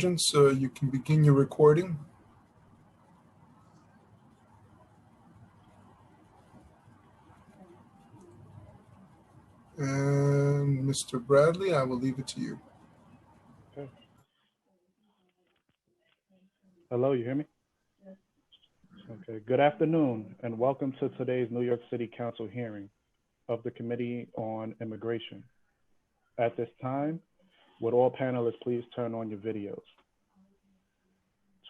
Intelligence. You can begin your recording. And Mr. Bradley, I will leave it to you. Okay. Hello, you hear me? Okay, good afternoon and welcome to today's New York City Council hearing of the Committee on Immigration. At this time, would all panelists please turn on your videos?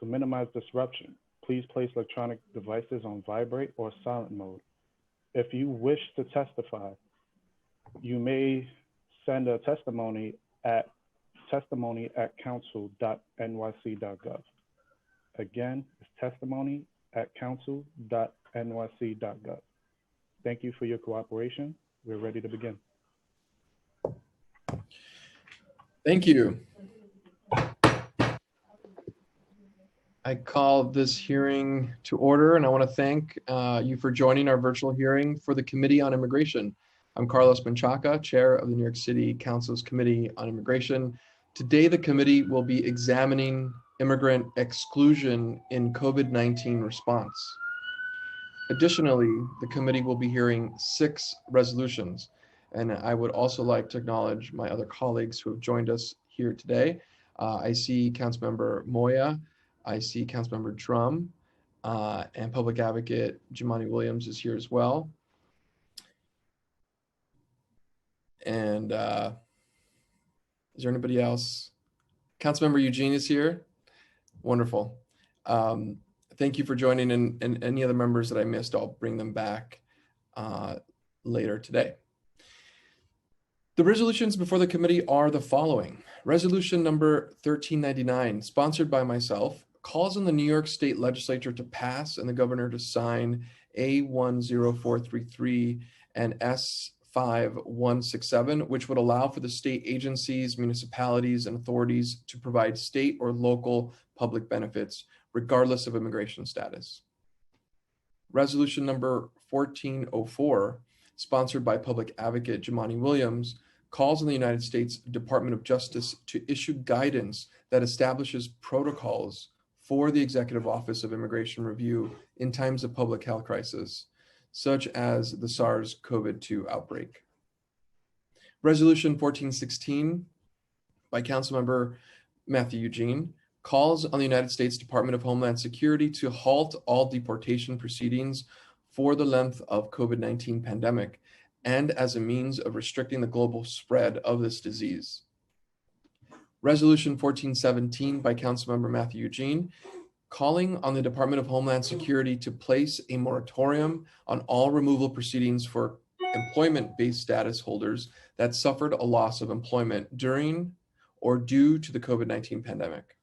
To minimize disruption, please place electronic devices on vibrate or silent mode. If you wish to testify, you may send a testimony at testimony@council.nyc.gov. Again, it's testimony@council.nyc.gov. Thank you for your cooperation. We're ready to begin. Thank you. I call this hearing to order, and I want to thank you for joining our virtual hearing for the Committee on Immigration. I'm Carlos Menchaca, Chair of the New York City Council's Committee on Immigration. Today, the committee will be examining immigrant exclusion in COVID-19 response. Additionally, the committee will be hearing 6 resolutions, and I would also like to acknowledge my other colleagues who have joined us here today. I see Councilmember Moya, I see Councilmember Drum, and Public Advocate Jumaane Williams is here as well. And is there anybody else? Councilmember Eugene is here. Wonderful. Thank you for joining, and any other members that I missed, I'll bring them back later today. The resolutions before the committee are the following. Resolution number 1399, sponsored by myself, calls on the New York State Legislature to pass and the governor to sign A10433 and S5167, which would allow for the state agencies, municipalities, and authorities to provide state or local public benefits, regardless of immigration status. Resolution number 1404, sponsored by Public Advocate Jumaane Williams, calls on the United States Department of Justice to issue guidance that establishes protocols for the Executive Office of Immigration Review in times of public health crisis, such as the SARS-CoV-2 outbreak. Resolution 1416 by Councilmember Matthew Eugene calls on the United States Department of Homeland Security to halt all deportation proceedings for the length of COVID-19 pandemic and as a means of restricting the global spread of this disease. Resolution 1417 by Councilmember Matthew Eugene, calling on the Department of Homeland Security to place a moratorium on all removal proceedings for employment-based status holders that suffered a loss of employment during or due to the COVID-19 pandemic.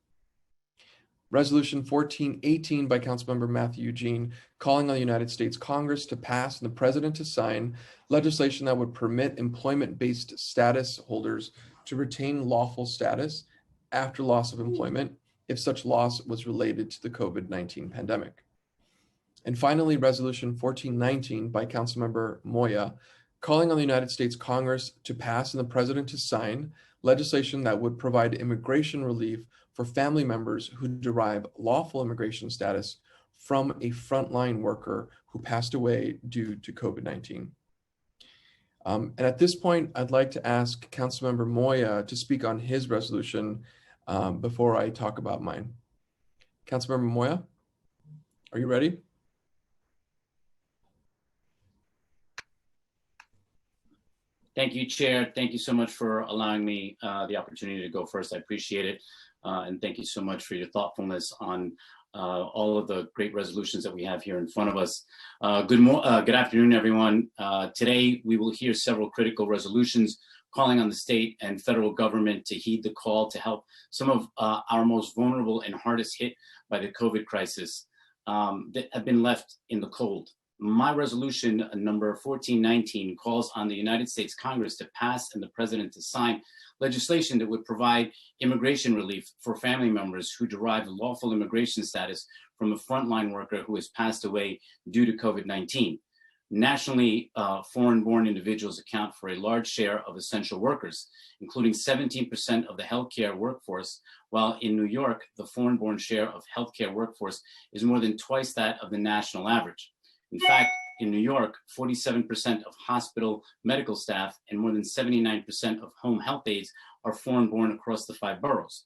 Resolution 1418 by Councilmember Matthew Eugene, calling on the United States Congress to pass and the President to sign legislation that would permit employment-based status holders to retain lawful status after loss of employment if such loss was related to the COVID-19 pandemic. And finally, Resolution 1419 by Councilmember Moya, calling on the United States Congress to pass and the President to sign legislation that would provide immigration relief for family members who derive lawful immigration status from a frontline worker who passed away due to COVID-19. And at this point, I'd like to ask Councilmember Moya to speak on his resolution before I talk about mine. Councilmember Moya, are you ready? Thank you, Chair. Thank you so much for allowing me the opportunity to go first. I appreciate it. And thank you so much for your thoughtfulness on all of the great resolutions that we have here in front of us. Good afternoon, everyone. Today, we will hear several critical resolutions calling on the state and federal government to heed the call to help some of our most vulnerable and hardest hit by the COVID crisis that have been left in the cold. My resolution number 1419 calls on the United States Congress to pass and the President to sign legislation that would provide immigration relief for family members who derive lawful immigration status from a frontline worker who has passed away due to COVID-19. Nationally, foreign-born individuals account for a large share of essential workers, including 17% of the healthcare workforce, while in New York, the foreign-born share of healthcare workforce is more than twice that of the national average. In fact, in New York, 47% of hospital medical staff and more than 79% of home health aides are foreign-born across the 5 boroughs.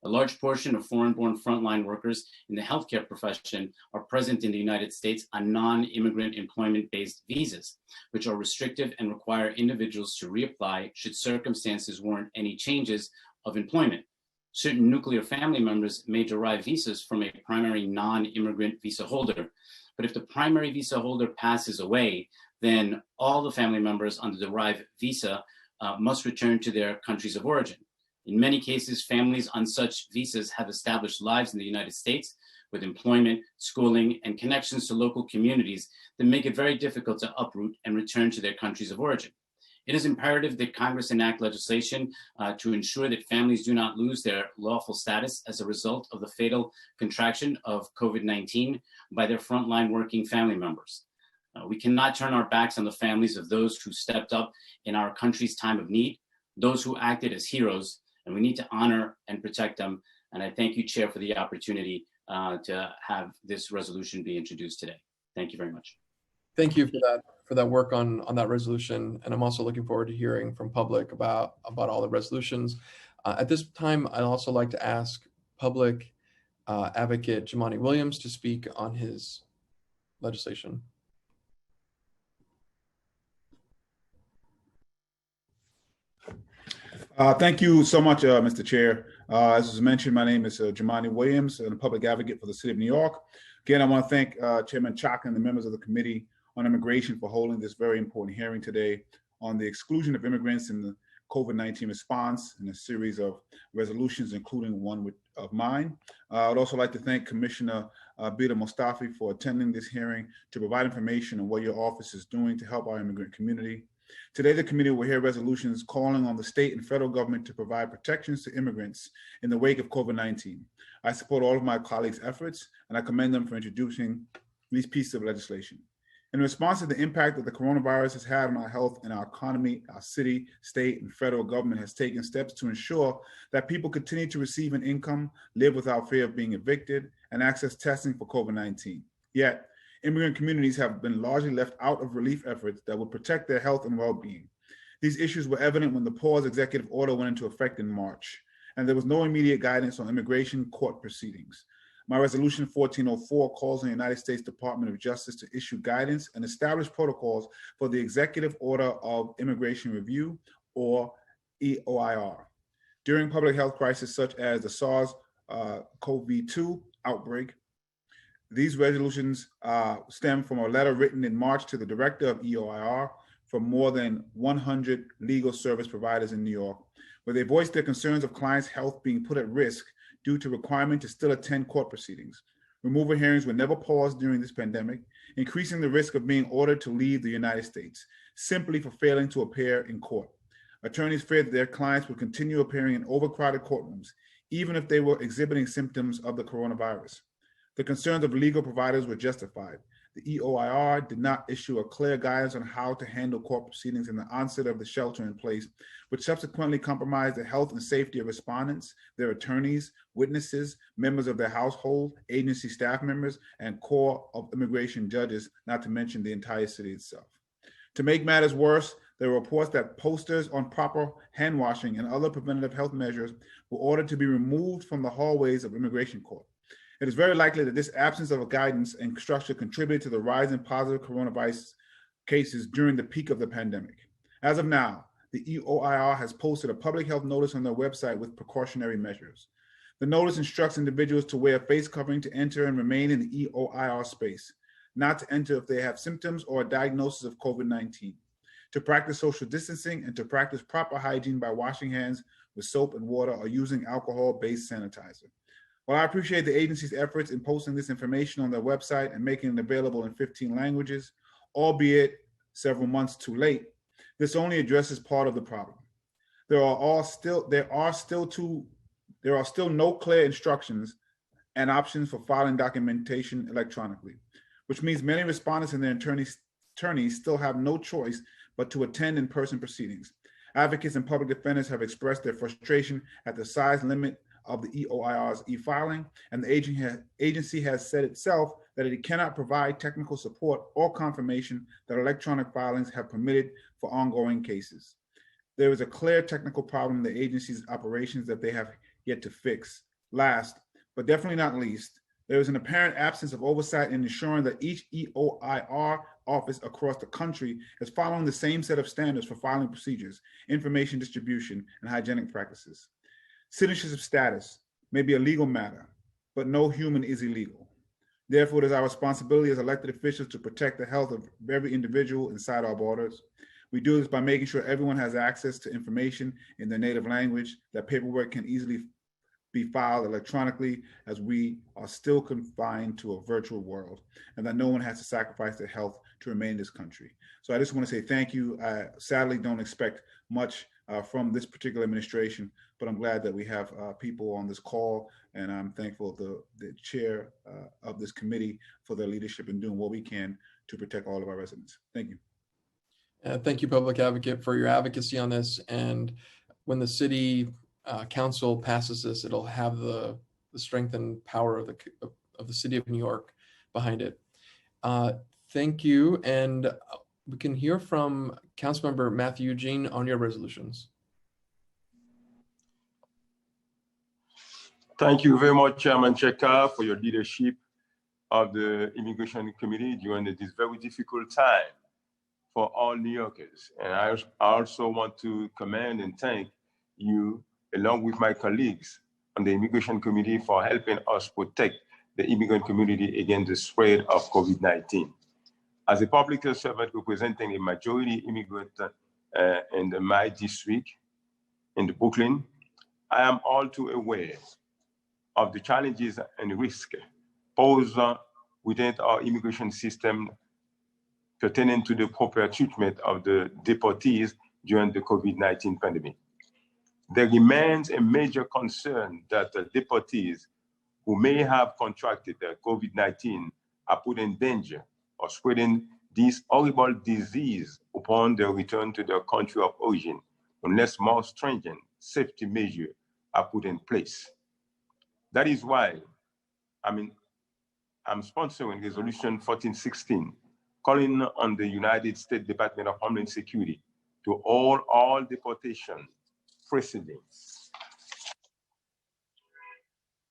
A large portion of foreign-born frontline workers in the healthcare profession are present in the United States on non-immigrant employment-based visas, which are restrictive and require individuals to reapply should circumstances warrant any changes of employment. Certain nuclear family members may derive visas from a primary non-immigrant visa holder, but if the primary visa holder passes away, then all the family members on the derived visa must return to their countries of origin. In many cases, families on such visas have established lives in the United States with employment, schooling, and connections to local communities that make it very difficult to uproot and return to their countries of origin. It is imperative that Congress enact legislation to ensure that families do not lose their lawful status as a result of the fatal contraction of COVID-19 by their frontline working family members. We cannot turn our backs on the families of those who stepped up in our country's time of need, those who acted as heroes, and we need to honor and protect them. And I thank you, Chair, for the opportunity to have this resolution be introduced today. Thank you very much. Thank you for that work on that resolution. And I'm also looking forward to hearing from public about all the resolutions. At this time, I'd also like to ask Public Advocate Jumaane Williams to speak on his legislation. Thank you so much, Mr. Chair. As was mentioned, my name is Jumaane Williams, and I'm a public advocate for the City of New York. Again, I want to thank Chairman Chaka and the members of the Committee on Immigration for holding this very important hearing today on the exclusion of immigrants in the COVID-19 response and a series of resolutions, including one of mine. I'd also like to thank Commissioner Bida Mostafi for attending this hearing to provide information on what your office is doing to help our immigrant community. Today, the committee will hear resolutions calling on the state and federal government to provide protections to immigrants in the wake of COVID-19. I support all of my colleagues' efforts, and I commend them for introducing these pieces of legislation. In response to the impact that the coronavirus has had on our health and our economy, our city, state, and federal government has taken steps to ensure that people continue to receive an income, live without fear of being evicted, and access testing for COVID-19. Yet, immigrant communities have been largely left out of relief efforts that would protect their health and well-being. These issues were evident when the pause executive order went into effect in March, and there was no immediate guidance on immigration court proceedings. My resolution 1404 calls on the United States Department of Justice to issue guidance and establish protocols for the Executive Order of Immigration Review, or EOIR. During public health crises such as the SARS-CoV-2 outbreak, these resolutions stem from a letter written in March to the director of EOIR from more than 100 legal service providers in New York, where they voiced their concerns of clients' health being put at risk due to requirement to still attend court proceedings. Removal hearings were never paused during this pandemic, increasing the risk of being ordered to leave the United States simply for failing to appear in court. Attorneys feared that their clients would continue appearing in overcrowded courtrooms, even if they were exhibiting symptoms of the coronavirus. The concerns of legal providers were justified. The EOIR did not issue a clear guidance on how to handle court proceedings in the onset of the shelter in place, which subsequently compromised the health and safety of respondents, their attorneys, witnesses, members of their household, agency staff members, and Corps of Immigration judges, not to mention the entire city itself. To make matters worse, there were reports that posters on proper hand washing and other preventative health measures were ordered to be removed from the hallways of immigration court. It is very likely that this absence of a guidance and structure contributed to the rise in positive coronavirus cases during the peak of the pandemic. As of now, the EOIR has posted a public health notice on their website with precautionary measures. The notice instructs individuals to wear a face covering to enter and remain in the EOIR space, not to enter if they have symptoms or a diagnosis of COVID-19, to practice social distancing, and to practice proper hygiene by washing hands with soap and water or using alcohol-based sanitizer. While I appreciate the agency's efforts in posting this information on their website and making it available in 15 languages, albeit several months too late, this only addresses part of the problem. There are still no clear instructions and options for filing documentation electronically, which means many respondents and their attorneys attorneys still have no choice but to attend in-person proceedings. Advocates and public defenders have expressed their frustration at the size limit of the EOIR's e-filing, and the agency has said itself that it cannot provide technical support or confirmation that electronic filings have permitted for ongoing cases. There is a clear technical problem in the agency's operations that they have yet to fix. Last, but definitely not least, there is an apparent absence of oversight in ensuring that each EOIR office across the country is following the same set of standards for filing procedures, information distribution, and hygienic practices. Citizenship status may be a legal matter, but no human is illegal. Therefore, it is our responsibility as elected officials to protect the health of every individual inside our borders. We do this by making sure everyone has access to information in their native language, that paperwork can easily be filed electronically, as we are still confined to a virtual world, and that no one has to sacrifice their health to remain in this country. So I just want to say thank you. I sadly don't expect much from this particular administration, but I'm glad that we have people on this call, and I'm thankful to the chair of this committee for their leadership in doing what we can to protect all of our residents. Thank you. Thank you, Public Advocate, for your advocacy on this. And when the city council passes this, it'll have the strength and power of the city of New York behind it. Thank you. And we can hear from Councilmember Matthew Eugene on your resolutions. Thank you very much, Chairman Cheka, for your leadership of the Immigration Committee during this very difficult time for all New Yorkers. And I also want to commend and thank you, along with my colleagues on the Immigration Committee, for helping us protect the immigrant community against the spread of COVID-19. As a public health servant representing a majority immigrant in my district, in the Brooklyn, I am all too aware of the challenges and risks posed within our immigration system pertaining to the proper treatment of the deportees during the COVID-19 pandemic. There remains a major concern that the deportees who may have contracted the COVID-19 are put in danger of spreading this horrible disease upon their return to their country of origin, unless more stringent safety measures are put in place. That is why I'm sponsoring Resolution 1416, calling on the United States Department of Homeland Security to hold all deportation proceedings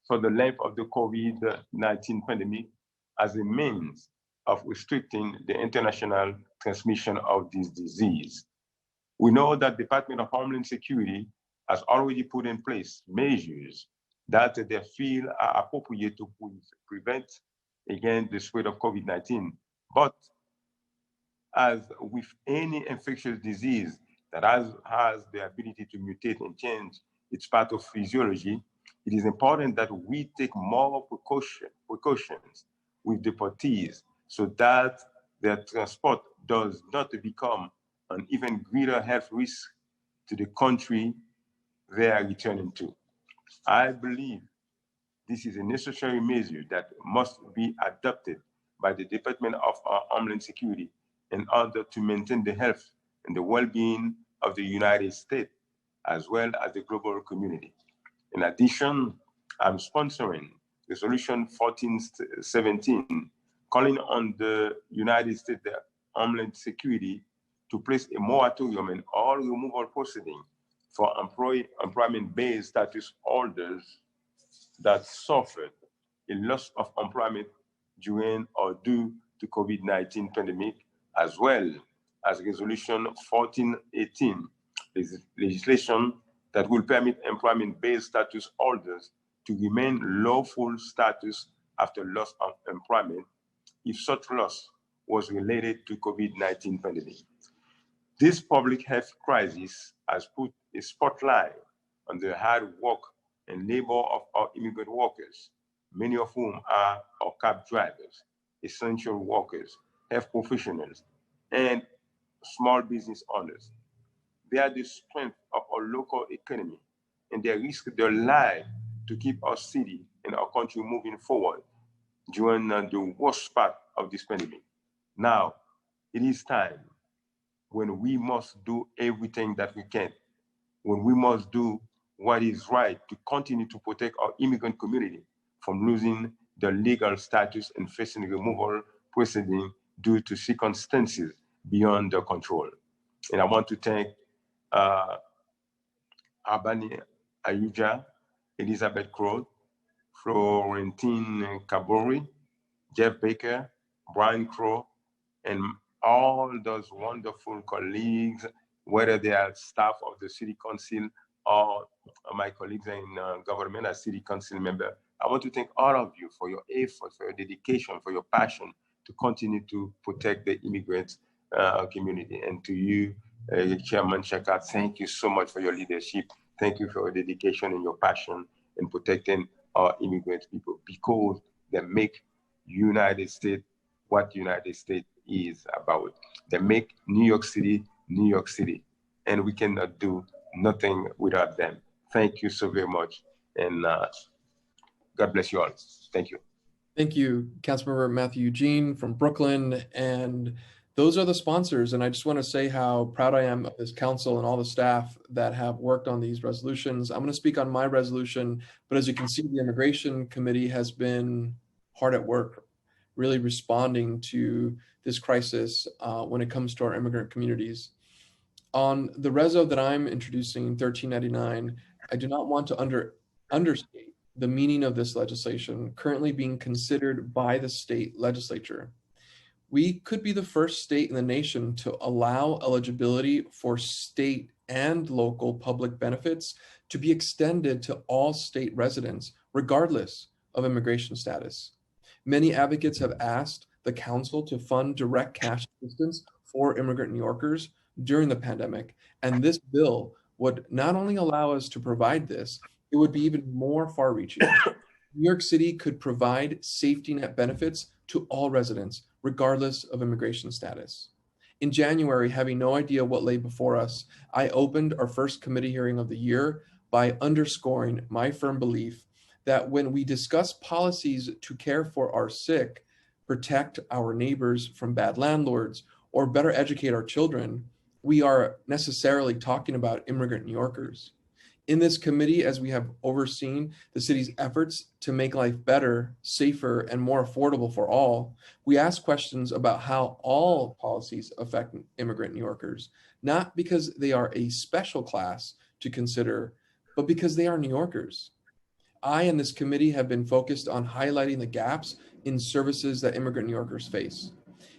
for the length of the COVID-19 pandemic as a means of restricting the international transmission of this disease. We know that the Department of Homeland Security has already put in place measures that they feel are appropriate to prevent against the spread of COVID-19. But as with any infectious disease that has the ability to mutate and change its pathophysiology, it is important that we take more precautions with deportees so that their transport does not become an even greater health risk to the country they are returning to. I believe this is a necessary measure that must be adopted by the Department of Homeland Security in order to maintain the health and the well-being of the United States, as well as the global community. In addition, I'm sponsoring Resolution 1417, calling on the United States Homeland Security to place a moratorium in all removal proceedings for employment-based status holders that suffered a loss of employment during or due to COVID-19 pandemic, as well as Resolution 1418, legislation that will permit employment-based status holders to remain lawful status after loss of employment if such loss was related to COVID-19 pandemic. This public health crisis has put a spotlight on the hard work and labor of our immigrant workers, many of whom are our cab drivers, essential workers, health professionals, and small business owners. They are the strength of our local economy, and they risk their life to keep our city and our country moving forward during the worst part of this pandemic. Now, it is time when we must do everything that we can, when we must do what is right to continue to protect our immigrant community from losing their legal status and facing removal proceeding due to circumstances beyond their control. And I want to thank Abani Ayuja, Elizabeth Crow, Florentine Cabori, Jeff Baker, Brian Crow, and all those wonderful colleagues, whether they are staff of the City Council or my colleagues in government as City Council member. I want to thank all of you for your effort, for your dedication, for your passion to continue to protect the immigrant community. And to you, Chairman Shaka, thank you so much for your leadership. Thank you for your dedication and your passion in protecting our immigrant people, because they make United States what United States is about. They make New York City, New York City, and we cannot do nothing without them. Thank you so very much, and God bless you all. Thank you. Thank you, Councilmember Matthew Eugene from Brooklyn. And those are the sponsors. And I just want to say how proud I am of this council and all the staff that have worked on these resolutions. I'm going to speak on my resolution, but as you can see, the Immigration Committee has been hard at work, really responding to this crisis when it comes to our immigrant communities. On the reso that I'm introducing, 1399, I do not want to understate the meaning of this legislation currently being considered by the state legislature. We could be the first state in the nation to allow eligibility for state and local public benefits to be extended to all state residents, regardless of immigration status. Many advocates have asked the council to fund direct cash assistance for immigrant New Yorkers during the pandemic, and this bill would not only allow us to provide this, it would be even more far-reaching. New York City could provide safety net benefits to all residents, regardless of immigration status. In January, having no idea what lay before us, I opened our first committee hearing of the year by underscoring my firm belief that when we discuss policies to care for our sick, protect our neighbors from bad landlords, or better educate our children, we are necessarily talking about immigrant New Yorkers. In this committee, as we have overseen the city's efforts to make life better, safer, and more affordable for all, we ask questions about how all policies affect immigrant New Yorkers, not because they are a special class to consider, but because they are New Yorkers. I and this committee have been focused on highlighting the gaps in services that immigrant New Yorkers face.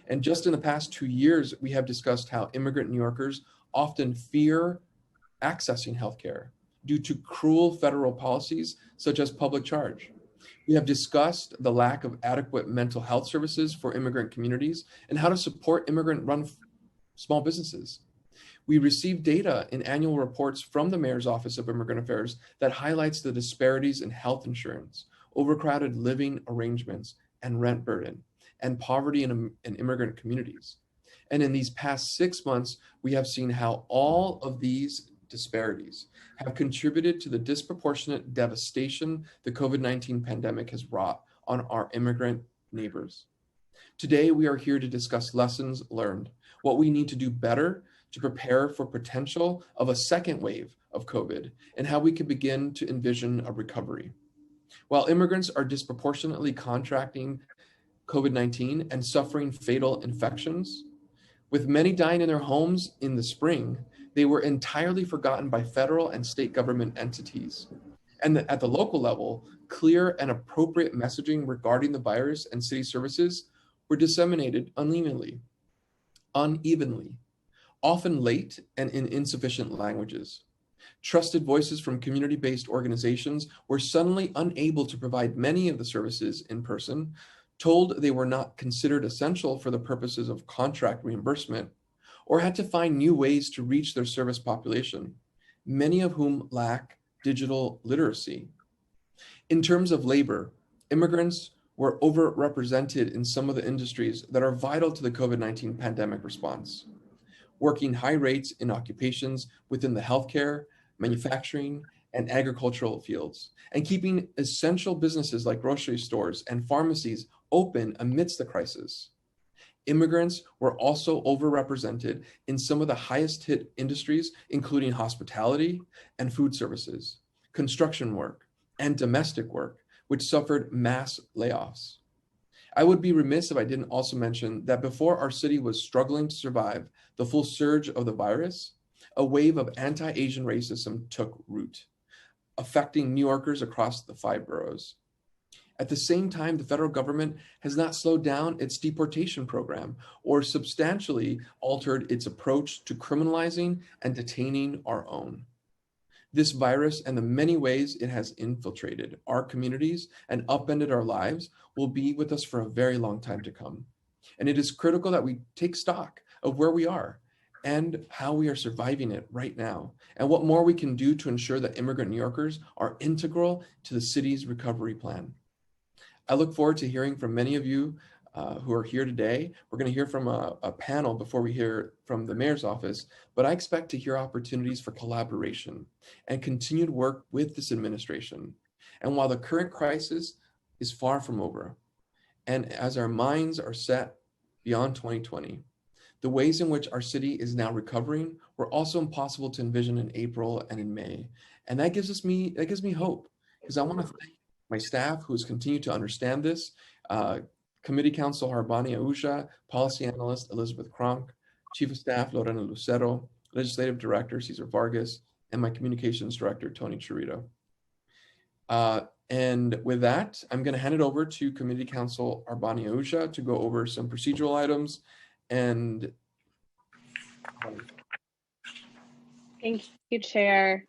And just in the past 2 years, we have discussed how immigrant New Yorkers often fear accessing healthcare due to cruel federal policies such as public charge. We have discussed the lack of adequate mental health services for immigrant communities and how to support immigrant-run small businesses. We received data in annual reports from the Mayor's Office of Immigrant Affairs that highlights the disparities in health insurance, overcrowded living arrangements and rent burden, and poverty in immigrant communities. And in these past 6 months, we have seen how all of these disparities have contributed to the disproportionate devastation the COVID-19 pandemic has wrought on our immigrant neighbors. Today, we are here to discuss lessons learned, what we need to do better to prepare for potential of a second wave of COVID, and how we can begin to envision a recovery. While immigrants are disproportionately contracting COVID-19 and suffering fatal infections, with many dying in their homes in the spring, they were entirely forgotten by federal and state government entities. And at the local level, clear and appropriate messaging regarding the virus and city services were disseminated unevenly, often late and in insufficient languages. Trusted voices from community-based organizations were suddenly unable to provide many of the services in person, told they were not considered essential for the purposes of contract reimbursement, or had to find new ways to reach their service population, many of whom lack digital literacy. In terms of labor, immigrants were overrepresented in some of the industries that are vital to the COVID-19 pandemic response, working high rates in occupations within the healthcare, manufacturing, and agricultural fields, and keeping essential businesses like grocery stores and pharmacies open amidst the crisis. Immigrants were also overrepresented in some of the highest hit industries, including hospitality and food services, construction work, and domestic work, which suffered mass layoffs. I would be remiss if I didn't also mention that before our city was struggling to survive the full surge of the virus, a wave of anti-Asian racism took root, affecting New Yorkers across the 5 boroughs. At the same time, the federal government has not slowed down its deportation program or substantially altered its approach to criminalizing and detaining our own. This virus and the many ways it has infiltrated our communities and upended our lives will be with us for a very long time to come. And it is critical that we take stock of where we are and how we are surviving it right now, and what more we can do to ensure that immigrant New Yorkers are integral to the city's recovery plan. I look forward to hearing from many of you who are here today. We're going to hear from a panel before we hear from the mayor's office, but I expect to hear opportunities for collaboration and continued work with this administration. And while the current crisis is far from over, and as our minds are set beyond 2020, the ways in which our city is now recovering were also impossible to envision in April and in May. And that gives me hope, because I want to thank my staff who has continued to understand this, Committee Counsel Harbani Aouja, Policy Analyst Elizabeth Kronk, Chief of Staff Lorena Lucero, Legislative Director Cesar Vargas, and my Communications Director Tony Chirito. And with that, I'm going to hand it over to Committee Counsel Harbani Aouja to go over some procedural items. And thank you, Chair.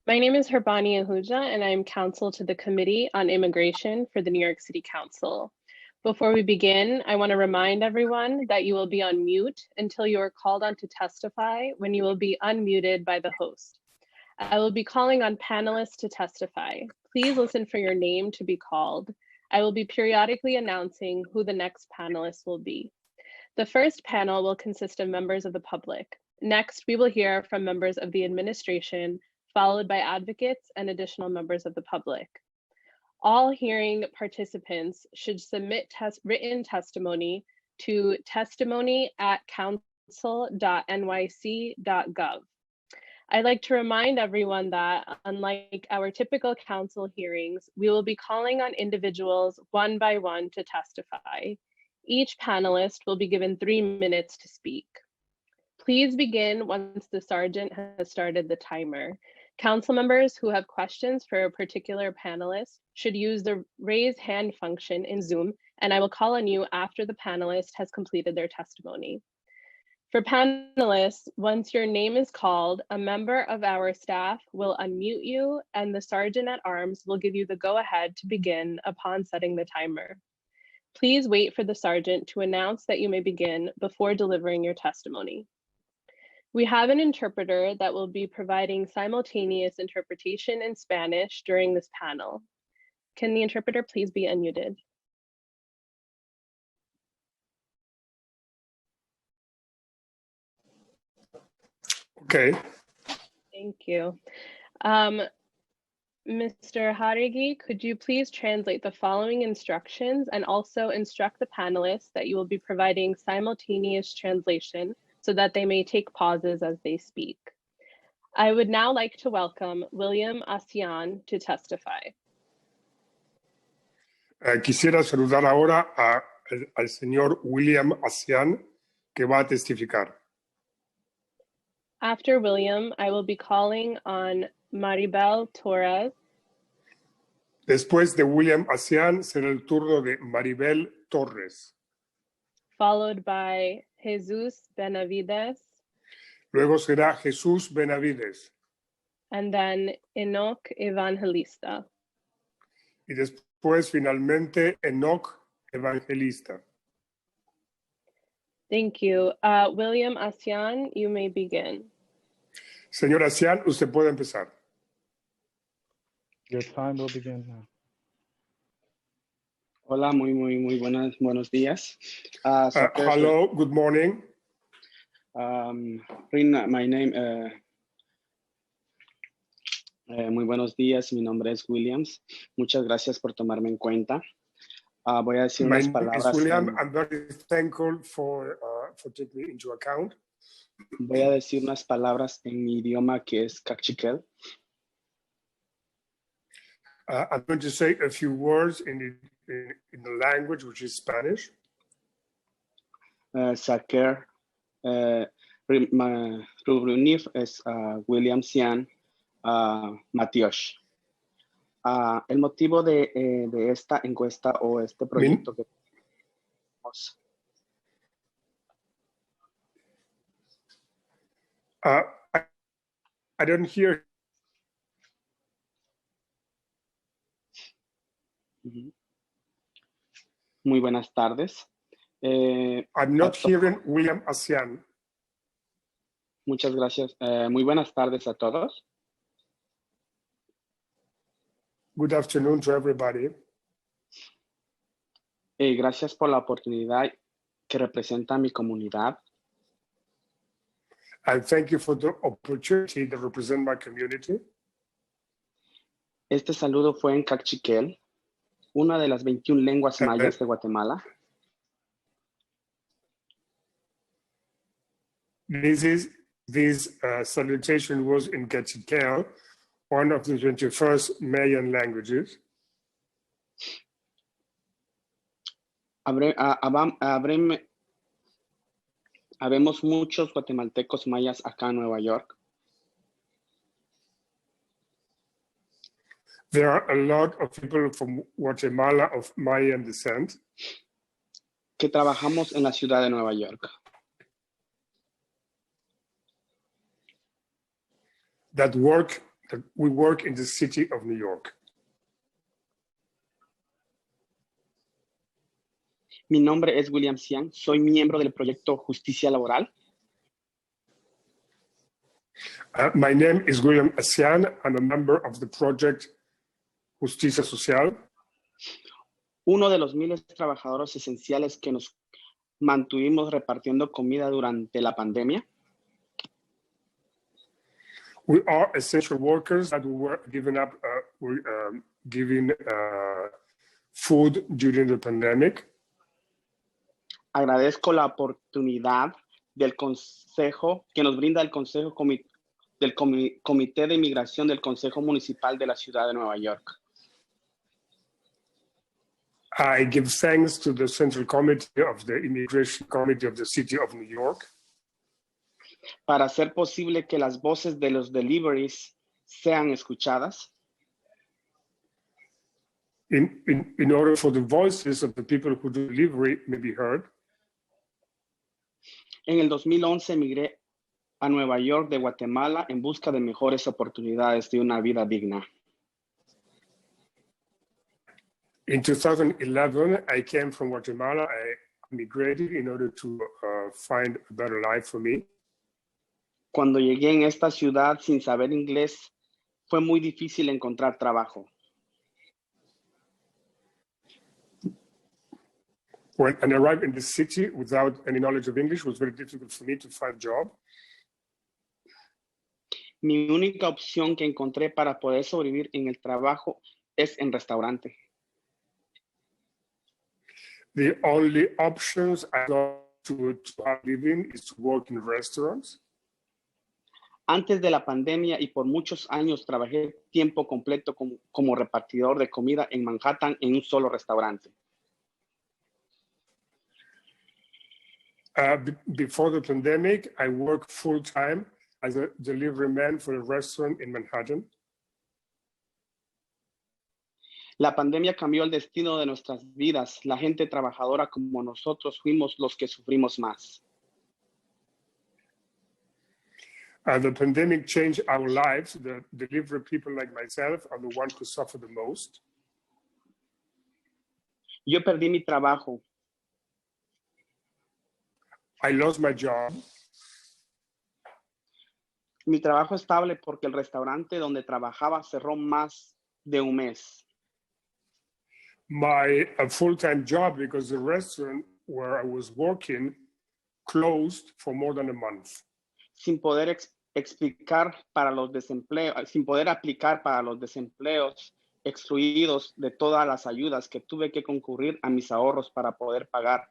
My name is Harbani Aouja, and I'm counsel to the Committee on Immigration for the New York City Council. Before we begin, I want to remind everyone that you will be on mute until you are called on to testify, when you will be unmuted by the host. I will be calling on panelists to testify. Please listen for your name to be called. I will be periodically announcing who the next panelist will be. The first panel will consist of members of the public. Next, we will hear from members of the administration, followed by advocates and additional members of the public. All hearing participants should submit written testimony to testimony@council.nyc.gov. I'd like to remind everyone that, unlike our typical council hearings, we will be calling on individuals one by one to testify. Each panelist will be given 3 minutes to speak. Please begin once the sergeant has started the timer. Council members who have questions for a particular panelist should use the raise hand function in Zoom, and I will call on you after the panelist has completed their testimony. For panelists, once your name is called, a member of our staff will unmute you, and the sergeant at arms will give you the go-ahead to begin upon setting the timer. Please wait for the sergeant to announce that you may begin before delivering your testimony. We have an interpreter that will be providing simultaneous interpretation in Spanish during this panel. Can the interpreter please be unmuted? Okay. Thank you. Mr. Harigi, could you please translate the following instructions and also instruct the panelists that you will be providing simultaneous translation so that they may take pauses as they speak. I would now like to welcome William Asian to testify. Quisiera saludar ahora al señor William Asian, que va a testificar. After William, I will be calling on Maribel Torres. Después de William Asian, será el turno de Maribel Torres. Followed by Jesus Benavides. Luego será Jesús Benavides. And then Enoch Evangelista. Y después, finalmente, Enoch Evangelista. Thank you. William Asian, you may begin. Señor Asian, usted puede empezar. Your time will begin now. Hola, muy buenos días. Hello, good morning. My name, muy buenos días, mi nombre es Williams. Muchas gracias por tomarme en cuenta. Voy a decir My unas name is palabras. William. I'm very thankful for taking me into account. Voy a decir unas palabras en mi idioma que es Cachiquel. I'm going to say a few words in the language, which is Spanish. Saker Rubrunif es William Cian Matiosh. El motivo de esta encuesta o este proyecto que tenemos. I don't hear. Muy buenas tardes. I'm not hearing William Asian. Muchas gracias. Muy buenas tardes a todos. Good afternoon to everybody. Gracias por la oportunidad que representa a mi comunidad. And thank you for the opportunity to represent my community. Este saludo fue en Cachiquel, una de las 21 lenguas mayas de Guatemala. This salutation was in Cachiquel, one of the 21st Mayan languages. Habemos muchos guatemaltecos mayas acá en Nueva York. There are a lot of people from Guatemala of Mayan descent que trabajamos en la ciudad de Nueva York. That we work in the city of New York. Mi nombre es William Cian, soy miembro del proyecto Justicia Laboral. My name is William Asian. I'm a member of the project Justicia Social. Uno de los miles de trabajadores esenciales que nos mantuvimos repartiendo comida durante la pandemia. We are essential workers that we were giving food during the pandemic. Agradezco la oportunidad del consejo que nos brinda el consejo del Comité de Inmigración del Consejo Municipal de la Ciudad de Nueva York. I give thanks to the Central Committee of the Immigration Committee of the City of New York. Para hacer posible que las voces de los deliveries sean escuchadas. In order for the voices of the people who do delivery may be heard. En el 2011 emigré a Nueva York de Guatemala en busca de mejores oportunidades de una vida digna. In 2011, I came from Guatemala. I migrated in order to find a better life for me. Cuando llegué en esta ciudad sin saber inglés, fue muy difícil encontrar trabajo. When I arrived in the city without any knowledge of English, it was very difficult for me to find a job. Mi única opción que encontré para poder sobrevivir en el trabajo es en restaurante. The only options I got to have living is to work in restaurants. Antes de la pandemia y por muchos años trabajé tiempo completo como repartidor de comida en Manhattan en un solo restaurante. Before the pandemic, I worked full-time as a delivery man for a restaurant in Manhattan. La pandemia cambió el destino de nuestras vidas. La gente trabajadora como nosotros fuimos los que sufrimos más. The pandemic changed our lives. The delivery people like myself are the ones who suffer the most. Yo perdí mi trabajo. I lost my job. Mi trabajo estable porque el restaurante donde trabajaba cerró más de un mes. My full-time job because the restaurant where I was working closed for more than a month. Sin poder explicar para los desempleos, sin poder aplicar para los desempleos excluidos de todas las ayudas que tuve que concurrir a mis ahorros para poder pagar.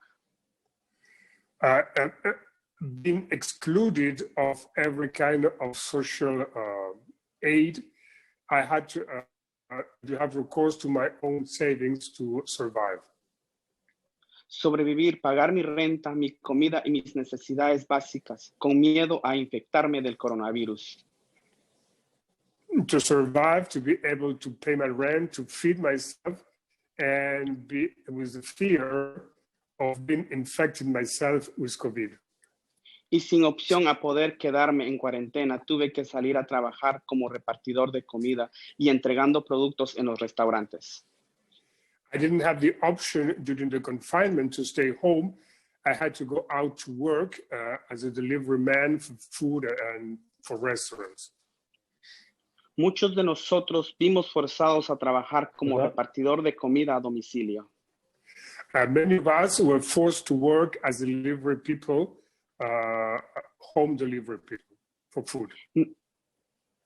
Being excluded of every kind of social aid, I had to have recourse to my own savings to survive. Sobrevivir, pagar mi renta, mi comida y mis necesidades básicas, con miedo a infectarme del coronavirus. To survive, to be able to pay my rent, to feed myself, and be with the fear of being infected myself with COVID. Y sin opción a poder quedarme en cuarentena, tuve que salir a trabajar como repartidor de comida y entregando productos en los restaurantes. I didn't have the option during the confinement to stay home. I had to go out to work as a delivery man for food and for restaurants. Muchos de nosotros vimos forzados a trabajar como ¿Verdad? repartidor de comida a domicilio. Many of us were forced to work as delivery people, home delivery people for food.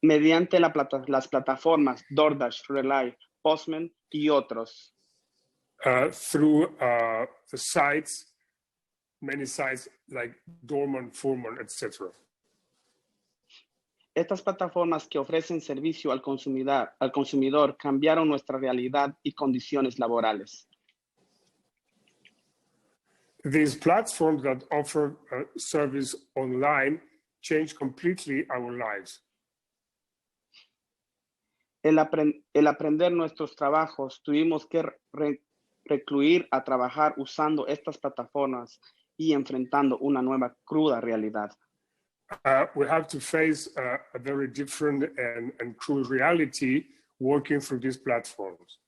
Mediante las plataformas DoorDash, Relay, Postman y otros. Through the sites, many sites like Dorman, Foreman, etc. Estas plataformas que ofrecen servicio al consumidor cambiaron nuestra realidad y condiciones laborales. These platforms that offer service online change completely our lives. El aprender nuestros trabajos, tuvimos que recluir a trabajar usando estas plataformas y enfrentando una nueva cruda realidad. We have to face a very different and cruel reality working through these platforms.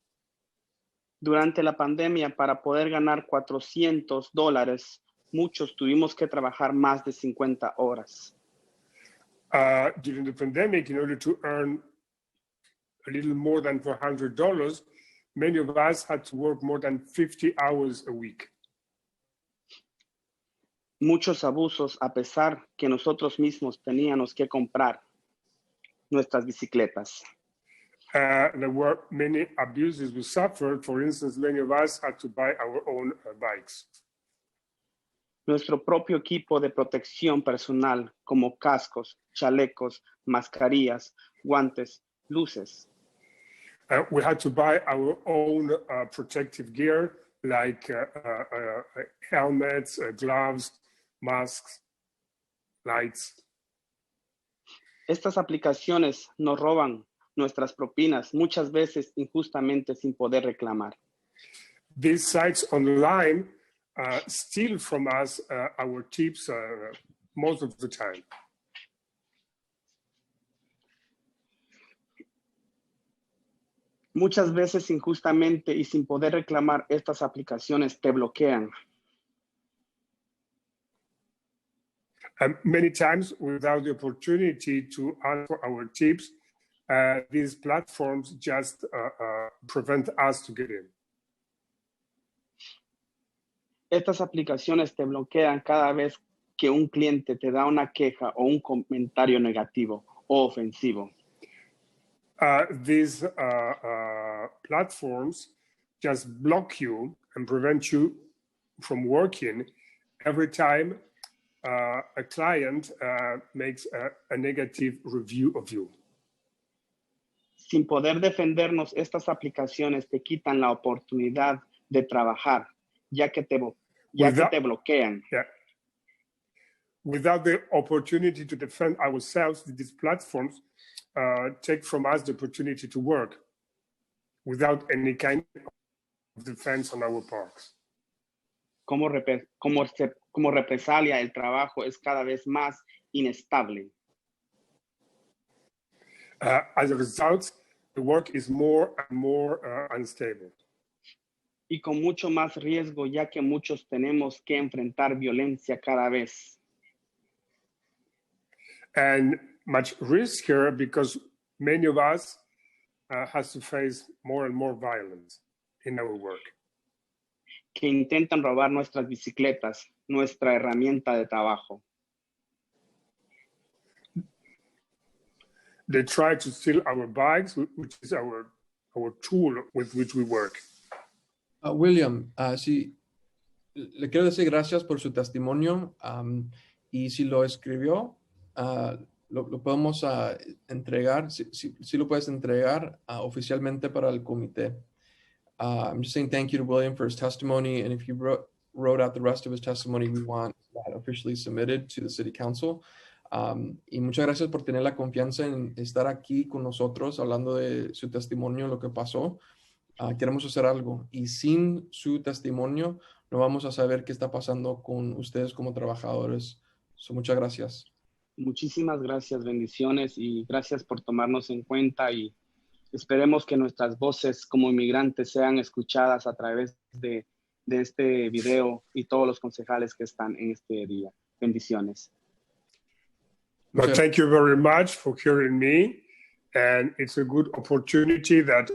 Durante la pandemia, para poder ganar $400, muchos tuvimos que trabajar más de 50 horas. During the pandemic, in order to earn a little more than $400, many of us had to work more than 50 hours a week. Muchos abusos, a pesar que nosotros mismos teníamos que comprar nuestras bicicletas. There were many abuses we suffered. For instance, many of us had to buy our own bikes. Nuestro propio equipo de protección personal, como cascos, chalecos, mascarillas, guantes, luces. We had to buy our own protective gear, like helmets, gloves, masks, lights. Estas aplicaciones nos roban nuestras propinas, muchas veces injustamente sin poder reclamar. These sites online steal from us our tips most of the time. Muchas veces injustamente y sin poder reclamar, estas aplicaciones te bloquean. Many times, without the opportunity to ask for our tips, these platforms just prevent us to get in. Estas aplicaciones te bloquean cada vez que un cliente te da una queja o un comentario negativo o ofensivo. These platforms just block you and prevent you from working every time a client makes a negative review of you. Sin poder defendernos, estas aplicaciones te quitan la oportunidad de trabajar, ya que te bloquean. Yeah. Without the opportunity to defend ourselves, these platforms take from us the opportunity to work without any kind of defense on our parts. Como represalia, el trabajo es cada vez más inestable. As a result, the work is more and more unstable. Y con mucho más riesgo, ya que muchos tenemos que enfrentar violencia cada vez. And much riskier because many of us has to face more and more violence in our work. Que intentan robar nuestras bicicletas, nuestra herramienta de trabajo. They try to steal our bikes, which is our tool with which we work. William, sí, le quiero decir gracias por su testimonio y si lo escribió, lo podemos entregar, si lo puedes entregar oficialmente para el comité. I'm just saying thank you to William for his testimony, and if you wrote out the rest of his testimony, we want that officially submitted to the City Council. Y muchas gracias por tener la confianza en estar aquí con nosotros hablando de su testimonio, lo que pasó. Queremos hacer algo y sin su testimonio no vamos a saber qué está pasando con ustedes como trabajadores. Muchas gracias. Muchísimas gracias, bendiciones y gracias por tomarnos en cuenta y esperemos que nuestras voces como inmigrantes sean escuchadas a través de este video y todos los concejales que están en este día. Bendiciones. But thank you very much for hearing me, and it's a good opportunity that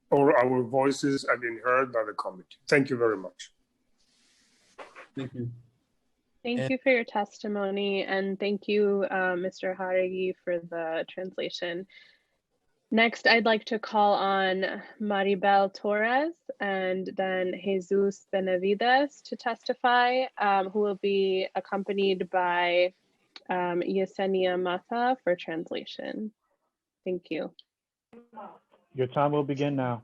all our voices have been heard by the committee. Thank you very much. Thank you. Thank you for your testimony, and thank you, Mr. Jauregui, for the translation. Next, I'd like to call on Maribel Torres and then Jesus Benavides to testify, who will be accompanied by Yesenia Mata for translation. Thank you. Your time will begin now.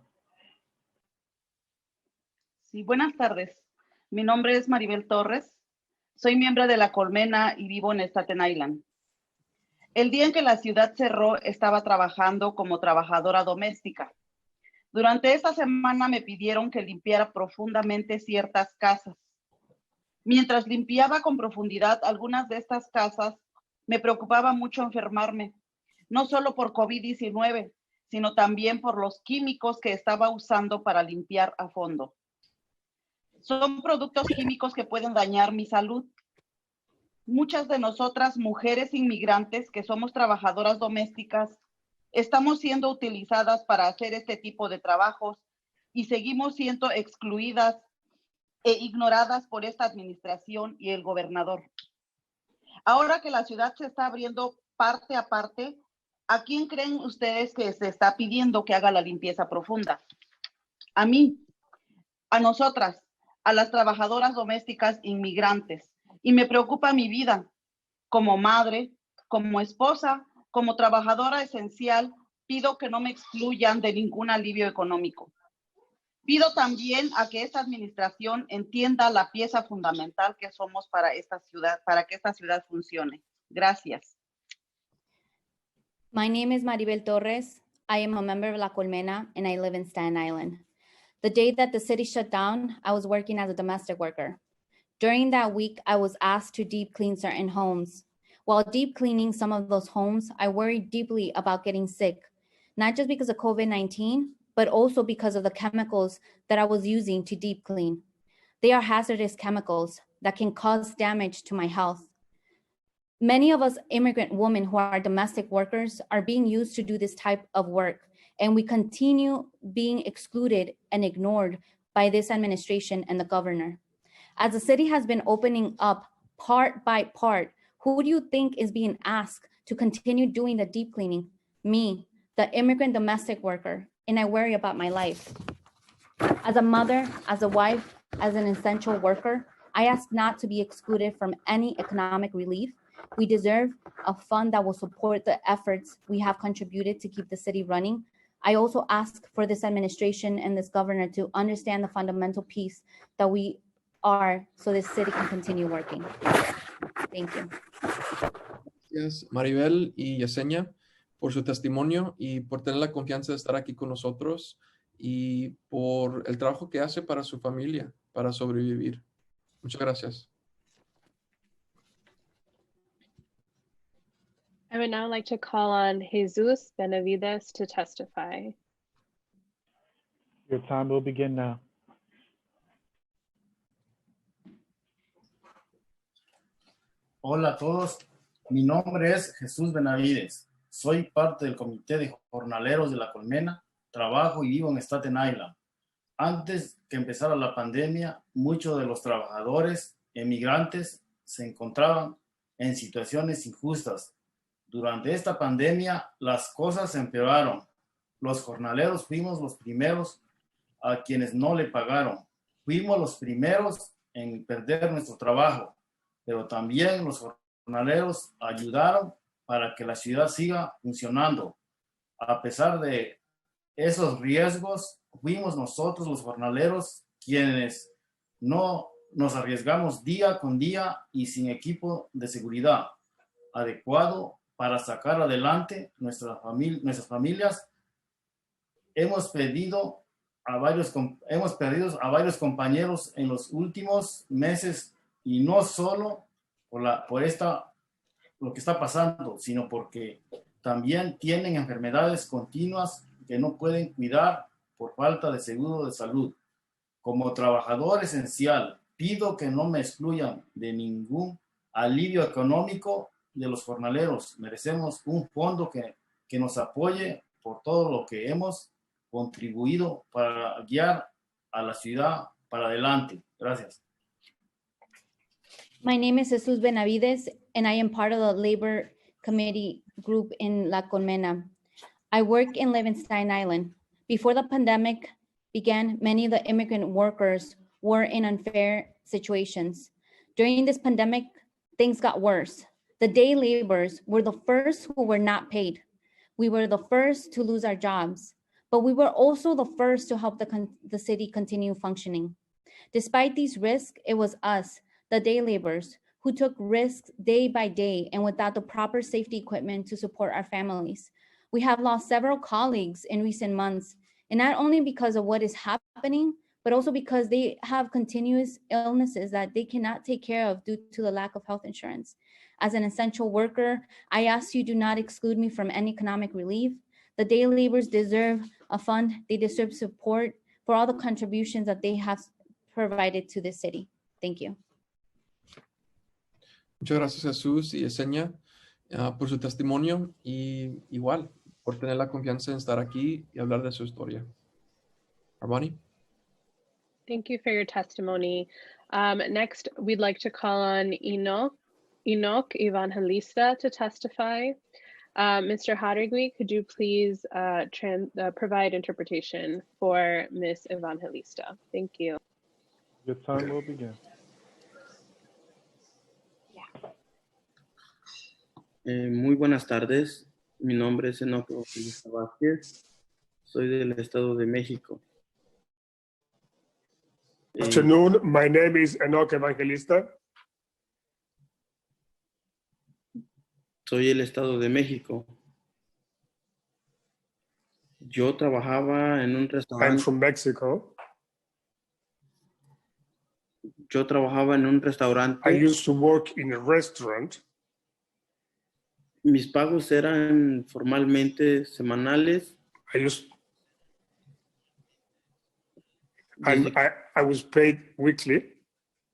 Sí, buenas tardes. Mi nombre es Maribel Torres. Soy miembro de La Colmena y vivo en Staten Island. El día en que la ciudad cerró, estaba trabajando como trabajadora doméstica. Durante esta semana me pidieron que limpiara profundamente ciertas casas. Mientras limpiaba con profundidad algunas de estas casas, me preocupaba mucho enfermarme, no solo por COVID-19, sino también por los químicos que estaba usando para limpiar a fondo. Son productos químicos que pueden dañar mi salud. Muchas de nosotras, mujeres inmigrantes que somos trabajadoras domésticas, estamos siendo utilizadas para hacer este tipo de trabajos y seguimos siendo excluidas e ignoradas por esta administración y el gobernador. Ahora que la ciudad se está abriendo parte a parte, ¿a quién creen ustedes que se está pidiendo que haga la limpieza profunda? A mí, a nosotras, a las trabajadoras domésticas inmigrantes. Y me preocupa mi vida como madre, como esposa, como trabajadora esencial. Pido que no me excluyan de ningún alivio económico. Pido también a que esta administración entienda la pieza fundamental que somos para esta ciudad, para que esta ciudad funcione. Gracias. My name is Maribel Torres. I am a member of La Colmena and I live in Staten Island. The day that the city shut down, I was working as a domestic worker. During that week, I was asked to deep clean certain homes. While deep cleaning some of those homes, I worried deeply about getting sick, not just because of COVID-19, but also because of the chemicals that I was using to deep clean. They are hazardous chemicals that can cause damage to my health. Many of us immigrant women who are domestic workers are being used to do this type of work, and we continue being excluded and ignored by this administration and the governor. As the city has been opening up part by part, who do you think is being asked to continue doing the deep cleaning? Me, the immigrant domestic worker, and I worry about my life. As a mother, as a wife, as an essential worker, I ask not to be excluded from any economic relief. We deserve a fund that will support the efforts we have contributed to keep the city running. I also ask for this administration and this governor to understand the fundamental piece that we are so this city can continue working. Thank you. Gracias, Maribel y Yesenia, por su testimonio y por tener la confianza de estar aquí con nosotros y por el trabajo que hace para su familia, para sobrevivir. Muchas gracias. I would now like to call on Jesus Benavides to testify. Your time will begin now. Hola a todos, mi nombre es Jesús Benavides. Soy parte del Comité de Jornaleros de La Colmena, trabajo y vivo en Staten Island. Antes que empezara la pandemia, muchos de los trabajadores emigrantes se encontraban en situaciones injustas. Durante esta pandemia, las cosas empeoraron. los jornaleros fuimos los primeros a quienes no le pagaron. Fuimos los primeros en perder nuestro trabajo, pero también los jornaleros ayudaron para que la ciudad siga funcionando. A pesar de esos riesgos, fuimos nosotros los jornaleros quienes no nos arriesgamos día con día y sin equipo de seguridad adecuado para sacar adelante nuestras familias. Hemos perdido a varios compañeros en los últimos meses, y no solo por lo que está pasando, sino porque también tienen enfermedades continuas que no pueden cuidar por falta de seguro de salud. Como trabajador esencial, pido que no me excluyan de ningún alivio económico de los jornaleros. Merecemos un fondo que nos apoye por todo lo que hemos contribuido para guiar a la ciudad para adelante. Gracias. My name is Jesus Benavides, and I am part of the Labor Committee group in La Colmena. I work in live in Staten Island. Before the pandemic began, many of the immigrant workers were in unfair situations. During this pandemic, things got worse. The day laborers were the first who were not paid. We were the first to lose our jobs, but we were also the first to help the city continue functioning. Despite these risks, it was us, the day laborers, who took risks day by day and without the proper safety equipment to support our families. We have lost several colleagues in recent months, and not only because of what is happening, but also because they have continuous illnesses that they cannot take care of due to the lack of health insurance. As an essential worker, I ask you do not exclude me from any economic relief. The day laborers deserve a fund. They deserve support for all the contributions that they have provided to the city. Thank you. Muchas gracias, Jesús y Yesenia, por su testimonio y igual por tener la confianza en estar aquí y hablar de su historia. Armani? Thank you for your testimony. Next, we'd like to call on Enoch Evangelista to testify. Mr. Hadergui, could you please provide interpretation for Ms. Evangelista? Thank you. Your time will begin. Muy buenas tardes. Mi nombre es Enoch Evangelista Vázquez. Soy del Estado de México. Afternoon. My name is Enoch Evangelista. Soy del Estado de México. Yo trabajaba en un I'm restaurante. from Mexico. Yo trabajaba en un restaurante. I used to work in a restaurant. Mis pagos eran formalmente semanales. I was paid weekly.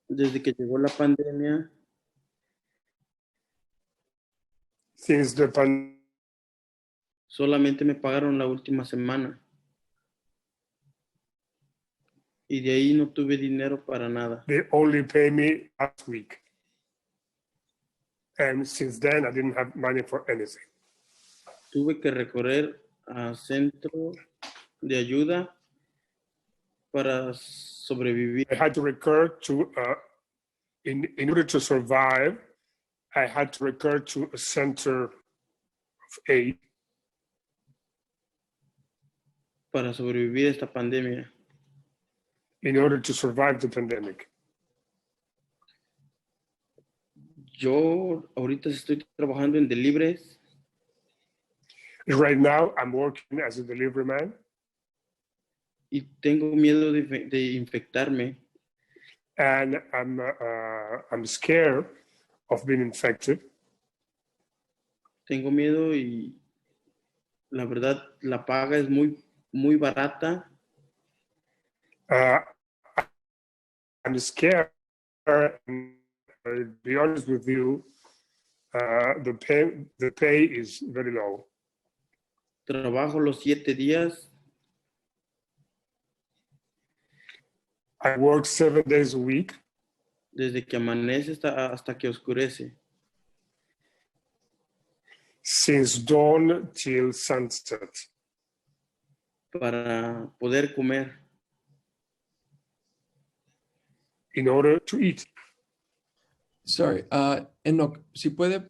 Desde que llegó la pandemia, Since the pandemic, solamente me pagaron la última semana. Y de ahí no tuve dinero para nada. they only pay me last week. And since then, I didn't have money for anything. Tuve que recorrer a centro de ayuda para sobrevivir. I had to recur to, in order to survive, I had to recur to a center of aid Para sobrevivir esta pandemia. in order to survive the pandemic. Yo ahorita estoy trabajando en deliveries. Right now, I'm working as a delivery man. Y tengo miedo de infectarme. And I'm scared of being infected. Tengo miedo y la verdad la paga es muy barata. I'm scared. I'll be honest with you. The pay is very low. Trabajo los 7 días. I work 7 days a week. Desde que amanece hasta que oscurece. Since dawn till sunset. para poder comer. In order to eat. Sorry, Enoch, si puede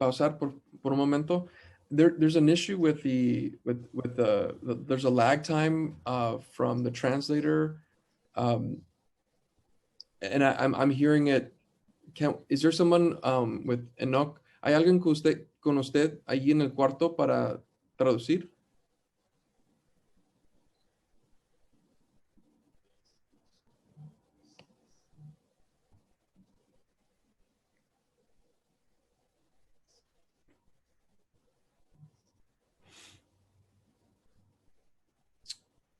pausar por un momento. There's an issue with there's a lag time from the translator, and I'm hearing it. Is there someone with Enoch? ¿Hay alguien con usted allí en el cuarto para traducir?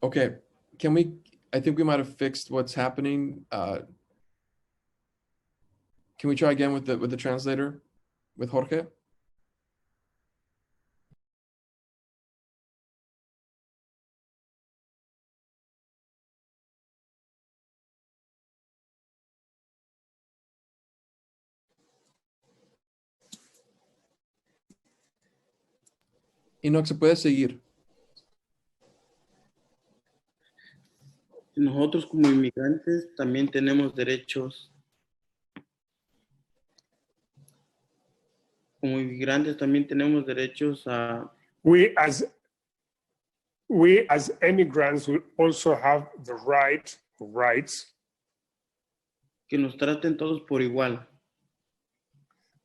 Okay, I think we might have fixed what's happening. Can we try again with the translator, with Jorge? Enoch, se puede seguir. Nosotros como inmigrantes también tenemos derechos. Como inmigrantes también tenemos derechos a... We as immigrants, we also have the rights que nos traten todos por igual.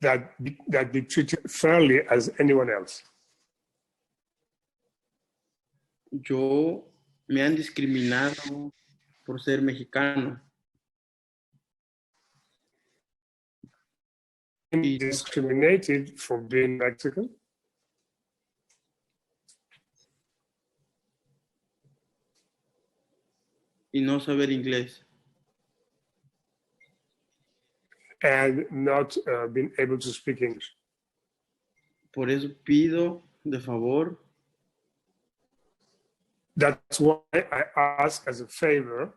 that be treated fairly as anyone else. Yo me han discriminado por ser mexicano. Discriminated for being Mexican. Y no saber inglés. And not being able to speak English. Por eso pido de favor. That's why I ask as a favor.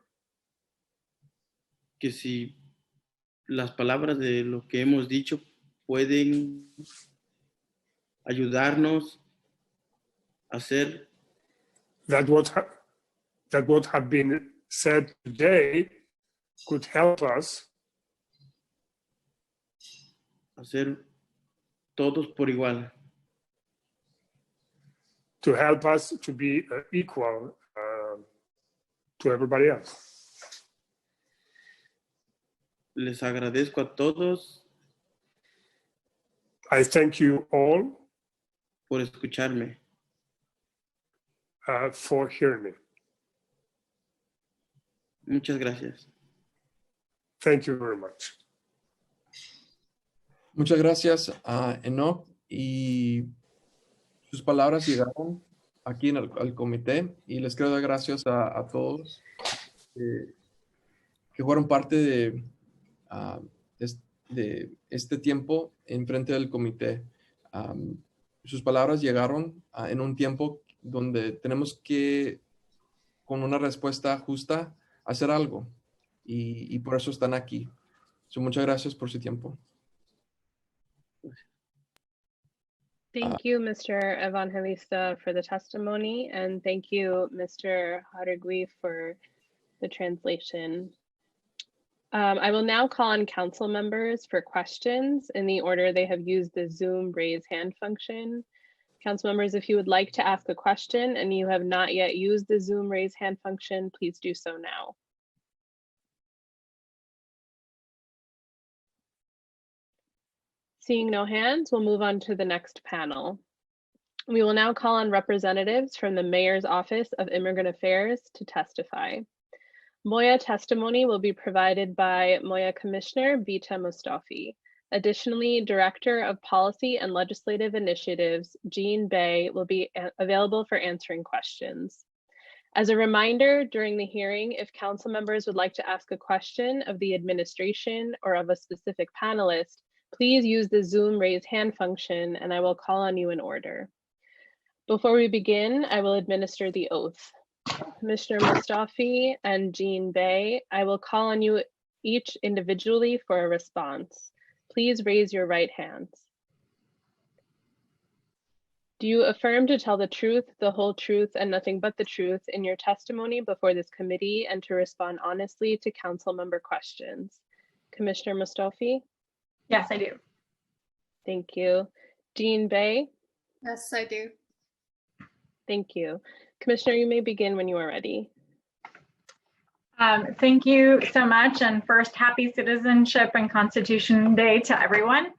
Que si las palabras de lo que hemos dicho pueden ayudarnos a hacer. That what have been said today could help us. Hacer todos por igual. To help us to be equal to everybody else. Les agradezco a todos. I thank you all por escucharme. For hearing me. Muchas gracias. Thank you very much. Muchas gracias a Enoch, y sus palabras llegaron aquí al comité, y les quiero dar gracias a todos que fueron parte de este tiempo en frente del comité. Sus palabras llegaron en un tiempo donde tenemos que, con una respuesta justa, hacer algo, y por eso están aquí. Muchas gracias por su tiempo. Thank you, Mr. Evangelista, for the testimony, and thank you, Mr. Jauregui, for the translation. I will now call on council members for questions in the order they have used the Zoom raise hand function. Council members, if you would like to ask a question and you have not yet used the Zoom raise hand function, please do so now. Seeing no hands, we'll move on to the next panel. We will now call on representatives from the Mayor's Office of Immigrant Affairs to testify. MOIA testimony will be provided by MOIA Commissioner Bita Mustafi. Additionally, Director of Policy and Legislative Initiatives, Jean Bay, will be available for answering questions. As a reminder, during the hearing, if council members would like to ask a question of the administration or of a specific panelist, please use the Zoom raise hand function and I will call on you in order. Before we begin, I will administer the oath. Commissioner Mustafi and Jean Bay, I will call on you each individually for a response. Please raise your right hands. Do you affirm to tell the truth, the whole truth, and nothing but the truth in your testimony before this committee and to respond honestly to council member questions? Commissioner Mustafi? Yes, I do. Thank you. Dean Bay? Yes, I do. Thank you. Commissioner, you may begin when you are ready. Thank you so much. And first, happy Citizenship and Constitution Day to everyone.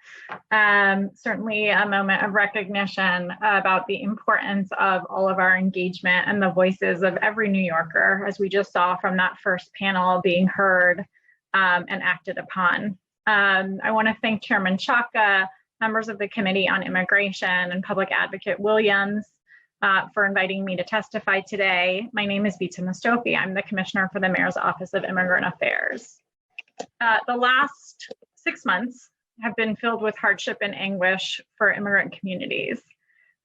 Certainly a moment of recognition about the importance of all of our engagement and the voices of every New Yorker, as we just saw from that first panel, being heard and acted upon. I want to thank Chairman Chaka, members of the Committee on Immigration, and Public Advocate Williams for inviting me to testify today. My name is Vita Mustafi. I'm the Commissioner for the Mayor's Office of Immigrant Affairs. The last 6 months have been filled with hardship and anguish for immigrant communities.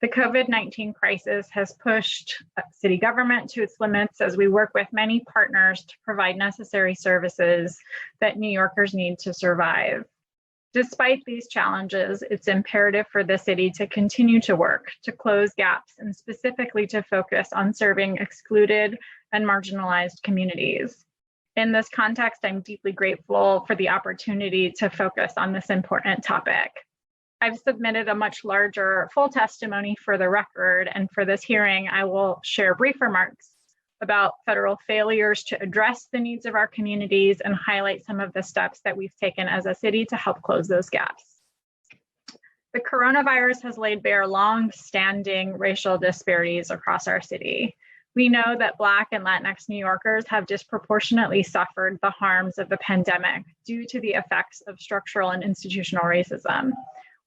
The COVID-19 crisis has pushed city government to its limits as we work with many partners to provide necessary services that New Yorkers need to survive. Despite these challenges, it's imperative for the city to continue to work to close gaps and specifically to focus on serving excluded and marginalized communities. In this context, I'm deeply grateful for the opportunity to focus on this important topic. I've submitted a much larger full testimony for the record, and for this hearing, I will share brief remarks about federal failures to address the needs of our communities and highlight some of the steps that we've taken as a city to help close those gaps. The coronavirus has laid bare long-standing racial disparities across our city. We know that Black and Latinx New Yorkers have disproportionately suffered the harms of the pandemic due to the effects of structural and institutional racism.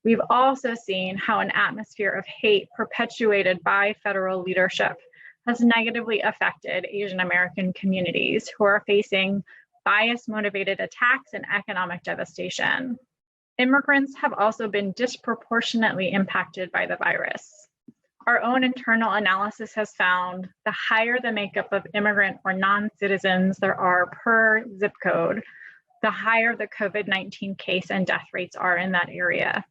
We've also seen how an atmosphere of hate perpetuated by federal leadership has negatively affected Asian American communities who are facing bias-motivated attacks and economic devastation. Immigrants have also been disproportionately impacted by the virus. Our own internal analysis has found the higher the makeup of immigrant or non-citizens there are per zip code, the higher the COVID-19 case and death rates are in that area.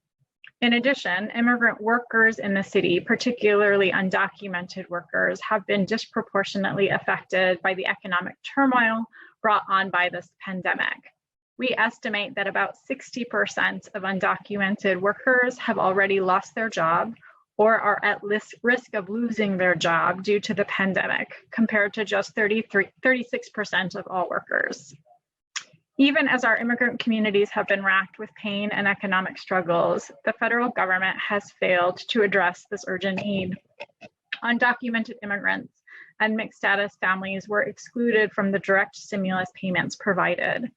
In addition, immigrant workers in the city, particularly undocumented workers, have been disproportionately affected by the economic turmoil brought on by this pandemic. We estimate that about 60% of undocumented workers have already lost their job or are at risk of losing their job due to the pandemic, compared to just 36% of all workers. Even as our immigrant communities have been racked with pain and economic struggles, the federal government has failed to address this urgent need. Undocumented immigrants and mixed status families were excluded from the direct stimulus payments provided.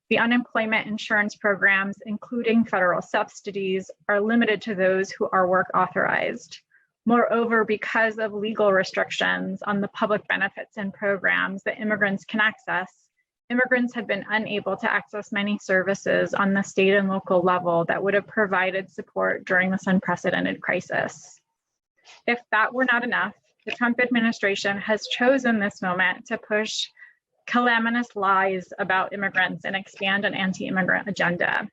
The unemployment insurance programs, including federal subsidies, are limited to those who are work authorized. Moreover, because of legal restrictions on the public benefits and programs that immigrants can access, immigrants have been unable to access many services on the state and local level that would have provided support during this unprecedented crisis. If that were not enough, the Trump administration has chosen this moment to push calamitous lies about immigrants and expand an anti-immigrant agenda.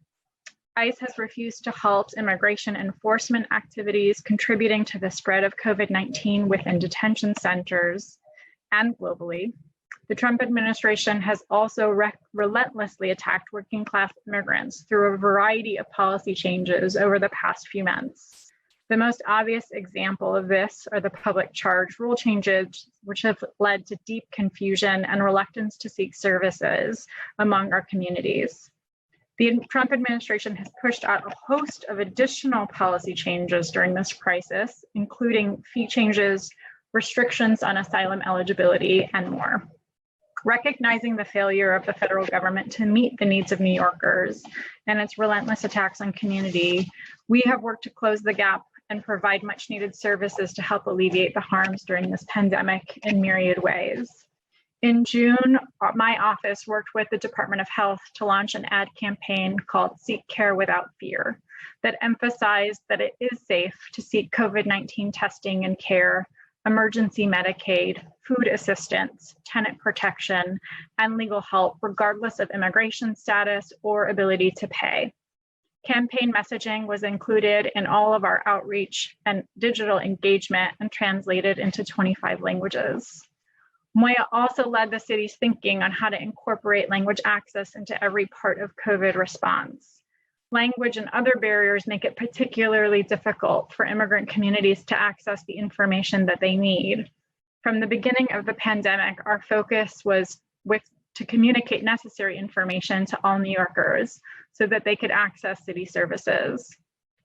ICE has refused to halt immigration enforcement activities contributing to the spread of COVID-19 within detention centers and globally. The Trump administration has also relentlessly attacked working class immigrants through a variety of policy changes over the past few months. The most obvious example of this are the public charge rule changes, which have led to deep confusion and reluctance to seek services among our communities. The Trump administration has pushed out a host of additional policy changes during this crisis, including fee changes, restrictions on asylum eligibility, and more. Recognizing the failure of the federal government to meet the needs of New Yorkers and its relentless attacks on community, we have worked to close the gap and provide much needed services to help alleviate the harms during this pandemic in myriad ways. In June, my office worked with the Department of Health to launch an ad campaign called Seek Care Without Fear that emphasized that it is safe to seek COVID-19 testing and care, emergency Medicaid, food assistance, tenant protection, and legal help regardless of immigration status or ability to pay. Campaign messaging was included in all of our outreach and digital engagement and translated into 25 languages. Moya also led the city's thinking on how to incorporate language access into every part of COVID response. Language and other barriers make it particularly difficult for immigrant communities to access the information that they need. From the beginning of the pandemic, our focus was to communicate necessary information to all New Yorkers so that they could access city services.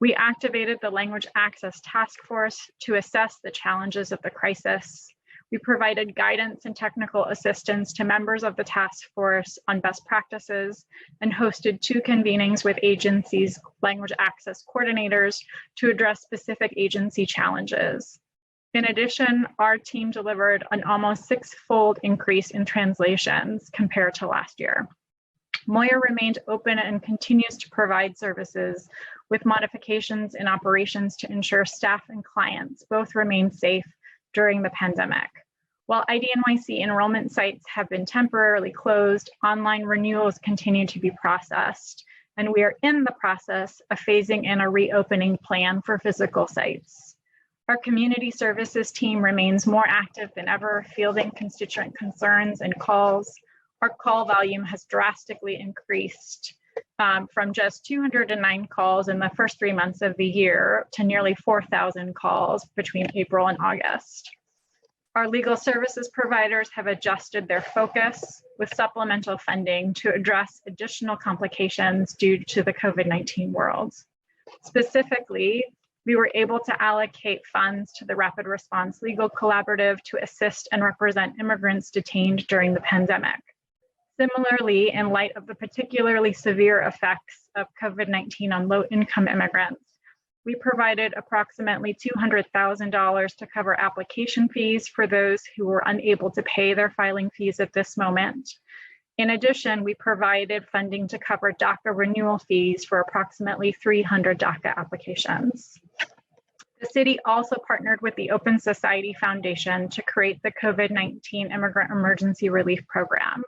We activated the Language Access Task Force to assess the challenges of the crisis. We provided guidance and technical assistance to members of the task force on best practices and hosted 2 convenings with agencies' language access coordinators to address specific agency challenges. In addition, our team delivered an almost 6-fold increase in translations compared to last year. Moya remained open and continues to provide services with modifications in operations to ensure staff and clients both remain safe during the pandemic. While IDNYC enrollment sites have been temporarily closed, online renewals continue to be processed, and we are in the process of phasing in a reopening plan for physical sites. Our community services team remains more active than ever, fielding constituent concerns and calls. Our call volume has drastically increased from just 209 calls in the first 3 months of the year to nearly 4,000 calls between April and August. Our legal services providers have adjusted their focus with supplemental funding to address additional complications due to the COVID-19 world. Specifically, we were able to allocate funds to the Rapid Response Legal Collaborative to assist and represent immigrants detained during the pandemic. Similarly, in light of the particularly severe effects of COVID-19 on low-income immigrants, we provided approximately $200,000 to cover application fees for those who were unable to pay their filing fees at this moment. In addition, we provided funding to cover DACA renewal fees for approximately 300 DACA applications. The city also partnered with the Open Society Foundation to create the COVID-19 Immigrant Emergency Relief Program.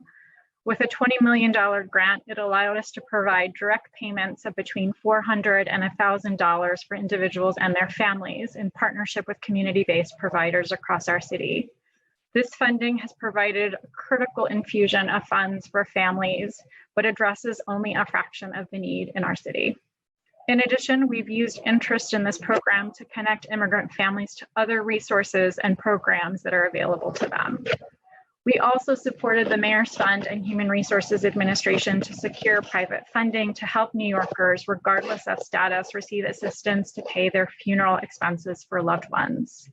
With a $20 million grant, it allowed us to provide direct payments of between $400 and $1,000 for individuals and their families in partnership with community-based providers across our city. This funding has provided a critical infusion of funds for families, but addresses only a fraction of the need in our city. In addition, we've used interest in this program to connect immigrant families to other resources and programs that are available to them. We also supported the Mayor's Fund and Human Resources Administration to secure private funding to help New Yorkers, regardless of status, receive assistance to pay their funeral expenses for loved ones.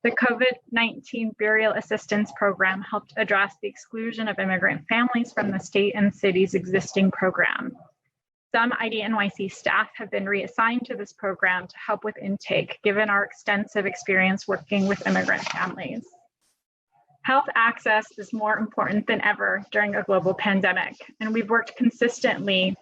The COVID-19 Burial Assistance Program helped address the exclusion of immigrant families from the state and city's existing program. Some IDNYC staff have been reassigned to this program to help with intake, given our extensive experience working with immigrant families. Health access is more important than ever during a global pandemic, and we've worked consistently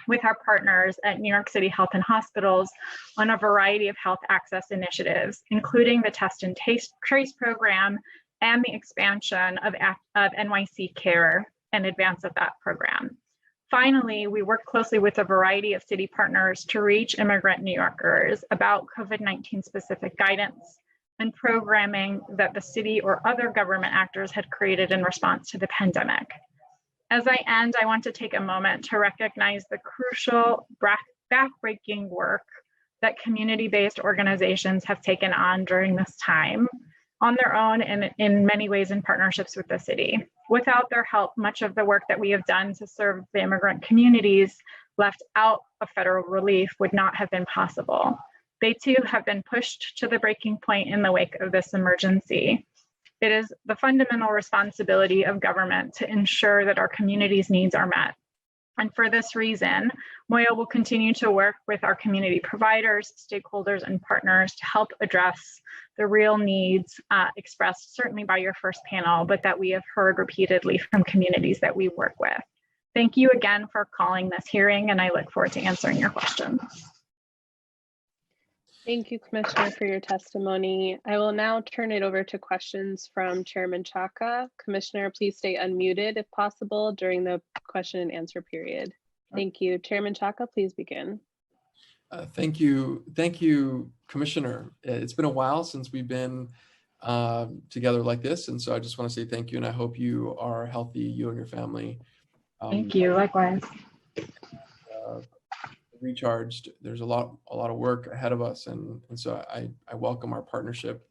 with our partners at New York City Health and Hospitals on a variety of health access initiatives, including the Test and Trace program and the expansion of NYC Care in advance of that program. Finally, we work closely with a variety of city partners to reach immigrant New Yorkers about COVID-19 specific guidance and programming that the city or other government actors had created in response to the pandemic. As I end, I want to take a moment to recognize the crucial backbreaking work that community-based organizations have taken on during this time on their own and in many ways in partnerships with the city. Without their help, much of the work that we have done to serve the immigrant communities left out of federal relief would not have been possible. They too have been pushed to the breaking point in the wake of this emergency. It is the fundamental responsibility of government to ensure that our community's needs are met. And for this reason, Moya will continue to work with our community providers, stakeholders, and partners to help address the real needs expressed certainly by your first panel, but that we have heard repeatedly from communities that we work with. Thank you again for calling this hearing, and I look forward to answering your questions. Thank you, Commissioner, for your testimony. I will now turn it over to questions from Chairman Chaka. Commissioner, please stay unmuted if possible during the question and answer period. Thank you. Chairman Chaka, please begin. Thank you, Commissioner. It's been a while since we've been together like this, and so I just want to say thank you, and I hope you are healthy, you and your family. Thank you. Likewise. Recharged. There's a lot of work ahead of us, and so I welcome our partnership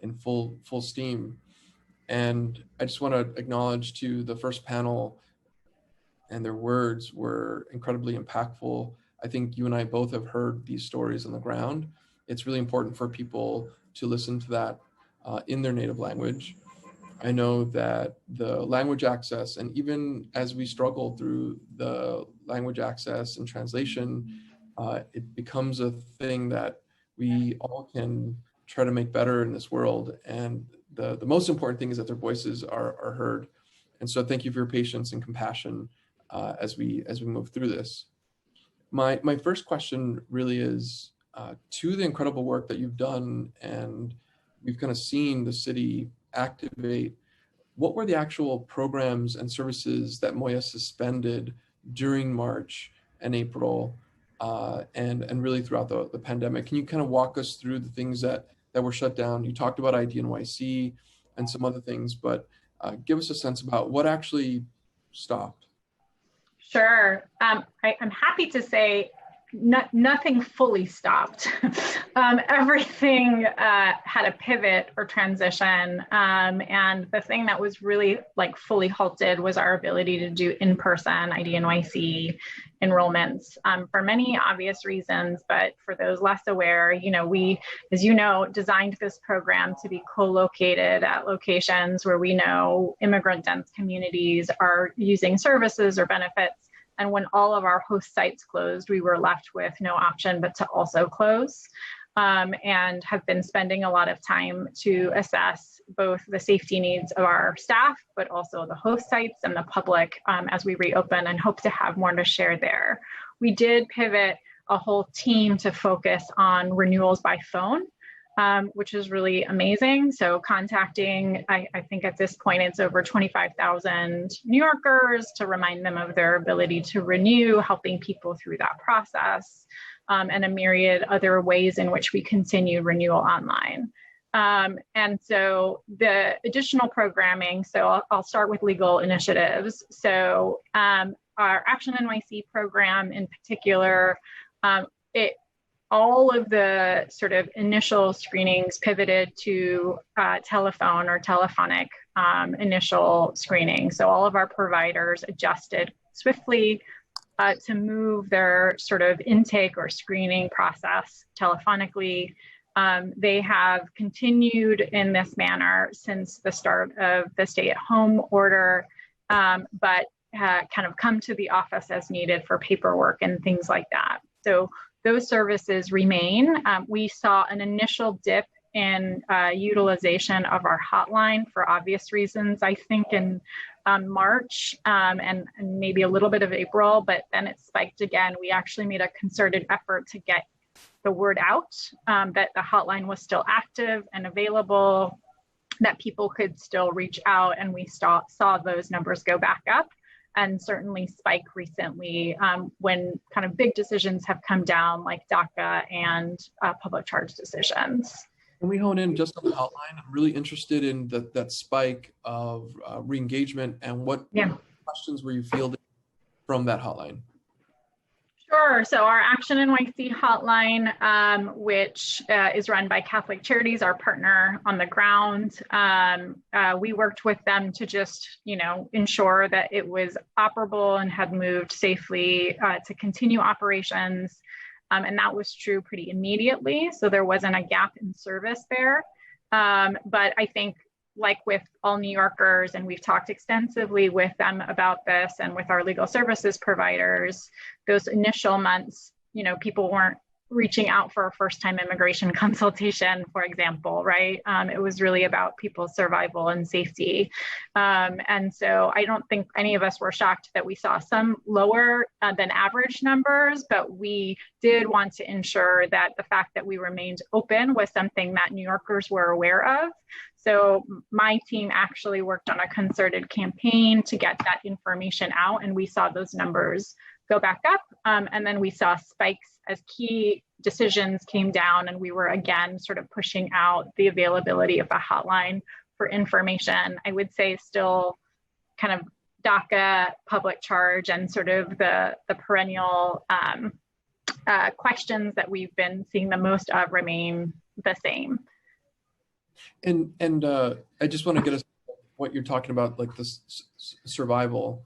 in full steam. And I just want to acknowledge to the first panel, and their words were incredibly impactful. I think you and I both have heard these stories on the ground. It's really important for people to listen to that in their native language. I know that the language access, and even as we struggle through the language access and translation, it becomes a thing that we all can try to make better in this world. And the most important thing is that their voices are heard. And so thank you for your patience and compassion as we move through this. My first question really is to the incredible work that you've done, and we've kind of seen the city activate. What were the actual programs and services that Moya suspended during March and April and really throughout the pandemic? Can you kind of walk us through the things that were shut down? You talked about IDNYC and some other things, but give us a sense about what actually stopped. Sure. I'm happy to say nothing fully stopped. Everything had a pivot or transition. And the thing that was really like fully halted was our ability to do in-person IDNYC enrollments for many obvious reasons. But for those less aware, we, as you know, designed this program to be co-located at locations where we know immigrant dense communities are using services or benefits. And when all of our host sites closed, we were left with no option but to also close, and have been spending a lot of time to assess both the safety needs of our staff, but also the host sites and the public as we reopen, and hope to have more to share there. We did pivot a whole team to focus on renewals by phone, which is really amazing. So contacting, I think at this point, it's over 25,000 New Yorkers to remind them of their ability to renew, helping people through that process, and a myriad other ways in which we continue renewal online. And so the additional programming, so I'll start with legal initiatives. So our Action NYC program in particular, all of the sort of initial screenings pivoted to telephone or telephonic initial screening. So all of our providers adjusted swiftly to move their sort of intake or screening process telephonically. They have continued in this manner since the start of the stay-at-home order, but kind of come to the office as needed for paperwork and things like that. So those services remain. We saw an initial dip in utilization of our hotline for obvious reasons, I think in March and maybe a little bit of April, but then it spiked again. We actually made a concerted effort to get the word out that the hotline was still active and available, that people could still reach out, and we saw those numbers go back up. And certainly spike recently when kind of big decisions have come down, like DACA and public charge decisions. Can we hone in just on the hotline? I'm really interested in that spike of re-engagement, and what questions were you fielding from that hotline? Sure. So our Action NYC hotline, which is run by Catholic Charities, our partner on the ground, we worked with them to just, ensure that it was operable and had moved safely to continue operations. And that was true pretty immediately. So there wasn't a gap in service there. But I think, like with all New Yorkers, and we've talked extensively with them about this and with our legal services providers, those initial months, people weren't reaching out for a first-time immigration consultation, for example, right? It was really about people's survival and safety. And so I don't think any of us were shocked that we saw some lower than average numbers, but we did want to ensure that the fact that we remained open was something that New Yorkers were aware of. So my team actually worked on a concerted campaign to get that information out, and we saw those numbers go back up. And then we saw spikes as key decisions came down, and we were again sort of pushing out the availability of the hotline for information. I would say still kind of DACA, public charge, and sort of the perennial questions that we've been seeing the most of remain the same. And I just want to get us what you're talking about, like this survival.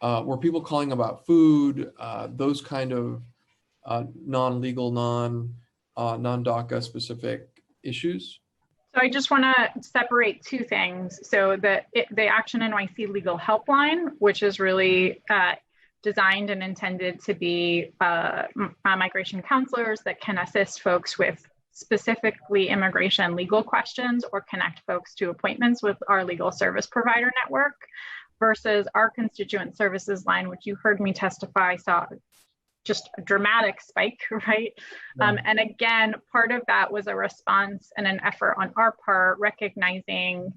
Were people calling about food, those kind of non-legal, non-DACA specific issues? So I just want to separate two things. So the Action NYC Legal Helpline, which is really designed and intended to be migration counselors that can assist folks with specifically immigration legal questions or connect folks to appointments with our legal service provider network, versus our constituent services line, which you heard me testify saw just a dramatic spike, right? Yeah. And again, part of that was a response and an effort on our part, recognizing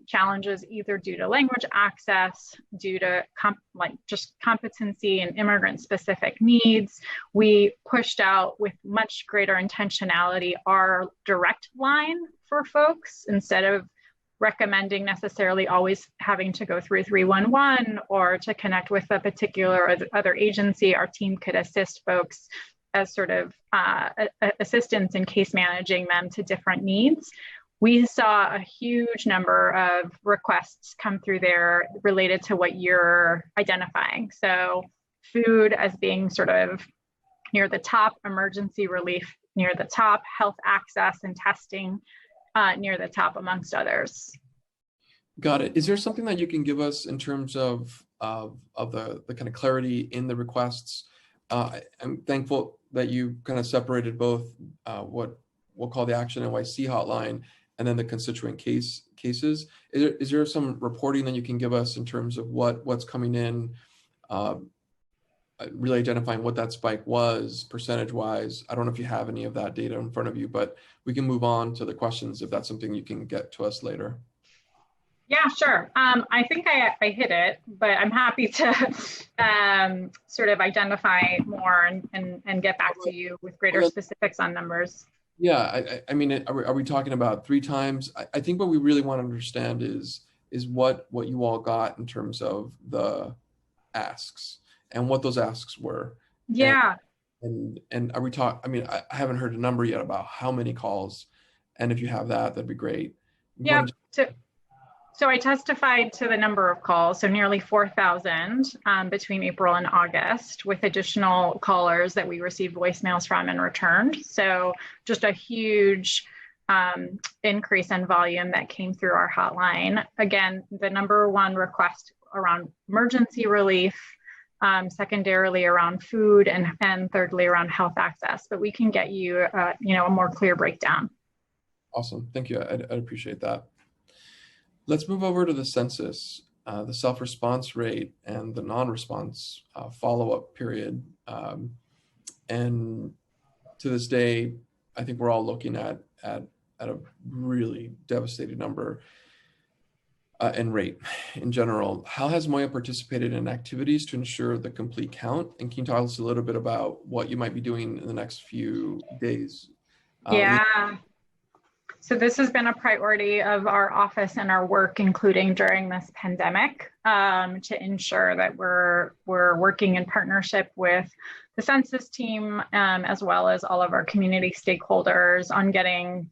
challenges either due to language access, due to just competency and immigrant specific needs. We pushed out with much greater intentionality our direct line for folks, instead of recommending necessarily always having to go through 311 or to connect with a particular or other agency. Our team could assist folks as sort of assistance in case managing them to different needs. We saw a huge number of requests come through there related to what you're identifying. So food as being sort of near the top, emergency relief near the top, health access and testing near the top, amongst others. Got it. Is there something that you can give us in terms of the kind of clarity in the requests? I'm thankful that you kind of separated both what we'll call the Action NYC hotline and then the constituent cases. Is there some reporting that you can give us in terms of what's coming in, really identifying what that spike was percentage-wise? I don't know if you have any of that data in front of you, but we can move on to the questions if that's something you can get to us later. Yeah, sure. I think I hit it, but I'm happy to sort of identify more and get back to you with greater specifics on numbers. Yeah, I mean, are we talking about 3 times? I think what we really want to understand is what you all got in terms of the asks and what those asks were. Yeah. And are we talking, I mean, I haven't heard a number yet about how many calls, and if you have that, that'd be great. Yeah, so I testified to the number of calls, so nearly 4,000 between April and August, with additional callers that we received voicemails from and returned. So just a huge increase in volume that came through our hotline. Again, the number one request around emergency relief, secondarily around food, and thirdly around health access. But we can get you, a more clear breakdown. Awesome, thank you. I'd appreciate that. Let's move over to the census, the self-response rate and the non-response follow-up period. And to this day, I think we're all looking at a really devastating number and rate in general. How has Moya participated in activities to ensure the complete count? And can you tell us a little bit about what you might be doing in the next few days? Yeah. So this has been a priority of our office and our work, including during this pandemic, to ensure that we're working in partnership with the census team, as well as all of our community stakeholders on getting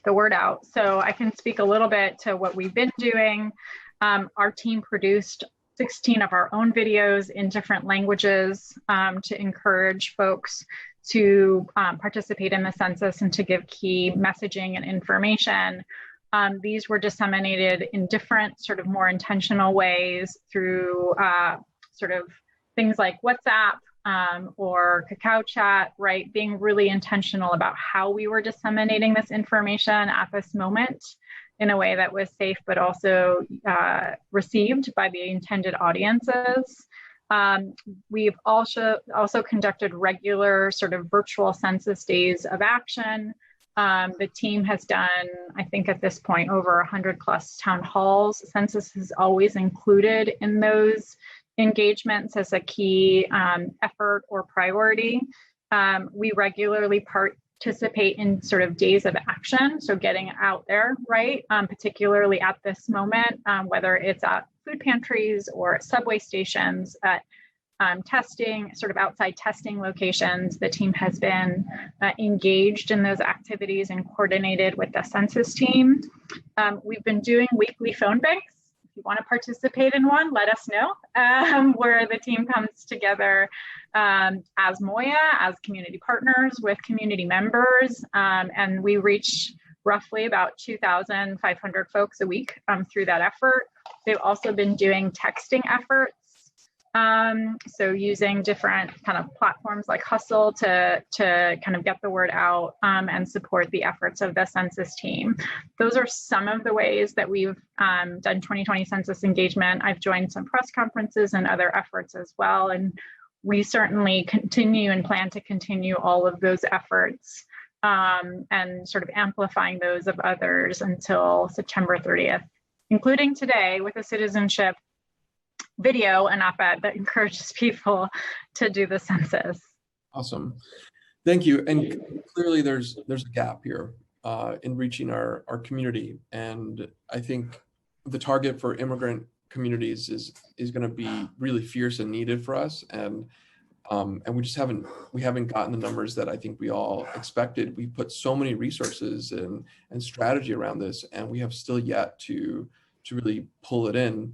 the word out. So I can speak a little bit to what we've been doing. Our team produced 16 of our own videos in different languages to encourage folks to participate in the census and to give key messaging and information. These were disseminated in different sort of more intentional ways through sort of things like WhatsApp or Kakao Chat, right? Being really intentional about how we were disseminating this information at this moment in a way that was safe, but also received by the intended audiences. We've also conducted regular sort of virtual census days of action The team has done, I think at this point, over 100+ town halls. Census is always included in those engagements as a key effort or priority. We regularly participate in sort of days of action, so getting out there, right? Particularly at this moment, whether it's at food pantries or at subway stations, at testing, sort of outside testing locations. The team has been engaged in those activities and coordinated with the census team. We've been doing weekly phone banks. If you want to participate in one, let us know, where the team comes together as Moya, as community partners with community members, and we reach roughly about 2,500 folks a week through that effort. They've also been doing texting efforts. So using different kind of platforms like Hustle to kind of get the word out and support the efforts of the census team. Those are some of the ways that we've done 2020 census engagement. I've joined some press conferences and other efforts as well. And we certainly continue and plan to continue all of those efforts and sort of amplifying those of others until September 30th, including today with a citizenship video and op-ed that encourages people to do the census. Awesome. Thank you. And clearly there's a gap here in reaching our community. And I think the target for immigrant communities is going to be really fierce and needed for us. And we just haven't gotten the numbers that I think we all expected. We put so many resources and strategy around this, and we have still yet to really pull it in.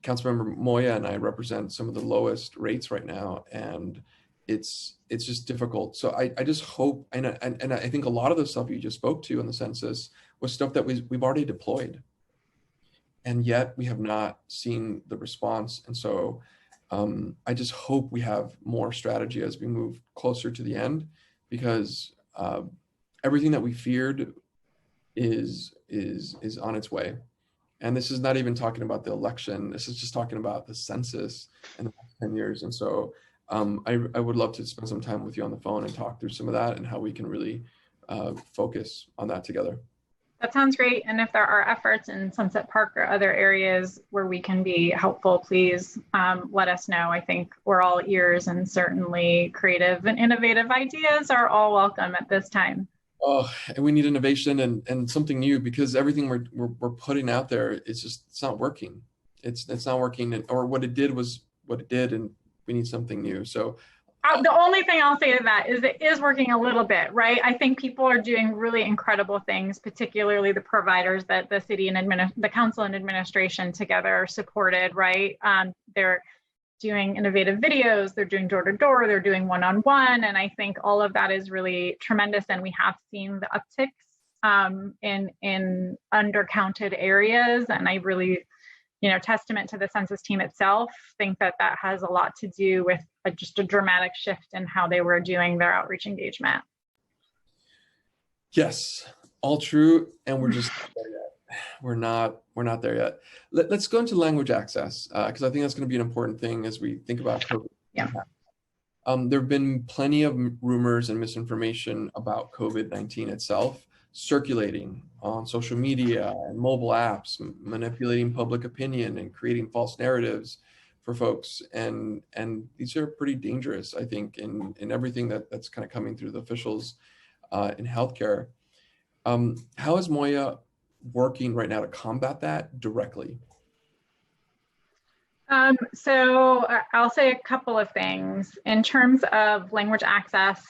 Councilmember Moya and I represent some of the lowest rates right now, and it's just difficult. So I just hope, and I think a lot of the stuff you just spoke to in the census was stuff that we've already deployed, and yet we have not seen the response. And so I just hope we have more strategy as we move closer to the end, because everything that we feared is on its way. And this is not even talking about the election. This is just talking about the census in the past 10 years. And so I would love to spend some time with you on the phone and talk through some of that and how we can really focus on that together. That sounds great. And if there are efforts in Sunset Park or other areas where we can be helpful, please let us know. I think we're all ears, and certainly creative and innovative ideas are all welcome at this time. Oh, and we need innovation and something new, because everything we're putting out there, it's not working. It's not working, or what it did was what it did, and we need something new. So the only thing I'll say to that is it is working a little bit, right? I think people are doing really incredible things, particularly the providers that the city and the council and administration together supported, right? They're doing innovative videos, they're doing door-to-door, they're doing one-on-one, and I think all of that is really tremendous. And we have seen the upticks in undercounted areas, and I really, testament to the census team itself, think that has a lot to do with just a dramatic shift in how they were doing their outreach engagement. Yes, all true, and we're just we're not there yet. Let's go into language access, because I think that's going to be an important thing as we think about COVID. Yeah. There have been plenty of rumors and misinformation about COVID-19 itself circulating on social media and mobile apps, manipulating public opinion and creating false narratives for folks. And these are pretty dangerous, I think, in everything that's kind of coming through the officials in healthcare. How is Moya working right now to combat that directly? So I'll say a couple of things. In terms of language access,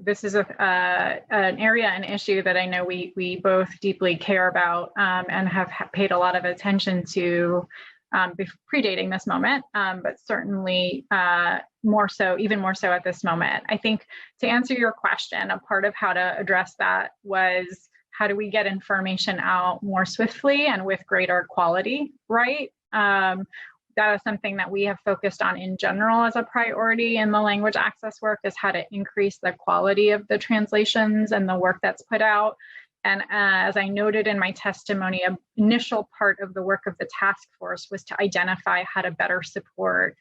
this is an area, an issue that I know we both deeply care about and have paid a lot of attention to predating this moment, but certainly even more so at this moment. I think to answer your question, a part of how to address that was, how do we get information out more swiftly and with greater quality, right? That is something that we have focused on in general as a priority in the language access work, is how to increase the quality of the translations and the work that's put out. And as I noted in my testimony, an initial part of the work of the task force was to identify how to better support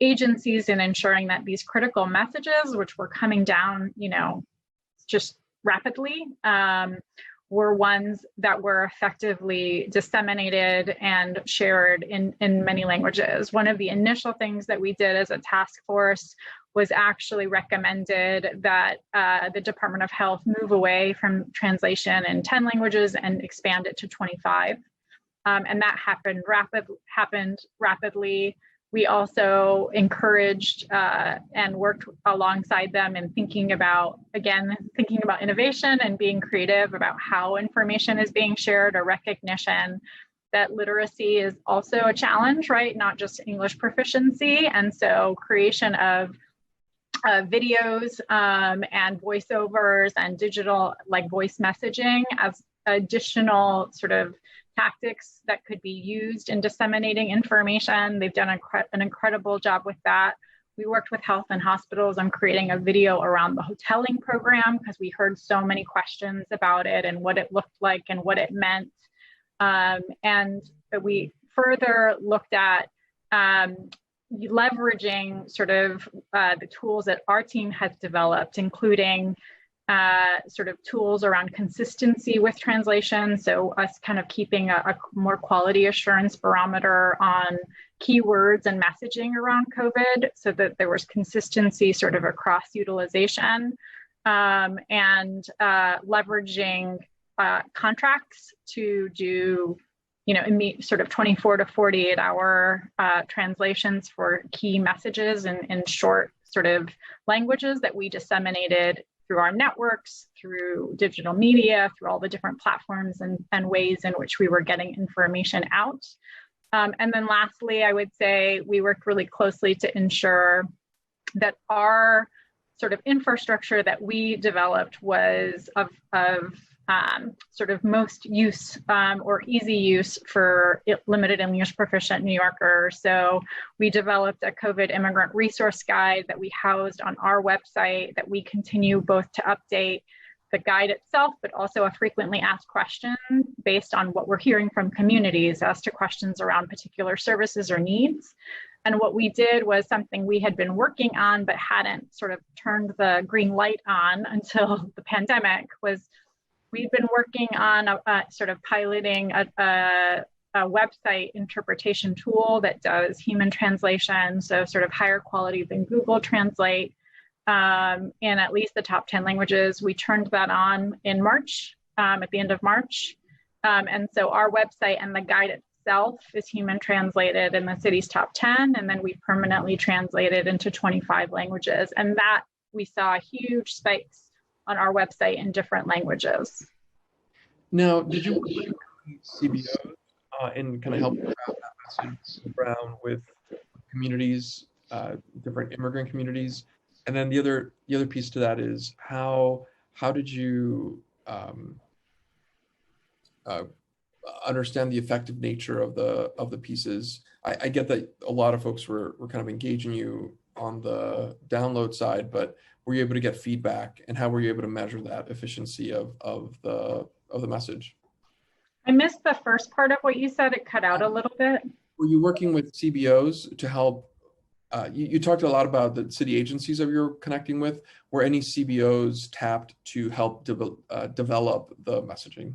agencies in ensuring that these critical messages, which were coming down, just rapidly were ones that were effectively disseminated and shared in many languages. One of the initial things that we did as a task force was actually recommended that the Department of Health move away from translation in 10 languages and expand it to 25. And that happened rapidly. We also encouraged and worked alongside them in thinking about innovation and being creative about how information is being shared, a recognition that literacy is also a challenge, right? Not just English proficiency. And so creation of videos and voiceovers and digital like voice messaging as additional sort of tactics that could be used in disseminating information. They've done an incredible job with that. We worked with health and hospitals on creating a video around the hoteling program because we heard so many questions about it and what it looked like and what it meant. And we further looked at leveraging sort of the tools that our team has developed, including sort of tools around consistency with translation. So us kind of keeping a more quality assurance barometer on keywords and messaging around COVID so that there was consistency sort of across utilization, and leveraging contracts to do, sort of 24 to 48 hour translations for key messages in short sort of languages that we disseminated through our networks, through digital media, through all the different platforms and ways in which we were getting information out. And then lastly, I would say we worked really closely to ensure that our sort of infrastructure that we developed was of sort of most use or easy use for limited English proficient New Yorkers. So we developed a COVID immigrant resource guide that we housed on our website that we continue both to update the guide itself, but also a frequently asked question based on what we're hearing from communities as to questions around particular services or needs. And what we did was something we had been working on, but hadn't sort of turned the green light on until the pandemic, was we've been working on sort of piloting a website interpretation tool that does human translation, so sort of higher quality than Google Translate in at least the top 10 languages. We turned that on in March, at the end of March. And so our website and the guide itself is human translated in the city's top 10, and then we permanently translated into 25 languages. And that we saw huge spikes on our website in different languages. Now, did you work with CBOs and kind of help wrap that message around with communities, different immigrant communities? And then the other piece to that is how did you understand the effective nature of the pieces? I get that a lot of folks were kind of engaging you on the download side, but were you able to get feedback, and how were you able to measure that efficiency of the message? I missed the first part of what you said. It cut out a little bit. Were you working with CBOs to help? You talked a lot about the city agencies that you're connecting with. Were any CBOs tapped to help develop the messaging?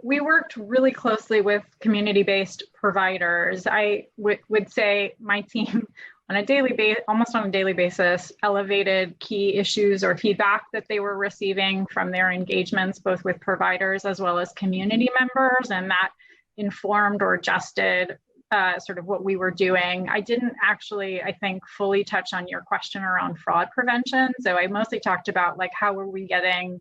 We worked really closely with community-based providers. I would say my team on a daily basis, almost on a daily basis, elevated key issues or feedback that they were receiving from their engagements, both with providers as well as community members, and that informed or adjusted sort of what we were doing. I didn't actually, I think, fully touch on your question around fraud prevention. So I mostly talked about like how were we getting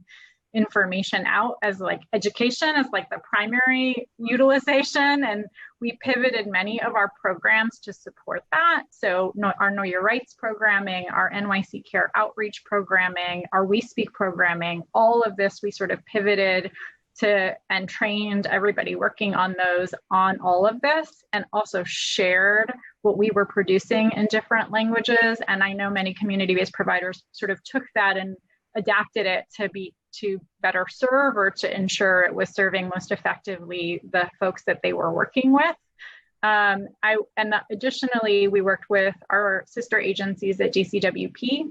information out as like education as like the primary utilization, and we pivoted many of our programs to support that. So our Know Your Rights programming, our NYC Care outreach programming, our We Speak programming, all of this we sort of pivoted to and trained everybody working on those on all of this, and also shared what we were producing in different languages. And I know many community-based providers sort of took that and adapted it to better serve or to ensure it was serving most effectively the folks that they were working with. Additionally, we worked with our sister agencies at JCWP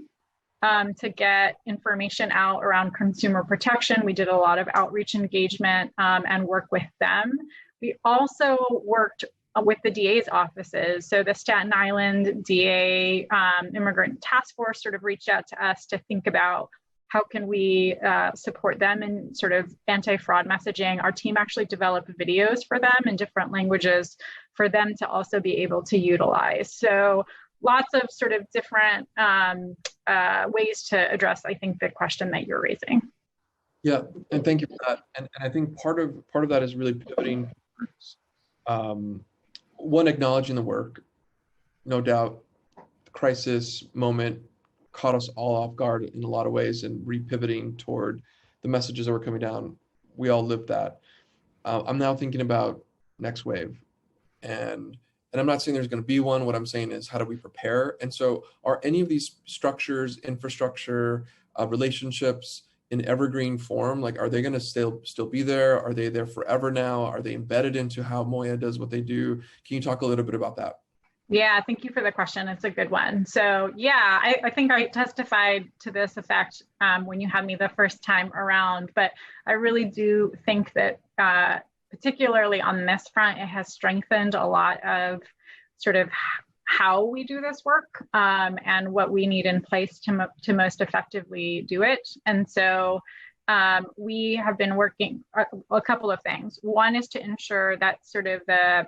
to get information out around consumer protection. We did a lot of outreach engagement and work with them. We also worked with the DA's offices. So the Staten Island DA Immigrant Task Force sort of reached out to us to think about how can we support them in sort of anti-fraud messaging. Our team actually developed videos for them in different languages for them to also be able to utilize. So lots of sort of different ways to address, I think, the question that you're raising. Yeah, and thank you for that. And I think part of that is really pivoting towards, one, acknowledging the work. No doubt, the crisis moment caught us all off guard in a lot of ways, and repivoting toward the messages that were coming down. We all lived that. I'm now thinking about next wave, and I'm not saying there's going to be one. What I'm saying is, how do we prepare? And so, are any of these structures, infrastructure, relationships in evergreen form? Like, are they going to still be there? Are they there forever now? Are they embedded into how Moya does what they do? Can you talk a little bit about that? Yeah, thank you for the question. It's a good one. So yeah, I think I testified to this effect when you had me the first time around, but I really do think that particularly on this front, it has strengthened a lot of sort of how we do this work and what we need in place to most effectively do it. And so we have been working a couple of things. One is to ensure that sort of the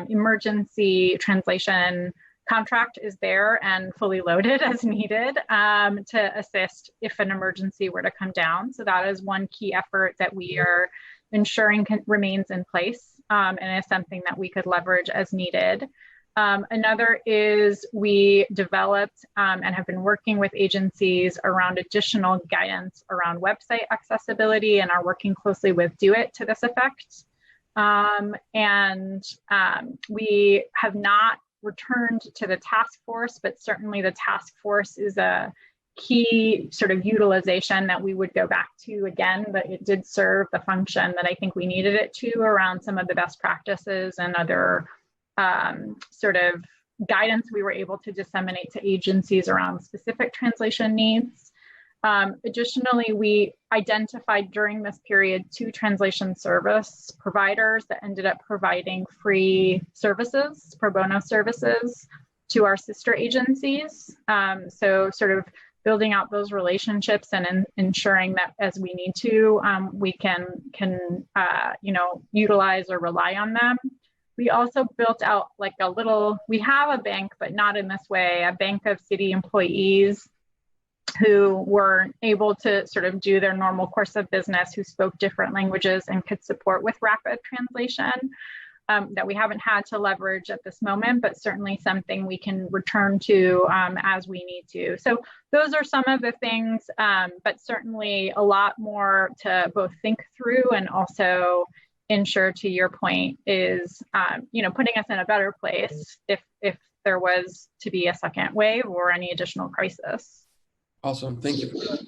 emergency translation contract is there and fully loaded as needed to assist if an emergency were to come down. So that is one key effort that we are ensuring remains in place and is something that we could leverage as needed. Another is we developed and have been working with agencies around additional guidance around website accessibility and are working closely with Do It to this effect. We have not returned to the task force, but certainly the task force is a key sort of utilization that we would go back to again, but it did serve the function that I think we needed it to around some of the best practices and other sort of guidance we were able to disseminate to agencies around specific translation needs. Additionally, we identified during this period 2 translation service providers that ended up providing free services, pro bono services, to our sister agencies. So sort of building out those relationships and ensuring that as we need to, we can utilize or rely on them. We also built out like we have a bank, but not in this way, a bank of city employees who were able to sort of do their normal course of business, who spoke different languages and could support with rapid translation that we haven't had to leverage at this moment, but certainly something we can return to as we need to. So those are some of the things, but certainly a lot more to both think through and also ensure, to your point, is putting us in a better place if there was to be a second wave or any additional crisis. Awesome, thank you for that.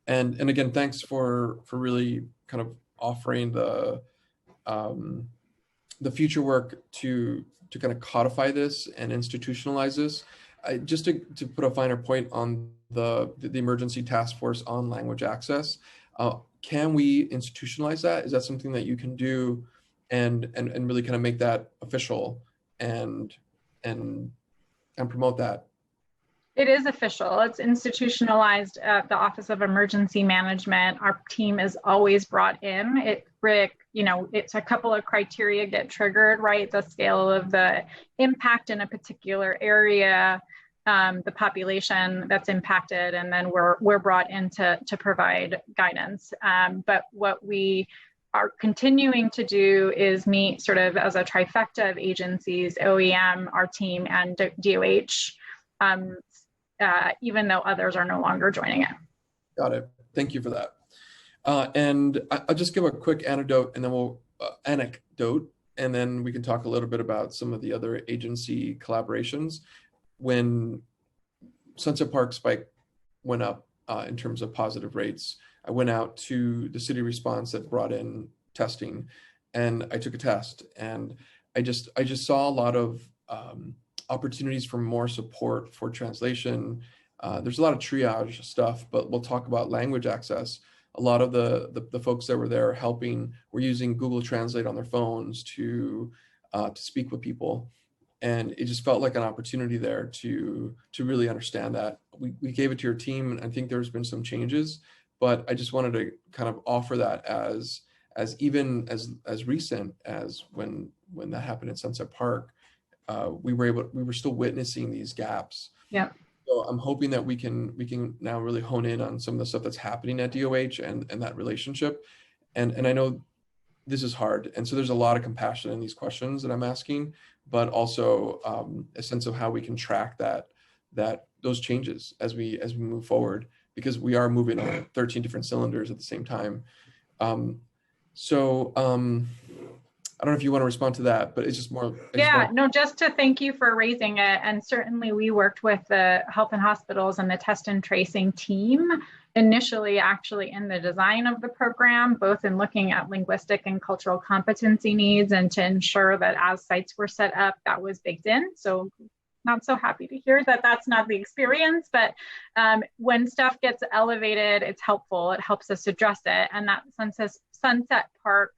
And again, thanks for really kind of offering the future work to kind of codify this and institutionalize this. Just to put a finer point on the emergency task force on language access, can we institutionalize that? Is that something that you can do and really kind of make that official and promote that? It is official. It's institutionalized at the Office of Emergency Management. Our team is always brought in. It's a couple of criteria get triggered, right? The scale of the impact in a particular area, the population that's impacted, and then we're brought in to provide guidance. But what we are continuing to do is meet sort of as a trifecta of agencies, OEM, our team, and DOH, even though others are no longer joining it. Got it. Thank you for that. And I'll just give a quick anecdote, and then we can talk a little bit about some of the other agency collaborations. When Sunset Park spike went up in terms of positive rates, I went out to the city response that brought in testing, and I took a test, and I just saw a lot of opportunities for more support for translation There's a lot of triage stuff, but we'll talk about language access. A lot of the folks that were there helping were using Google Translate on their phones to speak with people. And it just felt like an opportunity there to really understand that. We gave it to your team, and I think there's been some changes, but I just wanted to kind of offer that as even as recent as when that happened at Sunset Park, we were still witnessing these gaps. Yeah. So I'm hoping that we can now really hone in on some of the stuff that's happening at DOH and that relationship. And I know this is hard. And so there's a lot of compassion in these questions that I'm asking, but also a sense of how we can track those changes as we move forward, because we are moving on 13 different cylinders at the same time. I don't know if you want to respond to that, but it's just more. Just to thank you for raising it. And certainly we worked with the Health and Hospitals and the test and tracing team initially actually in the design of the program, both in looking at linguistic and cultural competency needs and to ensure that as sites were set up, that was baked in. So not so happy to hear that that's not the experience, but when stuff gets elevated, it's helpful. It helps us address it. And that Sunset Park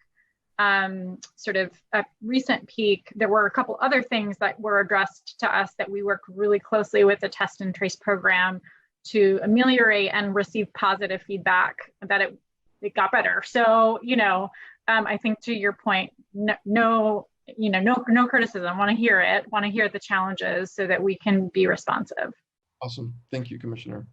sort of a recent peak, there were a couple other things that were addressed to us that we work really closely with the test and trace program to ameliorate and receive positive feedback that it got better. So, I think to your point, no criticism, want to hear the challenges so that we can be responsive. Awesome. Thank you, Commissioner.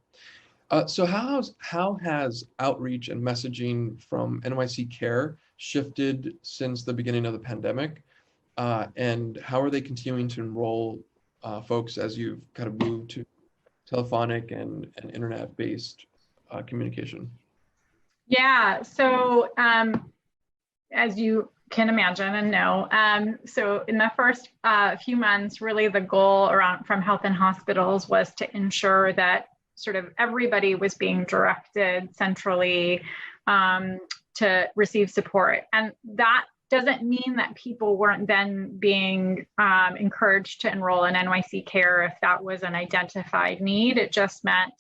So how has outreach and messaging from NYC Care shifted since the beginning of the pandemic? And how are they continuing to enroll folks as you've kind of moved to telephonic and internet-based communication? Yeah, so as you can imagine and know, so in the first few months, really the goal from Health and Hospitals was to ensure that sort of everybody was being directed centrally to receive support. And that doesn't mean that people weren't then being encouraged to enroll in NYC Care if that was an identified need. It just meant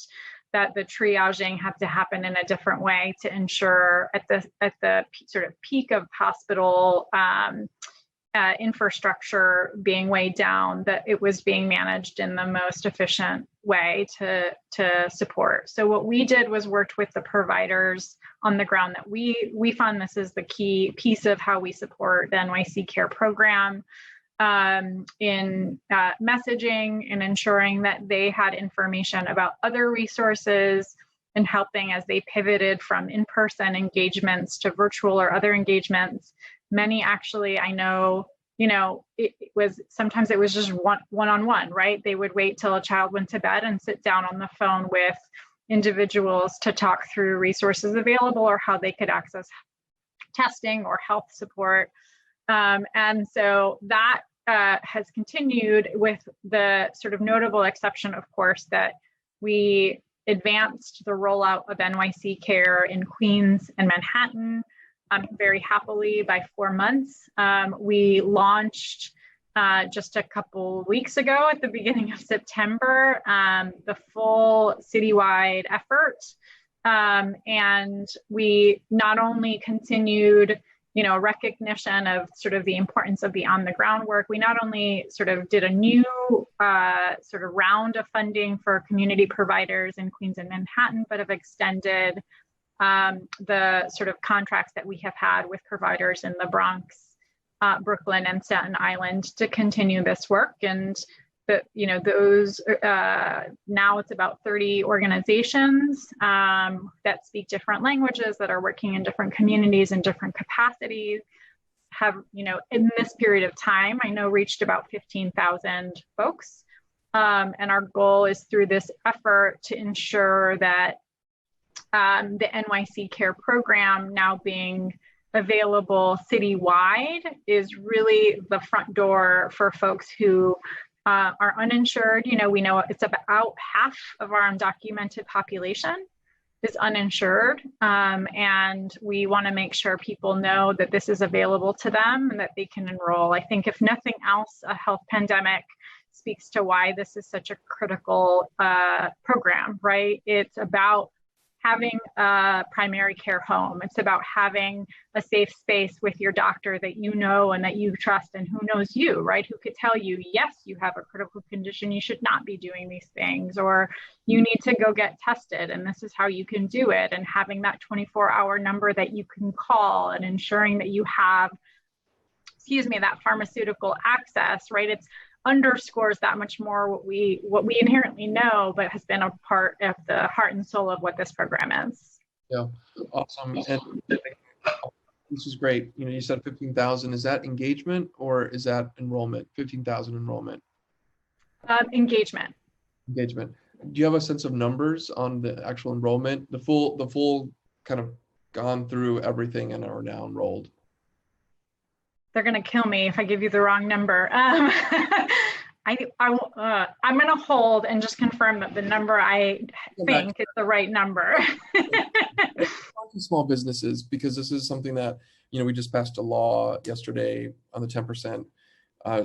that the triaging had to happen in a different way to ensure at the sort of peak of hospital infrastructure being weighed down, that it was being managed in the most efficient way to support. So what we did was worked with the providers on the ground that we found this is the key piece of how we support the NYC Care program in messaging and ensuring that they had information about other resources and helping as they pivoted from in-person engagements to virtual or other engagements. Many actually, I know, sometimes it was just one-on-one, right? They would wait till a child went to bed and sit down on the phone with individuals to talk through resources available or how they could access testing or health support. And so that has continued, with the sort of notable exception, of course, that we advanced the rollout of NYC Care in Queens and Manhattan very happily by 4 months. We launched just a couple weeks ago at the beginning of September, the full citywide effort. And we not only continued recognition of sort of the importance of the on the ground work. We not only sort of did a new sort of round of funding for community providers in Queens and Manhattan, but have extended the sort of contracts that we have had with providers in the Bronx, Brooklyn, and Staten Island to continue this work. And those now it's about 30 organizations that speak different languages, that are working in different communities and different capacities, have, in this period of time, I know reached about 15,000 folks. And our goal is through this effort to ensure that the NYC Care program now being available citywide is really the front door for folks who are uninsured. We know it's about half of our undocumented population is uninsured. And we want to make sure people know that this is available to them and that they can enroll. I think if nothing else, a health pandemic speaks to why this is such a critical program, right? It's about having a primary care home. It's about having a safe space with your doctor that you know and that you trust and who knows you, right? Who could tell you, yes, you have a critical condition, you should not be doing these things, or you need to go get tested and this is how you can do it. And having that 24-hour number that you can call and ensuring that you have, that pharmaceutical access, right? It's underscores that much more what we inherently know, but has been a part of the heart and soul of what this program is. Yeah, awesome. And this is great. You know, you said 15,000. Is that engagement or is that enrollment? 15,000 enrollment. Engagement. Engagement. Do you have a sense of numbers on the actual enrollment? The full kind of gone through everything and are now enrolled. They're going to kill me if I give you the wrong number. I'm going to hold and just confirm that the number I think is the right number. Small businesses, because this is something that, you know, we just passed a law yesterday on the 10%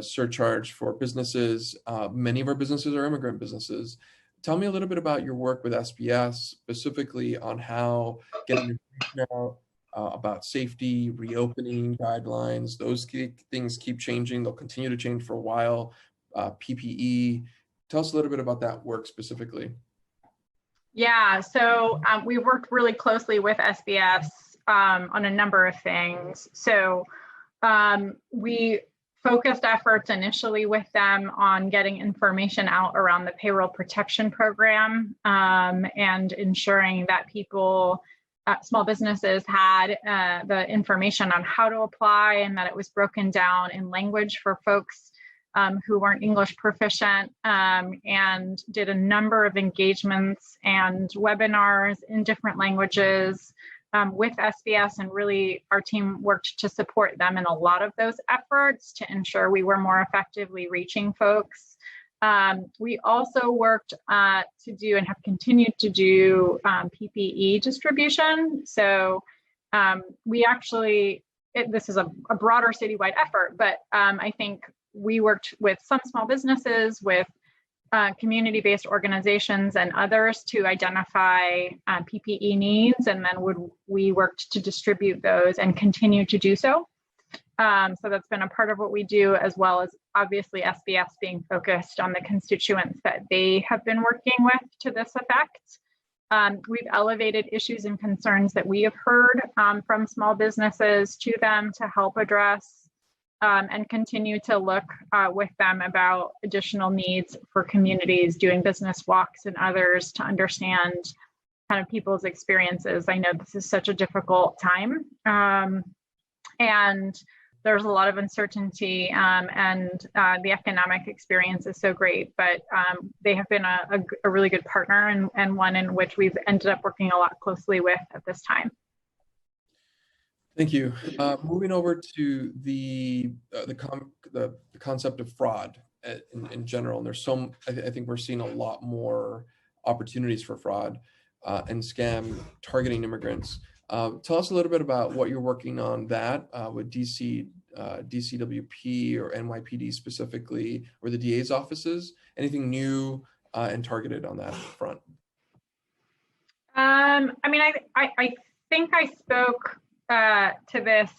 surcharge for businesses. Many of our businesses are immigrant businesses. Tell me a little bit about your work with SBS, specifically on how getting information out about safety, reopening guidelines. Those things keep changing. They'll continue to change for a while. PPE. Tell us a little bit about that work specifically. Yeah, so we worked really closely with SBS on a number of things. So we focused efforts initially with them on getting information out around the payroll protection program and ensuring that people, small businesses had the information on how to apply and that it was broken down in language for folks who weren't English proficient, and did a number of engagements and webinars in different languages with SBS, and really our team worked to support them in a lot of those efforts to ensure we were more effectively reaching folks. We also worked to do and have continued to do PPE distribution. So we actually, this is a broader citywide effort, but I think we worked with some small businesses, with community-based organizations and others to identify PPE needs, and then we worked to distribute those and continue to do so. So that's been a part of what we do, as well as obviously SBS being focused on the constituents that they have been working with to this effect. We've elevated issues and concerns that we have heard from small businesses to them to help address and continue to look with them about additional needs for communities, doing business walks and others to understand kind of people's experiences. I know this is such a difficult time, and there's a lot of uncertainty, and the economic experience is so great, but they have been a really good partner, and one in which we've ended up working a lot closely with at this time. Thank you. Moving over to the concept of fraud in general, and there's I think we're seeing a lot more opportunities for fraud and scam targeting immigrants. Tell us a little bit about what you're working on that with DCWP or NYPD specifically, or the DA's offices. Anything new and targeted on that front? I mean, I think I spoke to this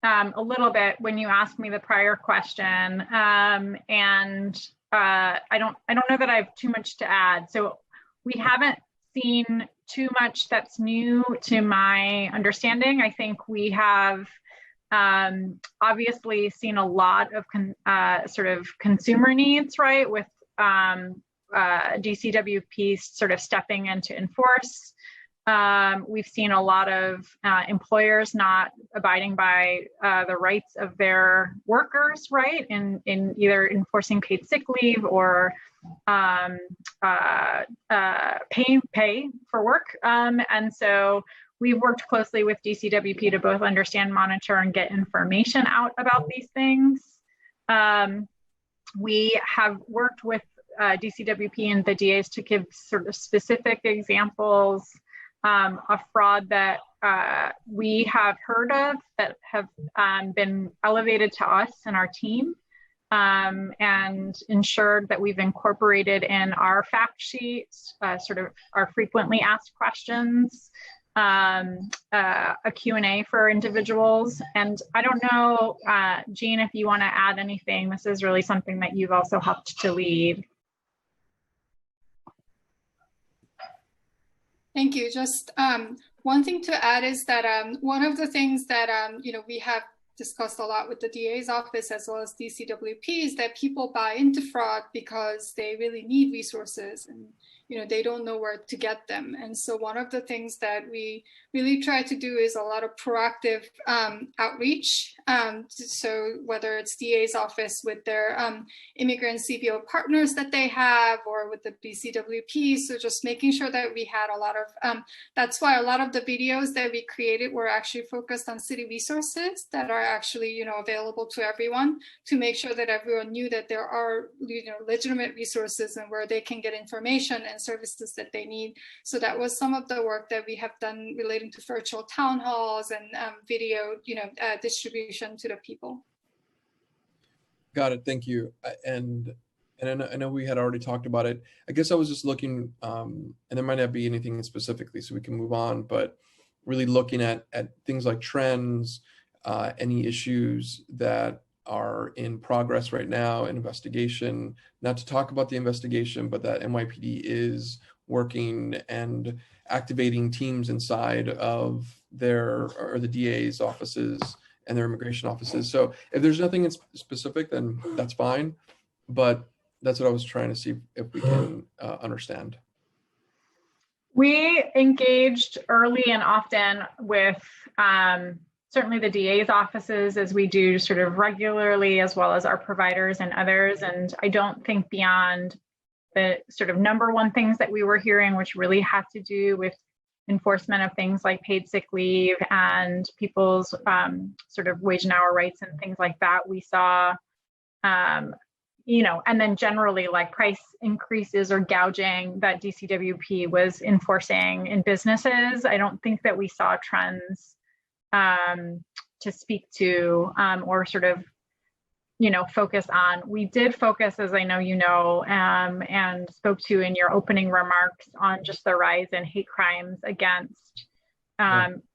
a little bit when you asked me the prior question, and I don't know that I have too much to add. So we haven't seen too much that's new to my understanding. I think we have obviously seen a lot of sort of consumer needs, right, with DCWP sort of stepping in to enforce. We've seen a lot of employers not abiding by the rights of their workers, right, in either enforcing paid sick leave or pay for work. And so we've worked closely with DCWP to both understand, monitor, and get information out about these things. We have worked with DCWP and the DAs to give sort of specific examples of fraud that we have heard of that have been elevated to us and our team. and ensured that we've incorporated in our fact sheets sort of our frequently asked questions, a Q&A for individuals. And I don't know, Jean, if you want to add anything. This is really something that you've also helped to lead. Thank you. Just one thing to add is that one of the things that we have discussed a lot with the DA's office as well as DCWP is that people buy into fraud because they really need resources and they don't know where to get them. And so one of the things that we really try to do is a lot of proactive outreach. So whether it's DA's office with their immigrant CBO partners that they have, or with the BCWP. So just making sure that we had a lot of, that's why a lot of the videos that we created were actually focused on city resources that are actually, available to everyone, to make sure that everyone knew that there are, legitimate resources and where they can get information and services that they need. So that was some of the work that we have done relating to virtual town halls and video, distribution to the people. Got it. Thank you. And I know we had already talked about it. I guess I was just looking, and there might not be anything specifically, so we can move on, but really looking at things like trends, any issues that are in progress right now, an investigation, not to talk about the investigation, but that NYPD is working and activating teams inside of the DA's offices and their immigration offices. So if there's nothing specific, then that's fine. But that's what I was trying to see if we can understand. We engaged early and often with certainly the DA's offices, as we do sort of regularly, as well as our providers and others. And I don't think beyond the sort of number one things that we were hearing, which really had to do with enforcement of things like paid sick leave and people's sort of wage and hour rights and things like that. We saw, and then generally like price increases or gouging that DCWP was enforcing in businesses. I don't think that we saw trends to speak to or sort of, focus on. We did focus, as I know you know, and spoke to in your opening remarks, on just the rise in hate crimes against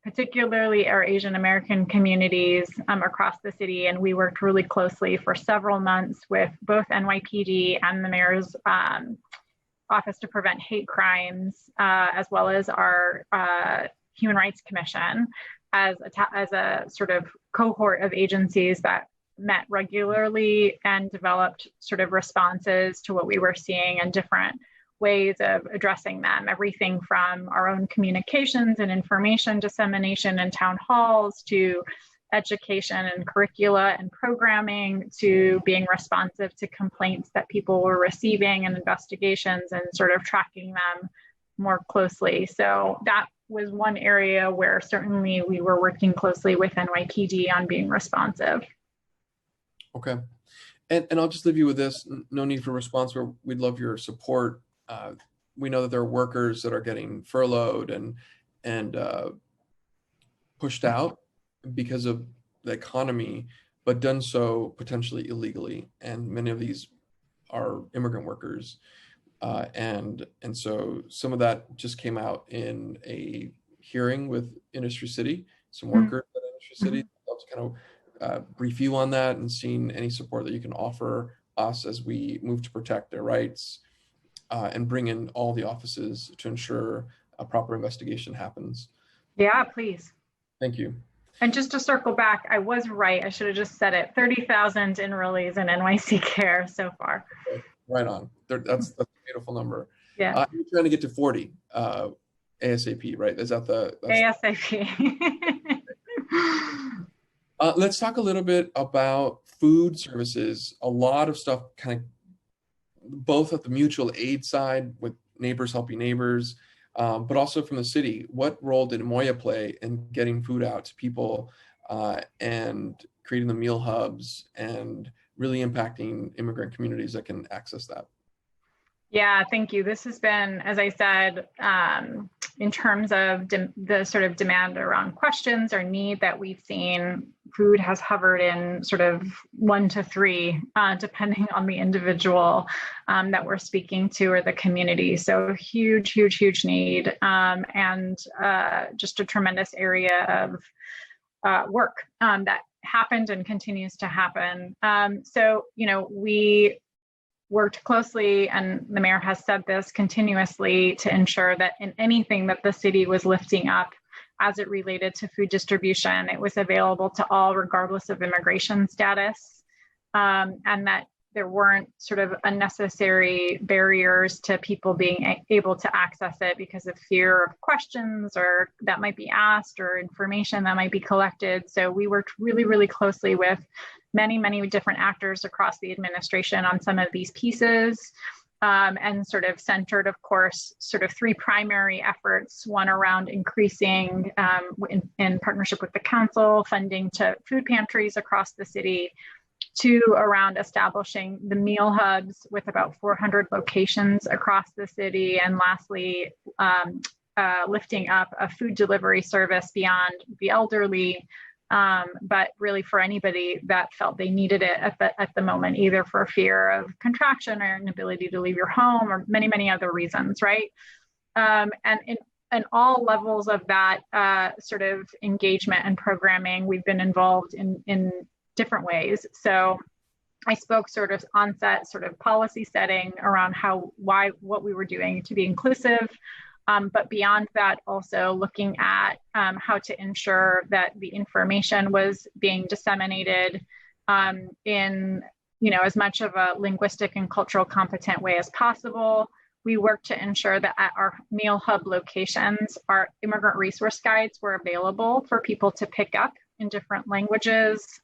particularly our Asian American communities across the city. And we worked really closely for several months with both NYPD and the Mayor's Office to Prevent Hate Crimes, as well as our Human Rights Commission, as a sort of cohort of agencies that met regularly and developed sort of responses to what we were seeing and different ways of addressing them. Everything from our own communications and information dissemination in town halls, to education and curricula and programming, to being responsive to complaints that people were receiving and investigations and sort of tracking them more closely. So that was one area where certainly we were working closely with NYPD on being responsive. Okay. And I'll just leave you with this. No need for response, but we'd love your support. We know that there are workers that are getting furloughed and pushed out because of the economy, but done so potentially illegally. And many of these are immigrant workers. And so some of that just came out in a hearing with Industry City, some workers at Industry City. I'll just kind of brief you on that and seeing any support that you can offer us as we move to protect their rights and bring in all the offices to ensure a proper investigation happens. Yeah, please. Thank you. And just to circle back, I was right. I should have just said it. 30,000 enrollees in NYC Care so far. Right on. That's a beautiful number. Yeah. You're trying to get to 40 ASAP, right? Is that the ASAP? Let's talk a little bit about food services. A lot of stuff kind of both at the mutual aid side with neighbors helping neighbors, but also from the city. What role did Moya play in getting food out to people and creating the meal hubs and really impacting immigrant communities that can access that? Yeah, thank you. This has been, as I said, in terms of the sort of demand around questions or need that we've seen, food has hovered in sort of 1 to 3, depending on the individual that we're speaking to or the community. So huge, huge, huge need, and just a tremendous area of work that happened and continues to happen. So, you know, we worked closely, and the mayor has said this continuously, to ensure that in anything that the city was lifting up as it related to food distribution, it was available to all regardless of immigration status, and that there weren't sort of unnecessary barriers to people being able to access it because of fear of questions or that might be asked or information that might be collected. So we worked really, really closely with many, many different actors across the administration on some of these pieces, and sort of centered, of course, sort of 3 primary efforts: one around increasing, in partnership with the council, funding to food pantries across the city; 2, around establishing the meal hubs with about 400 locations across the city; and lastly, lifting up a food delivery service beyond the elderly, but really for anybody that felt they needed it at the moment, either for fear of contraction or inability to leave your home or many, many other reasons, right? And in all levels of that sort of engagement and programming, we've been involved in different ways. So I spoke sort of onset sort of policy setting around what we were doing to be inclusive. But beyond that, also looking at how to ensure that the information was being disseminated in, you know, as much of a linguistic and cultural competent way as possible. We worked to ensure that at our meal hub locations, our immigrant resource guides were available for people to pick up in different languages,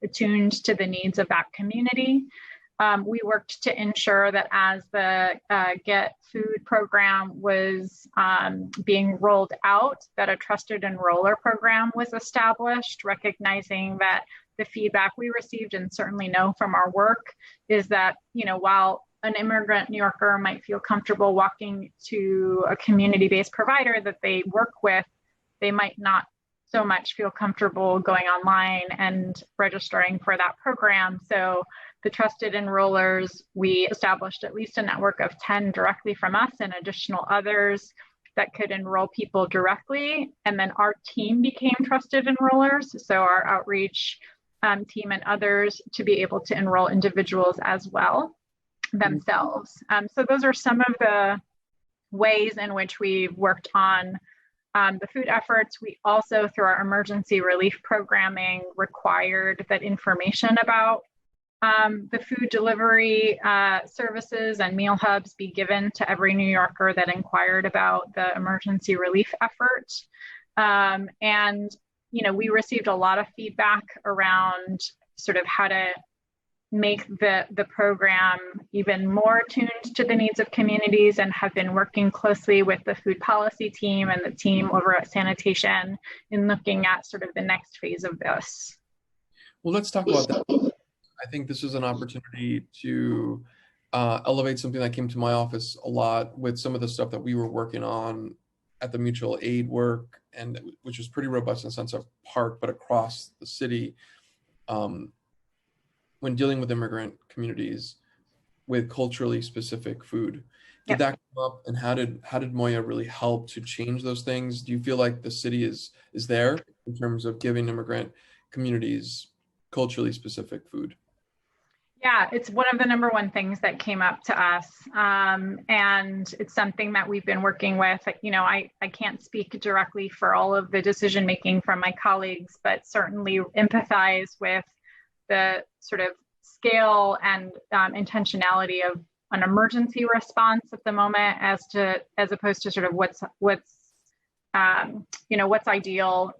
attuned to the needs of that community. We worked to ensure that as the Get Food program was being rolled out, that a trusted enroller program was established, recognizing that the feedback we received and certainly know from our work is that, you know, while an immigrant New Yorker might feel comfortable walking to a community-based provider that they work with, they might not so much feel comfortable going online and registering for that program. So the trusted enrollers, we established at least a network of 10 directly from us and additional others that could enroll people directly. And then our team became trusted enrollers. So our outreach team and others to be able to enroll individuals as well themselves. So those are some of the ways in which we've worked on the food efforts. We also, through our emergency relief programming, required that information about the food delivery services and meal hubs be given to every New Yorker that inquired about the emergency relief effort. And, you know, we received a lot of feedback around sort of how to make the program even more attuned to the needs of communities, and have been working closely with the food policy team and the team over at sanitation in looking at sort of the next phase of this. Well, let's talk about that. I think this is an opportunity to elevate something that came to my office a lot with some of the stuff that we were working on at the mutual aid work, and which was pretty robust in the sense of Park, but across the city. When dealing with immigrant communities with culturally specific food. Did that come up, and how did Moya really help to change those things? Do you feel like the city is there in terms of giving immigrant communities culturally specific food? Yeah, it's one of the #1 things that came up to us. And it's something that we've been working with. You know, I can't speak directly for all of the decision making from my colleagues, but certainly empathize with the sort of scale and intentionality of an emergency response at the moment, as opposed to sort of what's you know, what's ideal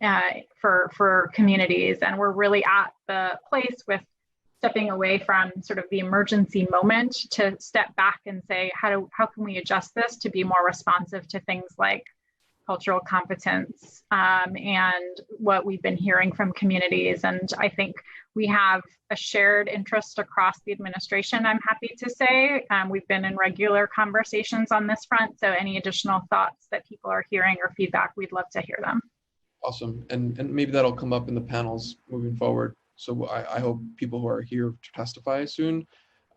for communities. And we're really at the place with stepping away from sort of the emergency moment to step back and say, how can we adjust this to be more responsive to things like cultural competence and what we've been hearing from communities. And I think We have a shared interest across the administration, I'm happy to say. We've been in regular conversations on this front, so any additional thoughts that people are hearing or feedback, we'd love to hear them. Awesome. And maybe that'll come up in the panels moving forward. So I hope people who are here to testify soon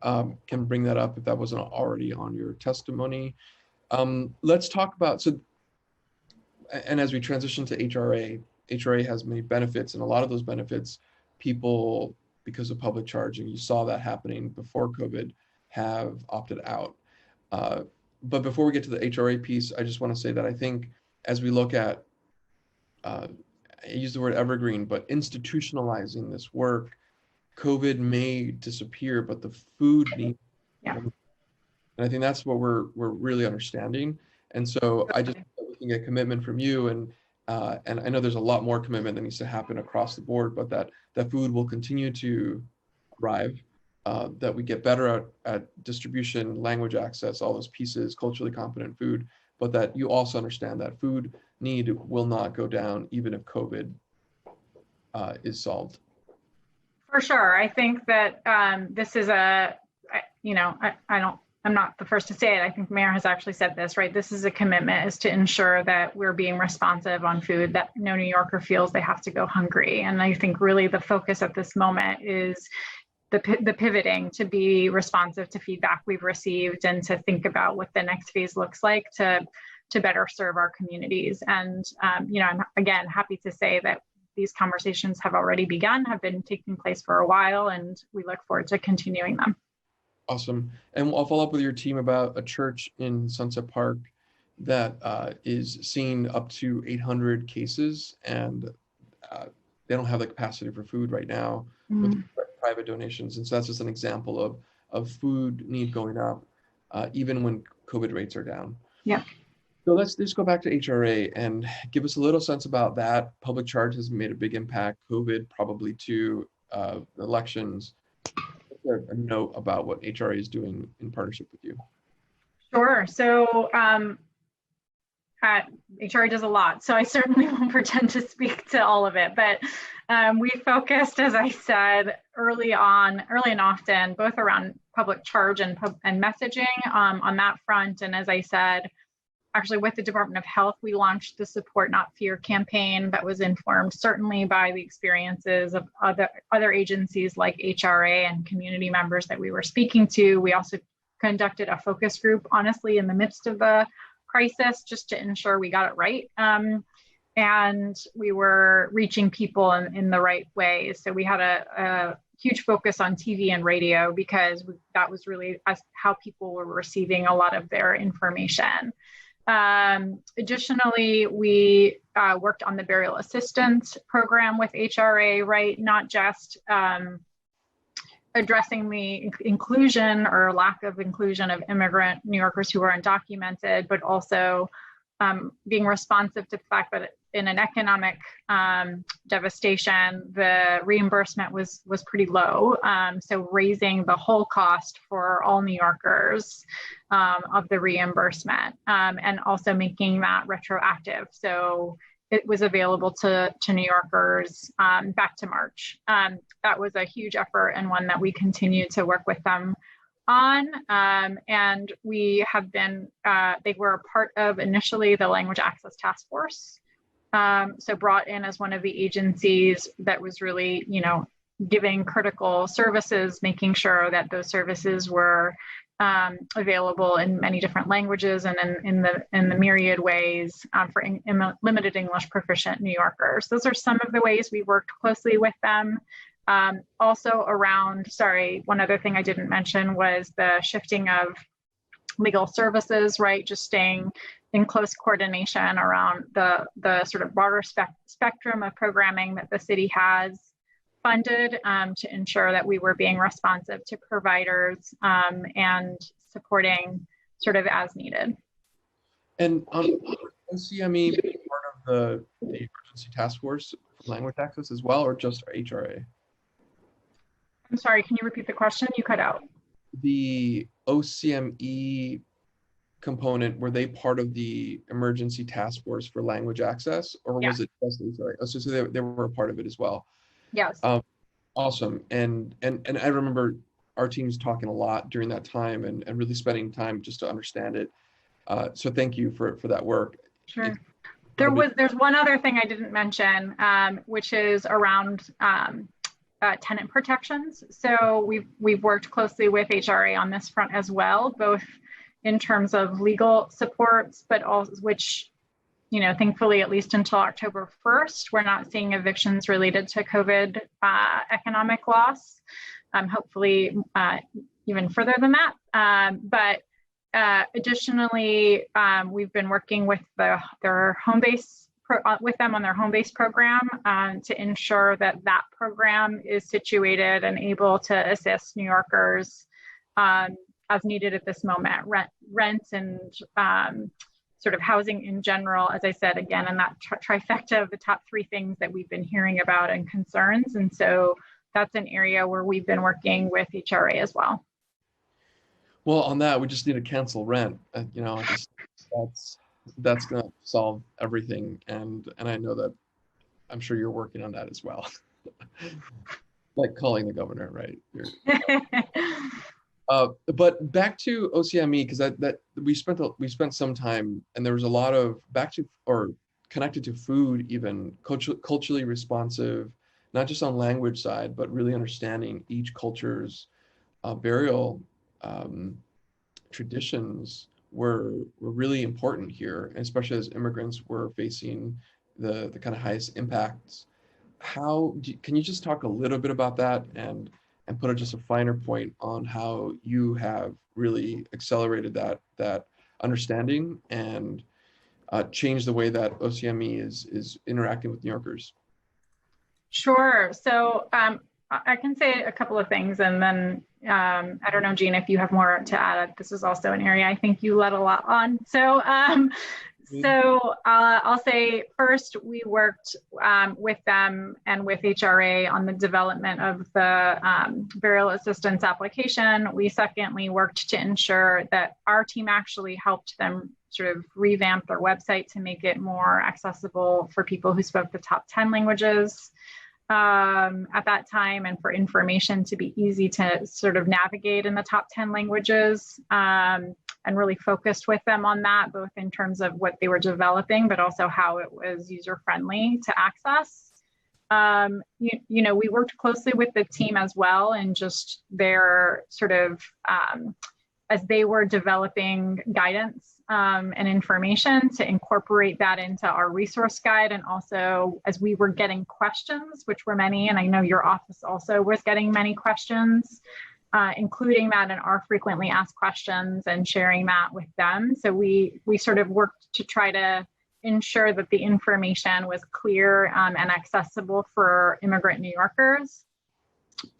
can bring that up if that wasn't already on your testimony. Let's talk about, and as we transition to HRA, HRA has many benefits, and a lot of those benefits, people, because of public charging, you saw that happening before COVID, have opted out. But before we get to the HRA piece, I just want to say that I think as we look at, I use the word evergreen, but institutionalizing this work, COVID may disappear, but the food need. Yeah. And I think that's what we're really understanding. And so I just looking at commitment from you, and I know there's a lot more commitment that needs to happen across the board, but that food will continue to arrive, that we get better at distribution, language access, all those pieces, culturally competent food, but that you also understand that food need will not go down even if COVID is solved. For sure. I think that this is I'm not the first to say it. I think the mayor has actually said this, right? This is a commitment, is to ensure that we're being responsive on food, that no New Yorker feels they have to go hungry. And I think really the focus at this moment is the pivoting to be responsive to feedback we've received and to think about what the next phase looks like to better serve our communities. And, I'm again happy to say that these conversations have already begun, have been taking place for a while, and we look forward to continuing them. Awesome. And I'll follow up with your team about a church in Sunset Park that is seeing up to 800 cases, and they don't have the capacity for food right now with private donations. And so that's just an example of food need going up, even when COVID rates are down. Yeah. So let's just go back to HRA and give us a little sense about that. Public charge has made a big impact, COVID probably too, elections. A note about what HRA is doing in partnership with you. Sure. So HRA does a lot, so I certainly won't pretend to speak to all of it, but we focused, as I said, early and often, both around public charge and messaging on that front. And as I said, actually with the Department of Health, we launched the Support Not Fear campaign that was informed certainly by the experiences of other agencies like HRA and community members that we were speaking to. We also conducted a focus group, honestly, in the midst of the crisis, just to ensure we got it right. And we were reaching people in the right ways. So we had a huge focus on TV and radio because that was really how people were receiving a lot of their information. Additionally, we worked on the burial assistance program with HRA, right? Not just addressing the inclusion or lack of inclusion of immigrant New Yorkers who are undocumented, but also being responsive to the fact that in an economic devastation, the reimbursement was pretty low. So raising the whole cost for all New Yorkers of the reimbursement, and also making that retroactive. So it was available to New Yorkers back to March. That was a huge effort and one that we continue to work with them on. And we have been, they were a part of initially the Language Access Task Force. So brought in as one of the agencies that was really, giving critical services, making sure that those services were available in many different languages and in the myriad ways for limited English proficient New Yorkers. Those are some of the ways we worked closely with them. Also around, one other thing I didn't mention was the shifting of legal services, right? Just staying in close coordination around the sort of broader spectrum of programming that the city has funded to ensure that we were being responsive to providers and supporting sort of as needed. And OCME part of the emergency task force for language access as well, or just HRA? I'm sorry, can you repeat the question? You cut out. The OCME component, were they part of the emergency task force for language access, or was it just HRA? So they were a part of it as well. Yes. Awesome. And I remember our teams talking a lot during that time and really spending time just to understand it. So thank you for that work. Sure. There's one other thing I didn't mention, which is around tenant protections. So we've worked closely with HRA on this front as well, both in terms of legal supports, but also which, you know, thankfully, at least until October 1st, we're not seeing evictions related to COVID economic loss. Hopefully, even further than that. But additionally, we've been working with their home base with them on their home base program to ensure that that program is situated and able to assist New Yorkers as needed at this moment. Rent and sort of housing in general, as I said, again, in that trifecta of the top three things that we've been hearing about and concerns. And so that's an area where we've been working with HRA as well. Well, on that, we just need to cancel rent. You know, that's going to solve everything. And I know that I'm sure you're working on that as well. Like calling the governor, right? But back to OCME, because that we spent some time, and there was a lot of connected to food, even culturally responsive, not just on language side, but really understanding each culture's burial traditions were really important here, especially as immigrants were facing the kind of highest impacts. Can you just talk a little bit about that and put just a finer point on how you have really accelerated that understanding and changed the way that OCME is interacting with New Yorkers? Sure. So I can say a couple of things, and then I don't know, Jean, if you have more to add. This is also an area I think you led a lot on. So I'll say first, we worked with them and with HRA on the development of the burial assistance application. We secondly worked to ensure that our team actually helped them sort of revamp their website to make it more accessible for people who spoke the top 10 languages at that time, and for information to be easy to sort of navigate in the top 10 languages. And really focused with them on that, both in terms of what they were developing, but also how it was user-friendly to access. You know, we worked closely with the team as well, and just their sort of, as they were developing guidance and information, to incorporate that into our resource guide. And also, as we were getting questions, which were many, and I know your office also was getting many questions, including that in our frequently asked questions and sharing that with them. So we sort of worked to try to ensure that the information was clear and accessible for immigrant New Yorkers.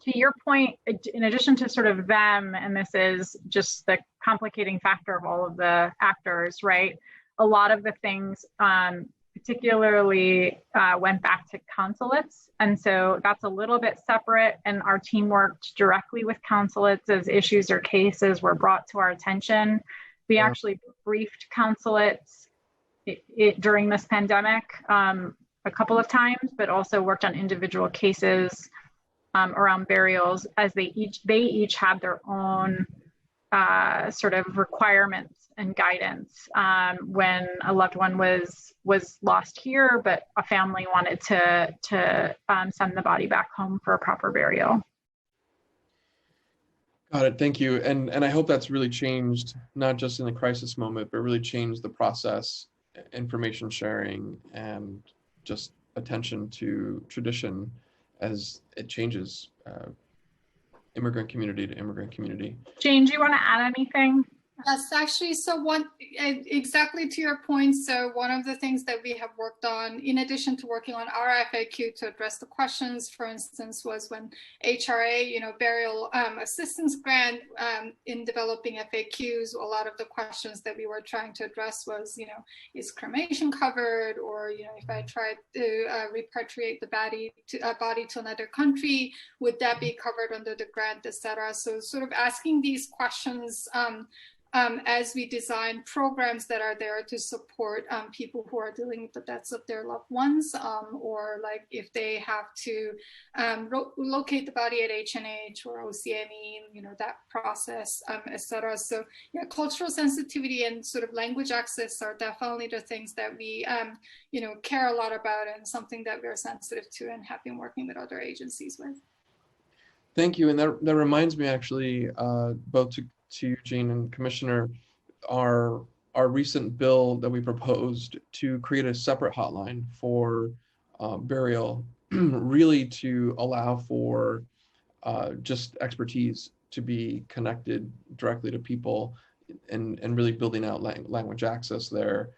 To your point, in addition to sort of them, and this is just the complicating factor of all of the actors, right? A lot of the things particularly went back to consulates. And so that's a little bit separate. And our team worked directly with consulates as issues or cases were brought to our attention. We actually briefed consulates during this pandemic a couple of times, but also worked on individual cases around burials, as they each had their own sort of requirements and guidance when a loved one was lost here, but a family wanted to send the body back home for a proper burial. Got it. Thank you. And I hope that's really changed, not just in the crisis moment, but really changed the process, information sharing, and just attention to tradition as it changes immigrant community to immigrant community. Jane, do you want to add anything? Yes, actually, so exactly to your point, so one of the things that we have worked on, in addition to working on our FAQ to address the questions, for instance, was when HRA, burial assistance grant, in developing FAQs, a lot of the questions that we were trying to address was, is cremation covered? Or, if I tried to repatriate the body to another country, would that be covered under the grant, et cetera? So sort of asking these questions as we design programs that are there to support people who are dealing with the deaths of their loved ones, or like if they have to locate the body at HNH or OCME, you know, that process, etc. So yeah, cultural sensitivity and sort of language access are definitely the things that we, you know, care a lot about and something that we're sensitive to and have been working with other agencies with. Thank you. And that reminds me actually, both to Eugene and Commissioner, our recent bill that we proposed to create a separate hotline for burial, really to allow for just expertise to be connected directly to people and really building out language access there.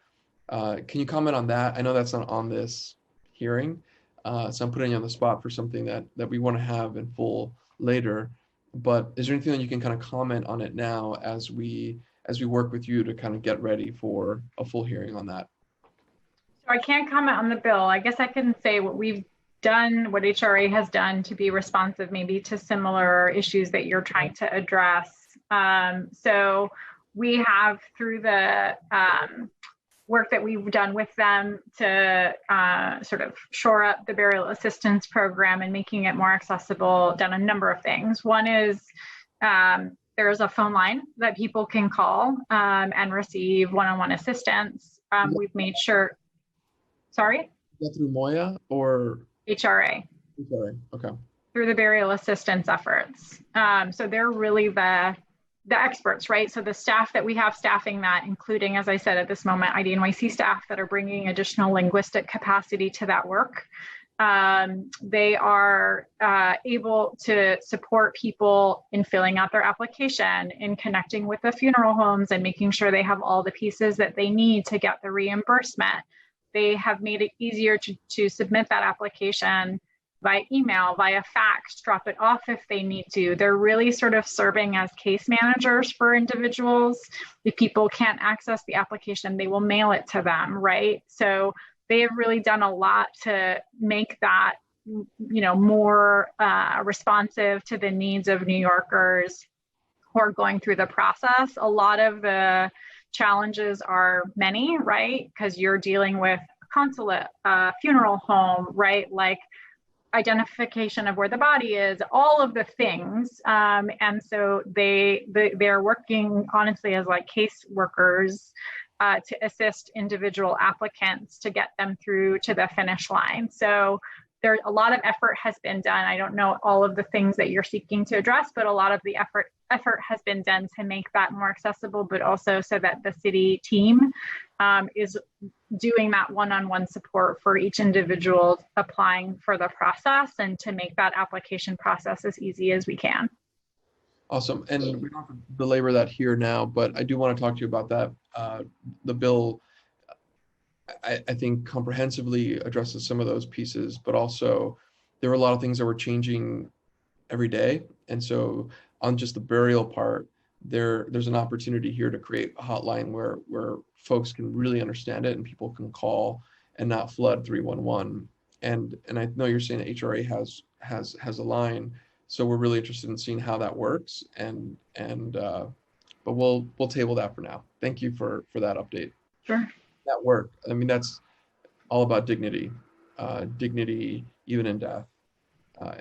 Can you comment on that? I know that's not on this hearing, so I'm putting you on the spot for something that we want to have in full later. But is there anything that you can kind of comment on it now as we work with you to kind of get ready for a full hearing on that? So I can't comment on the bill. I guess I can say what we've done, what HRA has done to be responsive maybe to similar issues that you're trying to address. So we have, through the work that we've done with them to sort of shore up the burial assistance program and making it more accessible, done a number of things. One is there's a phone line that people can call and receive one-on-one assistance. We've made sure, sorry? Is that through MOIA or? HRA. HRA, okay. Through the burial assistance efforts. So they're really the experts, right? So the staff that we have staffing that, including, as I said, at this moment, IDNYC staff that are bringing additional linguistic capacity to that work. They are able to support people in filling out their application, in connecting with the funeral homes and making sure they have all the pieces that they need to get the reimbursement. They have made it easier to submit that application via email, via fax, drop it off if they need to. They're really sort of serving as case managers for individuals. If people can't access the application, they will mail it to them, right? So they have really done a lot to make that, you know, more responsive to the needs of New Yorkers who are going through the process. A lot of the challenges are many, right? Because you're dealing with a consulate, a funeral home, right? Like identification of where the body is, all of the things. And so they're working honestly as like case workers to assist individual applicants to get them through to the finish line. So there's a lot of effort has been done. I don't know all of the things that you're seeking to address, but a lot of the effort has been done to make that more accessible, but also so that the city team is doing that one-on-one support for each individual applying for the process and to make that application process as easy as we can. Awesome. And we don't have to belabor that here now, but I do want to talk to you about that. The bill, I think, comprehensively addresses some of those pieces, but also there were a lot of things that were changing every day. And so on just the burial part, there's an opportunity here to create a hotline where folks can really understand it and people can call and not flood 311. And I know you're saying that HRA has a line, so we're really interested in seeing how that works. But we'll table that for now. Thank you for that update. Sure. That work. I mean, that's all about dignity, dignity even in death,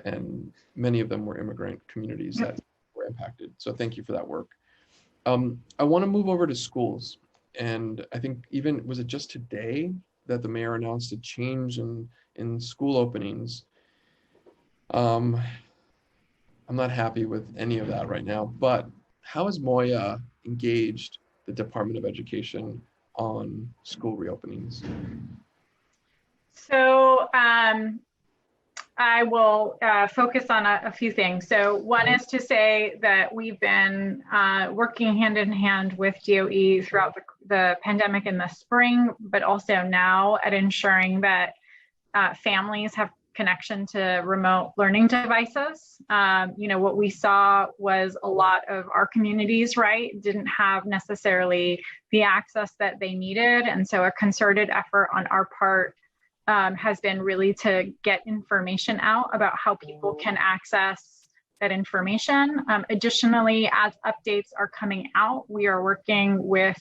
and many of them were immigrant communities that were impacted. So thank you for that work. I want to move over to schools, and I think even, was it just today that the mayor announced a change in school openings? I'm not happy with any of that right now, but how has MOIA engaged the Department of Education on school reopenings? So I will focus on a few things. So one is to say that we've been working hand in hand with DOE throughout the pandemic in the spring, but also now at ensuring that families have connection to remote learning devices. What we saw was a lot of our communities, right, didn't have necessarily the access that they needed. And so a concerted effort on our part has been really to get information out about how people can access that information. Additionally, as updates are coming out, we are working with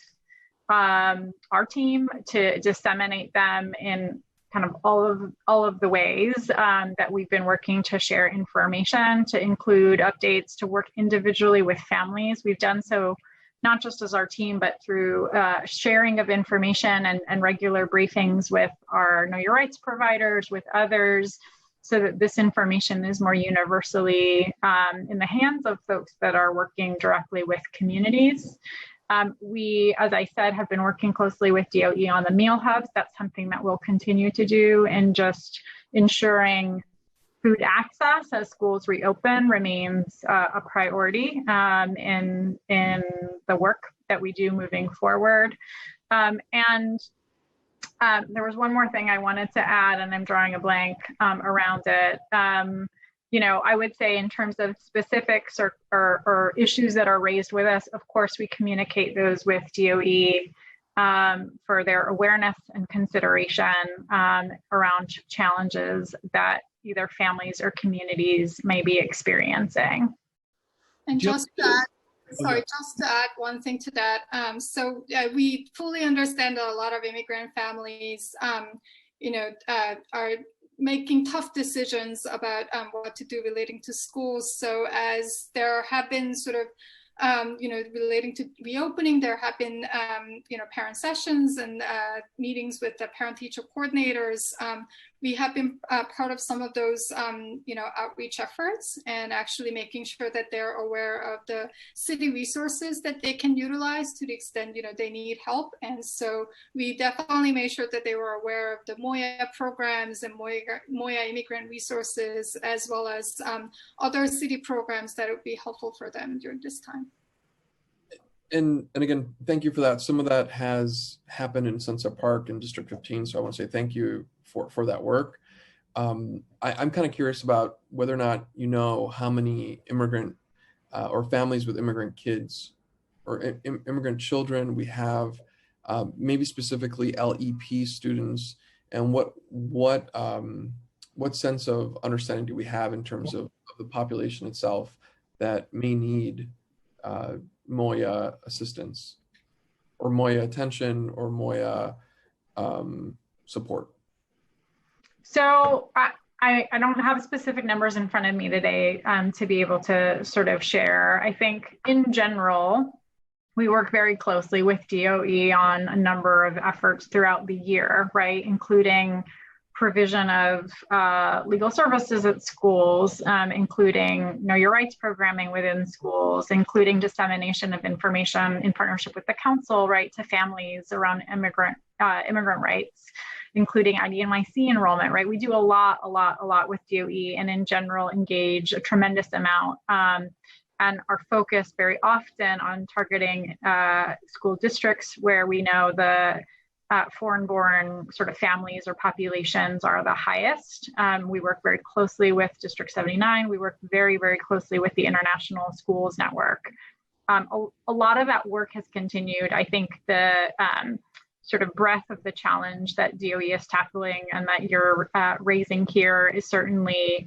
our team to disseminate them in kind of all of the ways that we've been working to share information, to include updates, to work individually with families. We've done so not just as our team, but through sharing of information and regular briefings with our Know Your Rights providers, with others, so that this information is more universally in the hands of folks that are working directly with communities. We, as I said, have been working closely with DOE on the meal hubs. That's something that we'll continue to do, and just ensuring food access as schools reopen remains a priority in the work that we do moving forward. There was one more thing I wanted to add, and I'm drawing a blank around it. You know, I would say in terms of specifics or issues that are raised with us, of course, we communicate those with DOE for their awareness and consideration around challenges that either families or communities may be experiencing. And just to add one thing to that. We fully understand that a lot of immigrant families, are making tough decisions about what to do relating to schools. So as there have been sort of, relating to reopening, there have been, parent sessions and meetings with the parent-teacher coordinators. We have been part of some of those, outreach efforts, and actually making sure that they're aware of the city resources that they can utilize to the extent, they need help. And so we definitely made sure that they were aware of the MOIA programs and MOIA immigrant resources, as well as other city programs that would be helpful for them during this time. And again, thank you for that. Some of that has happened in Sunset Park and District 15, so I want to say thank you for that work. I'm kind of curious about whether or not you know how many immigrant or families with immigrant kids or immigrant children we have, maybe specifically LEP students, and what sense of understanding do we have in terms of the population itself that may need MOIA assistance or MOIA attention or MOIA support? So I don't have specific numbers in front of me today to be able to sort of share. I think in general, we work very closely with DOE on a number of efforts throughout the year, right? Including provision of legal services at schools, including Know Your Rights programming within schools, including dissemination of information in partnership with the council, right, to families around immigrant rights, including IDNYC enrollment, right? We do a lot with DOE, and in general engage a tremendous amount and are focused very often on targeting school districts where we know the foreign-born sort of families or populations are the highest. We work very closely with District 79. We work very, very closely with the International Schools Network. A lot of that work has continued. I think the sort of breadth of the challenge that DOE is tackling and that you're raising here is certainly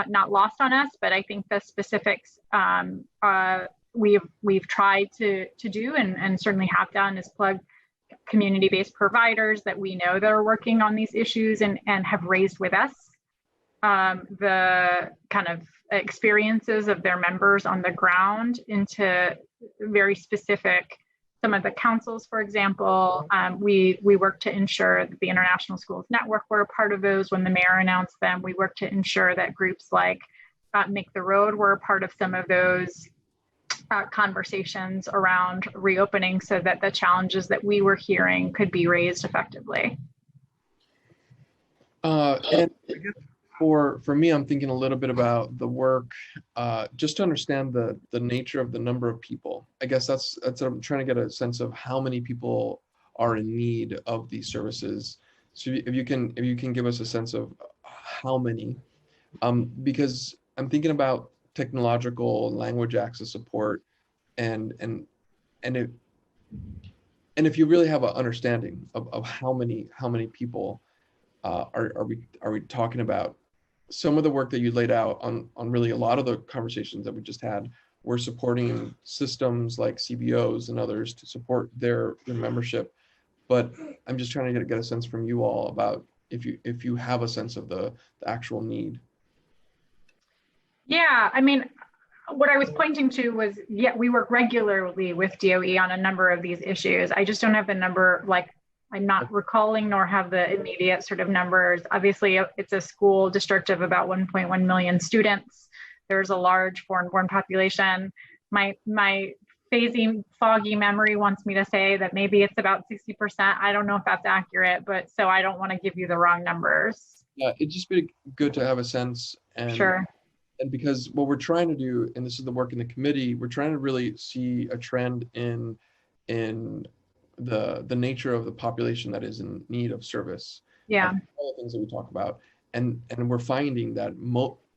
not lost on us, but I think the specifics we've tried to do and certainly have done is plug community-based providers that we know that are working on these issues and have raised with us the kind of experiences of their members on the ground into very specific, some of the councils, for example. We work to ensure that the International Schools Network were a part of those when the mayor announced them. We work to ensure that groups like Make the Road were a part of some of those conversations around reopening, so that the challenges that we were hearing could be raised effectively. And I guess for me, I'm thinking a little bit about the work, just to understand the nature of the number of people. I guess that's I'm trying to get a sense of how many people are in need of these services. So if you can give us a sense of how many, because I'm thinking about technological language access support, and if you really have an understanding of how many people are we talking about some of the work that you laid out on really a lot of the conversations that we just had, we're supporting systems like CBOs and others to support their membership. But I'm just trying to get a sense from you all about if you have a sense of the actual need. Yeah, I mean, what I was pointing to was, yeah, we work regularly with DOE on a number of these issues. I just don't have the number, like, I'm not recalling nor have the immediate sort of numbers. Obviously, it's a school district of about 1.1 million students. There's a large foreign-born population. My foggy memory wants me to say that maybe it's about 60%. I don't know if that's accurate, but so I don't want to give you the wrong numbers. Yeah, it'd just be good to have a sense. And sure. And because what we're trying to do, and this is the work in the committee, we're trying to really see a trend in the nature of the population that is in need of service. Yeah. All the things that we talk about, and we're finding that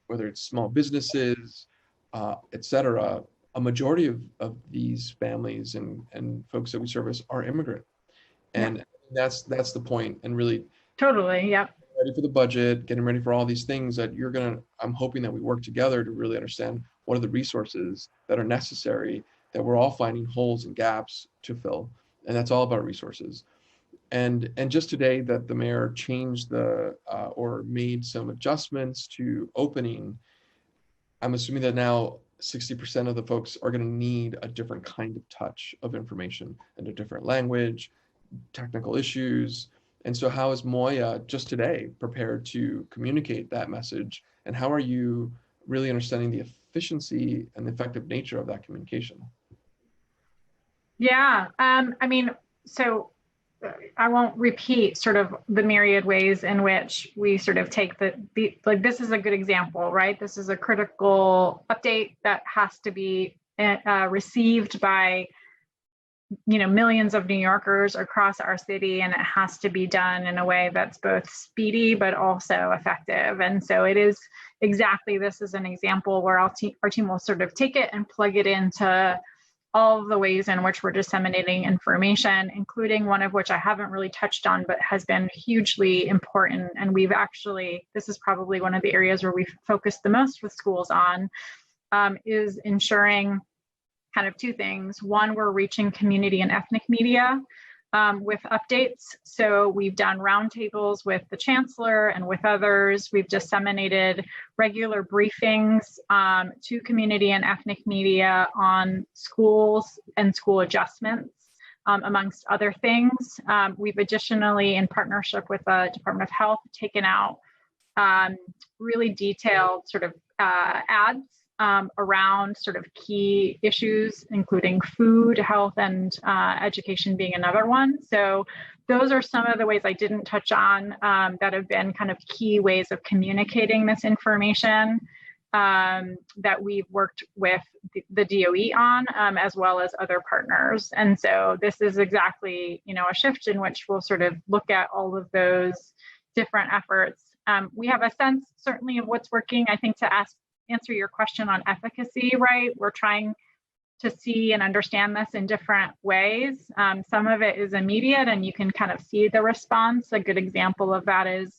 whether it's small businesses, et cetera, a majority of these families and folks that we service are immigrant, and that's the point. And really, totally, yeah. Ready for the budget, getting ready for all these things that I'm hoping that we work together to really understand what are the resources that are necessary, that we're all finding holes and gaps to fill. And that's all about resources. And just today that the mayor changed or made some adjustments to opening, I'm assuming that now 60% of the folks are going to need a different kind of touch of information and a different language, technical issues. And so how is Moya just today prepared to communicate that message? And how are you really understanding the efficiency and the effective nature of that communication? Yeah, I mean, so I won't repeat sort of the myriad ways in which we sort of take like, this is a good example, right? This is a critical update that has to be received by millions of New Yorkers across our city, and it has to be done in a way that's both speedy but also effective. And so it is exactly, this is an example where our team will sort of take it and plug it into all of the ways in which we're disseminating information, including one of which I haven't really touched on, but has been hugely important. And we've actually, this is probably one of the areas where we've focused the most with schools on, is ensuring kind of two things. One, we're reaching community and ethnic media with updates. So we've done roundtables with the chancellor and with others. We've disseminated regular briefings to community and ethnic media on schools and school adjustments, amongst other things. We've additionally, in partnership with the Department of Health, taken out really detailed sort of ads around sort of key issues, including food, health, and education being another one. So those are some of the ways I didn't touch on that have been kind of key ways of communicating this information that we've worked with the DOE on, as well as other partners. And so this is exactly, a shift in which we'll sort of look at all of those different efforts. We have a sense certainly of what's working. I think to answer your question on efficacy, right? We're trying to see and understand this in different ways. Some of it is immediate and you can kind of see the response. A good example of that is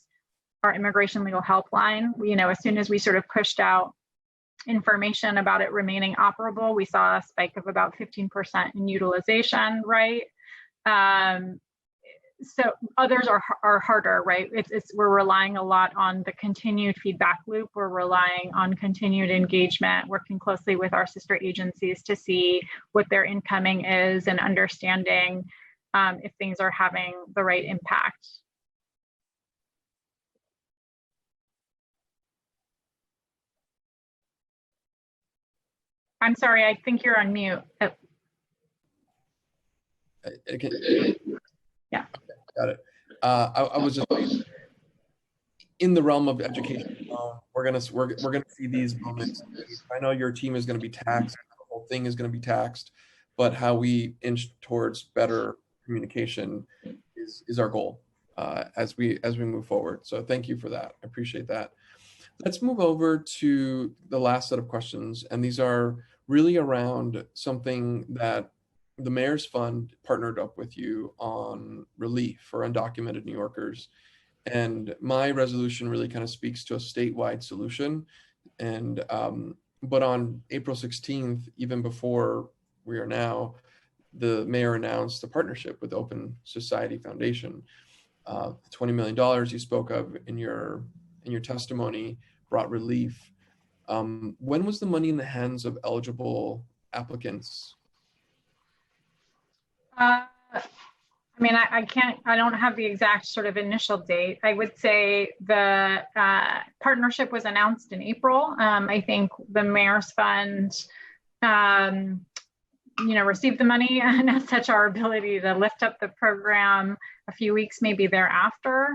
our immigration legal helpline. As soon as we sort of pushed out information about it remaining operable, we saw a spike of about 15% in utilization, right? So others are harder, right? We're relying a lot on the continued feedback loop. We're relying on continued engagement, working closely with our sister agencies to see what their incoming is and understanding if things are having the right impact. I'm sorry, I think you're on mute. Yeah. Got it. I was just in the realm of education. We're gonna see these moments. I know your team is going to be taxed. The whole thing is going to be taxed, but how we inch towards better communication is our goal as we move forward. So thank you for that. I appreciate that. Let's move over to the last set of questions, and these are really around something that the Mayor's Fund partnered up with you on relief for undocumented New Yorkers. And my resolution really kind of speaks to a statewide solution. And but on April 16th, even before we are now, the mayor announced a partnership with Open Society Foundation. $20 million you spoke of in your testimony brought relief. When was the money in the hands of eligible applicants? I mean, I don't have the exact sort of initial date. I would say the partnership was announced in April. I think the Mayor's Fund, received the money, and as such, our ability to lift up the program a few weeks maybe thereafter.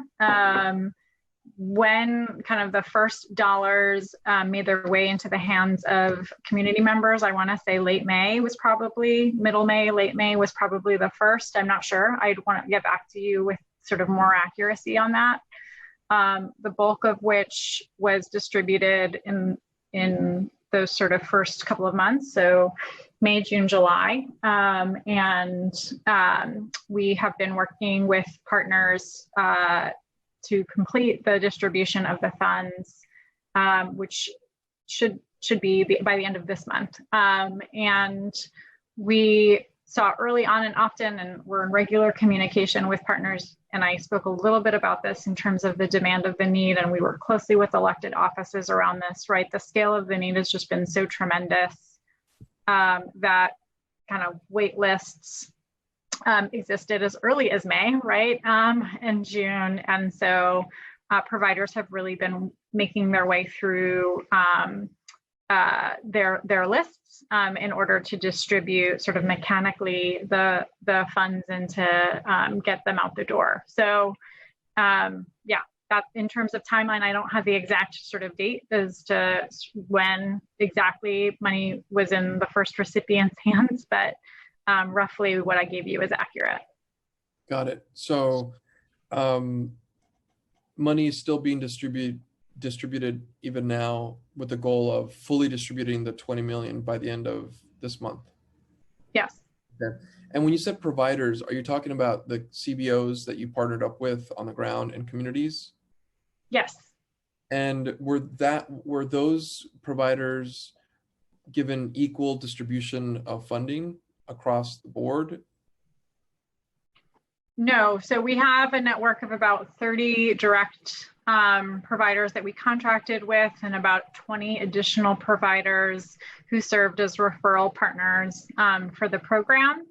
When kind of the first dollars made their way into the hands of community members, I want to say late May was probably, middle May, late May was probably the first. I'm not sure. I'd want to get back to you with sort of more accuracy on that. The bulk of which was distributed in those sort of first couple of months. So May, June, July. We have been working with partners to complete the distribution of the funds, which should be by the end of this month. And we saw early on and often, and we're in regular communication with partners, and I spoke a little bit about this in terms of the demand of the need, and we work closely with elected offices around this, right? The scale of the need has just been so tremendous that kind of wait lists existed as early as May, right, and June. And so providers have really been making their way through their lists in order to distribute sort of mechanically the funds and to get them out the door. So yeah, that in terms of timeline, I don't have the exact sort of date as to when exactly money was in the first recipient's hands, but roughly what I gave you is accurate. Got it. So money is still being distributed even now with the goal of fully distributing the 20 million by the end of this month. Yes. Okay. And when you said providers, are you talking about the CBOs that you partnered up with on the ground in communities? Yes. And were those providers given equal distribution of funding across the board? No, so we have a network of about 30 direct providers that we contracted with, and about 20 additional providers who served as referral partners for the program.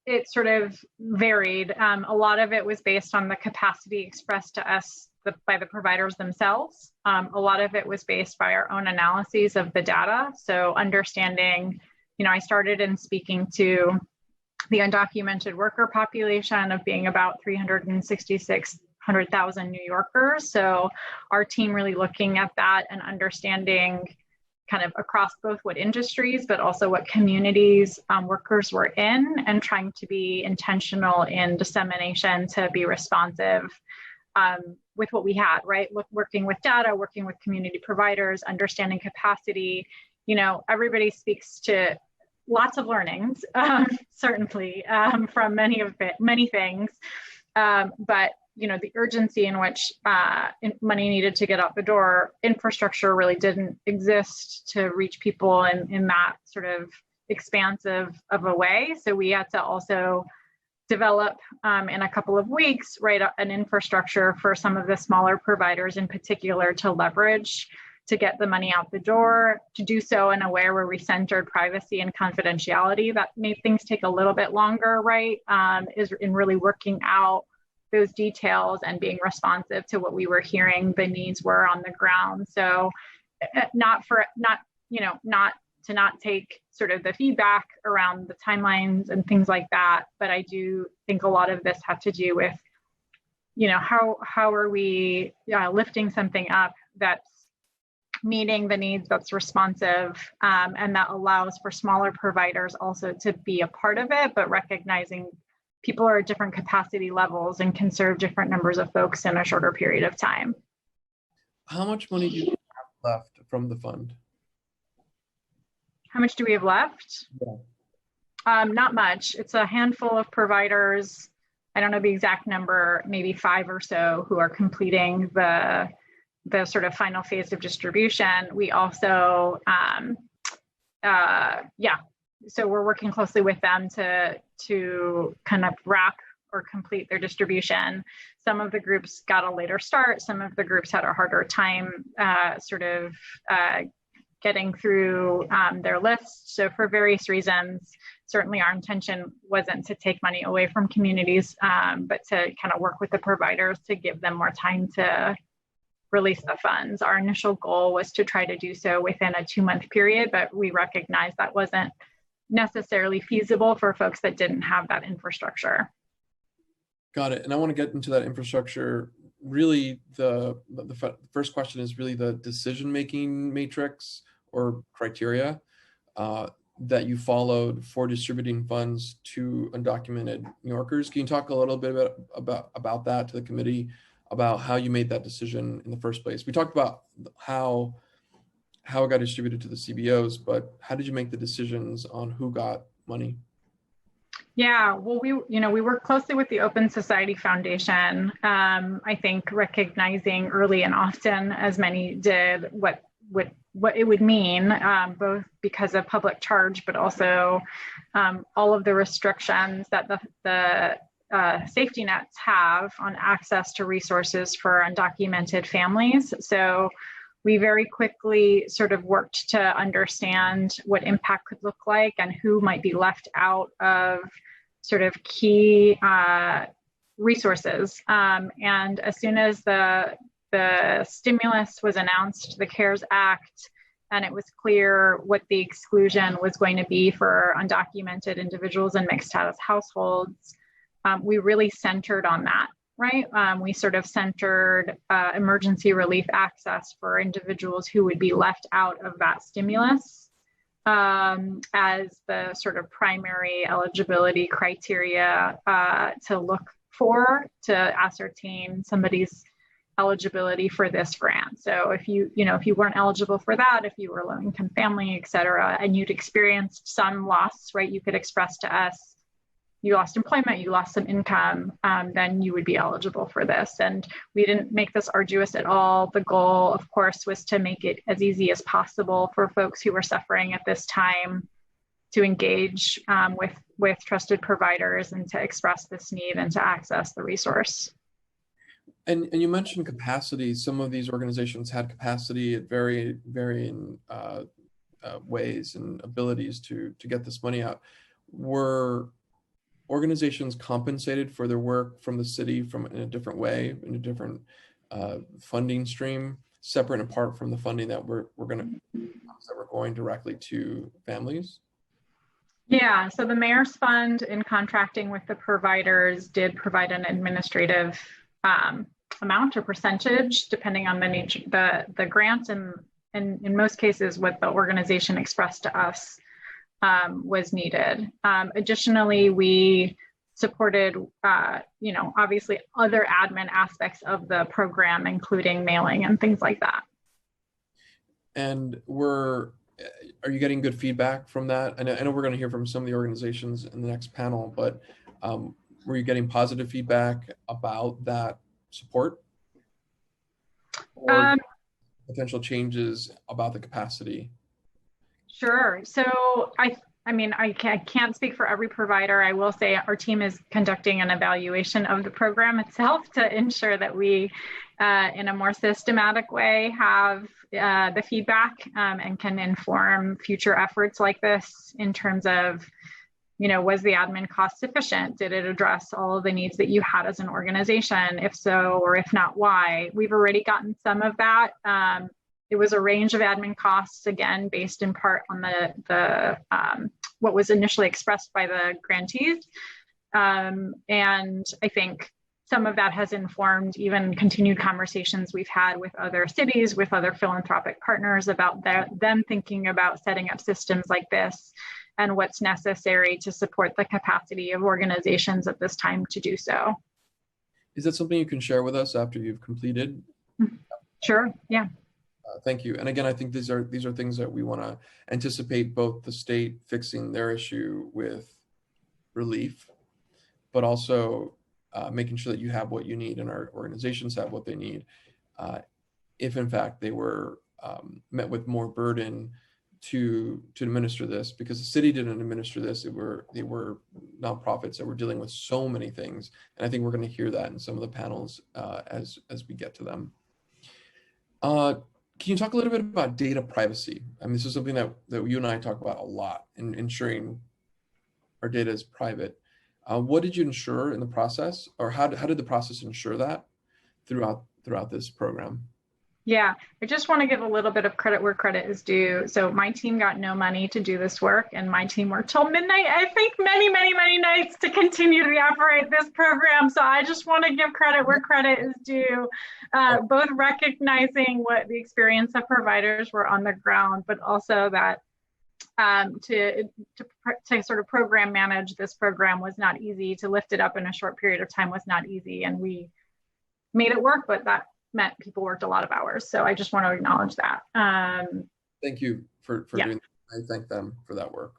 It sort of varied. A lot of it was based on the capacity expressed to us by the providers themselves. A lot of it was based by our own analyses of the data. So understanding, I started in speaking to the undocumented worker population of being about 366,000 New Yorkers. So our team really looking at that and understanding kind of across both what industries, but also what communities workers were in, and trying to be intentional in dissemination to be responsive with what we had, right? Working with data, working with community providers, understanding capacity. Everybody speaks to lots of learnings, certainly from many things, but the urgency in which money needed to get out the door, infrastructure really didn't exist to reach people in that sort of expansive of a way. So we had to also develop in a couple of weeks, right, an infrastructure for some of the smaller providers in particular to leverage to get the money out the door, to do so in a way where we centered privacy and confidentiality. That made things take a little bit longer, right, is in really working out those details and being responsive to what we were hearing the needs were on the ground. So not to not take sort of the feedback around the timelines and things like that, but I do think a lot of this had to do with, how are we lifting something up that's meeting the needs, that's responsive, and that allows for smaller providers also to be a part of it, but recognizing people are at different capacity levels and can serve different numbers of folks in a shorter period of time. How much money do you have left from the fund? How much do we have left? Yeah. Not much. It's a handful of providers I don't know the exact number, maybe 5 or so who are completing the sort of final phase of distribution. We also, so we're working closely with them to kind of wrap or complete their distribution. Some of the groups got a later start. Some of the groups had a harder time getting through their list. So for various reasons, certainly our intention wasn't to take money away from communities, but to kind of work with the providers to give them more time to release the funds. Our initial goal was to try to do so within a 2-month period, but we recognized that wasn't necessarily feasible for folks that didn't have that infrastructure. Got it. And I want to get into that infrastructure. Really, the first question is really the decision-making matrix or criteria that you followed for distributing funds to undocumented New Yorkers. Can you talk a little bit about that to the committee, about how you made that decision in the first place? We talked about how it got distributed to the CBOs, but how did you make the decisions on who got money? Yeah, well, we work closely with the Open Society Foundation. I think recognizing early and often, as many did, what it would mean, both because of public charge, but also all of the restrictions that the safety nets have on access to resources for undocumented families. So we very quickly sort of worked to understand what impact could look like and who might be left out of sort of key resources. And as soon as the stimulus was announced, the CARES Act, and it was clear what the exclusion was going to be for undocumented individuals and mixed status households, we really centered on that. Right? We sort of centered emergency relief access for individuals who would be left out of that stimulus as the sort of primary eligibility criteria to look for to ascertain somebody's eligibility for this grant. So if you weren't eligible for that, if you were a low-income family, et cetera, and you'd experienced some loss, right, you could express to us, you lost employment, you lost some income, then you would be eligible for this. And we didn't make this arduous at all. The goal, of course, was to make it as easy as possible for folks who were suffering at this time to engage with trusted providers and to express this need and to access the resource. And you mentioned capacity. Some of these organizations had capacity at varying ways and abilities to get this money out. Were organizations compensated for their work from the city in a different way, in a different funding stream, separate and apart from the funding that we're going directly to families? Yeah, so the Mayor's Fund, in contracting with the providers, did provide an administrative amount or percentage, depending on the nature, the grant, and in most cases, what the organization expressed to us was needed. Additionally, we supported, obviously other admin aspects of the program, including mailing and things like that. And are you getting good feedback from that? I know we're going to hear from some of the organizations in the next panel, but were you getting positive feedback about that support? Or potential changes about the capacity? Sure. So I can't speak for every provider. I will say our team is conducting an evaluation of the program itself to ensure that we, in a more systematic way, have the feedback and can inform future efforts like this in terms of, was the admin cost sufficient? Did it address all of the needs that you had as an organization? If so, or if not, why? We've already gotten some of that. It was a range of admin costs, again, based in part on the what was initially expressed by the grantees. And I think some of that has informed even continued conversations we've had with other cities, with other philanthropic partners about them thinking about setting up systems like this and what's necessary to support the capacity of organizations at this time to do so. Is that something you can share with us after you've completed? Sure, yeah. Thank you. And again, I think these are things that we want to anticipate, both the state fixing their issue with relief, but also making sure that you have what you need and our organizations have what they need, if in fact they were met with more burden to administer this, because the city didn't administer this. They were nonprofits that were dealing with so many things, and I think we're going to hear that in some of the panels as we get to them. Can you talk a little bit about data privacy? I mean, this is something that you and I talk about a lot, in ensuring our data is private. What did you ensure in the process, or how did the process ensure that throughout this program? Yeah, I just want to give a little bit of credit where credit is due. So my team got no money to do this work, and my team worked till midnight, I think many, many, many nights to continue to operate this program. So I just want to give credit where credit is due, both recognizing what the experience of providers were on the ground, but also that to sort of program manage this program was not easy. To lift it up in a short period of time was not easy, and we made it work, but that meant people worked a lot of hours. So I just want to acknowledge that. Thank you for doing that. I thank them for that work.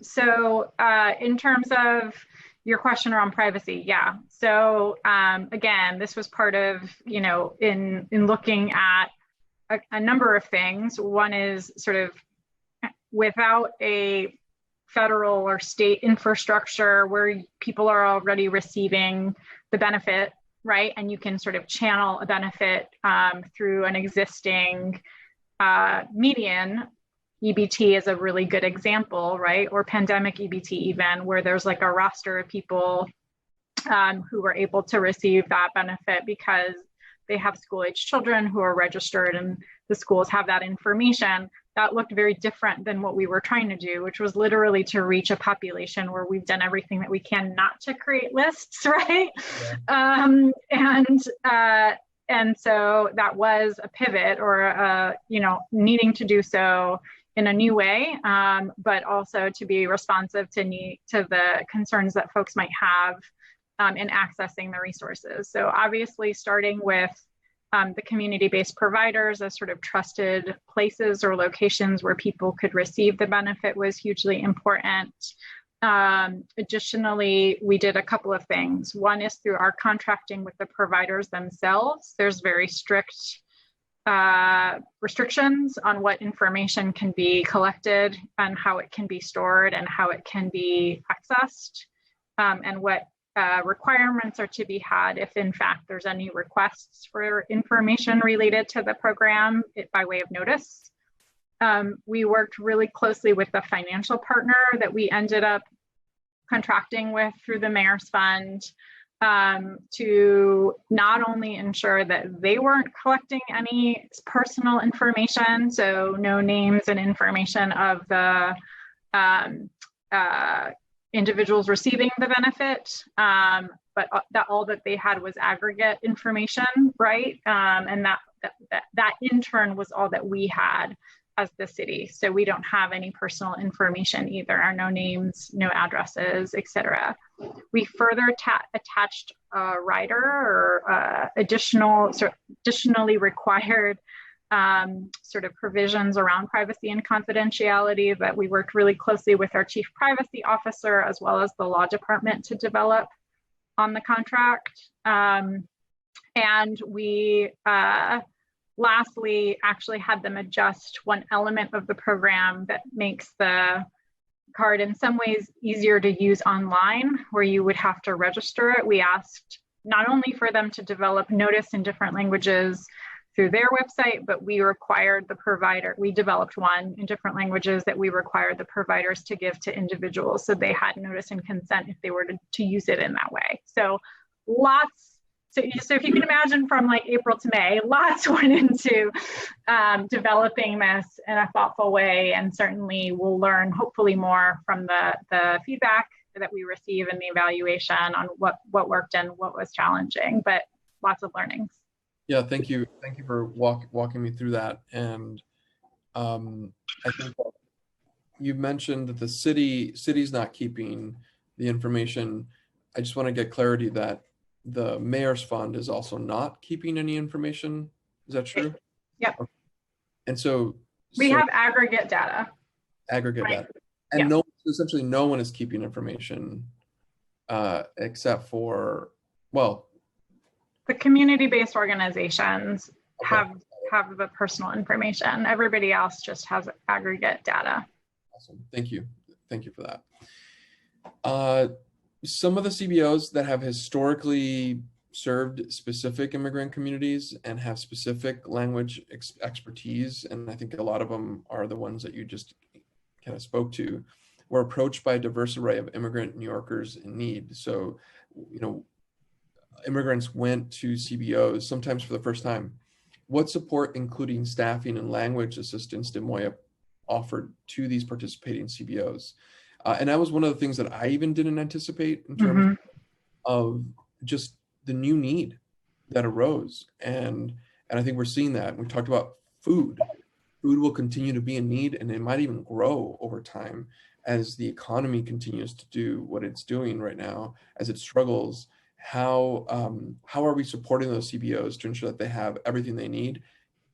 So in terms of your question around privacy, yeah. So again, this was part of, in looking at a number of things. One is sort of without a federal or state infrastructure where people are already receiving the benefit, right? And you can sort of channel a benefit through an existing median. EBT is a really good example, right? Or pandemic EBT even, where there's like a roster of people who were able to receive that benefit because they have school-age children who are registered and the schools have that information. That looked very different than what we were trying to do, which was literally to reach a population where we've done everything that we can not to create lists, right? Yeah. And so that was a pivot, or needing to do so in a new way, but also to be responsive to the concerns that folks might have in accessing the resources. So obviously starting with the community-based providers as sort of trusted places or locations where people could receive the benefit was hugely important. Additionally, we did a couple of things. One is through our contracting with the providers themselves. There's very strict restrictions on what information can be collected and how it can be stored and how it can be accessed, and what requirements are to be had if in fact there's any requests for information related to the program by way of notice. We worked really closely with the financial partner that we ended up contracting with through the Mayor's Fund to not only ensure that they weren't collecting any personal information, so no names and information of the individuals receiving the benefit, but that all that they had was aggregate information, right? And that in turn was all that we had as the city. So we don't have any personal information either, no names, no addresses, et cetera. We further attached a rider or additionally required sort of provisions around privacy and confidentiality that we worked really closely with our chief privacy officer as well as the law department to develop on the contract. And we lastly actually had them adjust one element of the program that makes the card in some ways easier to use online, where you would have to register it. We asked not only for them to develop notice in different languages through their website, but we required the provider, we developed one in different languages that we required the providers to give to individuals so they had notice and consent if they were to use it in that way. So lots. So if you can imagine from like April to May, lots went into developing this in a thoughtful way, and certainly we'll learn hopefully more from the feedback that we receive and the evaluation on what worked and what was challenging, but lots of learnings. Yeah, thank you. Thank you for walking me through that. And I think you mentioned that the city's not keeping the information. I just want to get clarity that the Mayor's Fund is also not keeping any information. Is that true? Yeah. Okay. And so we have aggregate data. Aggregate right. data. And essentially no one is keeping information except for, well, The community-based organizations okay. have the personal information. Everybody else just has aggregate data. Awesome. Thank you. Thank you for that. Some of the CBOs that have historically served specific immigrant communities and have specific language expertise, and I think a lot of them are the ones that you just kind of spoke to, were approached by a diverse array of immigrant New Yorkers in need. So, you know, immigrants went to CBOs sometimes for the first time. What support, including staffing and language assistance, did Moya offer to these participating CBOs? And that was one of the things that I even didn't anticipate in terms of just the new need that arose. And I think we're seeing that. We talked about food. Food will continue to be a need, and it might even grow over time as the economy continues to do what it's doing right now, as it struggles. How are we supporting those CBOs to ensure that they have everything they need,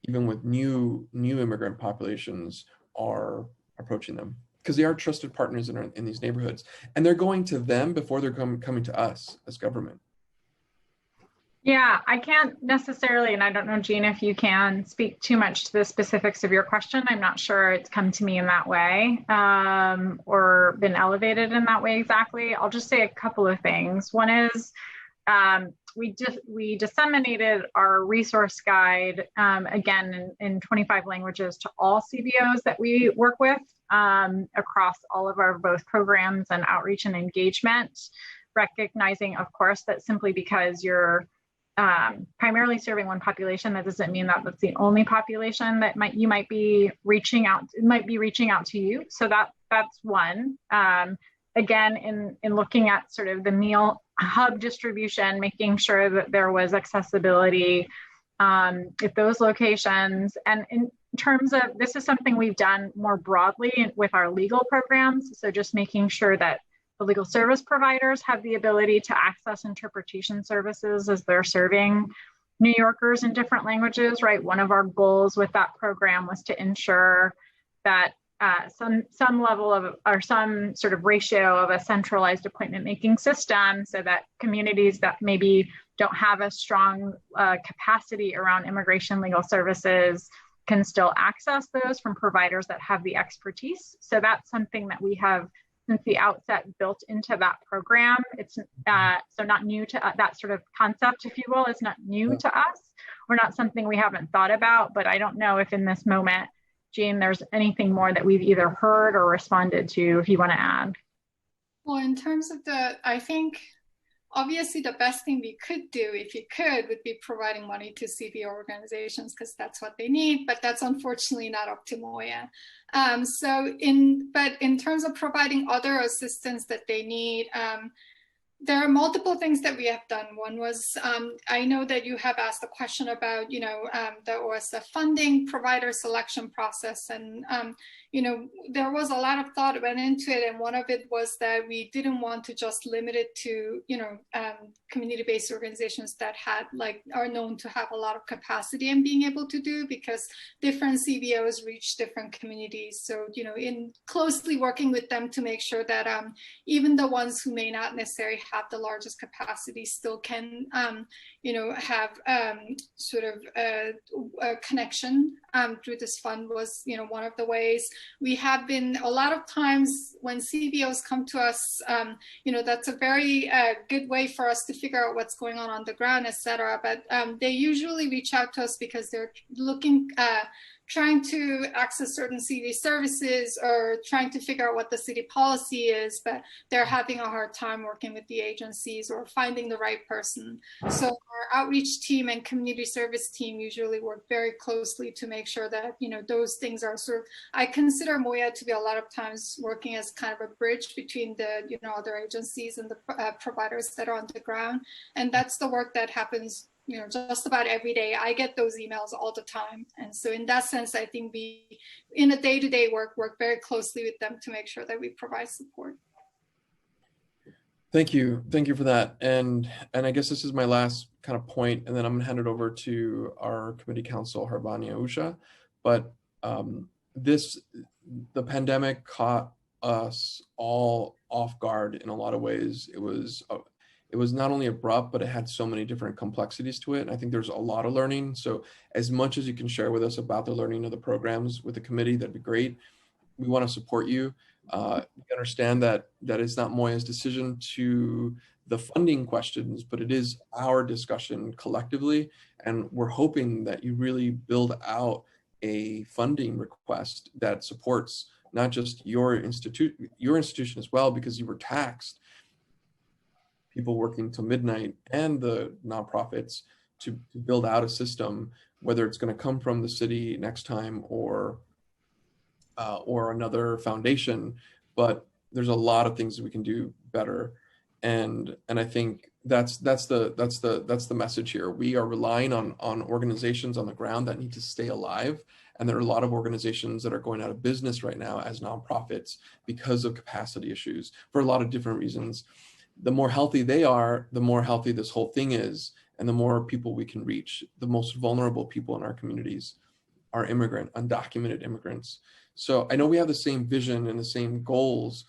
even with new immigrant populations are approaching them? Because they are trusted partners in these neighborhoods, and they're going to them before they're coming to us as government. Yeah, I can't necessarily, and I don't know, Jean, if you can speak too much to the specifics of your question. I'm not sure it's come to me in that way or been elevated in that way exactly. I'll just say a couple of things. One is we disseminated our resource guide, again, in 25 languages to all CBOs that we work with across all of our both programs and outreach and engagement, recognizing, of course, that simply because you're primarily serving one population, that doesn't mean that that's the only population that you might be reaching out to you. So that's one. Again, in looking at sort of the meal hub distribution, making sure that there was accessibility at those locations. And in terms of, this is something we've done more broadly with our legal programs. So just making sure that the legal service providers have the ability to access interpretation services as they're serving New Yorkers in different languages, right? One of our goals with that program was to ensure that some level of, or some sort of ratio of a centralized appointment making system, so that communities that maybe don't have a strong capacity around immigration legal services can still access those from providers that have the expertise. So that's something that we have since the outset built into that program. It's so not new to that sort of concept, if you will, is not new to us, or not something we haven't thought about. But I don't know if in this moment, Jean, there's anything more that we've either heard or responded to, if you want to add. Well, in terms of I think obviously the best thing we could do, if you could, would be providing money to CBO organizations, because that's what they need, but that's unfortunately not up to Moya. But in terms of providing other assistance that they need, there are multiple things that we have done. One was, I know that you have asked a question about, the OSF funding, provider selection process, and, there was a lot of thought went into it. And one of it was that we didn't want to just limit it to, community-based organizations that are known to have a lot of capacity in being able to do, because different CBOs reach different communities. So, in closely working with them to make sure that even the ones who may not necessarily have the largest capacity still can, have sort of a connection through this fund was, one of the ways. We have been, a lot of times when CBOs come to us, that's a very good way for us to figure out what's going on the ground, et cetera. But they usually reach out to us because they're trying to access certain city services or trying to figure out what the city policy is, but they're having a hard time working with the agencies or finding the right person. So our outreach team and community service team usually work very closely to make sure that, those things are sort of, I consider Moya to be a lot of times working as kind of a bridge between the, other agencies and the providers that are on the ground. And that's the work that happens just about every day. I get those emails all the time. And so in that sense, I think we, in a day-to-day work very closely with them to make sure that we provide support. Thank you. Thank you for that. And I guess this is my last kind of point, and then I'm gonna hand it over to our committee counsel, Harbania Usha. But the pandemic caught us all off guard in a lot of ways. It was not only abrupt, but it had so many different complexities to it. And I think there's a lot of learning. So as much as you can share with us about the learning of the programs with the committee, that'd be great. We want to support you. We understand that it's not Moya's decision to the funding questions, but it is our discussion collectively. And we're hoping that you really build out a funding request that supports not just your institution as well, because you were taxed, people working till midnight, and the nonprofits to build out a system, whether it's going to come from the city next time or another foundation. But there's a lot of things that we can do better, and I think that's the message here. We are relying on organizations on the ground that need to stay alive, and there are a lot of organizations that are going out of business right now as nonprofits because of capacity issues for a lot of different reasons. The more healthy they are, the more healthy this whole thing is, and the more people we can reach. The most vulnerable people in our communities are undocumented immigrants. So I know we have the same vision and the same goals.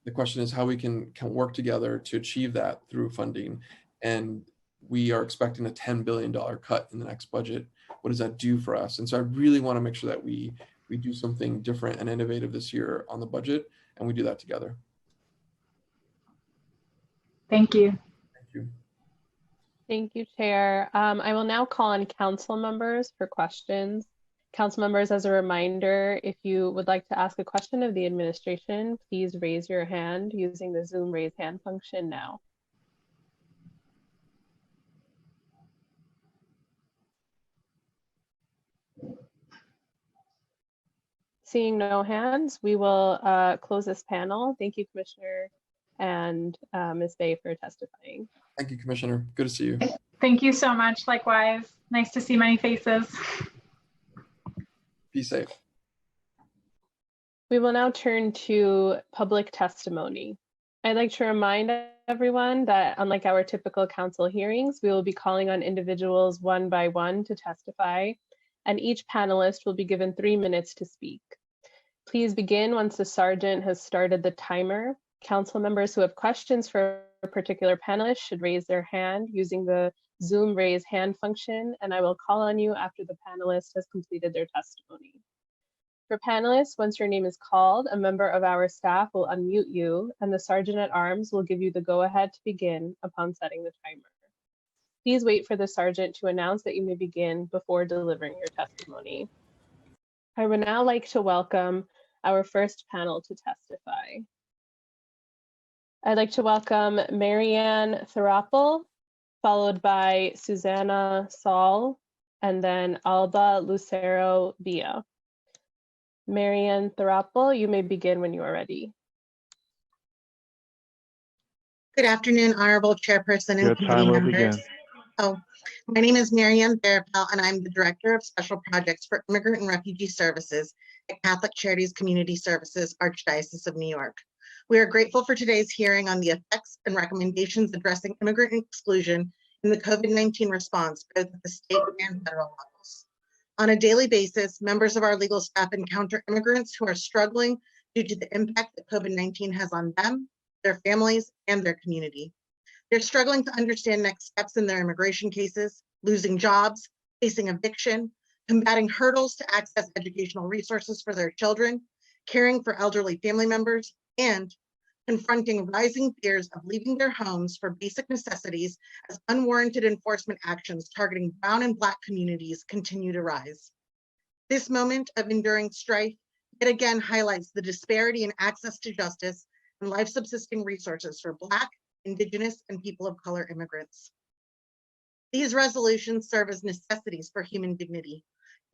The question is how we can work together to achieve that through funding. And we are expecting a $10 billion cut in the next budget. What does that do for us? And so I really want to make sure that we do something different and innovative this year on the budget, and we do that together. Thank you. Thank you. Thank you, Chair. I will now call on council members for questions. Council members, as a reminder, if you would like to ask a question of the administration, please raise your hand using the Zoom raise hand function now. Seeing no hands, we will close this panel. Thank you, Commissioner and Ms. Bay, for testifying. Thank you, Commissioner. Good to see you. Thank you so much. Likewise. Nice to see many faces. Be safe. We will now turn to public testimony. I'd like to remind everyone that unlike our typical council hearings, we will be calling on individuals one by one to testify, and each panelist will be given 3 minutes to speak. Please begin once the sergeant has started the timer. Council members who have questions for a particular panelist should raise their hand using the Zoom raise hand function, and I will call on you after the panelist has completed their testimony. For panelists, once your name is called, a member of our staff will unmute you, and the Sergeant at Arms will give you the go-ahead to begin upon setting the timer. Please wait for the Sergeant to announce that you may begin before delivering your testimony. I would now like to welcome our first panel to testify. I'd like to welcome Marianne Thorapel, followed by Susanna Saul, and then Alba Lucero Villa. Marianne Thorapel, you may begin when you are ready. Good afternoon, Honorable Chairperson and committee members. My name is Marianne Thorapel, and I'm the Director of Special Projects for Immigrant and Refugee Services at Catholic Charities Community Services, Archdiocese of New York. We are grateful for today's hearing on the effects and recommendations addressing immigrant exclusion in the COVID-19 response, both at the state and federal levels. On a daily basis, members of our legal staff encounter immigrants who are struggling due to the impact that COVID-19 has on them, their families, and their community. They're struggling to understand next steps in their immigration cases, losing jobs, facing eviction, combating hurdles to access educational resources for their children, caring for elderly family members, and confronting rising fears of leaving their homes for basic necessities as unwarranted enforcement actions targeting Brown and Black communities continue to rise. This moment of enduring strife yet again highlights the disparity in access to justice and life-subsisting resources for Black, Indigenous, and people of color immigrants. These resolutions serve as necessities for human dignity,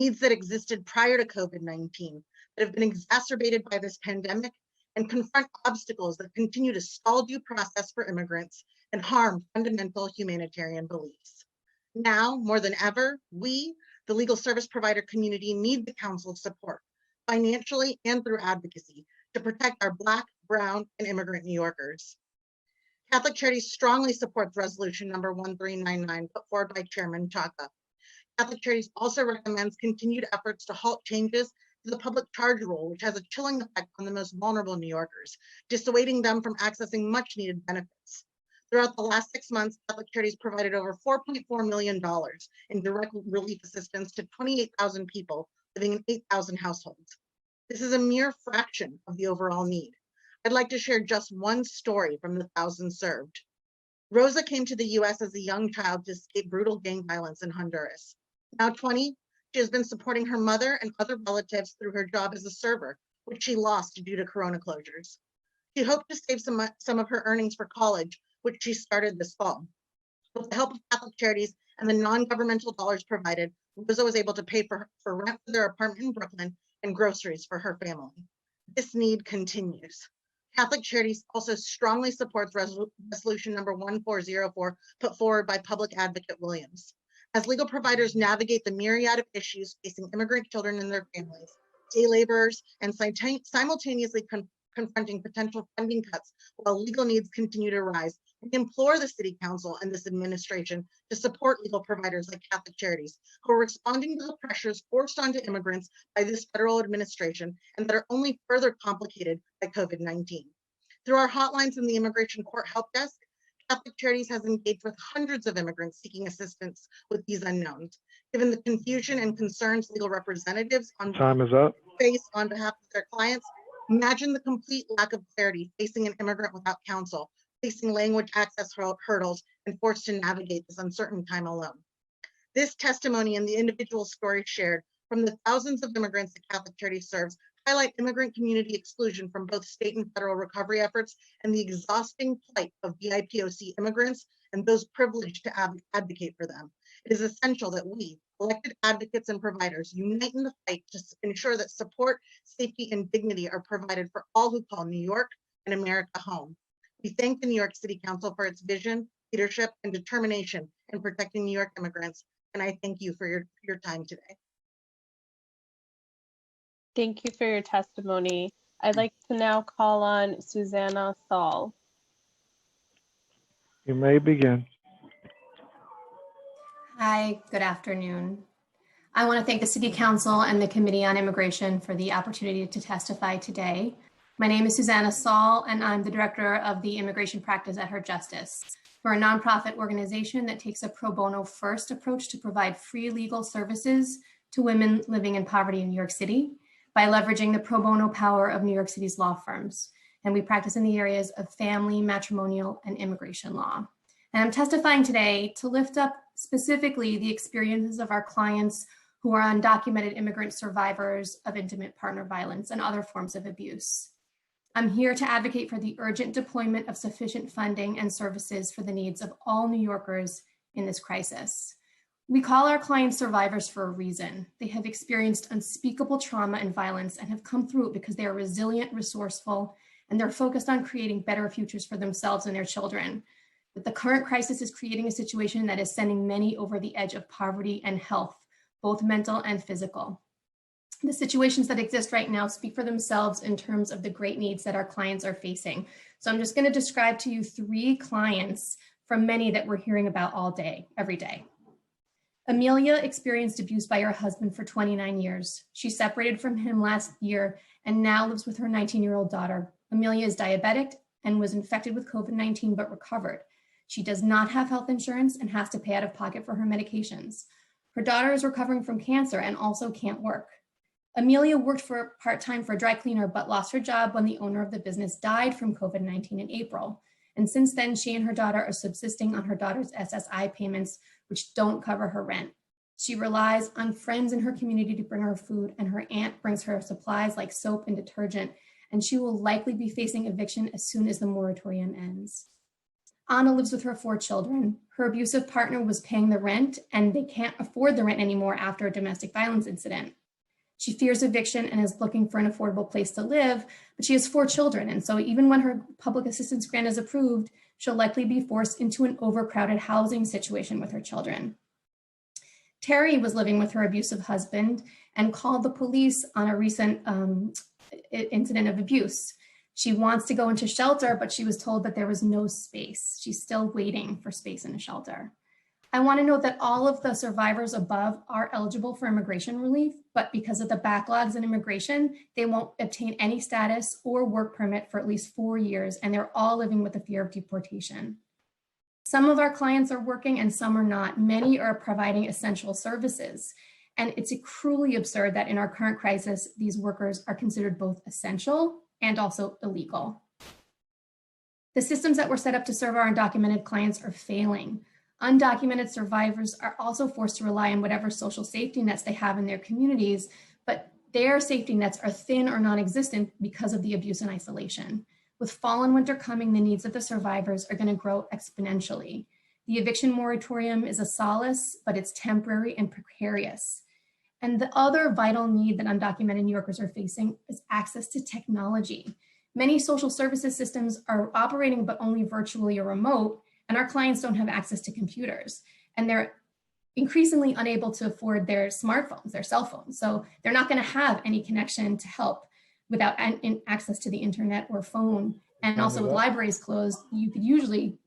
needs that existed prior to COVID-19 that have been exacerbated by this pandemic and confront obstacles that continue to stall due process for immigrants and harm fundamental humanitarian beliefs. Now, more than ever, we, the legal service provider community, need the Council's support, financially and through advocacy, to protect our Black, Brown, and immigrant New Yorkers. Catholic Charities strongly supports resolution number 1399 put forward by Chairman Chaka. Catholic Charities also recommends continued efforts to halt changes to the public charge rule, which has a chilling effect on the most vulnerable New Yorkers, dissuading them from accessing much needed benefits. Throughout the last 6 months, Catholic Charities provided over $4.4 million in direct relief assistance to 28,000 people living in 8,000 households. This is a mere fraction of the overall need. I'd like to share just one story from the thousands served. Rosa came to the US as a young child to escape brutal gang violence in Honduras. Now 20, she has been supporting her mother and other relatives through her job as a server, which she lost due to Corona closures. She hoped to save some of her earnings for college, which she started this fall. With the help of Catholic Charities and the non-governmental dollars provided, Rosa was able to pay for rent for their apartment in Brooklyn and groceries for her family. This need continues. Catholic Charities also strongly supports resolution number 1404 put forward by Public Advocate Williams. As legal providers navigate the myriad of issues facing immigrant children and their families, day laborers, and simultaneously confronting potential funding cuts while legal needs continue to rise, we implore the City Council and this administration to support legal providers like Catholic Charities who are responding to the pressures forced onto immigrants by this federal administration and that are only further complicated by COVID-19. Through our hotlines in the Immigration Court Help Desk, Catholic Charities has engaged with hundreds of immigrants seeking assistance with these unknowns. Given the confusion and concerns legal representatives Time is up. face on behalf of their clients, imagine the complete lack of clarity facing an immigrant without counsel, facing language access hurdles, and forced to navigate this uncertain time alone. This testimony and the individual stories shared from the thousands of immigrants that Catholic Charities serves highlight immigrant community exclusion from both state and federal recovery efforts and the exhausting plight of BIPOC immigrants and those privileged to advocate for them. It is essential that we, elected advocates and providers, unite in the fight to ensure that support, safety, and dignity are provided for all who call New York and America home. We thank the New York City Council for its vision, leadership, and determination in protecting New York immigrants, and I thank you for your time today. Thank you for your testimony. I'd like to now call on Susanna Saul. You may begin. Hi, good afternoon. I want to thank the City Council and the Committee on Immigration for the opportunity to testify today. My name is Susanna Saul, and I'm the Director of the Immigration Practice at Her Justice. We're a nonprofit organization that takes a pro bono first approach to provide free legal services to women living in poverty in New York City by leveraging the pro bono power of New York City's law firms. And we practice in the areas of family, matrimonial, and immigration law. And I'm testifying today to lift up specifically the experiences of our clients who are undocumented immigrant survivors of intimate partner violence and other forms of abuse. I'm here to advocate for the urgent deployment of sufficient funding and services for the needs of all New Yorkers in this crisis. We call our clients survivors for a reason. They have experienced unspeakable trauma and violence and have come through it because they are resilient, resourceful, and they're focused on creating better futures for themselves and their children. But the current crisis is creating a situation that is sending many over the edge of poverty and health, both mental and physical. The situations that exist right now speak for themselves in terms of the great needs that our clients are facing. So I'm just going to describe to you 3 clients from many that we're hearing about all day, every day. Amelia experienced abuse by her husband for 29 years. She separated from him last year and now lives with her 19-year-old daughter. Amelia is diabetic and was infected with COVID-19 but recovered. She does not have health insurance and has to pay out of pocket for her medications. Her daughter is recovering from cancer and also can't work. Amelia worked for part-time for a dry cleaner, but lost her job when the owner of the business died from COVID-19 in April. And since then, she and her daughter are subsisting on her daughter's SSI payments, which don't cover her rent. She relies on friends in her community to bring her food, and her aunt brings her supplies like soap and detergent, and she will likely be facing eviction as soon as the moratorium ends. Anna lives with her 4 children. Her abusive partner was paying the rent, and they can't afford the rent anymore after a domestic violence incident. She fears eviction and is looking for an affordable place to live, but she has 4 children. And so even when her public assistance grant is approved, she'll likely be forced into an overcrowded housing situation with her children. Terry was living with her abusive husband and called the police on a recent incident of abuse. She wants to go into shelter, but she was told that there was no space. She's still waiting for space in a shelter. I want to note that all of the survivors above are eligible for immigration relief, but because of the backlogs in immigration, they won't obtain any status or work permit for at least 4 years, and they're all living with the fear of deportation. Some of our clients are working and some are not. Many are providing essential services. And it's cruelly absurd that in our current crisis, these workers are considered both essential and also illegal. The systems that were set up to serve our undocumented clients are failing. Undocumented survivors are also forced to rely on whatever social safety nets they have in their communities, but their safety nets are thin or non-existent because of the abuse and isolation. With fall and winter coming, the needs of the survivors are going to grow exponentially. The eviction moratorium is a solace, but it's temporary and precarious. And the other vital need that undocumented New Yorkers are facing is access to technology. Many social services systems are operating, but only virtually or remote, and our clients don't have access to computers. And they're increasingly unable to afford their smartphones, their cell phones. So they're not going to have any connection to help without access to the internet or phone. And also with libraries closed, you could usually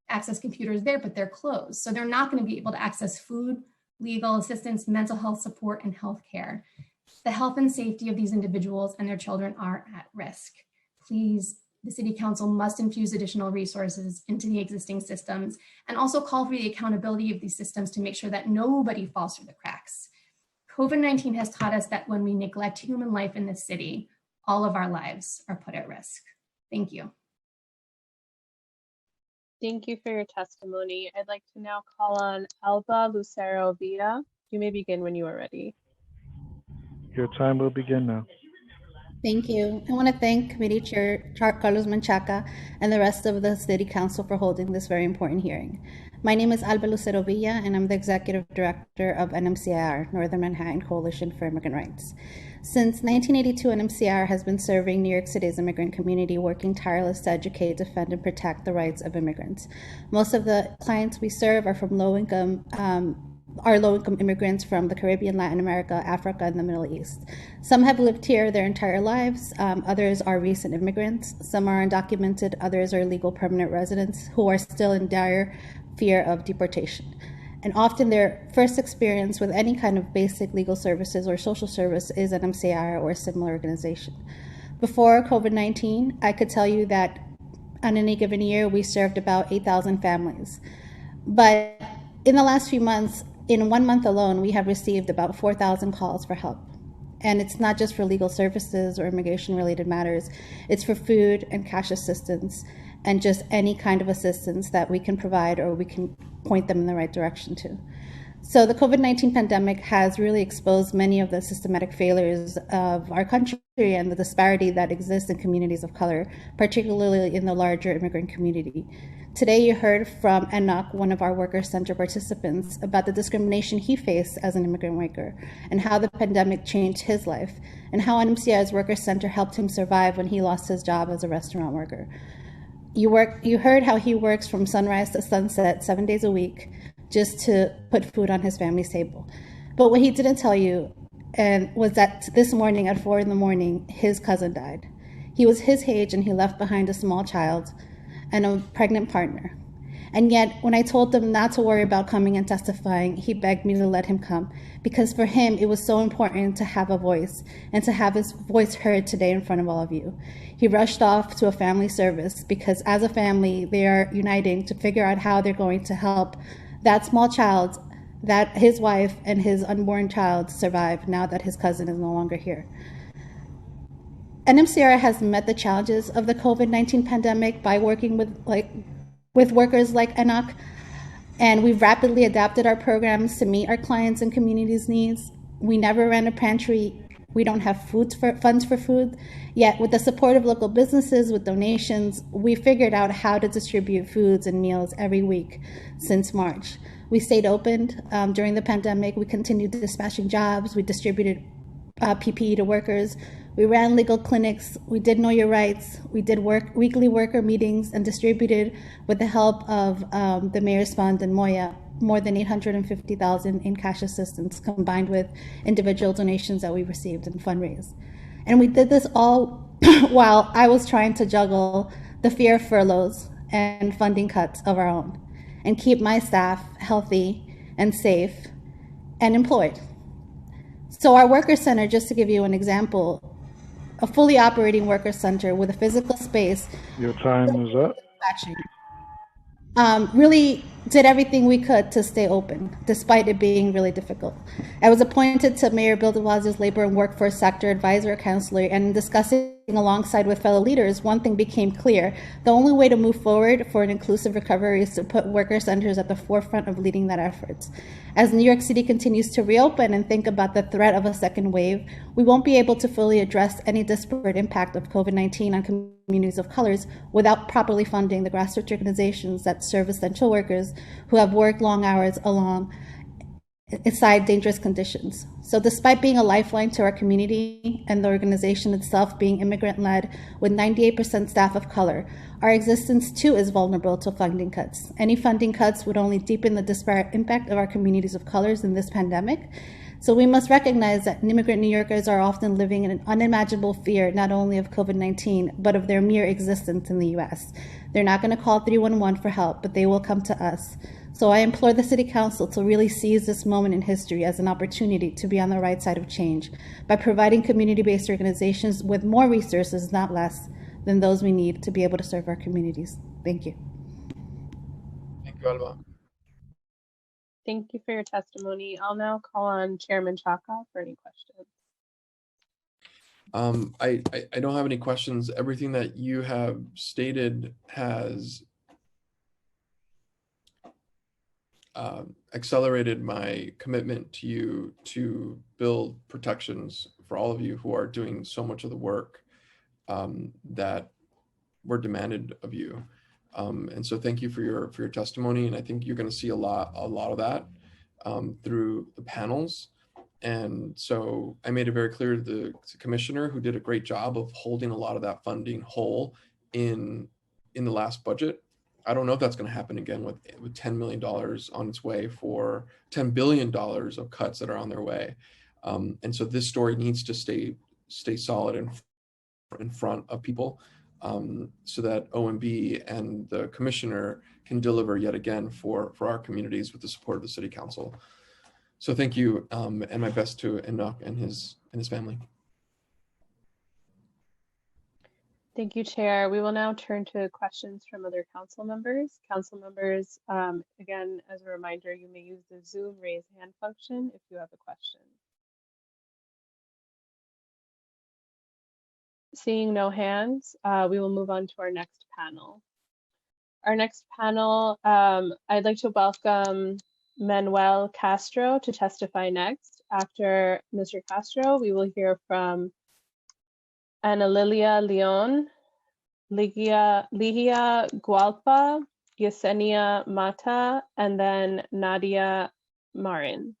access computers there, but they're closed. So they're not going to be able to access food, legal assistance, mental health support, and healthcare. The health and safety of these individuals and their children are at risk. Please, the City Council must infuse additional resources into the existing systems and also call for the accountability of these systems to make sure that nobody falls through the cracks. COVID-19 has taught us that when we neglect human life in this city, all of our lives are put at risk. Thank you. Thank you for your testimony. I'd like to now call on Alba Lucero Villa. You may begin when you are ready. Your time will begin now. Thank you. I want to thank Committee Chair Carlos Menchaca and the rest of the City Council for holding this very important hearing. My name is Alba Lucero Villa, and I'm the Executive Director of NMCIR, Northern Manhattan Coalition for Immigrant Rights. Since 1982, NMCIR has been serving New York City's immigrant community, working tirelessly to educate, defend, and protect the rights of immigrants. Most of the clients we serve are from low-income immigrants from the Caribbean, Latin America, Africa, and the Middle East. Some have lived here their entire lives. Others are recent immigrants. Some are undocumented. Others are legal permanent residents who are still in dire fear of deportation. And often their first experience with any kind of basic legal services or social service is an NMCIR or a similar organization. Before COVID-19, I could tell you that on any given year, we served about 8,000 families. But in the last few months, in 1 month alone, we have received about 4,000 calls for help. And it's not just for legal services or immigration-related matters. It's for food and cash assistance and just any kind of assistance that we can provide or we can point them in the right direction to. So the COVID-19 pandemic has really exposed many of the systematic failures of our country and the disparity that exists in communities of color, particularly in the larger immigrant community. Today, you heard from Enoch, one of our Worker Center participants, about the discrimination he faced as an immigrant worker and how the pandemic changed his life and how NMCI's Worker Center helped him survive when he lost his job as a restaurant worker. You heard how he works from sunrise to sunset 7 days a week just to put food on his family's table. But what he didn't tell you was that this morning at 4 a.m, his cousin died. He was his age and he left behind a small child and a pregnant partner. And yet, when I told him not to worry about coming and testifying, he begged me to let him come because for him, it was so important to have a voice and to have his voice heard today in front of all of you. He rushed off to a family service because as a family, they are uniting to figure out how they're going to help that small child, that his wife and his unborn child survive now that his cousin is no longer here. NMCIR has met the challenges of the COVID-19 pandemic by working with workers like Enoch, and we've rapidly adapted our programs to meet our clients and communities' needs. We never ran a pantry. We don't have funds for food, yet with the support of local businesses, with donations, we figured out how to distribute foods and meals every week since March. We stayed open during the pandemic. We continued dispatching jobs. We distributed PPE to workers. We ran legal clinics. We did Know Your Rights. We did weekly worker meetings and distributed, with the help of the Mayor's Fund and Moya, more than $850,000 in cash assistance combined with individual donations that we received and fundraised. And we did this all while I was trying to juggle the fear of furloughs and funding cuts of our own. and keep my staff healthy and safe and employed. So our worker center, just to give you an example, a fully operating worker center with a physical space. Your time is up. Really did everything we could to stay open, despite it being really difficult. I was appointed to Mayor Bill de Blasio's Labor and Workforce Sector Advisor Counselor, and in discussing alongside with fellow leaders, one thing became clear. The only way to move forward for an inclusive recovery is to put worker centers at the forefront of leading that effort. As New York City continues to reopen and think about the threat of a second wave, we won't be able to fully address any disparate impact of COVID-19 on communities of colors without properly funding the grassroots organizations that serve essential workers who have worked long hours alongside dangerous conditions. So despite being a lifeline to our community and the organization itself being immigrant-led with 98% staff of color, our existence too is vulnerable to funding cuts. Any funding cuts would only deepen the disparate impact of our communities of colors in this pandemic. So we must recognize that immigrant New Yorkers are often living in an unimaginable fear, not only of COVID-19, but of their mere existence in the US. They're not going to call 311 for help, but they will come to us. So I implore the City Council to really seize this moment in history as an opportunity to be on the right side of change by providing community-based organizations with more resources, not less, than those we need to be able to serve our communities. Thank you. Thank you, Alba. Thank you for your testimony. I'll now call on Chairman Chaka for any questions. I don't have any questions. Everything that you have stated has accelerated my commitment to you to build protections for all of you who are doing so much of the work that were demanded of you. And so thank you for your testimony. And I think you're going to see a lot of that through the panels. And so I made it very clear to the commissioner, who did a great job of holding a lot of that funding whole in the last budget. I don't know if that's going to happen again with $10 million on its way for $10 billion of cuts that are on their way. And so this story needs to stay solid in front of people, so that OMB and the commissioner can deliver yet again for our communities with the support of the City Council. So thank you, and my best to Enoch and his family. Thank you, Chair. We will now turn to questions from other council members. Council members, again, as a reminder, you may use the Zoom raise hand function if you have a question. Seeing no hands, we will move on to our next panel. Our next panel, I'd like to welcome Manuel Castro to testify next. After Mr. Castro, we will hear from Ana Lilia Leon, Ligia Gualpa, Yesenia Mata, and then Nadia Marin.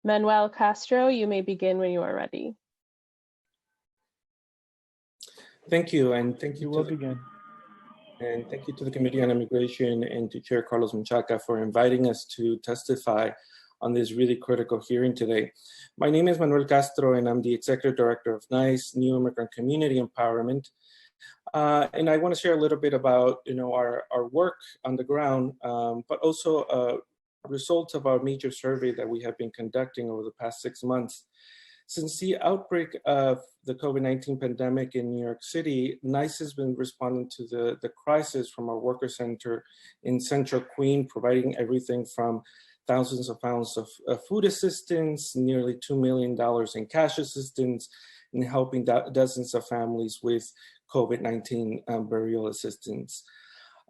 Manuel Castro, you may begin when you are ready. Thank you, and thank you. You will begin. And thank you to the Committee on Immigration and to Chair Carlos Menchaca for inviting us to testify on this really critical hearing today. My name is Manuel Castro, and I'm the Executive Director of NICE, New Immigrant Community Empowerment. And I want to share a little bit about our work on the ground, but also results of our major survey that we have been conducting over the past 6 months. Since the outbreak of the COVID-19 pandemic in New York City, NICE has been responding to the crisis from our worker center in Central Queen, providing everything from thousands of pounds of food assistance, nearly $2 million in cash assistance, and helping dozens of families with COVID-19 burial assistance.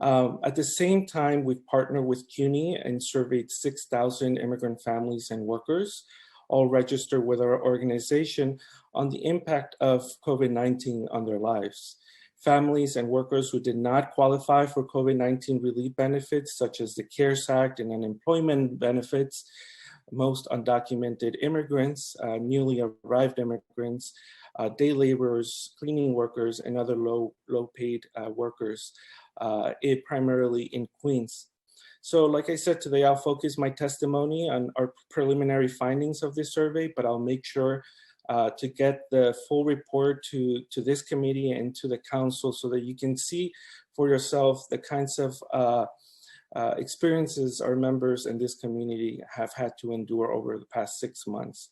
At the same time, we've partnered with CUNY and surveyed 6,000 immigrant families and workers, all registered with our organization, on the impact of COVID-19 on their lives. Families and workers who did not qualify for COVID-19 relief benefits, such as the CARES Act and unemployment benefits, most undocumented immigrants, newly arrived immigrants, day laborers, cleaning workers, and other low-paid workers, primarily in Queens. So like I said, today I'll focus my testimony on our preliminary findings of this survey, but I'll make sure to get the full report to this committee and to the council so that you can see for yourself the kinds of experiences our members in this community have had to endure over the past 6 months.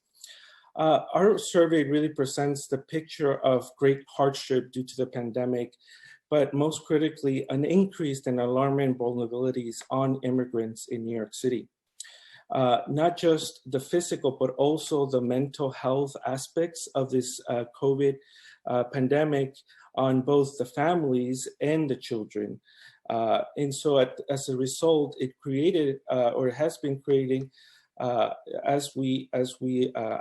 Our survey really presents the picture of great hardship due to the pandemic, but most critically, an increase in alarming vulnerabilities on immigrants in New York City. Not just the physical, but also the mental health aspects of this COVID pandemic on both the families and the children. And so as a result, it created or has been creating, as we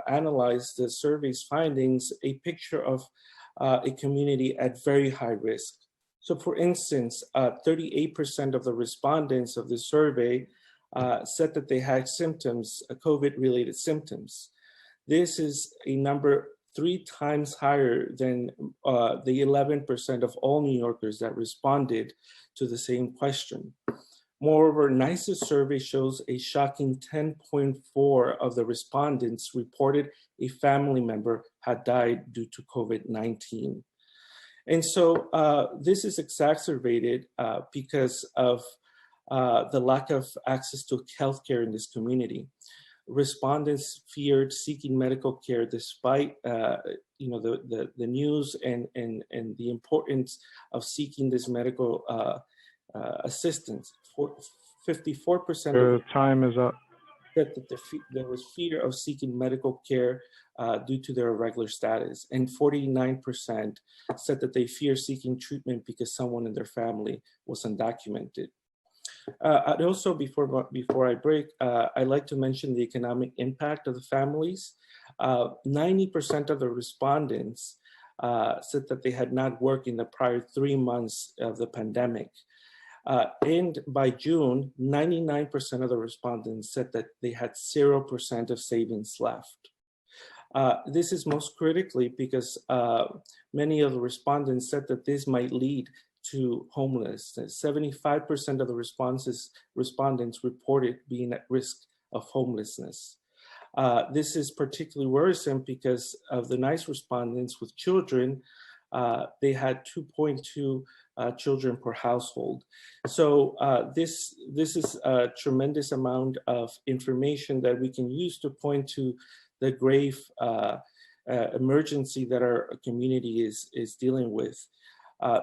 analyze the survey's findings, a picture of a community at very high risk. So for instance, 38% of the respondents of the survey said that they had symptoms, COVID-related symptoms. This is a number 3 times higher than the 11% of all New Yorkers that responded to the same question. Moreover, NICE's survey shows a shocking 10.4 of the respondents reported a family member had died due to COVID-19. And so this is exacerbated because of the lack of access to healthcare in this community. Respondents feared seeking medical care despite the news and the importance of seeking this medical assistance. 54% Your time is up. Said that there was fear of seeking medical care due to their irregular status, and 49% said that they fear seeking treatment because someone in their family was undocumented. I'd also, before I break, I'd like to mention the economic impact of the families. 90% of the respondents said that they had not worked in the prior 3 months of the pandemic. And by June, 99% of the respondents said that they had 0% of savings left. This is most critically because many of the respondents said that this might lead to homelessness. 75% of the respondents reported being at risk of homelessness. This is particularly worrisome because of the NICE respondents with children. They had 2.2 children per household. So this is a tremendous amount of information that we can use to point to the grave emergency that our community is dealing with.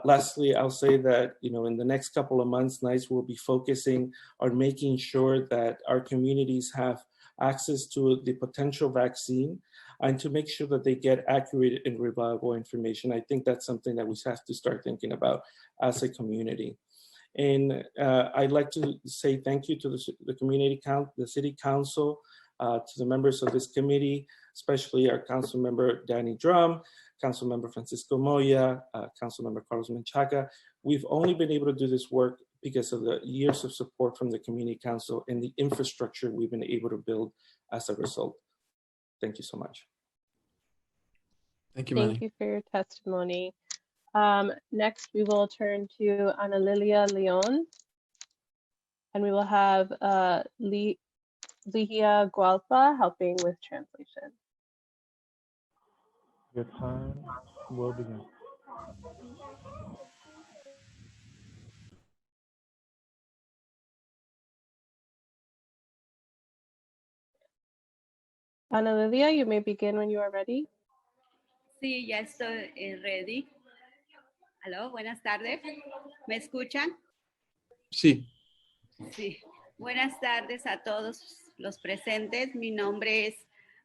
Lastly, I'll say that in the next couple of months, NICE will be focusing on making sure that our communities have access to the potential vaccine and to make sure that they get accurate and reliable information. I think that's something that we have to start thinking about as a community. And I'd like to say thank you to the community the city council, to the members of this committee, especially our council member Danny Drum, council member Francisco Moya, council member Carlos Menchaca. We've only been able to do this work because of the years of support from the community council and the infrastructure we've been able to build as a result. Thank you so much. Thank you, Manny. Thank you for your testimony. Next, we will turn to Ana Lilia Leon, and we will have Ligia Gualpa helping with translation. Your time will begin. Ana Lilia, you may begin when you are ready. Sí, ya estoy ready. Aló, buenas tardes. ¿Me escuchan? Sí. Sí. Buenas tardes a todos los presentes. Mi nombre es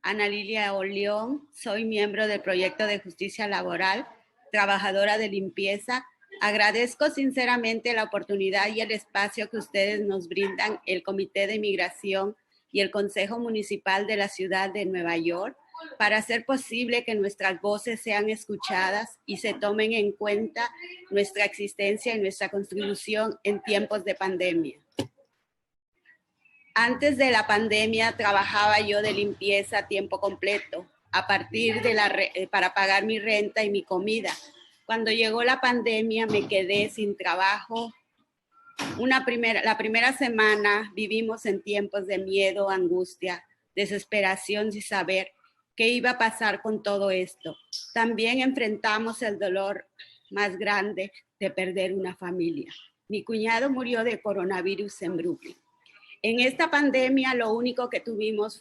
Ana Lilia León. Soy miembro del Proyecto de Justicia Laboral, trabajadora de limpieza. Agradezco sinceramente la oportunidad y el espacio que ustedes nos brindan, el Comité de Migración y el Consejo Municipal de la Ciudad de Nueva York, para hacer posible que nuestras voces sean escuchadas y se tomen en cuenta nuestra existencia y nuestra contribución en tiempos de pandemia. Antes de la pandemia trabajaba yo de limpieza a tiempo completo, para pagar mi renta y mi comida. Cuando llegó la pandemia me quedé sin trabajo. La primera semana vivimos en tiempos de miedo, angustia, desesperación sin saber qué iba a pasar con todo esto. También enfrentamos el dolor más grande de perder una familia. Mi cuñado murió de coronavirus en Brooklyn. En esta pandemia lo único que tuvimos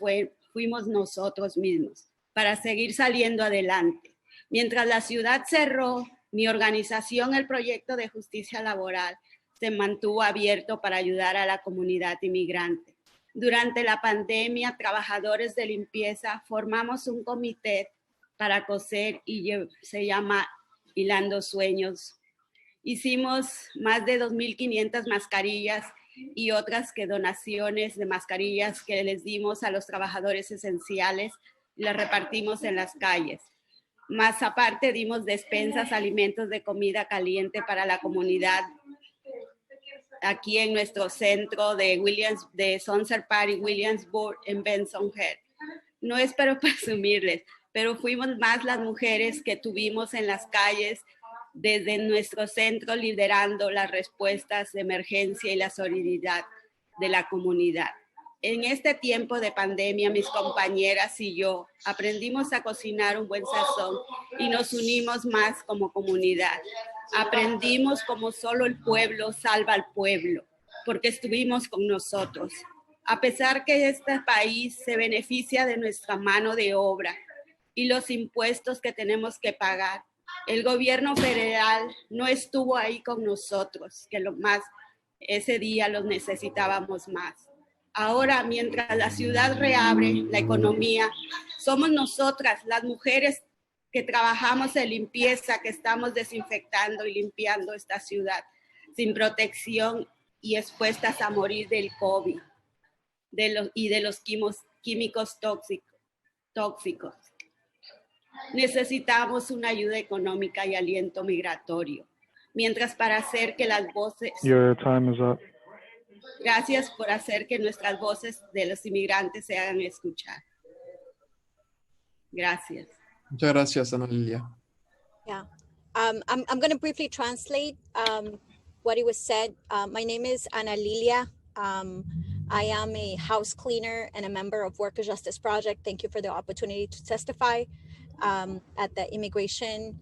fuimos nosotros mismos para seguir saliendo adelante. Mientras la ciudad cerró, mi organización, el Proyecto de Justicia Laboral, se mantuvo abierto para ayudar a la comunidad inmigrante. Durante la pandemia, trabajadores de limpieza formamos un comité para coser y se llama Hilando Sueños. Hicimos más de 2.500 mascarillas y otras donaciones de mascarillas que les dimos a los trabajadores esenciales y las repartimos en las calles. Más aparte dimos despensas, alimentos de comida caliente para la comunidad aquí en nuestro centro de Sunset Park y Williamsburg en Bensonhurst. No es para presumirles, pero fuimos más las mujeres que tuvimos en las calles desde nuestro centro liderando las respuestas de emergencia y la solidaridad de la comunidad. En este tiempo de pandemia, mis compañeras y yo aprendimos a cocinar un buen sazón y nos unimos más como comunidad. Aprendimos como solo el pueblo salva al pueblo, porque estuvimos con nosotros. A pesar que este país se beneficia de nuestra mano de obra y los impuestos que tenemos que pagar, el gobierno federal no estuvo ahí con nosotros, que ese día los necesitábamos más. Ahora, mientras la ciudad reabre la economía, somos nosotras, las mujeres que trabajamos en limpieza, que estamos desinfectando y limpiando esta ciudad sin protección y expuestas a morir del COVID y de los químicos tóxicos. Necesitamos una ayuda económica y aliento migratorio. Mientras para hacer que las voces... Your time is up. Gracias por hacer que nuestras voces de los inmigrantes se hagan escuchar. Gracias. Muchas gracias, Ana Lilia. Yeah, I'm going to briefly translate what it was said. My name is Ana Lilia. I am a house cleaner and a member of Worker Justice Project. Thank you for the opportunity to testify at the immigration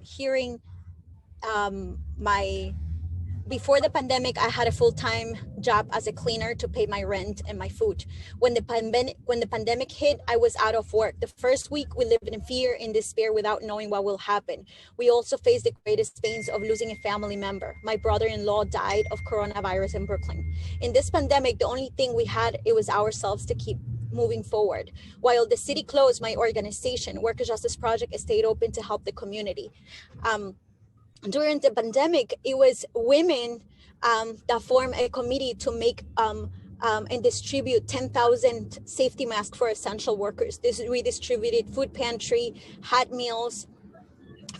hearing. Before the pandemic, I had a full-time job as a cleaner to pay my rent and my food. When the pandemic hit, I was out of work. The first week, we lived in fear and despair without knowing what will happen. We also faced the greatest pains of losing a family member. My brother-in-law died of coronavirus in Brooklyn. In this pandemic, the only thing we had, it was ourselves to keep moving forward. While the city closed, my organization, Worker Justice Project, stayed open to help the community. During the pandemic, it was women that formed a committee to make and distribute 10,000 safety masks for essential workers. We distributed food pantry, hot meals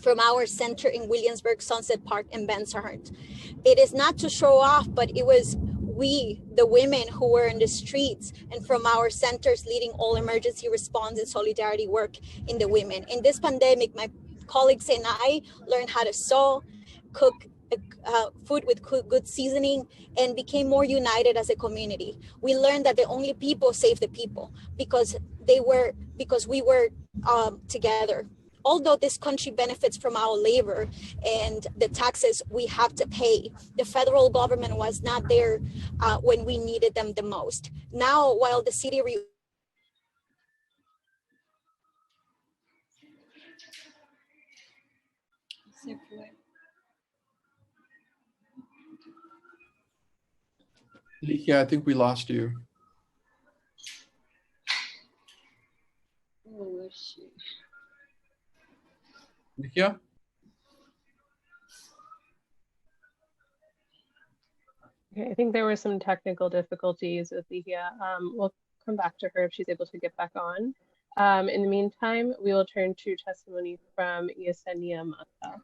from our center in Williamsburg, Sunset Park, and Bensonhurst. It is not to show off, but it was we, the women who were in the streets and from our centers leading all emergency response and solidarity work in the women. In this pandemic, my colleagues and I learned how to sew, cook food with good seasoning, and became more united as a community. We learned that the only people save the people because we were together. Although this country benefits from our labor and the taxes we have to pay, the federal government was not there when we needed them the most. Now, while the city Ligia, I think we lost you. Oh, shit. Ligia? Okay, I think there were some technical difficulties with Ligia. We'll come back to her if she's able to get back on. In the meantime, we will turn to testimony from Yesenia Mata.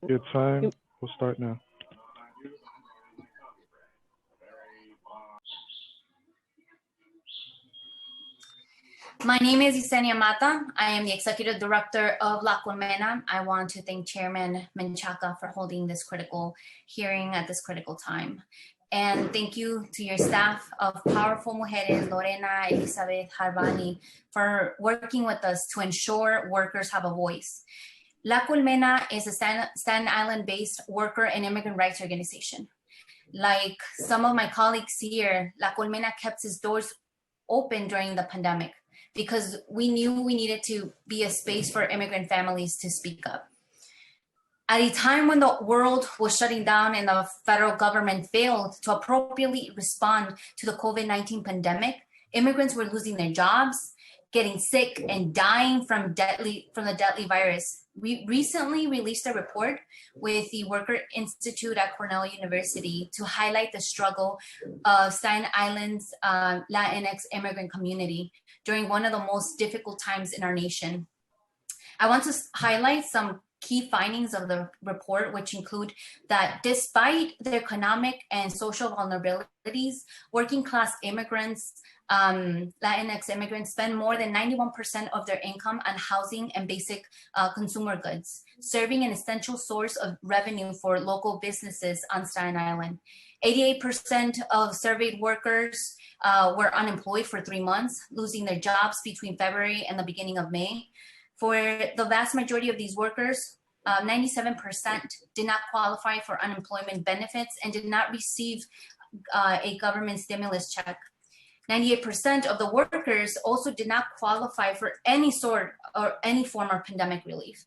Your time will start now. My name is Yesenia Mata. I am the Executive Director of La Colmena. I want to thank Chairman Menchaca for holding this critical hearing at this critical time. And thank you to your staff of Powerful Mujeres, Lorena, Elizabeth, Harvani, for working with us to ensure workers have a voice. La Colmena is a Staten Island-based worker and immigrant rights organization. Like some of my colleagues here, La Colmena kept its doors open during the pandemic because we knew we needed to be a space for immigrant families to speak up. At a time when the world was shutting down and the federal government failed to appropriately respond to the COVID-19 pandemic, immigrants were losing their jobs, getting sick, and dying from the deadly virus. We recently released a report with the Worker Institute at Cornell University to highlight the struggle of Staten Island's Latinx immigrant community during one of the most difficult times in our nation. I want to highlight some key findings of the report, which include that despite their economic and social vulnerabilities, working class immigrants, Latinx immigrants spend more than 91% of their income on housing and basic consumer goods, serving an essential source of revenue for local businesses on Staten Island. 88% of surveyed workers were unemployed for 3 months, losing their jobs between February and the beginning of May. For the vast majority of these workers, 97% did not qualify for unemployment benefits and did not receive a government stimulus check. 98% of the workers also did not qualify for any sort or any form of pandemic relief.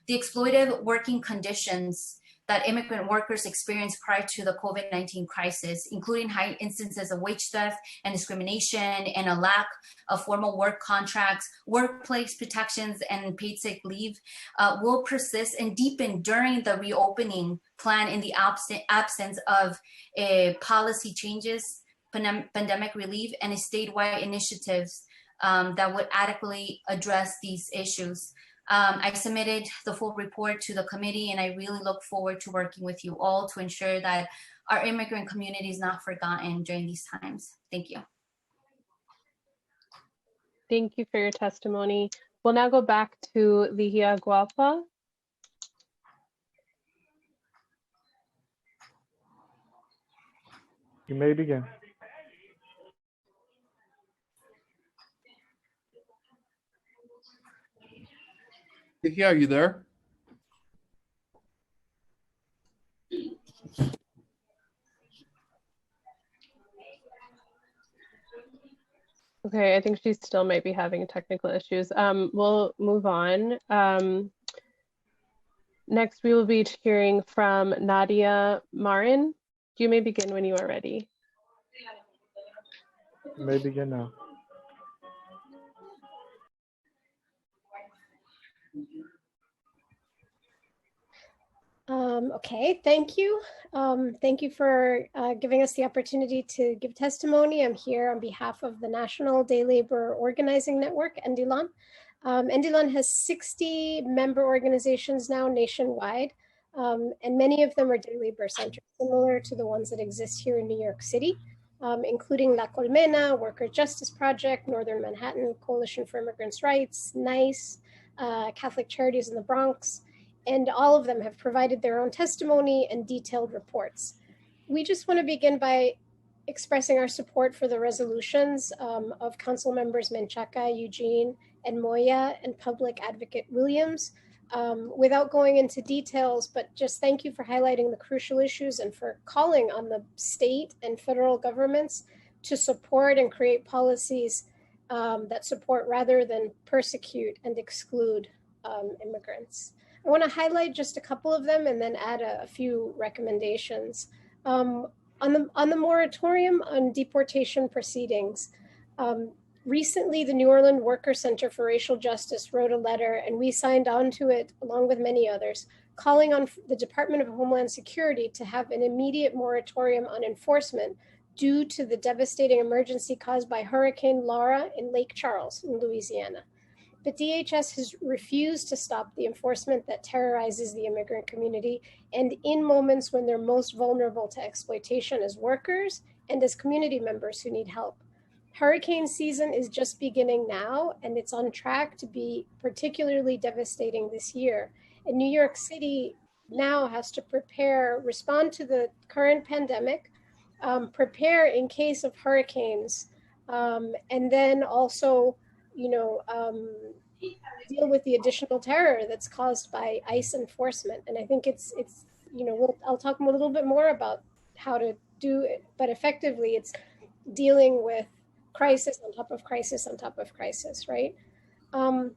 The exploitive working conditions that immigrant workers experienced prior to the COVID-19 crisis, including high instances of wage theft and discrimination and a lack of formal work contracts, workplace protections, and paid sick leave, will persist and deepen during the reopening plan in the absence of policy changes, pandemic relief, and statewide initiatives that would adequately address these issues. I submitted the full report to the committee, and I really look forward to working with you all to ensure that our immigrant community is not forgotten during these times. Thank you. Thank you for your testimony. We'll now go back to Ligia Guapa. You may begin. Ligia, are you there? Okay, I think she still might be having technical issues. We'll move on. Next, we will be hearing from Nadia Marin. You may begin when you are ready. You may begin now. Okay, thank you. Thank you for giving us the opportunity to give testimony. I'm here on behalf of the National Day Labor Organizing Network, NDLON. NDLON has 60 member organizations now nationwide, and many of them are day labor centers, similar to the ones that exist here in New York City, including La Colmena, Worker Justice Project, Northern Manhattan Coalition for Immigrants' Rights, NICE, Catholic Charities in the Bronx, and all of them have provided their own testimony and detailed reports. We just want to begin by expressing our support for the resolutions of Council Members Menchaca, Eugene, and Moya, and Public Advocate Williams. Without going into details, but just thank you for highlighting the crucial issues and for calling on the state and federal governments to support and create policies that support rather than persecute and exclude immigrants. I want to highlight just a couple of them and then add a few recommendations. On the moratorium on deportation proceedings, recently the New Orleans Worker Center for Racial Justice wrote a letter, and we signed on to it along with many others, calling on the Department of Homeland Security to have an immediate moratorium on enforcement due to the devastating emergency caused by Hurricane Laura in Lake Charles in Louisiana. But DHS has refused to stop the enforcement that terrorizes the immigrant community, and in moments when they're most vulnerable to exploitation as workers and as community members who need help. Hurricane season is just beginning now, and it's on track to be particularly devastating this year. And New York City now has to respond to the current pandemic, prepare in case of hurricanes, and then also deal with the additional terror that's caused by ICE enforcement. And I think it's I'll talk a little bit more about how to do it, but effectively it's dealing with crisis on top of crisis on top of crisis, right? On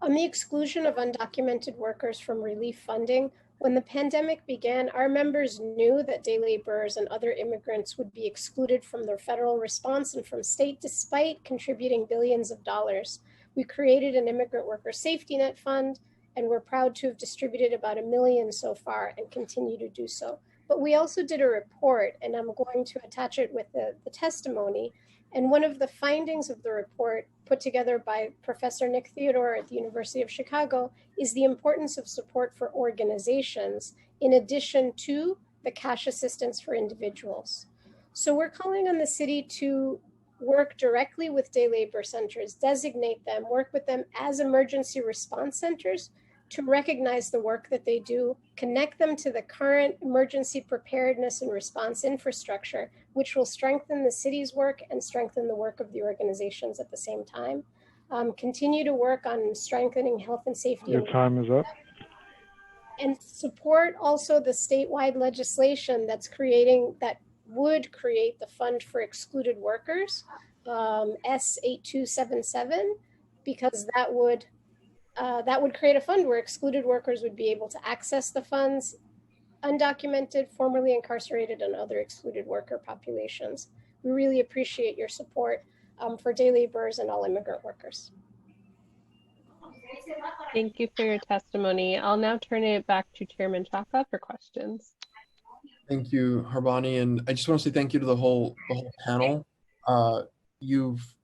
the exclusion of undocumented workers from relief funding, when the pandemic began, our members knew that day laborers and other immigrants would be excluded from their federal response and from state, despite contributing billions of dollars. We created an immigrant worker safety net fund, and we're proud to have distributed about $1 million so far and continue to do so. But we also did a report, and I'm going to attach it with the testimony. And one of the findings of the report, put together by Professor Nick Theodore at the University of Chicago, is the importance of support for organizations in addition to the cash assistance for individuals. So we're calling on the city to work directly with day labor centers, designate them, work with them as emergency response centers to recognize the work that they do, connect them to the current emergency preparedness and response infrastructure, which will strengthen the city's work and strengthen the work of the organizations at the same time. Continue to work on strengthening health and safety. Your time is up. And support also the statewide legislation that would create the Fund for Excluded Workers, S8277, because that would create a fund where excluded workers would be able to access the funds, undocumented, formerly incarcerated, and other excluded worker populations. We really appreciate your support for day laborers and all immigrant workers. Thank you for your testimony. I'll now turn it back to Chairman Chaka for questions. Thank you, Harbani, and I just want to say thank you to the whole panel. You've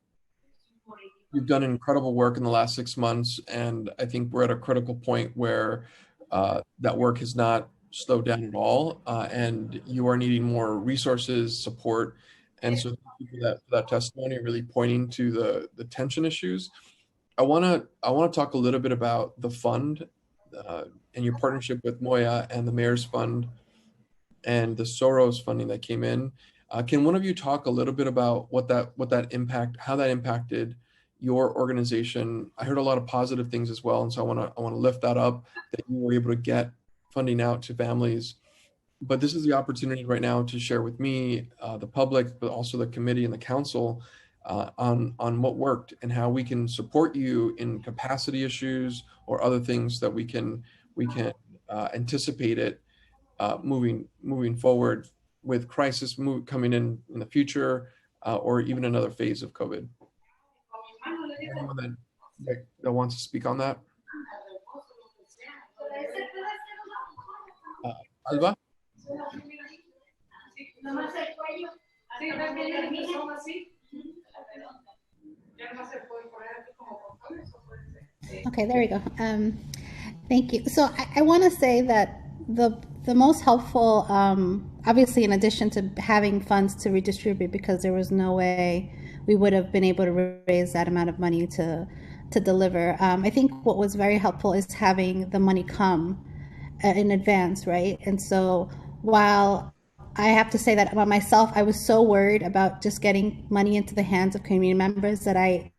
done incredible work in the last 6 months, and I think we're at a critical point where that work has not slowed down at all, and you are needing more resources, support, and so thank you for that testimony, really pointing to the tension issues. I want to talk a little bit about the fund and your partnership with Moya and the Mayor's Fund and the Soros funding that came in. Can one of you talk a little bit about how that impacted your organization? I heard a lot of positive things as well, and so I want to lift that up, that you were able to get funding out to families. But this is the opportunity right now to share with me, the public, but also the committee and the council on what worked and how we can support you in capacity issues or other things that we can anticipate it moving forward with crisis coming in the future or even another phase of COVID. Anyone that wants to speak on that? Alba? Okay, there we go. Thank you. So I want to say that the most helpful, obviously, in addition to having funds to redistribute, because there was no way we would have been able to raise that amount of money to deliver. I think what was very helpful is having the money come in advance, right? And so while I have to say that about myself, I was so worried about just getting money into the hands of community members that I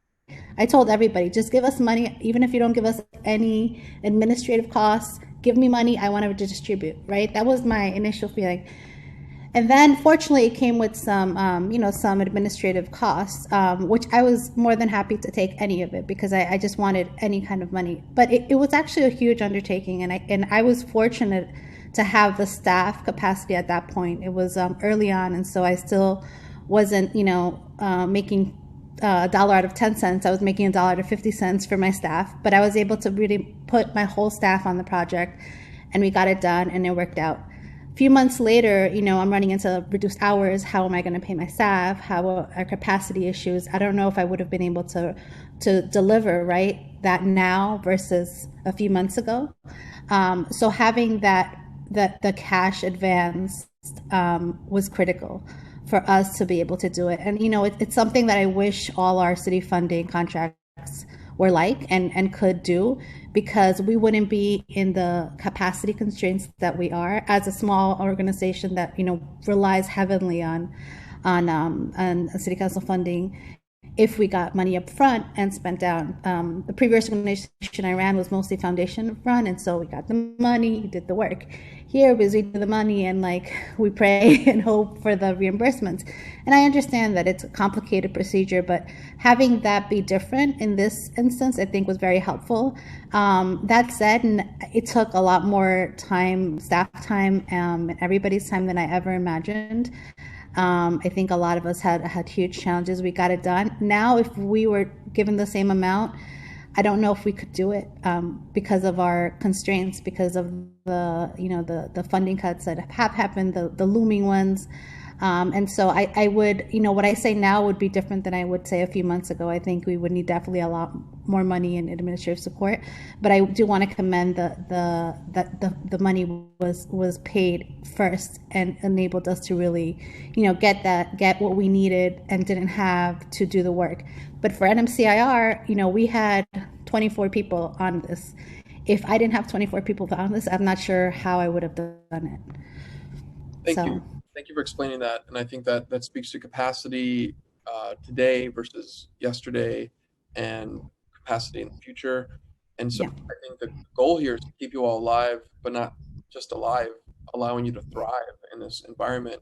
told everybody, just give us money, even if you don't give us any administrative costs, give me money, I want to distribute, right? That was my initial feeling. And then fortunately it came with some, some administrative costs, which I was more than happy to take any of it because I just wanted any kind of money. But it was actually a huge undertaking, and I was fortunate to have the staff capacity at that point. It was early on, and so I still wasn't, making $1 out of 10 cents. I was making $1 out of 50 cents for my staff, but I was able to really put my whole staff on the project, and we got it done, and it worked out. A few months later, I'm running into reduced hours. How am I going to pay my staff? How are capacity issues? I don't know if I would have been able to deliver that now versus a few months ago. So having the cash advance was critical for us to be able to do it. And, it's something that I wish all our city funding contracts were like and could do, because we wouldn't be in the capacity constraints that we are as a small organization that, relies heavily on city council funding if we got money up front and spent down. The previous organization I ran was mostly foundation run, and so we got the money, did the work. Here, we do the money and like we pray and hope for the reimbursements. And I understand that it's a complicated procedure, but having that be different in this instance, I think was very helpful. That said, and it took a lot more time, staff time, and everybody's time than I ever imagined. I think a lot of us had huge challenges. We got it done. Now, if we were given the same amount, I don't know if we could do it because of our constraints, because of the funding cuts that have happened, the looming ones. And so I would, what I say now would be different than I would say a few months ago. I think we would need definitely a lot more money in administrative support. But I do want to commend the money was paid first and enabled us to really, get what we needed and didn't have to do the work. But for NMCIR, we had 24 people on this. If I didn't have 24 people on this, I'm not sure how I would have done it. Thank you. Thank you for explaining that. And I think that speaks to capacity today versus yesterday and capacity in the future. And so I think the goal here is to keep you all alive, but not just alive, allowing you to thrive in this environment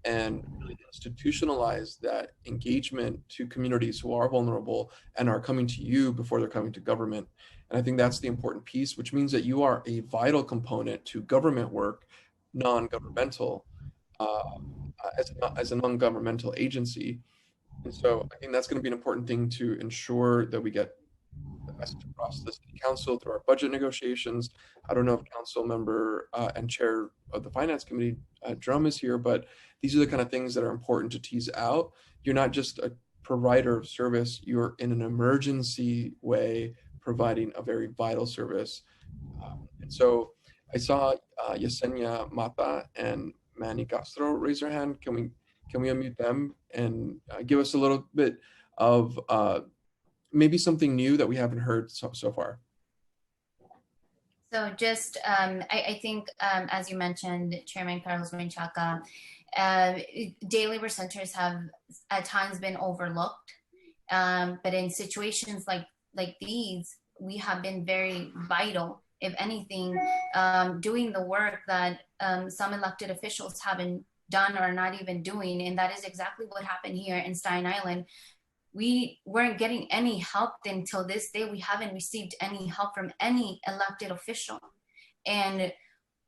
and really institutionalize that engagement to communities who are vulnerable and are coming to you before they're coming to government. And I think that's the important piece, which means that you are a vital component to government work, non-governmental, as a non-governmental agency. And so I think that's going to be an important thing to ensure that we get the message across the city council through our budget negotiations. I don't know if council member and chair of the finance committee, Drum, is here, but these are the kind of things that are important to tease out. You're not just a provider of service, you're in an emergency way providing a very vital service. And so I saw Yesenia Mata and Manny Castro raise their hand. Can we unmute them and give us a little bit of maybe something new that we haven't heard so far? So just, I think, as you mentioned, Chairman Carlos Menchaca, day labor centers have at times been overlooked, but in situations like these, we have been very vital. If anything, doing the work that some elected officials haven't done or not even doing, and that is exactly what happened here in Staten Island. We weren't getting any help until this day. We haven't received any help from any elected official. And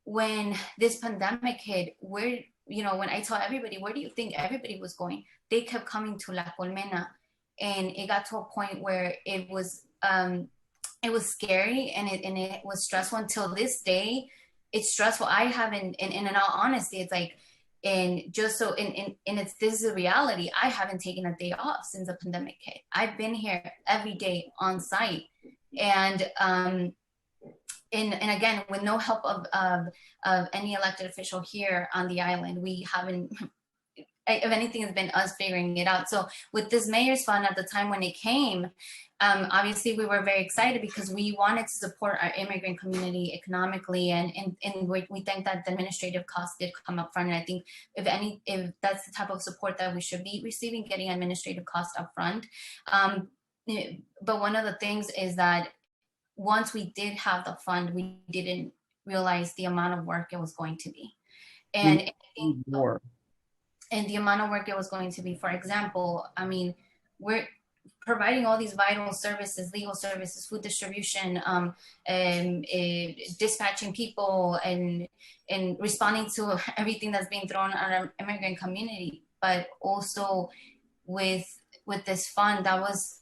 when this pandemic hit, when I tell everybody, where do you think everybody was going? They kept coming to La Colmena, and it got to a point where it was scary and it was stressful. Until this day, it's stressful. I haven't, and in all honesty, it's like, and just so, and this is a reality. I haven't taken a day off since the pandemic hit. I've been here every day on site, and again, with no help of any elected official here on the island, we haven't. If anything, it's been us figuring it out. So with this mayor's fund at the time when it came, obviously we were very excited because we wanted to support our immigrant community economically, and we think that the administrative costs did come up front. And I think if that's the type of support that we should be receiving, getting administrative costs up front. But one of the things is that once we did have the fund, we didn't realize the amount of work it was going to be. And the amount of work it was going to be. For example, I mean, we're providing all these vital services, legal services, food distribution, dispatching people, and responding to everything that's being thrown on our immigrant community. But also with this fund, that was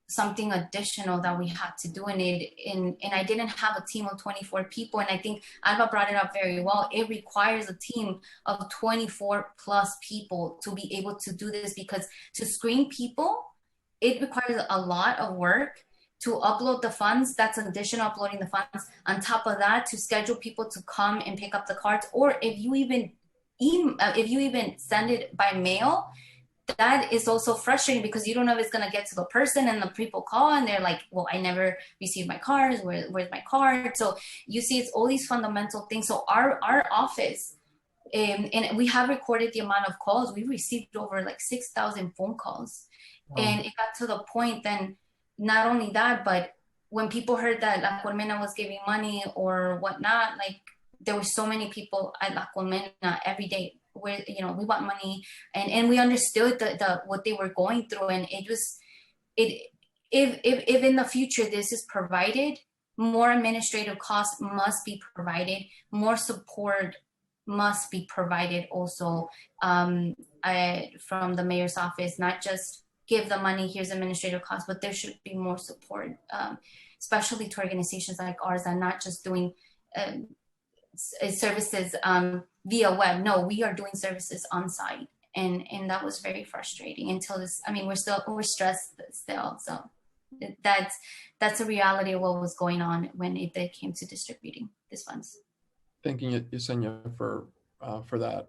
something additional that we had to do, and I didn't have a team of 24 people. And I think Alba brought it up very well. It requires a team of 24 plus people to be able to do this, because to screen people, it requires a lot of work. To upload the funds, that's an additional uploading the funds. On top of that, to schedule people to come and pick up the cards, or if you even send it by mail, that is also frustrating because you don't know if it's going to get to the person, and the people call and they're like, well, I never received my cards. Where's my card? So you see, it's all these fundamental things. So our office And we have recorded the amount of calls. We received over like 6,000 phone calls. Wow. And it got to the point then, not only that, but when people heard that La Colmena was giving money or whatnot, like there were so many people at La Colmena every day where, you know, we want money, and we understood the what they were going through. And it was, if in the future this is provided, more administrative costs must be provided, more support must be provided also from the mayor's office, not just give the money, here's administrative costs, but there should be more support, especially to organizations like ours that are not just doing services via web. No, we are doing services on site. And that was very frustrating until this, I mean, we're stressed still. So that's a reality of what was going on when it came to distributing these funds. Thank you, Yesenia, for that,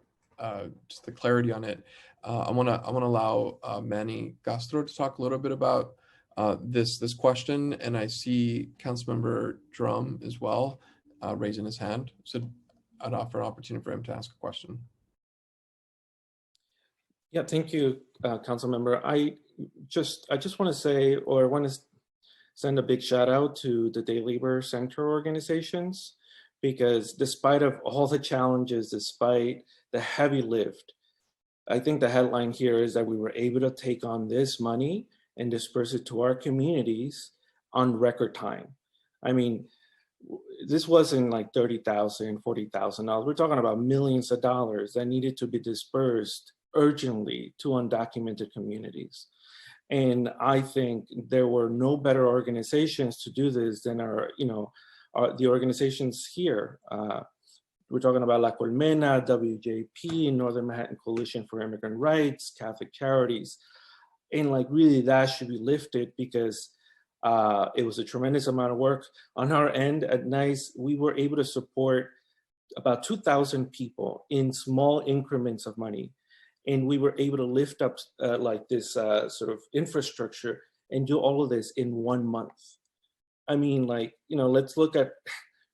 just the clarity on it. I want to allow Manny Castro to talk a little bit about this question, and I see Councilmember Drum as well raising his hand. So I'd offer an opportunity for him to ask a question. Yeah, thank you, Councilmember. I just want to say, or I want to send a big shout out to the Day Labor Center organizations, because despite of all the challenges, despite the heavy lift, I think the headline here is that we were able to take on this money and disperse it to our communities on record time. I mean, this wasn't like $30,000, $40,000. We're talking about millions of dollars that needed to be dispersed urgently to undocumented communities. And I think there were no better organizations to do this than the organizations here. We're talking about La Colmena, WJP, Northern Manhattan Coalition for Immigrant Rights, Catholic Charities. And like really that should be lifted, because it was a tremendous amount of work. On our end at NICE, we were able to support about 2,000 people in small increments of money. And we were able to lift up like this sort of infrastructure and do all of this in 1 month. I mean, like, let's look at,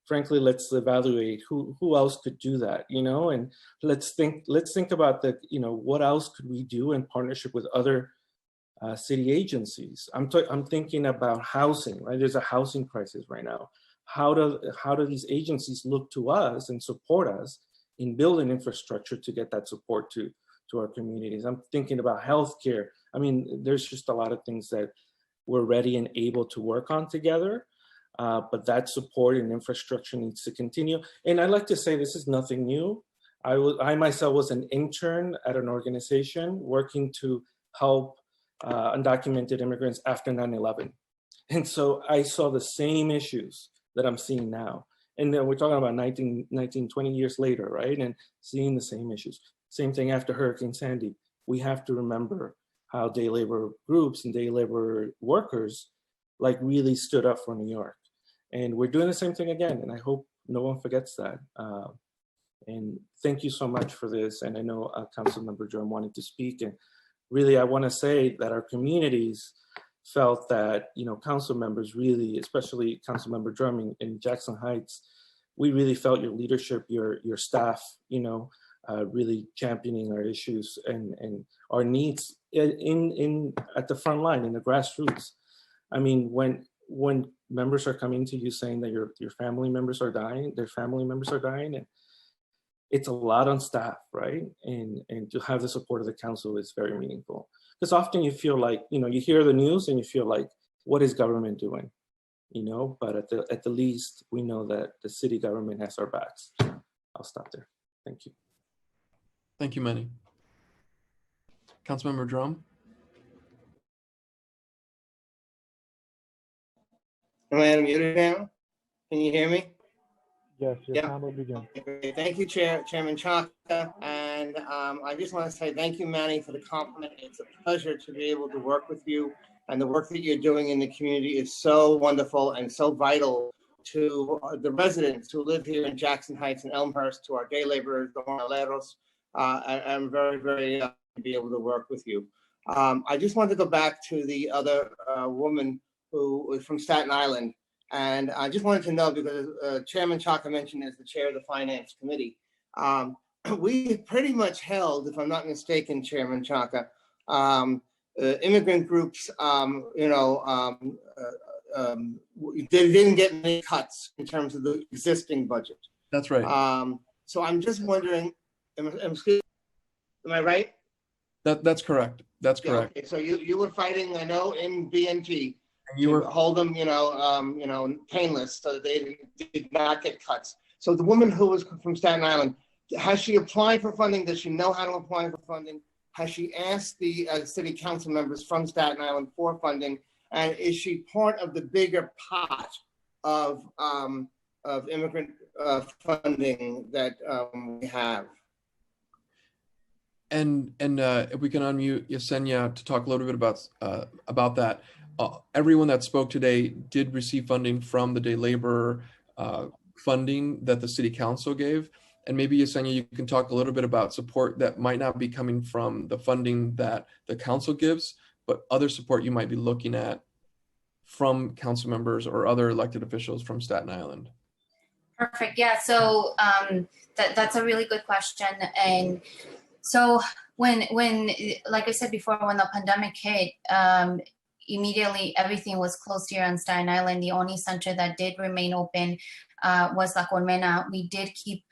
frankly, let's evaluate who else could do that, and let's think about what else could we do in partnership with other city agencies. I'm thinking about housing, right? There's a housing crisis right now. How do these agencies look to us and support us in building infrastructure to get that support to our communities? I'm thinking about healthcare. I mean, there's just a lot of things that we're ready and able to work on together, but that support and infrastructure needs to continue. And I'd like to say this is nothing new. I myself was an intern at an organization working to help undocumented immigrants after 9/11. And so I saw the same issues that I'm seeing now. And then we're talking about 20 years later, right? And seeing the same issues. Same thing after Hurricane Sandy. We have to remember how day labor groups and day labor workers like really stood up for New York. And we're doing the same thing again. And I hope no one forgets that. And thank you so much for this. And I know Councilmember Drum wanted to speak. And really, I want to say that our communities felt that, council members really, especially Councilmember Drum in Jackson Heights, we really felt your leadership, your staff, really championing our issues and our needs in at the front line, in the grassroots. I mean, when members are coming to you saying that your family members are dying, their family members are dying, and it's a lot on staff, right? And to have the support of the council is very meaningful. Because often you feel like, you hear the news and you feel like, what is government doing? But at the least, we know that the city government has our backs. I'll stop there. Thank you. Thank you, Manny. Councilmember Drum. Am I unmuted now? Can you hear me? Yes, your time will begin. Okay, thank you, Chairman Chaka. And I just want to say thank you, Manny, for the compliment. It's a pleasure to be able to work with you. And the work that you're doing in the community is so wonderful and so vital to the residents who live here in Jackson Heights and Elmhurst, to our day laborers, the jornaleros. I'm very, very happy to be able to work with you. I just wanted to go back to the other woman who was from Staten Island. And I just wanted to know, because Chairman Chaka mentioned as the chair of the Finance Committee, we pretty much held, if I'm not mistaken, Chairman Chaka, immigrant groups, they didn't get any cuts in terms of the existing budget. That's right. So I'm just wondering, am I right? That's correct. That's Yeah, correct. okay. So you were fighting, I know, in BNT. You were hold them, painless, so that they did not get cuts. So the woman who was from Staten Island, has she applied for funding? Does she know how to apply for funding? Has she asked the city council members from Staten Island for funding? And is she part of the bigger pot of immigrant funding that we have? And if we can unmute Yesenia to talk a little bit about that. Everyone that spoke today did receive funding from the day labor funding that the city council gave. And maybe Yesenia, you can talk a little bit about support that might not be coming from the funding that the council gives, but other support you might be looking at from council members or other elected officials from Staten Island. Perfect. Yeah. So that's a really good question. And so when, like I said before, when the pandemic hit, immediately everything was closed here on Staten Island. The only center that did remain open was La Colmena. We did keep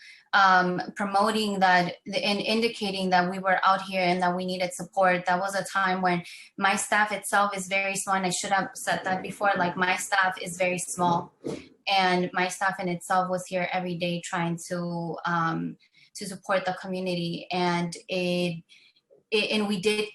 promoting that and indicating that we were out here and that we needed support. That was a time when my staff itself is very small, and I should have said that before, like my staff is very small, and my staff in itself was here every day trying to support the community. And and we did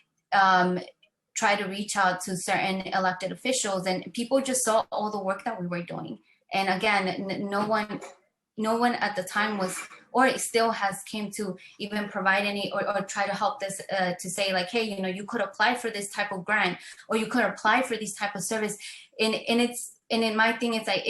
try to reach out to certain elected officials, and people just saw all the work that we were doing. And again, no one at the time was, or it still has came to even provide any or try to help this to say like, hey, you could apply for this type of grant, or you could apply for this type of service. And in my thing, it's like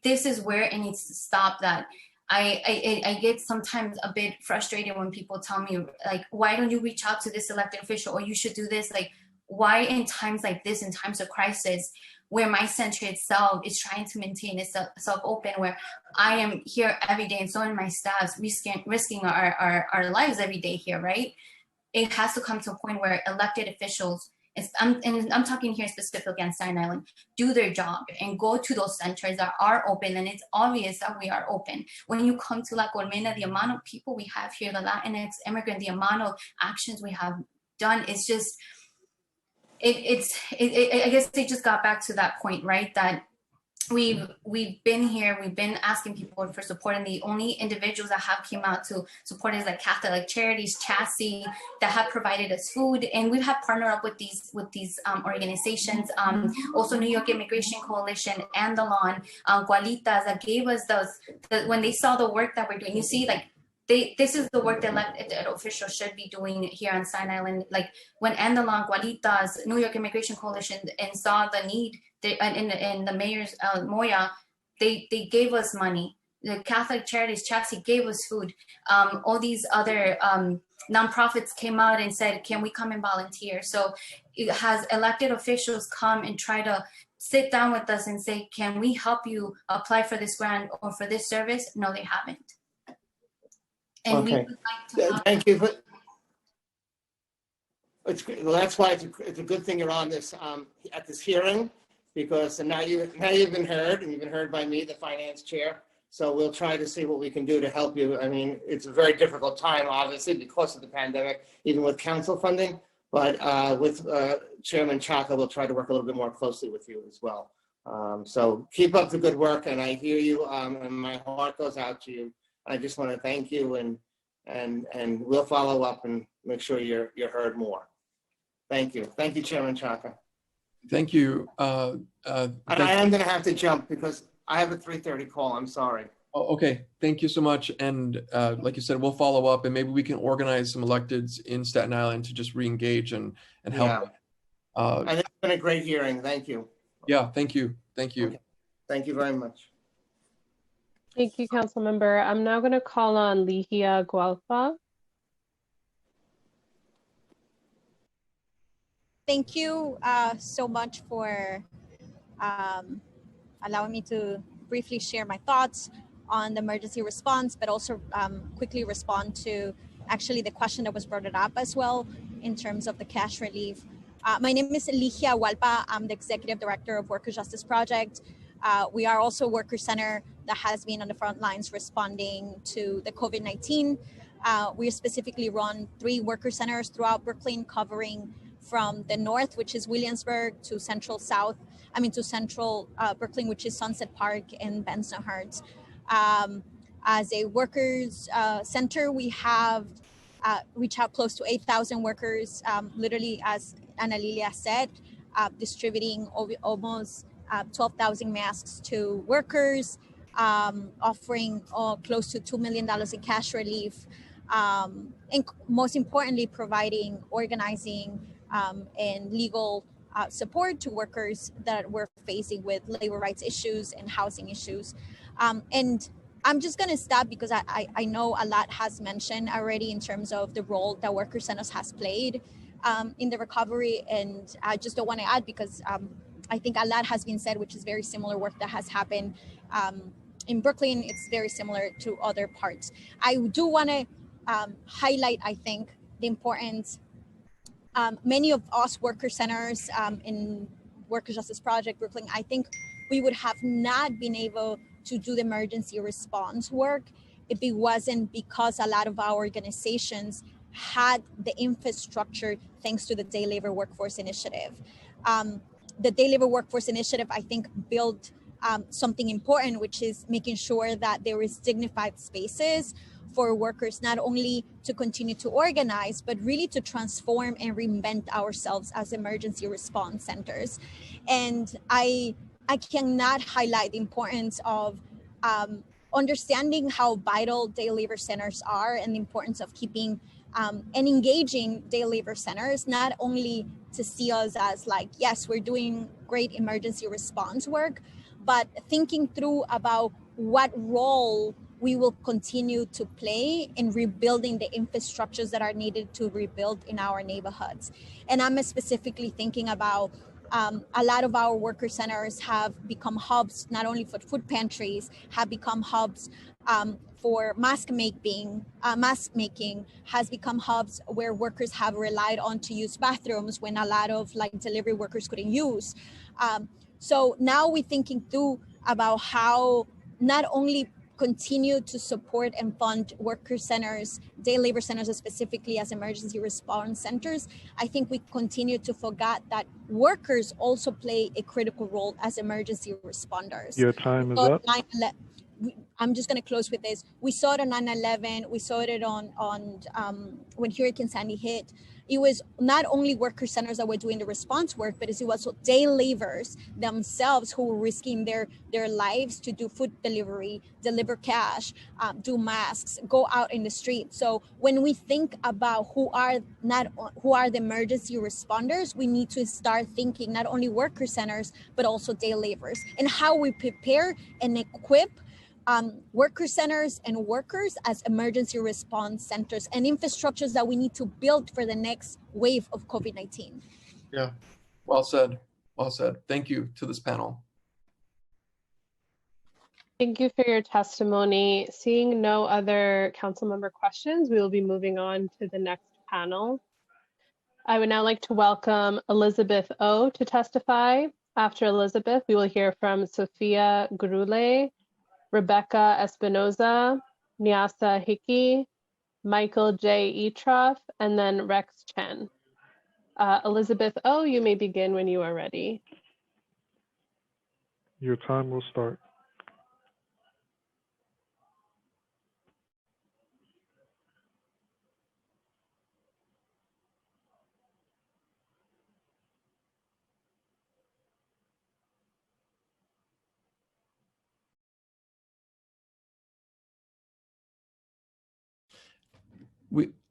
this is where it needs to stop. That I get sometimes a bit frustrated when people tell me like, why don't you reach out to this elected official, or you should do this? Like, why in times like this, in times of crisis, where my center itself is trying to maintain itself open, where I am here every day and so are my staffs risking our lives every day here, right? It has to come to a point where elected officials, and I'm talking here specifically on Staten Island, do their job and go to those centers that are open. And it's obvious that we are open. When you come to La Colmena, the amount of people we have here, the Latinx immigrant, the amount of actions we have done, it's just, I guess they just got back to that point, right? That we've been here, we've been asking people for support, and the only individuals that have came out to support is like Catholic Charities, Chassis, that have provided us food, and we have partnered up with these organizations. Also, New York Immigration Coalition and the Lawn, Gualitas, that gave us when they saw the work that we're doing. You see, like, this is the work that elected officials should be doing here on Staten Island. Like when Andalon, Gualitas, New York Immigration Coalition, and saw the need, in the mayor's Moya, they gave us money. The Catholic Charities, Chassis, gave us food. All these other nonprofits came out and said, can we come and volunteer? So it has elected officials come and try to sit down with us and say, can we help you apply for this grant or for this service? No, they haven't. And okay. We would like to thank you. Well, that's why it's a good thing you're on this at this hearing, because now you've been heard, and you've been heard by me, the finance chair. So we'll try to see what we can do to help you. I mean, it's a very difficult time, obviously, because of the pandemic, even with council funding. But with Chairman Chaka, we'll try to work a little bit more closely with you as well. So keep up the good work, and I hear you, and my heart goes out to you. I just want to thank you, and we'll follow up and make sure you're heard more. Thank you, Chairman Chaka. Thank you. And I am going to have to jump because I have a 3:30 call. I'm sorry. Oh, okay, thank you so much. And like you said, we'll follow up, and maybe we can organize some electeds in Staten Island to just re-engage and help. Yeah. And it's been a great hearing. Thank you. Yeah, thank you. Okay. Thank you very much. Thank you, Council Member. I'm now going to call on Lihia Gualfa. Thank you so much for allowing me to briefly share my thoughts. on the emergency response, but also quickly respond to actually the question that was brought up as well in terms of the cash relief. My name is Ligia Hualpa. I'm the Executive Director of Worker Justice Project. We are also a worker center that has been on the front lines responding to the COVID-19. We specifically run 3 worker centers throughout Brooklyn, covering from the north, which is Williamsburg, to central Brooklyn, which is Sunset Park and Bensonhurst. As a workers center, we have reached out close to 8,000 workers, literally, as Ana Lilia said, distributing almost 12,000 masks to workers, offering close to $2 million in cash relief, and most importantly, providing organizing and legal support to workers that were facing with labor rights issues and housing issues. And I'm just going to stop because I know a lot has mentioned already in terms of the role that Worker Centers has played in the recovery. And I just don't want to add because I think a lot has been said, which is very similar work that has happened in Brooklyn. It's very similar to other parts. I do want to highlight, I think, the importance. Many of us worker centers in Worker Justice Project Brooklyn, I think we would have not been able to do the emergency response work if it wasn't because a lot of our organizations had the infrastructure thanks to the Day Labor Workforce Initiative. The Day Labor Workforce Initiative, I think, built something important, which is making sure that there is dignified spaces for workers, not only to continue to organize, but really to transform and reinvent ourselves as emergency response centers. And I cannot highlight the importance of understanding how vital day labor centers are and the importance of keeping and engaging day labor centers, not only to see us as like, yes, we're doing great emergency response work, but thinking through about what role we will continue to play in rebuilding the infrastructures that are needed to rebuild in our neighborhoods. And I'm specifically thinking about a lot of our worker centers have become hubs, not only for food pantries, have become hubs for mask making has become hubs where workers have relied on to use bathrooms when a lot of like delivery workers couldn't use. So now we're thinking through about how not only continue to support and fund worker centers, day labor centers specifically as emergency response centers. I think we continue to forget that workers also play a critical role as emergency responders. Your time is up. I'm just going to close with this. We saw it on 9/11. We saw it on when Hurricane Sandy hit. It was not only worker centers that were doing the response work, but it was also day laborers themselves who were risking their lives to do food delivery, deliver cash, do masks, go out in the street. So when we think about who are the emergency responders, we need to start thinking not only worker centers, but also day laborers and how we prepare and equip worker centers and workers as emergency response centers and infrastructures that we need to build for the next wave of COVID-19. Yeah, well said. Well said. Thank you to this panel. Thank you for your testimony. Seeing no other council member questions, we will be moving on to the next panel. I would now like to welcome Elizabeth O to testify. After Elizabeth, we will hear from Sophia Gurule, Rebecca Espinoza, Nyasa Hickey, Michael J. Etroff, and then Rex Chen. Elizabeth O, you may begin when you are ready. Your time will start.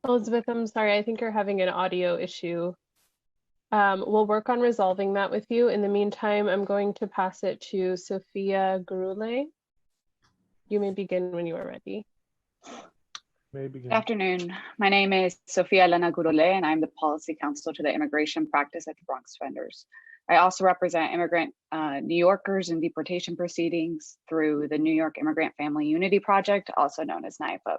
Elizabeth, I'm sorry, I think you're having an audio issue. We'll work on resolving that with you. In the meantime, I'm going to pass it to Sophia Gurule. You may begin when you are ready. Good afternoon. My name is Sophia Elena Gurule, and I'm the Policy Counsel to the Immigration Practice at the Bronx Defenders. I also represent immigrant New Yorkers in deportation proceedings through the New York Immigrant Family Unity Project, also known as NYFUP.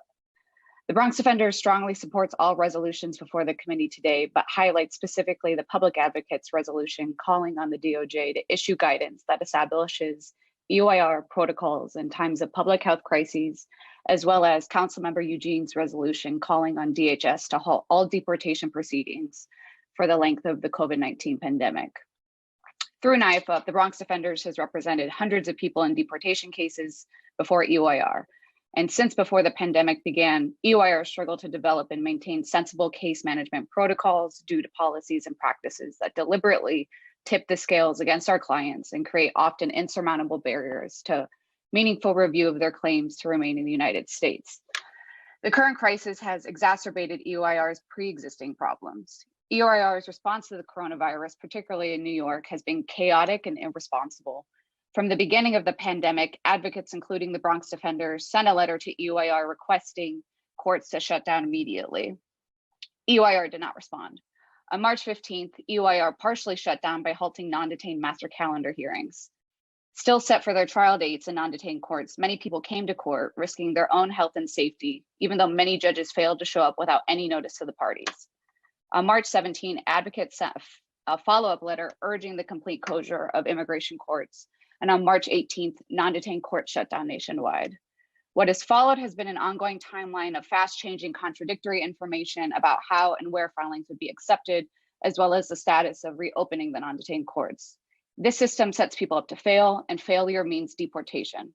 The Bronx Defenders strongly supports all resolutions before the committee today, but highlights specifically the Public Advocate's resolution calling on the DOJ to issue guidance that establishes EOIR protocols in times of public health crises, as well as Councilmember Eugene's resolution calling on DHS to halt all deportation proceedings for the length of the COVID-19 pandemic. Through NYFUP, the Bronx Defenders has represented hundreds of people in deportation cases before EOIR. And since before the pandemic began, EOIR struggled to develop and maintain sensible case management protocols due to policies and practices that deliberately tip the scales against our clients and create often insurmountable barriers to meaningful review of their claims to remain in the United States. The current crisis has exacerbated EOIR's pre-existing problems. EOIR's response to the coronavirus, particularly in New York, has been chaotic and irresponsible. From the beginning of the pandemic, advocates, including the Bronx Defenders, sent a letter to EOIR requesting courts to shut down immediately. EOIR did not respond. On March 15th, EOIR partially shut down by halting non-detained master calendar hearings. Still set for their trial dates in non-detained courts, many people came to court risking their own health and safety, even though many judges failed to show up without any notice to the parties. On March 17, advocates sent a follow-up letter urging the complete closure of immigration courts. And on March 18th, non-detained courts shut down nationwide. What has followed has been an ongoing timeline of fast-changing contradictory information about how and where filings would be accepted, as well as the status of reopening the non-detained courts. This system sets people up to fail, and failure means deportation.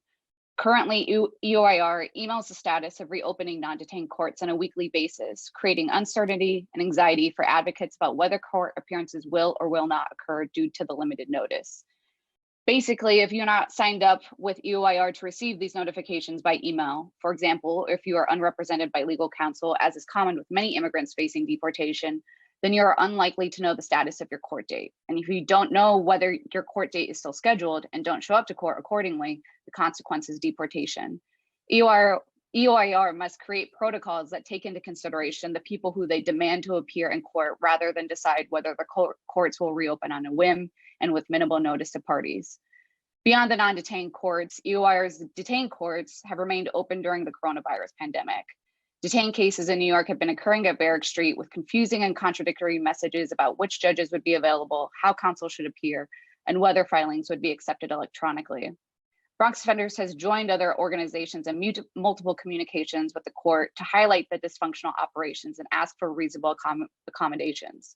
Currently, EOIR emails the status of reopening non-detained courts on a weekly basis, creating uncertainty and anxiety for advocates about whether court appearances will or will not occur due to the limited notice. Basically, if you're not signed up with EOIR to receive these notifications by email, for example, if you are unrepresented by legal counsel, as is common with many immigrants facing deportation, then you are unlikely to know the status of your court date. And if you don't know whether your court date is still scheduled and don't show up to court accordingly, the consequence is deportation. EOIR must create protocols that take into consideration the people who they demand to appear in court rather than decide whether the courts will reopen on a whim and with minimal notice to parties. Beyond the non-detained courts, EOIR's detained courts have remained open during the coronavirus pandemic. Detained cases in New York have been occurring at Barrack Street with confusing and contradictory messages about which judges would be available, how counsel should appear, and whether filings would be accepted electronically. Bronx Defenders has joined other organizations in multiple communications with the court to highlight the dysfunctional operations and ask for reasonable accommodations.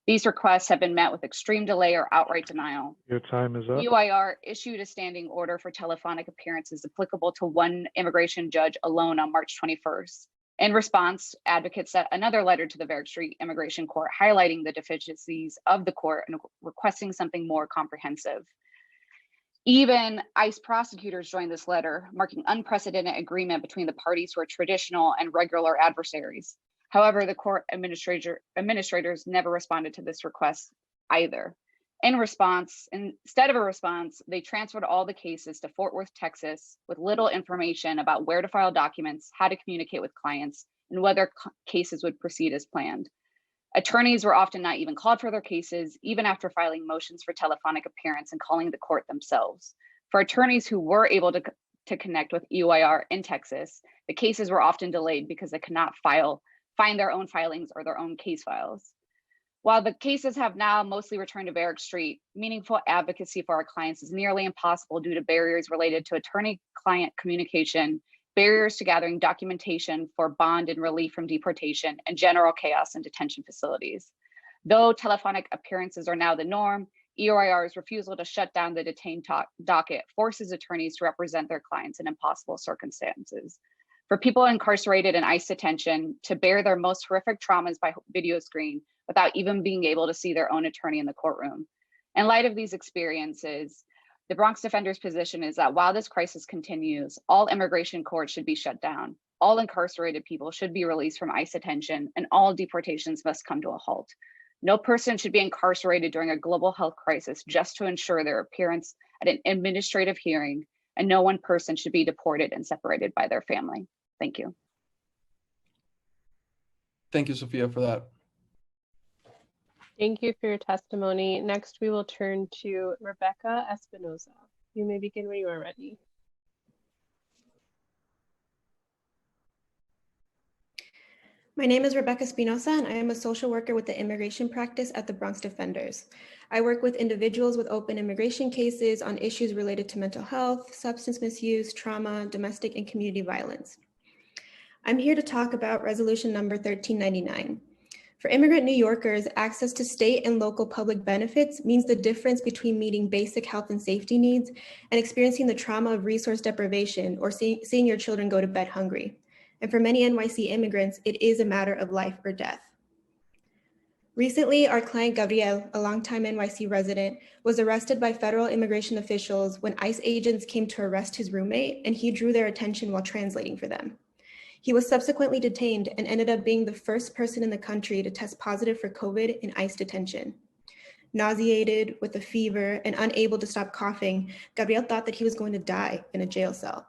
These requests have been met with extreme delay or outright denial. Your time is up. EOIR issued a standing order for telephonic appearances applicable to one immigration judge alone on March 21st. In response, advocates sent another letter to the Barrack Street Immigration Court highlighting the deficiencies of the court and requesting something more comprehensive. Even ICE prosecutors joined this letter, marking unprecedented agreement between the parties who are traditional and regular adversaries. However, the court administrators never responded to this request either. In response, instead of a response, they transferred all the cases to Fort Worth, Texas, with little information about where to file documents, how to communicate with clients, and whether cases would proceed as planned. Attorneys were often not even called for their cases, even after filing motions for telephonic appearance and calling the court themselves. For attorneys who were able to connect with EOIR in Texas, the cases were often delayed because they could not find their own filings or their own case files. While the cases have now mostly returned to Barrack Street, meaningful advocacy for our clients is nearly impossible due to barriers related to attorney-client communication, barriers to gathering documentation for bond and relief from deportation, and general chaos in detention facilities. Though telephonic appearances are now the norm, EOIR's refusal to shut down the detained docket forces attorneys to represent their clients in impossible circumstances. For people incarcerated in ICE detention to bear their most horrific traumas by video screen without even being able to see their own attorney in the courtroom. In light of these experiences, the Bronx Defenders' position is that while this crisis continues, all immigration courts should be shut down, all incarcerated people should be released from ICE detention, and all deportations must come to a halt. No person should be incarcerated during a global health crisis just to ensure their appearance at an administrative hearing, and no one person should be deported and separated by their family. Thank you. Thank you, Sophia, for that. Thank you for your testimony. Next, we will turn to Rebecca Espinoza. You may begin when you are ready. My name is Rebecca Espinoza, and I am a social worker with the immigration practice at the Bronx Defenders. I work with individuals with open immigration cases on issues related to mental health, substance misuse, trauma, domestic and community violence. I'm here to talk about resolution number 1399. For immigrant New Yorkers, access to state and local public benefits means the difference between meeting basic health and safety needs and experiencing the trauma of resource deprivation or seeing your children go to bed hungry. And for many NYC immigrants, it is a matter of life or death. Recently, our client Gabriel, a longtime NYC resident, was arrested by federal immigration officials when ICE agents came to arrest his roommate, and he drew their attention while translating for them. He was subsequently detained and ended up being the first person in the country to test positive for COVID in ICE detention. Nauseated, with a fever, and unable to stop coughing, Gabriel thought that he was going to die in a jail cell.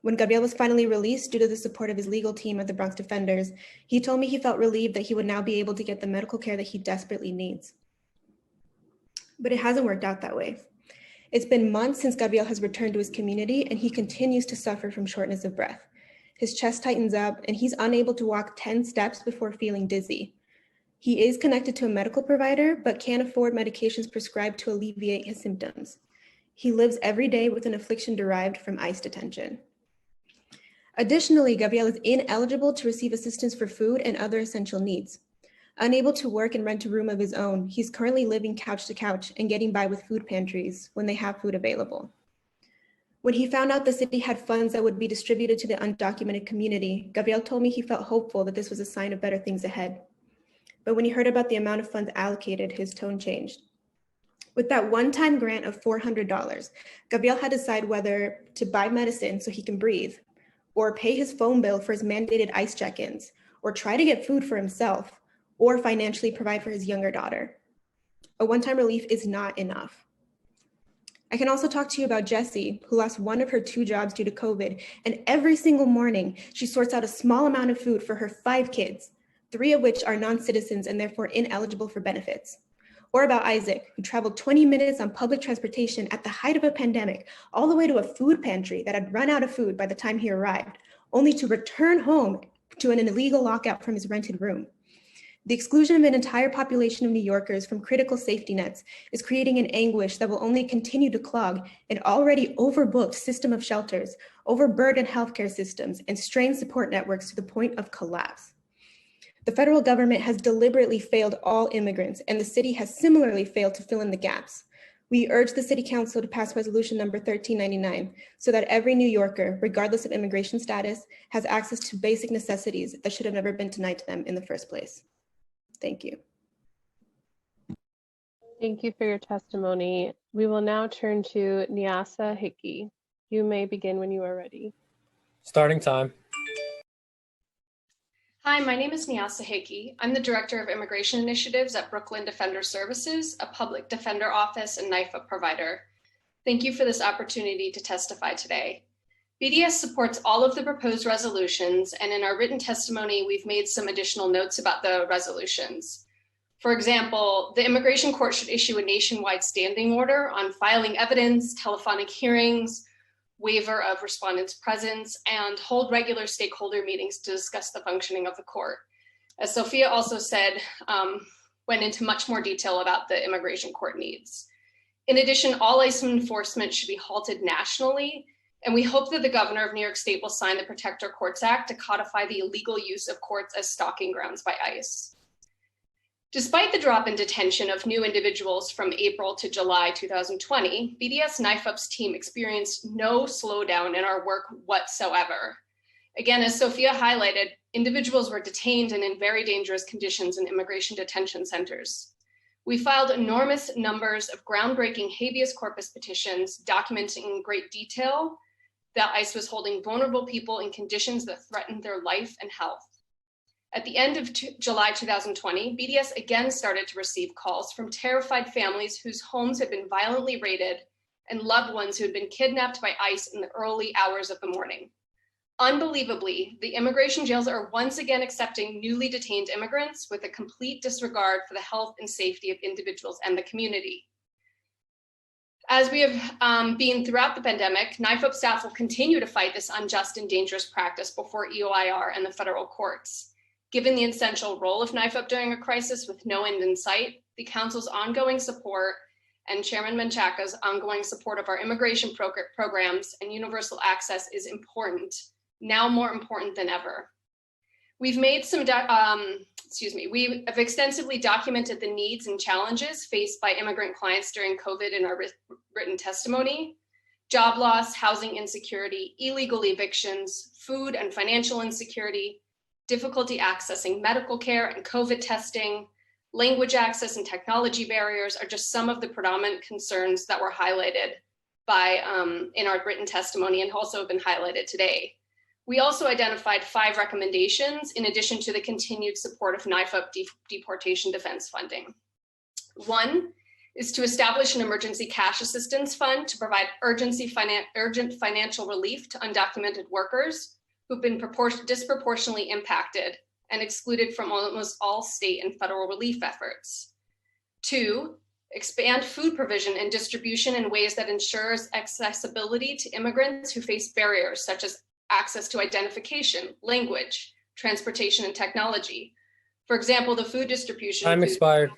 When Gabriel was finally released due to the support of his legal team at the Bronx Defenders, he told me he felt relieved that he would now be able to get the medical care that he desperately needs. But it hasn't worked out that way. It's been months since Gabriel has returned to his community, and he continues to suffer from shortness of breath. His chest tightens up, and he's unable to walk 10 steps before feeling dizzy. He is connected to a medical provider, but can't afford medications prescribed to alleviate his symptoms. He lives every day with an affliction derived from ICE detention. Additionally, Gabriel is ineligible to receive assistance for food and other essential needs. Unable to work and rent a room of his own, he's currently living couch to couch and getting by with food pantries when they have food available. When he found out the city had funds that would be distributed to the undocumented community, Gabriel told me he felt hopeful that this was a sign of better things ahead. But when he heard about the amount of funds allocated, his tone changed. With that one-time grant of $400, Gabriel had to decide whether to buy medicine so he can breathe, or pay his phone bill for his mandated ICE check-ins, or try to get food for himself, or financially provide for his younger daughter. A one-time relief is not enough. I can also talk to you about Jessie, who lost one of her 2 jobs due to COVID, and every single morning, she sorts out a small amount of food for her 5 kids, 3 of which are non-citizens and therefore ineligible for benefits. Or about Isaac, who traveled 20 minutes on public transportation at the height of a pandemic, all the way to a food pantry that had run out of food by the time he arrived, only to return home to an illegal lockout from his rented room. The exclusion of an entire population of New Yorkers from critical safety nets is creating an anguish that will only continue to clog an already overbooked system of shelters, overburdened healthcare systems, and strained support networks to the point of collapse. The federal government has deliberately failed all immigrants, and the city has similarly failed to fill in the gaps. We urge the City Council to pass resolution number 1399 so that every New Yorker, regardless of immigration status, has access to basic necessities that should have never been denied to them in the first place. Thank you. Thank you for your testimony. We will now turn to Nyasa Hickey. You may begin when you are ready. Starting time. Hi, my name is Nyasa Hickey. I'm the Director of Immigration Initiatives at Brooklyn Defender Services, a public defender office and NYFA provider. Thank you for this opportunity to testify today. BDS supports all of the proposed resolutions, and in our written testimony, we've made some additional notes about the resolutions. For example, the Immigration Court should issue a nationwide standing order on filing evidence, telephonic hearings, waiver of respondents' presence, and hold regular stakeholder meetings to discuss the functioning of the court. As Sophia also said, went into much more detail about the immigration court needs. In addition, all ICE enforcement should be halted nationally, and we hope that the governor of New York State will sign the Protect Our Courts Act to codify the illegal use of courts as stalking grounds by ICE. Despite the drop in detention of new individuals from April to July 2020, BDS NYFUP's team experienced no slowdown in our work whatsoever. Again, as Sophia highlighted, individuals were detained and in very dangerous conditions in immigration detention centers. We filed enormous numbers of groundbreaking habeas corpus petitions documenting in great detail that ICE was holding vulnerable people in conditions that threatened their life and health. At the end of July 2020, BDS again started to receive calls from terrified families whose homes had been violently raided and loved ones who had been kidnapped by ICE in the early hours of the morning. Unbelievably, the immigration jails are once again accepting newly detained immigrants with a complete disregard for the health and safety of individuals and the community. As we have been throughout the pandemic, NIFOP staff will continue to fight this unjust and dangerous practice before EOIR and the federal courts. Given the essential role of NIFOP during a crisis with no end in sight, the Council's ongoing support and Chairman Menchaca's ongoing support of our immigration programs and universal access is important, now more important than ever. We've made some, we have extensively documented the needs and challenges faced by immigrant clients during COVID in our written testimony: job loss, housing insecurity, illegal evictions, food and financial insecurity, difficulty accessing medical care and COVID testing, language access and technology barriers are just some of the predominant concerns that were highlighted by in our written testimony and also have been highlighted today. We also identified 5 recommendations in addition to the continued support of NIFOP deportation defense funding. 1 is to establish an emergency cash assistance fund to provide urgent financial relief to undocumented workers who've been disproportionately impacted and excluded from almost all state and federal relief efforts. 2, expand food provision and distribution in ways that ensures accessibility to immigrants who face barriers such as access to identification, language, transportation, and technology. For example, the food distribution through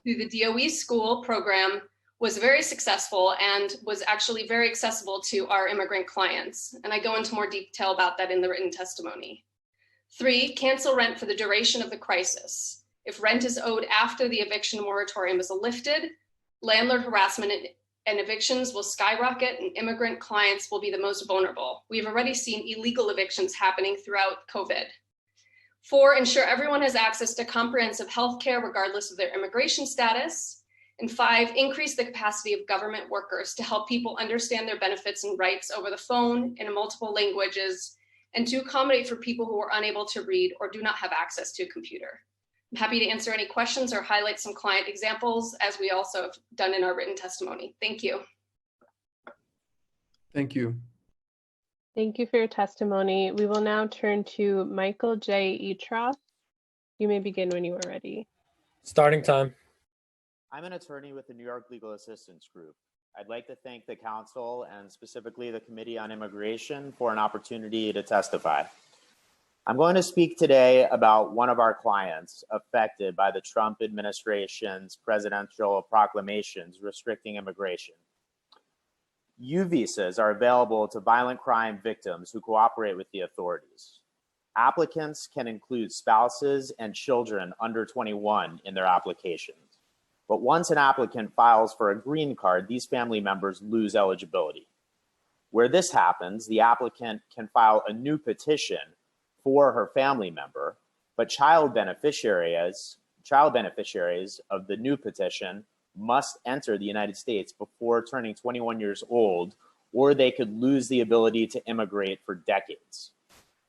the DOE school program was very successful and was actually very accessible to our immigrant clients. And I go into more detail about that in the written testimony. 3, cancel rent for the duration of the crisis. If rent is owed after the eviction moratorium is lifted, landlord harassment and evictions will skyrocket and immigrant clients will be the most vulnerable. We've already seen illegal evictions happening throughout COVID. 4, ensure everyone has access to comprehensive health care regardless of their immigration status. And 5, increase the capacity of government workers to help people understand their benefits and rights over the phone in multiple languages and to accommodate for people who are unable to read or do not have access to a computer. I'm happy to answer any questions or highlight some client examples, as we also have done in our written testimony. Thank you. Thank you. Thank you for your testimony. We will now turn to Michael J. Etroff. You may begin when you are ready. Starting time. I'm an attorney with the New York Legal Assistance Group. I'd like to thank the Council and specifically the Committee on Immigration for an opportunity to testify. I'm going to speak today about one of our clients affected by the Trump administration's presidential proclamations restricting immigration. U visas are available to violent crime victims who cooperate with the authorities. Applicants can include spouses and children under 21 in their applications. But once an applicant files for a green card, these family members lose eligibility. Where this happens, the applicant can file a new petition for her family member, but child beneficiaries of the new petition must enter the United States before turning 21 years old, or they could lose the ability to immigrate for decades.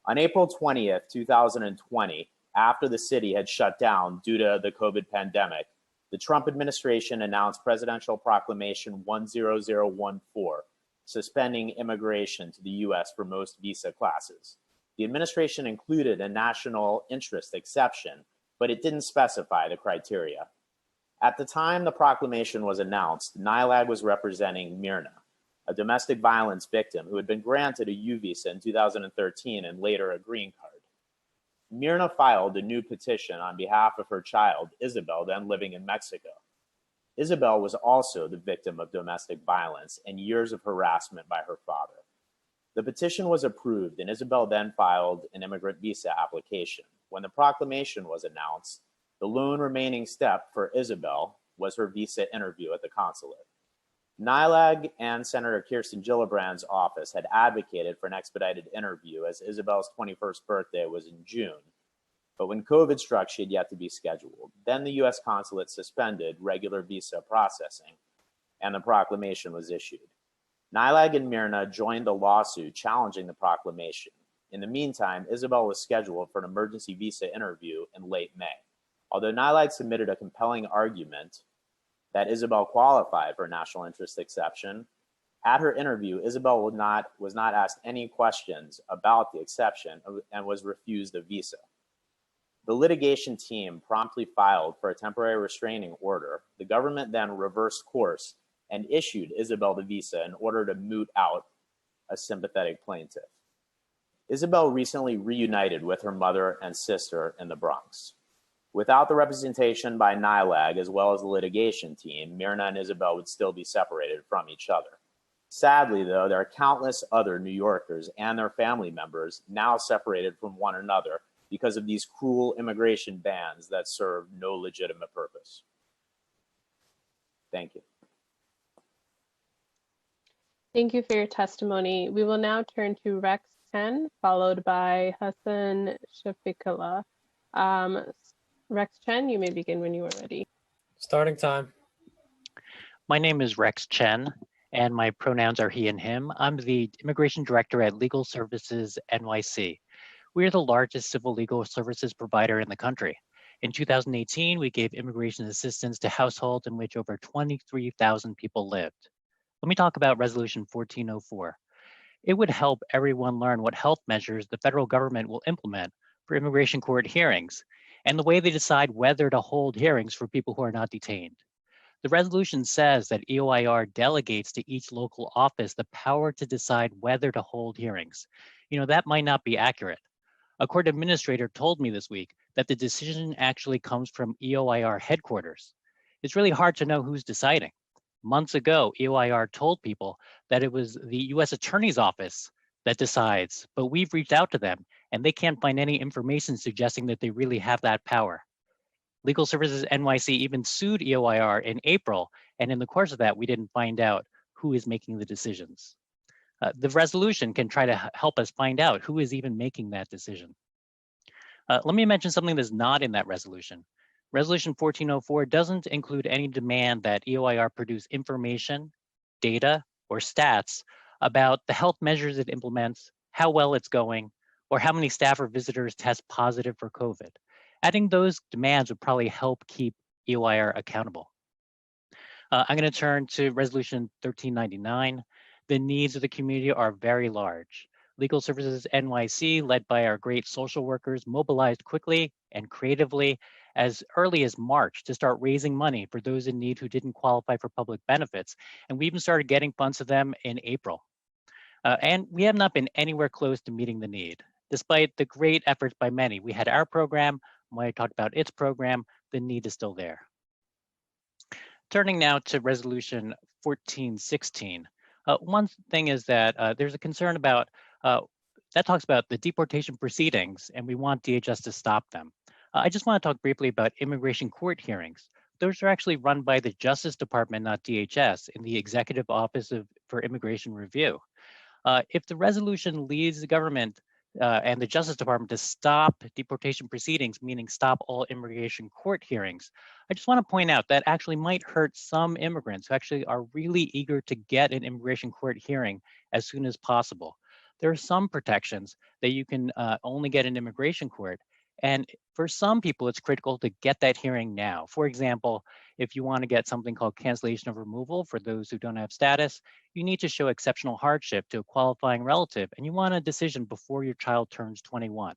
On April 20th, 2020, after the city had shut down due to the COVID pandemic, the Trump administration announced Presidential Proclamation 10014, suspending immigration to the US for most visa classes. The administration included a national interest exception, but it didn't specify the criteria. At the time the proclamation was announced, NILAG was representing Myrna, a domestic violence victim who had been granted a U visa in 2013 and later a green card. Myrna filed a new petition on behalf of her child, Isabel, then living in Mexico. Isabel was also the victim of domestic violence and years of harassment by her father. The petition was approved, and Isabel then filed an immigrant visa application. When the proclamation was announced, the lone remaining step for Isabel was her visa interview at the consulate. NILAG and Senator Kirsten Gillibrand's office had advocated for an expedited interview as Isabel's 21st birthday was in June. But when COVID struck, she had yet to be scheduled. Then the US consulate suspended regular visa processing, and the proclamation was issued. NILAG and Myrna joined a lawsuit challenging the proclamation. In the meantime, Isabel was scheduled for an emergency visa interview in late May. Although NILAG submitted a compelling argument that Isabel qualified for a national interest exception, At her interview, Isabel was not asked any questions about the exception and was refused a visa. The litigation team promptly filed for a temporary restraining order. The government then reversed course and issued Isabel the visa in order to moot out a sympathetic plaintiff. Isabel recently reunited with her mother and sister in the Bronx. Without the representation by NILAG as well as the litigation team, Myrna and Isabel would still be separated from each other. Sadly, though, there are countless other New Yorkers and their family members now separated from one another because of these cruel immigration bans that serve no legitimate purpose. Thank you. Thank you for your testimony. We will now turn to Rex Chen, followed by Hassan Shafiqullah. Rex Chen, you may begin when you are ready. Starting time. My name is Rex Chen, and my pronouns are he and him. I'm the Immigration Director at Legal Services NYC. We are the largest civil legal services provider in the country. In 2018, we gave immigration assistance to households in which over 23,000 people lived. Let me talk about Resolution 1404. It would help everyone learn what health measures the federal government will implement for immigration court hearings and the way they decide whether to hold hearings for people who are not detained. The resolution says that EOIR delegates to each local office the power to decide whether to hold hearings. That might not be accurate. A court administrator told me this week that the decision actually comes from EOIR headquarters. It's really hard to know who's deciding. Months ago, EOIR told people that it was the US Attorney's Office that decides, but we've reached out to them and they can't find any information suggesting that they really have that power. Legal Services NYC even sued EOIR in April, and in the course of that, we didn't find out who is making the decisions. The resolution can try to help us find out who is even making that decision. Let me mention something that's not in that resolution. Resolution 1404 doesn't include any demand that EOIR produce information, data, or stats about the health measures it implements, how well it's going, or how many staff or visitors test positive for COVID. Adding those demands would probably help keep EOIR accountable. I'm going to turn to Resolution 1399. The needs of the community are very large. Legal Services NYC, led by our great social workers, mobilized quickly and creatively as early as March to start raising money for those in need who didn't qualify for public benefits. And we even started getting funds to them in April. And we have not been anywhere close to meeting the need. Despite the great efforts by many, we had our program, Maya talked about its program, the need is still there. Turning now to Resolution 1416. One thing is that there's a concern about, that talks about the deportation proceedings, and we want DHS to stop them. I just want to talk briefly about immigration court hearings. Those are actually run by the Justice Department, not DHS, in the Executive Office for Immigration Review. If the resolution leads the government and the Justice Department to stop deportation proceedings, meaning stop all immigration court hearings, I just want to point out that actually might hurt some immigrants who actually are really eager to get an immigration court hearing as soon as possible. There are some protections that you can only get in immigration court. And for some people, it's critical to get that hearing now. For example, if you want to get something called cancellation of removal for those who don't have status, you need to show exceptional hardship to a qualifying relative, and you want a decision before your child turns 21.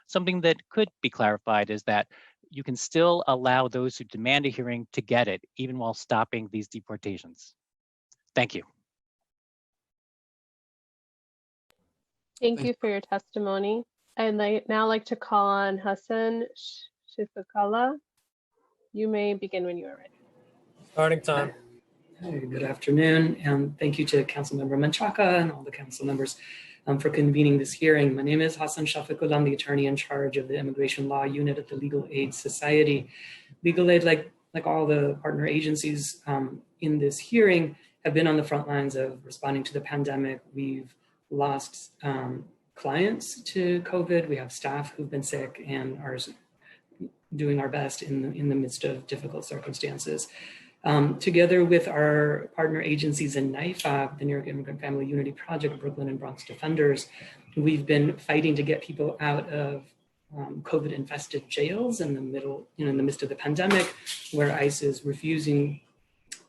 Something that could be clarified is that you can still allow those who demand a hearing to get it, even while stopping these deportations. Thank you. Thank you for your testimony. I'd now like to call on Hassan Shafiqullah. You may begin when you are ready. Starting time. Hi, good afternoon, and thank you to Councilmember Menchaca and all the council members for convening this hearing. My name is Hassan Shafiqullah. I'm the attorney in charge of the Immigration Law Unit at the Legal Aid Society. Legal Aid, like all the partner agencies in this hearing, have been on the front lines of responding to the pandemic. We've lost clients to COVID. We have staff who've been sick and are doing our best in the midst of difficult circumstances. Together with our partner agencies in NYFA, the New York Immigrant Family Unity Project, Brooklyn and Bronx Defenders, we've been fighting to get people out of COVID-infested jails in the midst of the pandemic, where ICE is refusing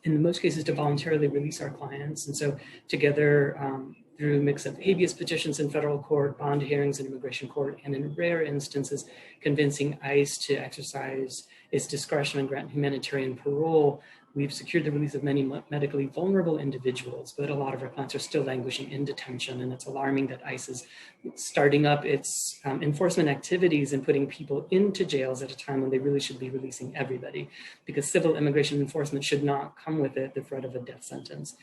in most cases to voluntarily release our clients. And so together, through a mix of habeas petitions in federal court, bond hearings in immigration court, and in rare instances, convincing ICE to exercise its discretion and grant humanitarian parole, we've secured the release of many medically vulnerable individuals, but a lot of our clients are still languishing in detention. And it's alarming that ICE is starting up its enforcement activities and putting people into jails at a time when they really should be releasing everybody, because civil immigration enforcement should not come with it the threat of a death sentence.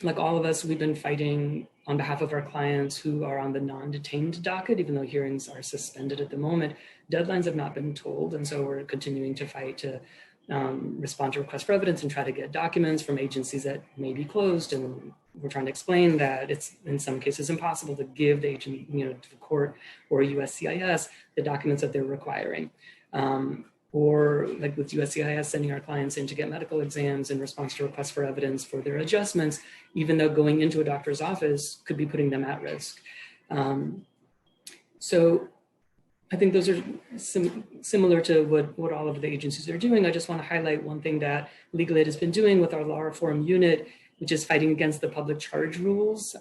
Like all of us, we've been fighting on behalf of our clients who are on the non-detained docket, even though hearings are suspended at the moment. Deadlines have not been told, and so we're continuing to fight to respond to requests for evidence and try to get documents from agencies that may be closed. And we're trying to explain that it's in some cases impossible to give the agent, to the court or USCIS the documents that they're requiring. Or like with USCIS sending our clients in to get medical exams in response to requests for evidence for their adjustments, even though going into a doctor's office could be putting them at risk. So I think those are similar to what all of the agencies are doing. I just want to highlight one thing that Legal Aid has been doing with our law reform unit, which is fighting against the public charge rules.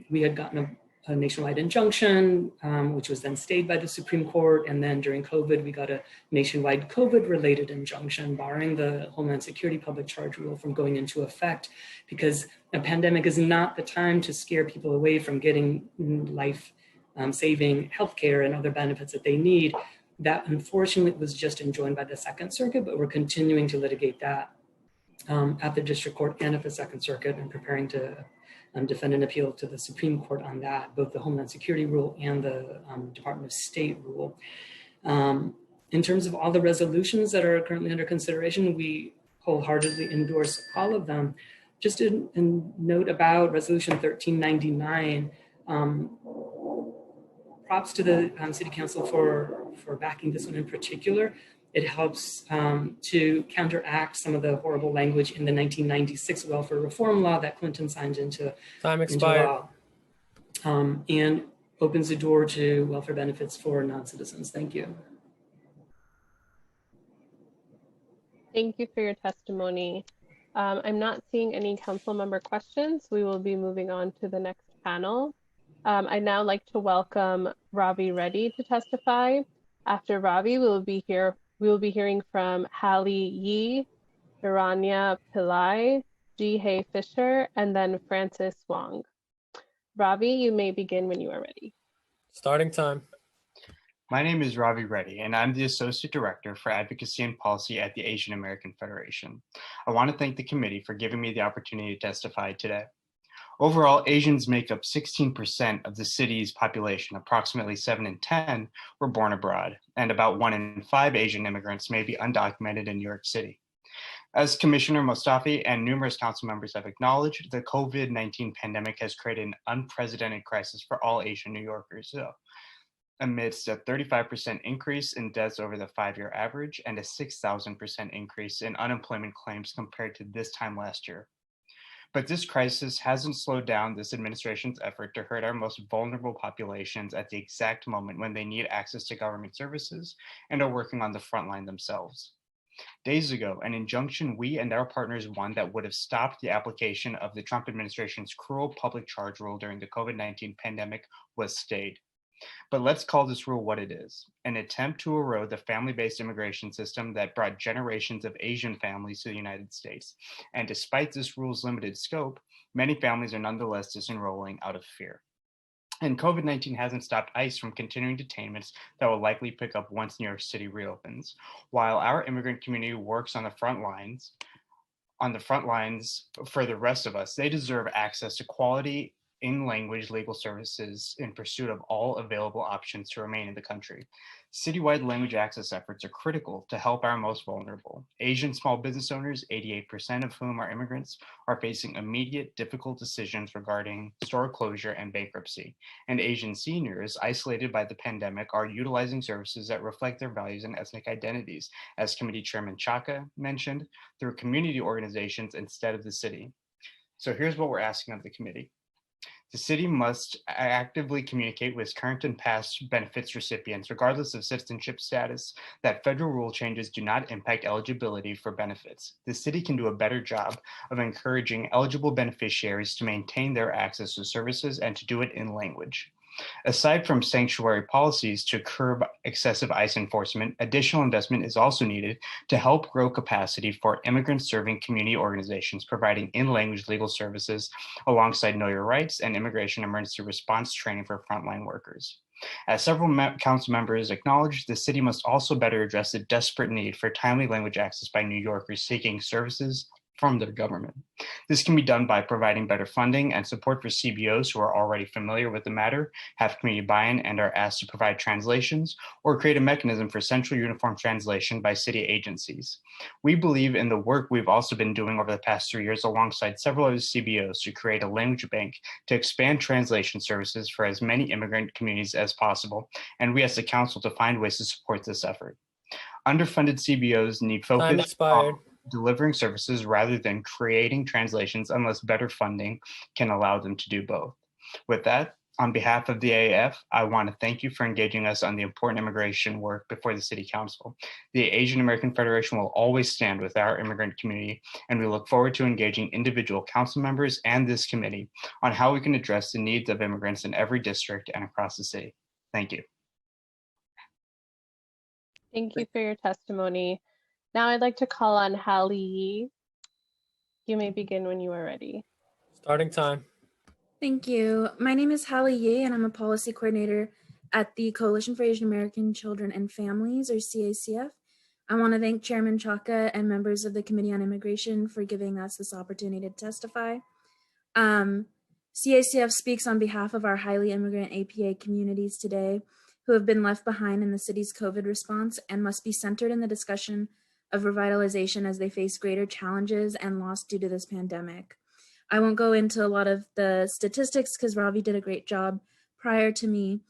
We had gotten a nationwide injunction, which was then stayed by the Supreme Court. And then during COVID, we got a nationwide COVID-related injunction barring the Homeland Security public charge rule from going into effect, because a pandemic is not the time to scare people away from getting life-saving healthcare and other benefits that they need. That unfortunately was just enjoined by the Second Circuit, but we're continuing to litigate that at the District Court and at the Second Circuit, and preparing to defend an appeal to the Supreme Court on that, both the Homeland Security rule and the Department of State rule. In terms of all the resolutions that are currently under consideration, we wholeheartedly endorse all of them. Just a note about Resolution 1399, props to the City Council for backing this one in particular. It helps to counteract some of the horrible language in the 1996 welfare reform law that Clinton signed into law, and opens the door to welfare benefits for non-citizens. Thank you. Thank you for your testimony. I'm not seeing any council member questions. We will be moving on to the next panel. I'd now like to welcome Ravi Reddy to testify. After Ravi, we will be hearing from Hallie Yee, Hiranya Pillai, Jihei Fisher, and then Francis Wong. Ravi, you may begin when you are ready. Starting time. My name is Ravi Reddy, and I'm the Associate Director for Advocacy and Policy at the Asian American Federation. I want to thank the committee for giving me the opportunity to testify today. Overall, Asians make up 16% of the city's population. Approximately 7 in 10 were born abroad, and about 1 in 5 Asian immigrants may be undocumented in New York City. As Commissioner Mostafi and numerous council members have acknowledged, the COVID-19 pandemic has created an unprecedented crisis for all Asian New Yorkers. Amidst a 35% increase in deaths over the 5-year average and a 6,000% increase in unemployment claims compared to this time last year. But this crisis hasn't slowed down this administration's effort to hurt our most vulnerable populations at the exact moment when they need access to government services and are working on the front line themselves. Days ago, an injunction we and our partners won that would have stopped the application of the Trump administration's cruel public charge rule during the COVID-19 pandemic was stayed. But let's call this rule what it is, an attempt to erode the family-based immigration system that brought generations of Asian families to the United States. And despite this rule's limited scope, many families are nonetheless disenrolling out of fear. And COVID-19 hasn't stopped ICE from continuing detainments that will likely pick up once New York City reopens. While our immigrant community works on the front lines for the rest of us, they deserve access to quality in-language legal services in pursuit of all available options to remain in the country. Citywide language access efforts are critical to help our most vulnerable. Asian small business owners, 88% of whom are immigrants, are facing immediate, difficult decisions regarding store closure and bankruptcy. And Asian seniors, isolated by the pandemic, are utilizing services that reflect their values and ethnic identities, as Committee Chairman Chaka mentioned, through community organizations instead of the city. So here's what we're asking of the committee. The city must actively communicate with current and past benefits recipients, regardless of citizenship status, that federal rule changes do not impact eligibility for benefits. The city can do a better job of encouraging eligible beneficiaries to maintain their access to services and to do it in language. Aside from sanctuary policies to curb excessive ICE enforcement, additional investment is also needed to help grow capacity for immigrants serving community organizations providing in-language legal services alongside Know Your Rights and immigration emergency response training for frontline workers. As several council members acknowledged, the city must also better address the desperate need for timely language access by New Yorkers seeking services from their government. This can be done by providing better funding and support for CBOs who are already familiar with the matter, have community buy-in, and are asked to provide translations, or create a mechanism for central uniform translation by city agencies. We believe in the work we've also been doing over the past 3 years alongside several other CBOs to create a language bank to expand translation services for as many immigrant communities as possible, and we ask the council to find ways to support this effort. Underfunded CBOs need focus on delivering services rather than creating translations unless better funding can allow them to do both. With that, on behalf of the AAF, I want to thank you for engaging us on the important immigration work before the City Council. The Asian American Federation will always stand with our immigrant community, and we look forward to engaging individual council members and this committee on how we can address the needs of immigrants in every district and across the city. Thank you. Thank you for your testimony. Now I'd like to call on Hallie Yee. You may begin when you are ready. Starting time. Thank you. My name is Hallie Yee, and I'm a policy coordinator at the Coalition for Asian American Children and Families, or CACF. I want to thank Chairman Chaka and members of the Committee on Immigration for giving us this opportunity to testify. CACF speaks on behalf of our highly immigrant APA communities today who have been left behind in the city's COVID response and must be centered in the discussion of revitalization as they face greater challenges and loss due to this pandemic. I won't go into a lot of the statistics because Ravi did a great job prior to me,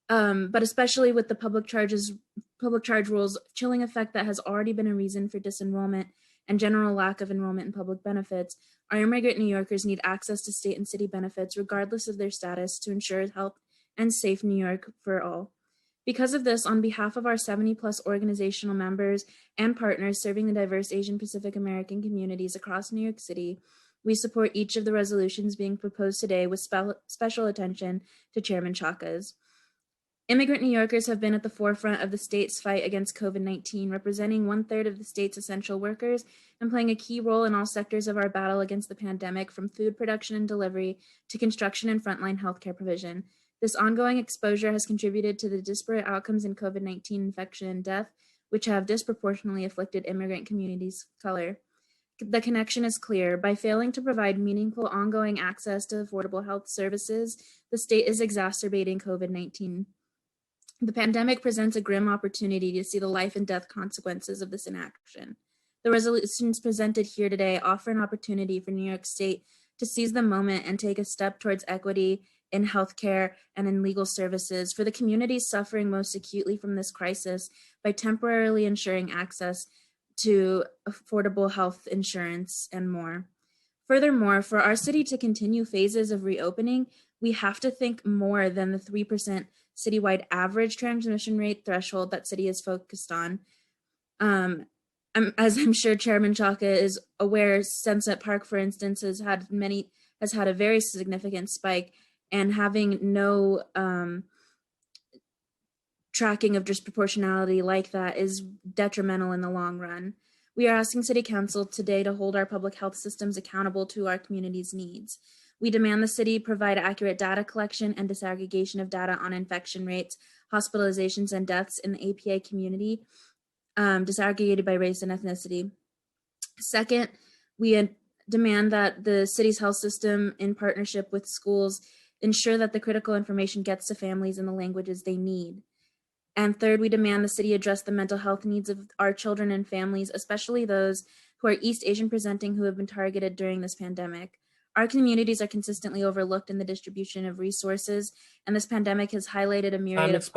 but especially with the public charge rules chilling effect that has already been a reason for disenrollment and general lack of enrollment in public benefits, our immigrant New Yorkers need access to state and city benefits regardless of their status to ensure health and safe New York for all. Because of this, on behalf of our 70+ organizational members and partners serving the diverse Asian Pacific American communities across New York City, we support each of the resolutions being proposed today with special attention to Chairman Chaka's. Immigrant New Yorkers have been at the forefront of the state's fight against COVID-19, representing 1/3 of the state's essential workers and playing a key role in all sectors of our battle against the pandemic, from food production and delivery to construction and frontline healthcare provision. This ongoing exposure has contributed to the disparate outcomes in COVID-19 infection and death, which have disproportionately afflicted immigrant communities of color. The connection is clear. By failing to provide meaningful ongoing access to affordable health services, the state is exacerbating COVID-19. The pandemic presents a grim opportunity to see the life and death consequences of this inaction. The resolutions presented here today offer an opportunity for New York State to seize the moment and take a step towards equity in healthcare and in legal services for the communities suffering most acutely from this crisis by temporarily ensuring access to affordable health insurance and more. Furthermore, for our city to continue phases of reopening, we have to think more than the 3% citywide average transmission rate threshold that city is focused on. As I'm sure Chairman Chaka is aware, Sunset Park, for instance, has had a very significant spike, and having no tracking of disproportionality like that is detrimental in the long run. We are asking City Council today to hold our public health systems accountable to our community's needs. We demand the city provide accurate data collection and disaggregation of data on infection rates, hospitalizations, and deaths in the APA community, disaggregated by race and ethnicity. Second, we demand that the city's health system, in partnership with schools, ensure that the critical information gets to families in the languages they need. And third, we demand the city address the mental health needs of our children and families, especially those who are East Asian presenting who have been targeted during this pandemic. Our communities are consistently overlooked in the distribution of resources, and this pandemic has highlighted a myriad of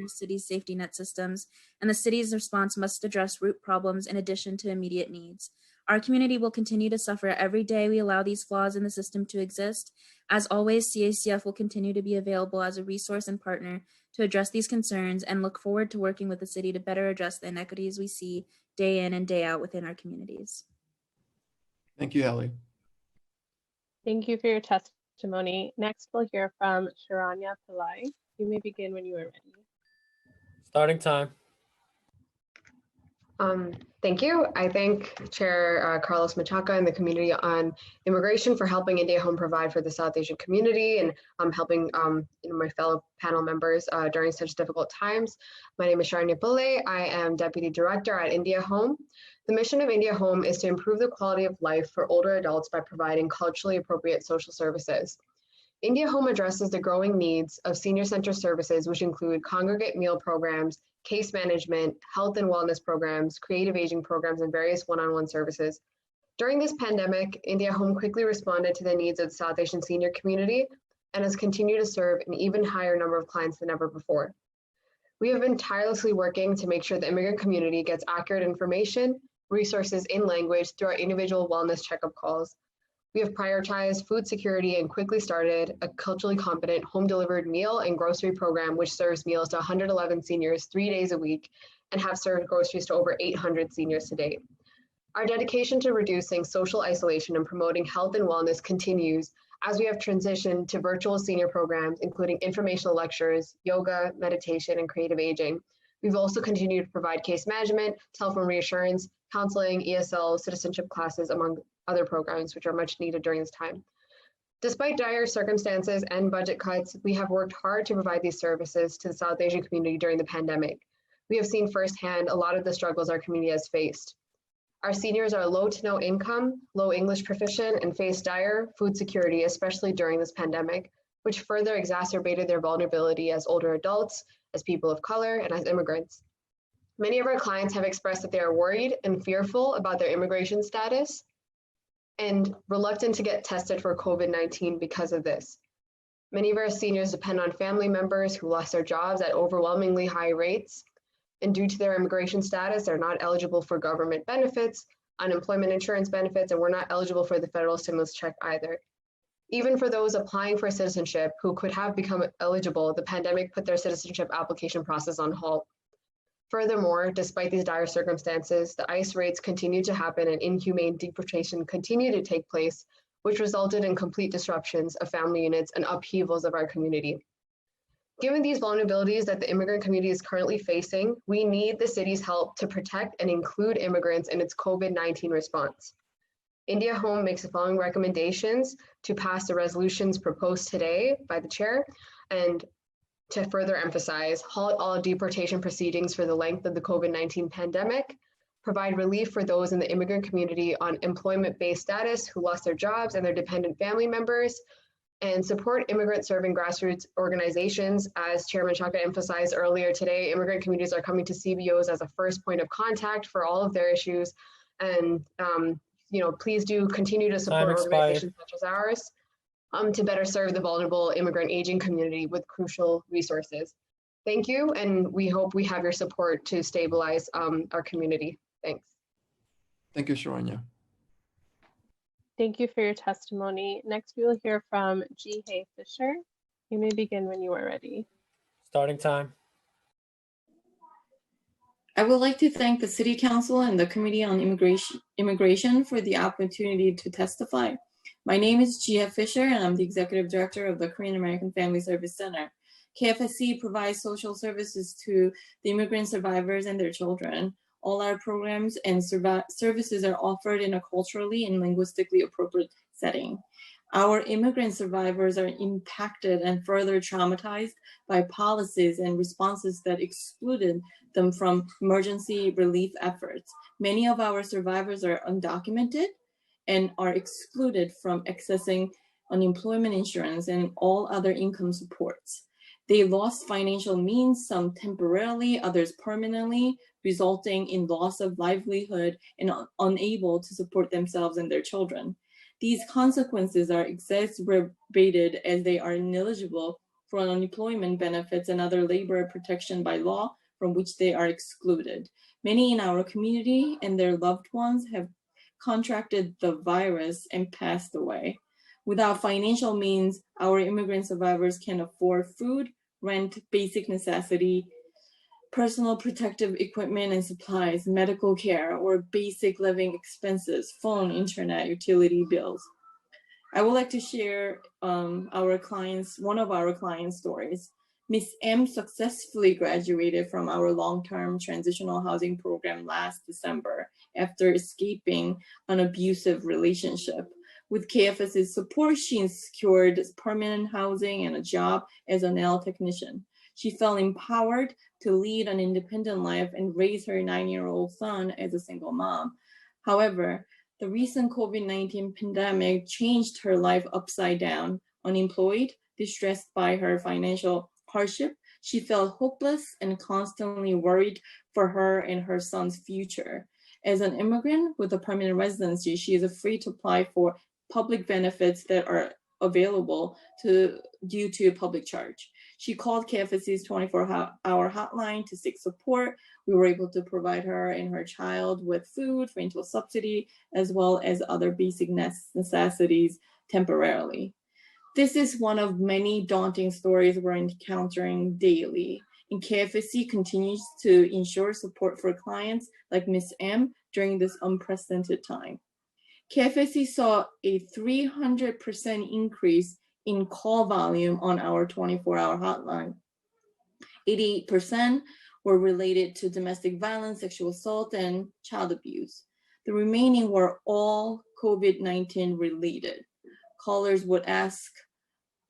city's safety net systems, and the city's response must address root problems in addition to immediate needs. Our community will continue to suffer every day we allow these flaws in the system to exist. As always, CACF will continue to be available as a resource and partner to address these concerns and look forward to working with the city to better address the inequities we see day in and day out within our communities. Thank you, Hallie. Thank you for your testimony. Next, we'll hear from Sharanya Pillai. You may begin when you are ready. Starting time. Thank you. I thank Chair Carlos Menchaca and the Committee on Immigration for helping India Home provide for the South Asian community and helping my fellow panel members during such difficult times. My name is Sharanya Pillai. I am Deputy Director at India Home. The mission of India Home is to improve the quality of life for older adults by providing culturally appropriate social services. India Home addresses the growing needs of senior center services, which include congregate meal programs, case management, health and wellness programs, creative aging programs, and various one-on-one services. During this pandemic, India Home quickly responded to the needs of the South Asian senior community and has continued to serve an even higher number of clients than ever before. We have been tirelessly working to make sure the immigrant community gets accurate information, resources in language through our individual wellness checkup calls. We have prioritized food security and quickly started a culturally competent home-delivered meal and grocery program, which serves meals to 111 seniors 3 days a week and have served groceries to over 800 seniors to date. Our dedication to reducing social isolation and promoting health and wellness continues as we have transitioned to virtual senior programs, including informational lectures, yoga, meditation, and creative aging. We've also continued to provide case management, telephone reassurance, counseling, ESL, citizenship classes, among other programs, which are much needed during this time. Despite dire circumstances and budget cuts, we have worked hard to provide these services to the South Asian community during the pandemic. We have seen firsthand a lot of the struggles our community has faced. Our seniors are low to no income, low English proficient, and face dire food security, especially during this pandemic, which further exacerbated their vulnerability as older adults, as people of color, and as immigrants. Many of our clients have expressed that they are worried and fearful about their immigration status and reluctant to get tested for COVID-19 because of this. Many of our seniors depend on family members who lost their jobs at overwhelmingly high rates, and due to their immigration status, they're not eligible for government benefits, unemployment insurance benefits, and we're not eligible for the federal stimulus check either. Even for those applying for citizenship who could have become eligible, the pandemic put their citizenship application process on hold. Furthermore, despite these dire circumstances, the ICE raids continue to happen and inhumane deportation continue to take place, which resulted in complete disruptions of family units and upheavals of our community. Given these vulnerabilities that the immigrant community is currently facing, we need the city's help to protect and include immigrants in its COVID-19 response. India Home makes the following recommendations to pass the resolutions proposed today by the chair, and to further emphasize, halt all deportation proceedings for the length of the COVID-19 pandemic, provide relief for those in the immigrant community on employment-based status who lost their jobs and their dependent family members, and support immigrant-serving grassroots organizations. As Chairman Chaka emphasized earlier today, immigrant communities are coming to CBOs as a first point of contact for all of their issues. And please do continue to support organizations such as ours to better serve the vulnerable immigrant aging community with crucial resources. Thank you, and we hope we have your support to stabilize our community. Thanks. Thank you, Sharanya. Thank you for your testimony. Next, we will hear from G. Hay Fisher. You may begin when you are ready. Starting time. I would like to thank the City Council and the Committee on Immigration for the opportunity to testify. My name is Gia Fisher, and I'm the Executive Director of the Korean American Family Service Center. KFSC provides social services to the immigrant survivors and their children. All our programs and services are offered in a culturally and linguistically appropriate setting. Our immigrant survivors are impacted and further traumatized by policies and responses that excluded them from emergency relief efforts. Many of our survivors are undocumented and are excluded from accessing unemployment insurance and all other income supports. They lost financial means, some temporarily, others permanently, resulting in loss of livelihood and unable to support themselves and their children. These consequences are exacerbated as they are ineligible for unemployment benefits and other labor protection by law from which they are excluded. Many in our community and their loved ones have contracted the virus and passed away. Without financial means, our immigrant survivors can afford food, rent, basic necessity, personal protective equipment and supplies, medical care, or basic living expenses, phone, internet, utility bills. I would like to share one of our clients' stories. Ms. M successfully graduated from our long-term transitional housing program last December after escaping an abusive relationship. With KFS's support, she secured permanent housing and a job as a nail technician. She felt empowered to lead an independent life and raise her 9-year-old son as a single mom. However, the recent COVID-19 pandemic changed her life upside down. Unemployed, distressed by her financial hardship, she felt hopeless and constantly worried for her and her son's future. As an immigrant with a permanent residency, she is free to apply for public benefits that are available due to public charge. She called KFSC's 24-hour hotline to seek support. We were able to provide her and her child with food, rental subsidy, as well as other basic necessities temporarily. This is one of many daunting stories we're encountering daily, and KFSC continues to ensure support for clients like Ms. M during this unprecedented time. KFSC saw a 300% increase in call volume on our 24-hour hotline. 88% were related to domestic violence, sexual assault, and child abuse. The remaining were all COVID-19 related. Callers would ask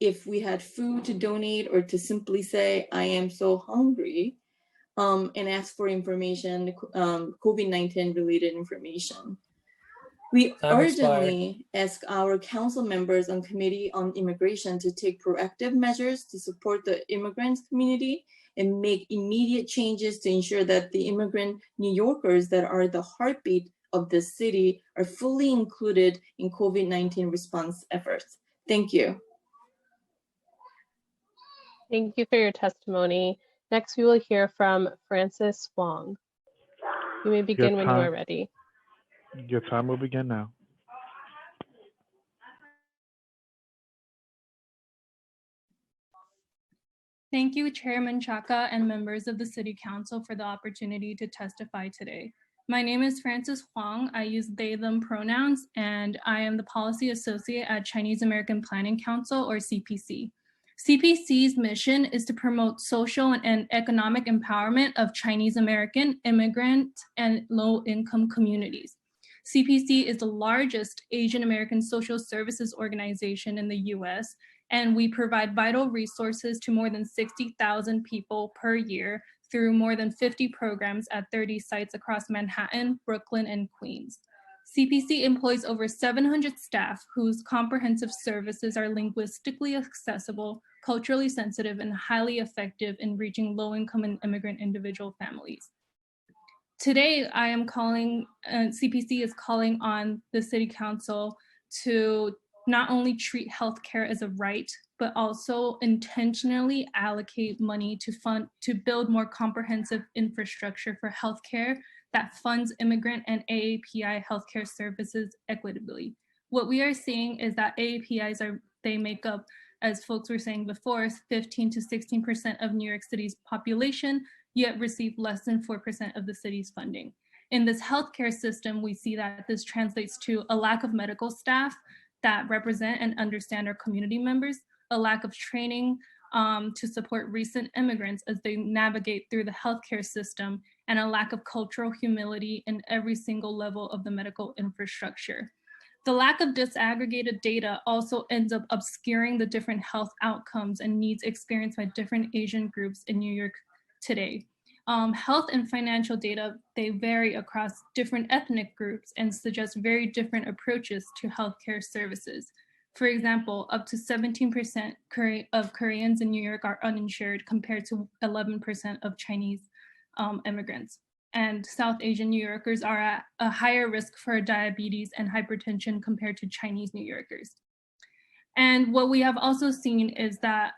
if we had food to donate or to simply say, "I am so hungry," and ask for information, COVID-19 related information. We urgently ask our council members on Committee on Immigration to take proactive measures to support the immigrant community and make immediate changes to ensure that the immigrant New Yorkers that are the heartbeat of the city are fully included in COVID-19 response efforts. Thank you. Thank you for your testimony. Next, we will hear from Francis Wong. You may begin when you are ready. Your time will begin now. Thank you, Chairman Chaka and members of the City Council for the opportunity to testify today. My name is Francis Huang. I use they, them pronouns, and I am the Policy Associate at Chinese American Planning Council, or CPC. CPC's mission is to promote social and economic empowerment of Chinese American, immigrant, and low-income communities. CPC is the largest Asian American social services organization in the US, and we provide vital resources to more than 60,000 people per year through more than 50 programs at 30 sites across Manhattan, Brooklyn, and Queens. CPC employs over 700 staff whose comprehensive services are linguistically accessible, culturally sensitive, and highly effective in reaching low-income and immigrant individual families. Today, I am calling, CPC is calling on the City Council to not only treat healthcare as a right, but also intentionally allocate money to build more comprehensive infrastructure for healthcare that funds immigrant and AAPI healthcare services equitably. What we are seeing is that AAPIs they make up, as folks were saying before, 15 to 16% of New York City's population, yet receive less than 4% of the city's funding. In this healthcare system, we see that this translates to a lack of medical staff that represent and understand our community members, a lack of training to support recent immigrants as they navigate through the healthcare system, and a lack of cultural humility in every single level of the medical infrastructure. The lack of disaggregated data also ends up obscuring the different health outcomes and needs experienced by different Asian groups in New York today. Health and financial data, they vary across different ethnic groups and suggest very different approaches to healthcare services. For example, up to 17% of Koreans in New York are uninsured compared to 11% of Chinese immigrants. And South Asian New Yorkers are at a higher risk for diabetes and hypertension compared to Chinese New Yorkers. And what we have also seen is that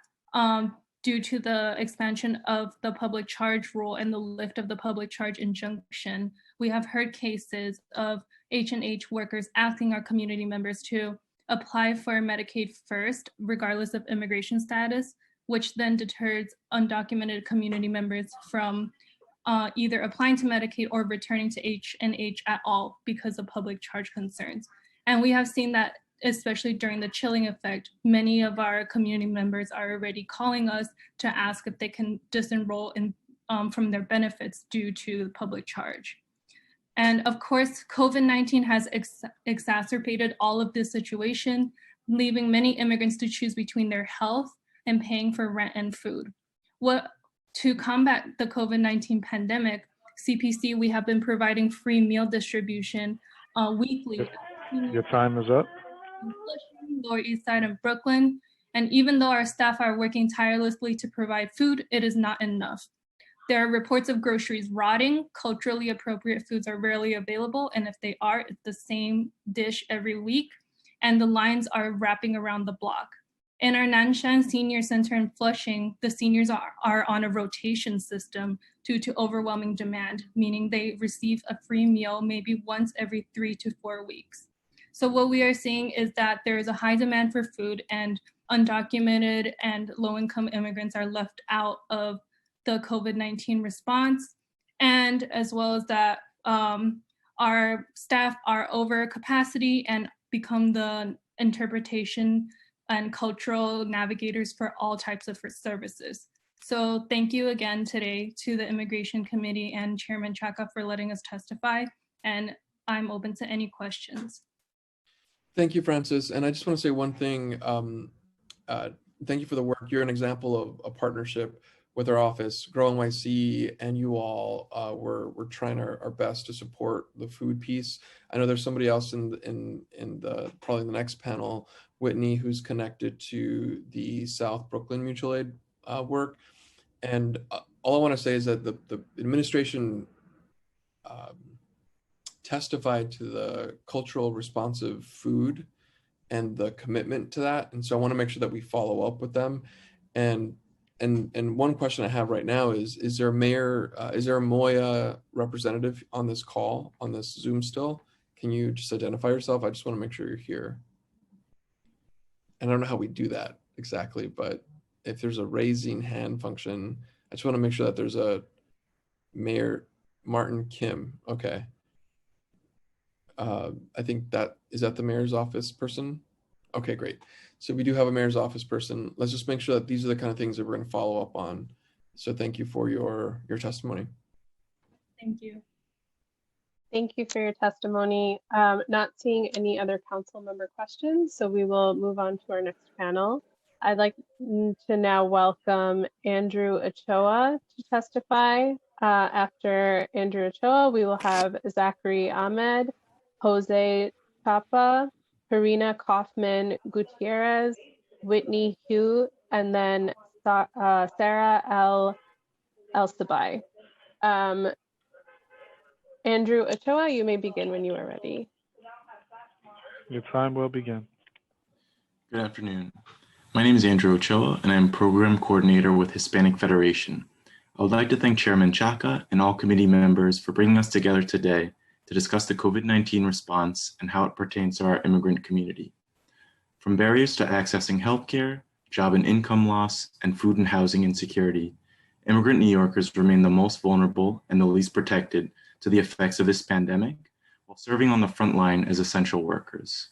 due to the expansion of the public charge rule and the lift of the public charge injunction, we have heard cases of H&H workers asking our community members to apply for Medicaid first, regardless of immigration status, which then deters undocumented community members from either applying to Medicaid or returning to H&H at all because of public charge concerns. And we have seen that, especially during the chilling effect, many of our community members are already calling us to ask if they can disenroll from their benefits due to the public charge. And of course, COVID-19 has exacerbated all of this situation, leaving many immigrants to choose between their health and paying for rent and food. To combat the COVID-19 pandemic, CPC, we have been providing free meal distribution weekly. Your time is up. Lower East Side and Brooklyn. And even though our staff are working tirelessly to provide food, it is not enough. There are reports of groceries rotting, culturally appropriate foods are rarely available, and if they are, it's the same dish every week, and the lines are wrapping around the block. In our Nanshan Senior Center in Flushing, the seniors are on a rotation system due to overwhelming demand, meaning they receive a free meal maybe once every 3 to 4 weeks. So what we are seeing is that there is a high demand for food, and undocumented and low-income immigrants are left out of the COVID-19 response, and as well as that our staff are over capacity and become the interpretation and cultural navigators for all types of services. So thank you again today to the Immigration Committee and Chairman Chaka for letting us testify, and I'm open to any questions. Thank you, Francis. And I just want to say one thing. Thank you for the work. You're an example of a partnership with our office, Grow NYC, and you all. We're trying our best to support the food piece. I know there's somebody else in the probably the next panel, Whitney, who's connected to the South Brooklyn Mutual Aid work. And all I want to say is that the administration testified to the cultural responsive food and the commitment to that. And so I want to make sure that we follow up with them. And one question I have right now is there a mayor, is there a MOIA representative on this call, on this Zoom still? Can you just identify yourself? I just want to make sure you're here. And I don't know how we do that exactly, but if there's a raising hand function, I just want to make sure that there's a Mayor Martin Kim. Okay. I think is that the mayor's office person? Okay, great. So we do have a mayor's office person. Let's just make sure that these are the kind of things that we're going to follow up on. So thank you for your testimony. Thank you. Thank you for your testimony. Not seeing any other council member questions, so we will move on to our next panel. I'd like to now welcome Andrew Ochoa to testify. After Andrew Ochoa, we will have Zachary Ahmed, Jose Chapa, Karina Kaufman Gutierrez, Whitney Hugh, and then Sarah El Sabai. Andrew Ochoa, you may begin when you are ready. Your time will begin. Good afternoon. My name is Andrew Ochoa, and I'm Program Coordinator with Hispanic Federation. I would like to thank Chairman Chaka and all committee members for bringing us together today to discuss the COVID-19 response and how it pertains to our immigrant community. From barriers to accessing healthcare, job and income loss, and food and housing insecurity, immigrant New Yorkers remain the most vulnerable and the least protected to the effects of this pandemic, while serving on the front line as essential workers.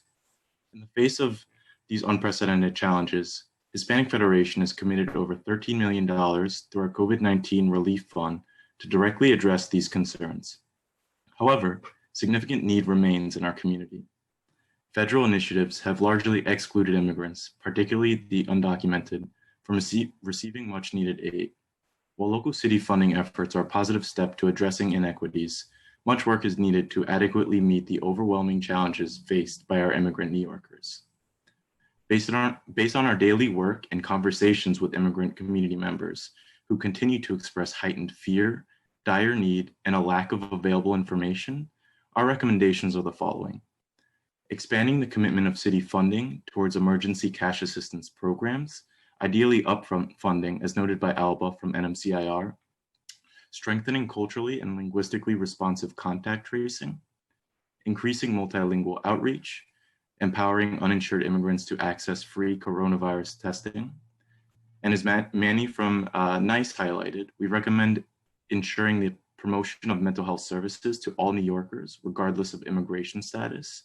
In the face of these unprecedented challenges, Hispanic Federation has committed over $13 million through our COVID-19 relief fund to directly address these concerns. However, significant need remains in our community. Federal initiatives have largely excluded immigrants, particularly the undocumented, from receiving much needed aid. While local city funding efforts are a positive step to addressing inequities, much work is needed to adequately meet the overwhelming challenges faced by our immigrant New Yorkers. Based on our daily work and conversations with immigrant community members who continue to express heightened fear, dire need, and a lack of available information, our recommendations are the following. Expanding the commitment of city funding towards emergency cash assistance programs, ideally upfront funding as noted by Alba from NMCIR, strengthening culturally and linguistically responsive contact tracing, increasing multilingual outreach, empowering uninsured immigrants to access free coronavirus testing. And as Manny from NICE highlighted, we recommend ensuring the promotion of mental health services to all New Yorkers, regardless of immigration status,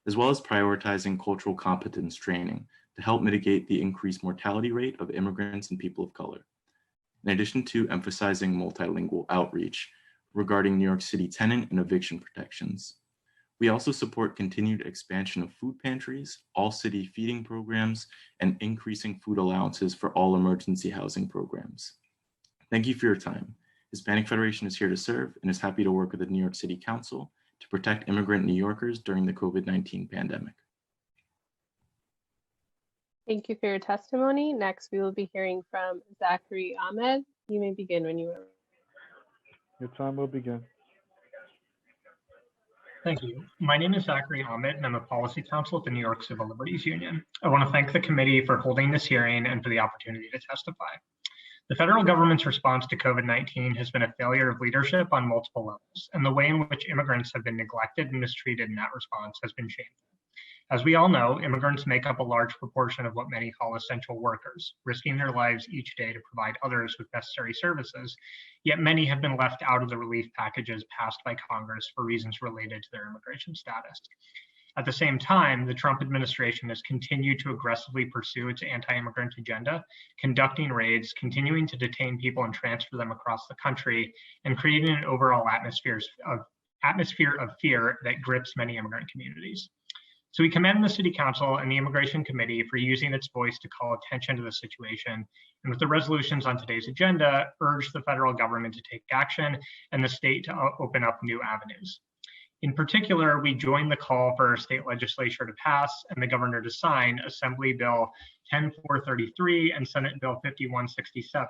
as well as prioritizing cultural competence training to help mitigate the increased mortality rate of immigrants and people of color. In addition to emphasizing multilingual outreach regarding New York City tenant and eviction protections. We also support continued expansion of food pantries, all city feeding programs, and increasing food allowances for all emergency housing programs. Thank you for your time. Hispanic Federation is here to serve and is happy to work with the New York City Council to protect immigrant New Yorkers during the COVID-19 pandemic. Thank you for your testimony. Next, we will be hearing from Zachary Ahmed. You may begin when you are ready. Your time will begin. Thank you. My name is Zachary Ahmed, and I'm a policy counsel at the New York Civil Liberties Union. I want to thank the committee for holding this hearing and for the opportunity to testify. The federal government's response to COVID-19 has been a failure of leadership on multiple levels, and the way in which immigrants have been neglected and mistreated in that response has been shameful. As we all know, immigrants make up a large proportion of what many call essential workers, risking their lives each day to provide others with necessary services, yet many have been left out of the relief packages passed by Congress for reasons related to their immigration status. At the same time, the Trump administration has continued to aggressively pursue its anti-immigrant agenda, conducting raids, continuing to detain people and transfer them across the country, and creating an overall atmosphere of fear that grips many immigrant communities. So we commend the City Council and the Immigration Committee for using its voice to call attention to the situation, and with the resolutions on today's agenda, urge the federal government to take action and the state to open up new avenues. In particular, we join the call for our state legislature to pass and the governor to sign Assembly Bill 10433 and Senate Bill 5167,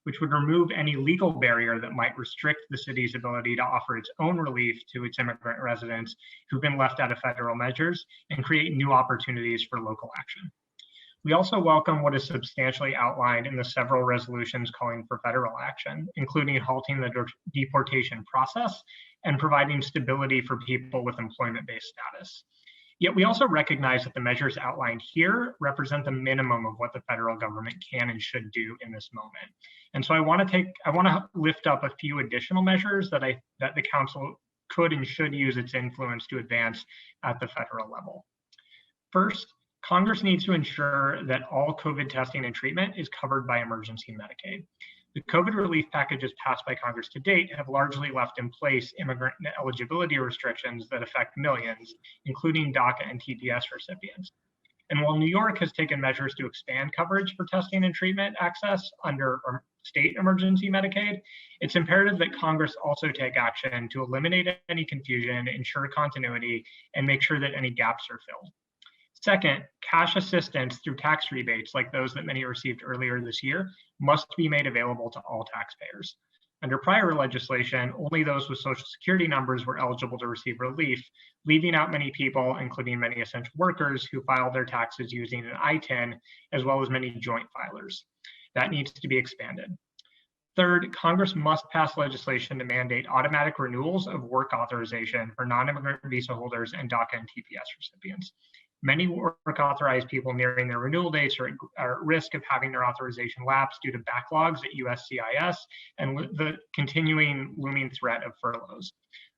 which would remove any legal barrier that might restrict the city's ability to offer its own relief to its immigrant residents who've been left out of federal measures and create new opportunities for local action. We also welcome what is substantially outlined in the several resolutions calling for federal action, including halting the deportation process and providing stability for people with employment-based status. Yet we also recognize that the measures outlined here represent the minimum of what the federal government can and should do in this moment. And so I want to lift up a few additional measures that the council could and should use its influence to advance at the federal level. First, Congress needs to ensure that all COVID testing and treatment is covered by emergency Medicaid. The COVID relief packages passed by Congress to date have largely left in place immigrant eligibility restrictions that affect millions, including DACA and TPS recipients. And while New York has taken measures to expand coverage for testing and treatment access under state emergency Medicaid, it's imperative that Congress also take action to eliminate any confusion, ensure continuity, and make sure that any gaps are filled. Second, cash assistance through tax rebates like those that many received earlier this year must be made available to all taxpayers. Under prior legislation, only those with Social Security numbers were eligible to receive relief, leaving out many people, including many essential workers who filed their taxes using an ITIN, as well as many joint filers. That needs to be expanded. Third, Congress must pass legislation to mandate automatic renewals of work authorization for non-immigrant visa holders and DACA and TPS recipients. Many work authorized people nearing their renewal dates are at risk of having their authorization lapse due to backlogs at USCIS and the continuing looming threat of furloughs.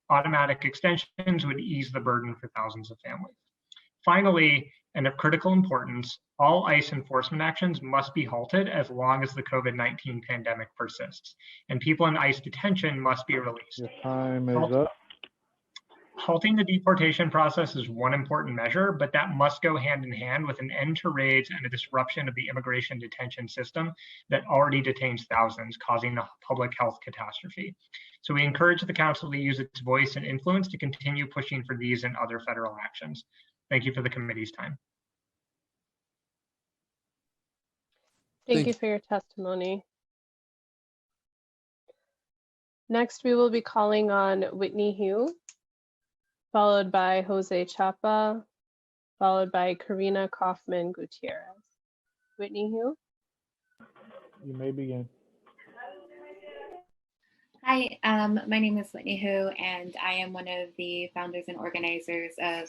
Automatic extensions would ease the burden for thousands of families. Finally, and of critical importance, all ICE enforcement actions must be halted as long as the COVID-19 pandemic persists, and people in ICE detention must be released. Your time is up. Halting the deportation process is one important measure, but that must go hand in hand with an end to raids and a disruption of the immigration detention system that already detains thousands, causing a public health catastrophe. So we encourage the council to use its voice and influence to continue pushing for these and other federal actions. Thank you for the committee's time. Thank you for your testimony. Next, we will be calling on Whitney Hugh, followed by Jose Chapa, followed by Karina Kaufman Gutierrez. Whitney Hugh. You may begin. Hi, my name is Whitney Hu, and I am one of the founders and organizers of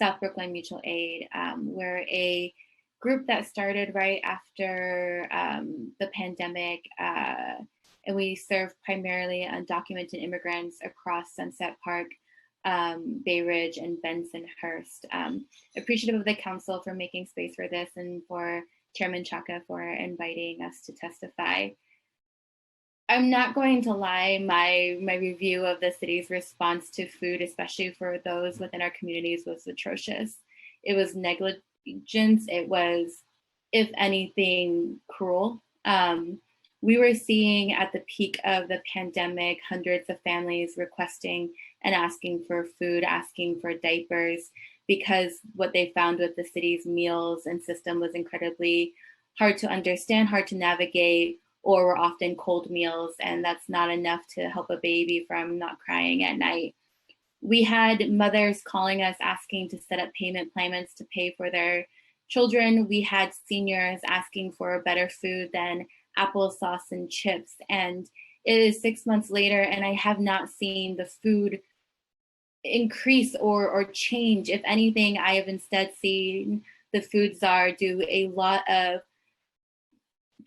South Brooklyn Mutual Aid. We're a group that started right after the pandemic, and we serve primarily undocumented immigrants across Sunset Park, Bay Ridge, and Bensonhurst. Appreciative of the council for making space for this and for Chairman Chaka for inviting us to testify. I'm not going to lie, my review of the city's response to food, especially for those within our communities, was atrocious. It was negligence. It was, if anything, cruel. We were seeing at the peak of the pandemic, hundreds of families requesting and asking for food, asking for diapers, because what they found with the city's meals and system was incredibly hard to understand, hard to navigate, or were often cold meals, and that's not enough to help a baby from not crying at night. We had mothers calling us asking to set up payment plans to pay for their children. We had seniors asking for better food than applesauce and chips. And it is 6 months later, and I have not seen the food increase or change. If anything, I have instead seen the food czar do a lot of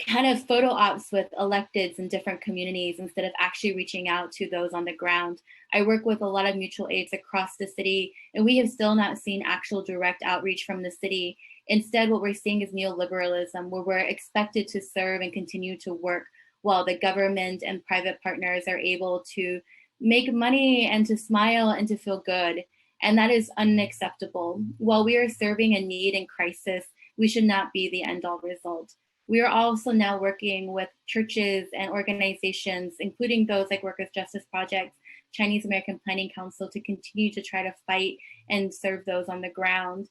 kind of photo ops with electeds in different communities instead of actually reaching out to those on the ground. I work with a lot of mutual aids across the city, and we have still not seen actual direct outreach from the city. Instead, what we're seeing is neoliberalism, where we're expected to serve and continue to work while the government and private partners are able to make money and to smile and to feel good. And that is unacceptable. While we are serving a need in crisis, we should not be the end-all result. We are also now working with churches and organizations, including those like Workers' Justice Project, Chinese American Planning Council, to continue to try to fight and serve those on the ground.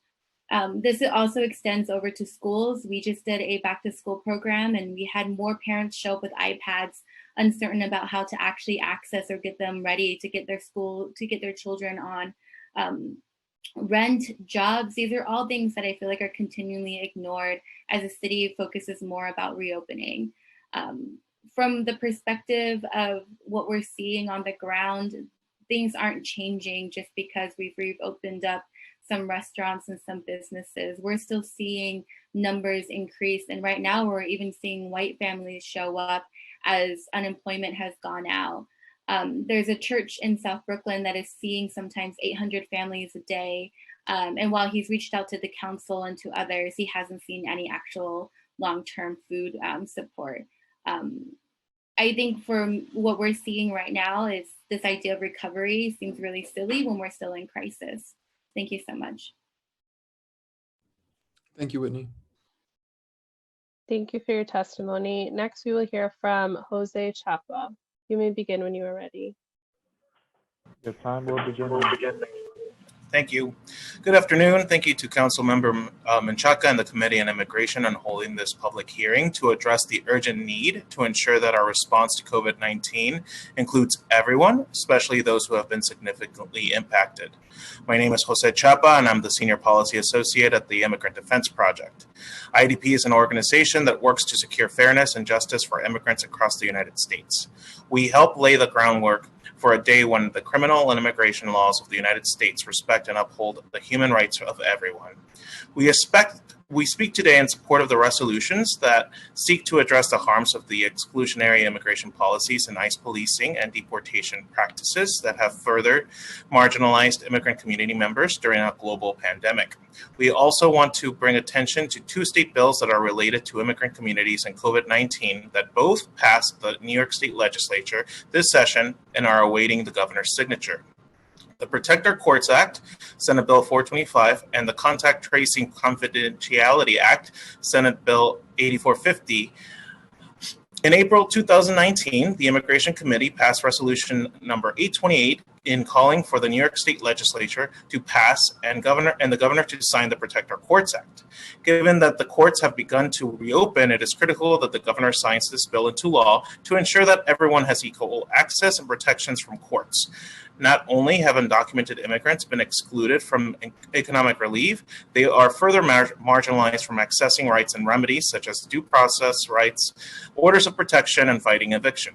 This also extends over to schools. We just did a back to school program, and we had more parents show up with iPads, uncertain about how to actually access or get them ready to get their children on. Rent, jobs, these are all things that I feel like are continually ignored as the city focuses more about reopening. From the perspective of what we're seeing on the ground, things aren't changing just because we've reopened up some restaurants and some businesses. We're still seeing numbers increase. And right now we're even seeing white families show up as unemployment has gone out. There's a church in South Brooklyn that is seeing sometimes 800 families a day. And while he's reached out to the council and to others, he hasn't seen any actual long-term food support. I think for what we're seeing right now is this idea of recovery seems really silly when we're still in crisis. Thank you so much. Thank you, Whitney. Thank you for your testimony. Next, we will hear from Jose Chapa. You may begin when you are ready. Your time will begin. Thank you. Good afternoon. Thank you to Councilmember Menchaca and the Committee on Immigration on holding this public hearing to address the urgent need to ensure that our response to COVID-19 includes everyone, especially those who have been significantly impacted. My name is Jose Chapa, and I'm the Senior Policy Associate at the Immigrant Defense Project. IDP is an organization that works to secure fairness and justice for immigrants across the United States. We help lay the groundwork for a day when the criminal and immigration laws of the United States respect and uphold the human rights of everyone. We speak today in support of the resolutions that seek to address the harms of the exclusionary immigration policies and ICE policing and deportation practices that have further marginalized immigrant community members during a global pandemic. We also want to bring attention to two state bills that are related to immigrant communities and COVID-19 that both passed the New York State Legislature this session and are awaiting the governor's signature. The Protect Our Courts Act, Senate Bill 425, and the Contact Tracing Confidentiality Act, Senate Bill 8450. In April 2019, the Immigration Committee passed Resolution number 828 in calling for the New York State Legislature to pass and the governor to sign the Protect Our Courts Act. Given that the courts have begun to reopen, it is critical that the governor signs this bill into law to ensure that everyone has equal access and protections from courts. Not only have undocumented immigrants been excluded from economic relief, they are further marginalized from accessing rights and remedies such as due process rights, orders of protection, and fighting eviction.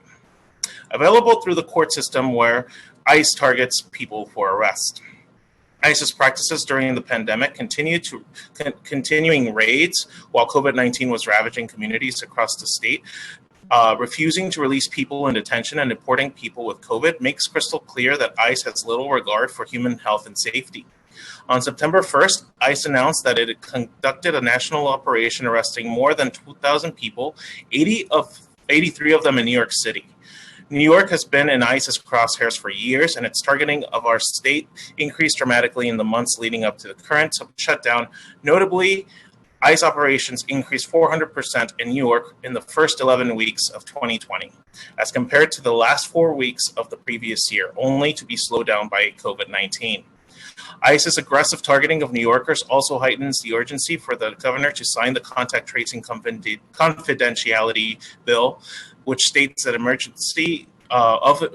Available through the court system where ICE targets people for arrest. ICE's practices during the pandemic continuing raids while COVID-19 was ravaging communities across the state, refusing to release people in detention and deporting people with COVID makes crystal clear that ICE has little regard for human health and safety. On September 1st, ICE announced that it had conducted a national operation arresting more than 2,000 people, 83 of them in New York City. New York has been in ICE's crosshairs for years, and its targeting of our state increased dramatically in the months leading up to the current shutdown. Notably, ICE operations increased 400% in New York in the first 11 weeks of 2020, as compared to the last 4 weeks of the previous year, only to be slowed down by COVID-19. ICE's aggressive targeting of New Yorkers also heightens the urgency for the governor to sign the contact tracing confidentiality bill, which states that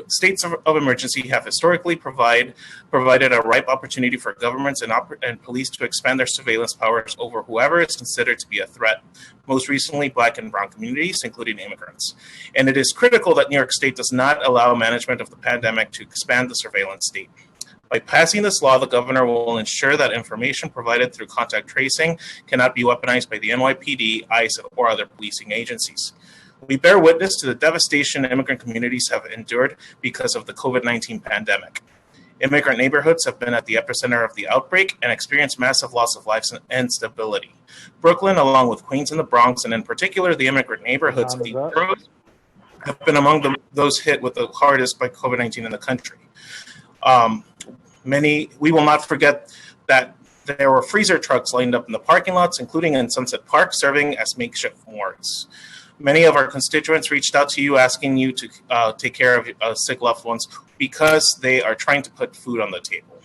states of emergency have historically provided a ripe opportunity for governments and police to expand their surveillance powers over whoever is considered to be a threat, most recently Black and Brown communities, including immigrants. And it is critical that New York State does not allow management of the pandemic to expand the surveillance state. By passing this law, the governor will ensure that information provided through contact tracing cannot be weaponized by the NYPD, ICE, or other policing agencies. We bear witness to the devastation immigrant communities have endured because of the COVID-19 pandemic. Immigrant neighborhoods have been at the epicenter of the outbreak and experienced massive loss of lives and stability. Brooklyn, along with Queens and the Bronx, and in particular the immigrant neighborhoods of the boroughs, have been among those hit with the hardest by COVID-19 in the country. We will not forget that there were freezer trucks lined up in the parking lots, including in Sunset Park, serving as makeshift morgues. Many of our constituents reached out to you asking you to take care of sick loved ones because they are trying to put food on the table.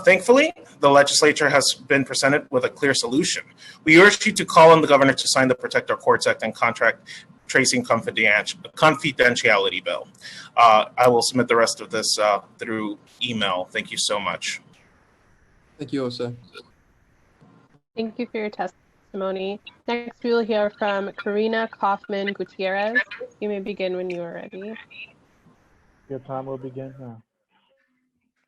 Thankfully, the legislature has been presented with a clear solution. We urge you to call on the governor to sign the Protect Our Courts Act and Contract Tracing Confidentiality Bill. I will submit the rest of this through email. Thank you so much. Thank you, Osa. Thank you for your testimony. Next, we will hear from Karina Kaufman Gutierrez. You may begin when you are ready. Your time will begin now.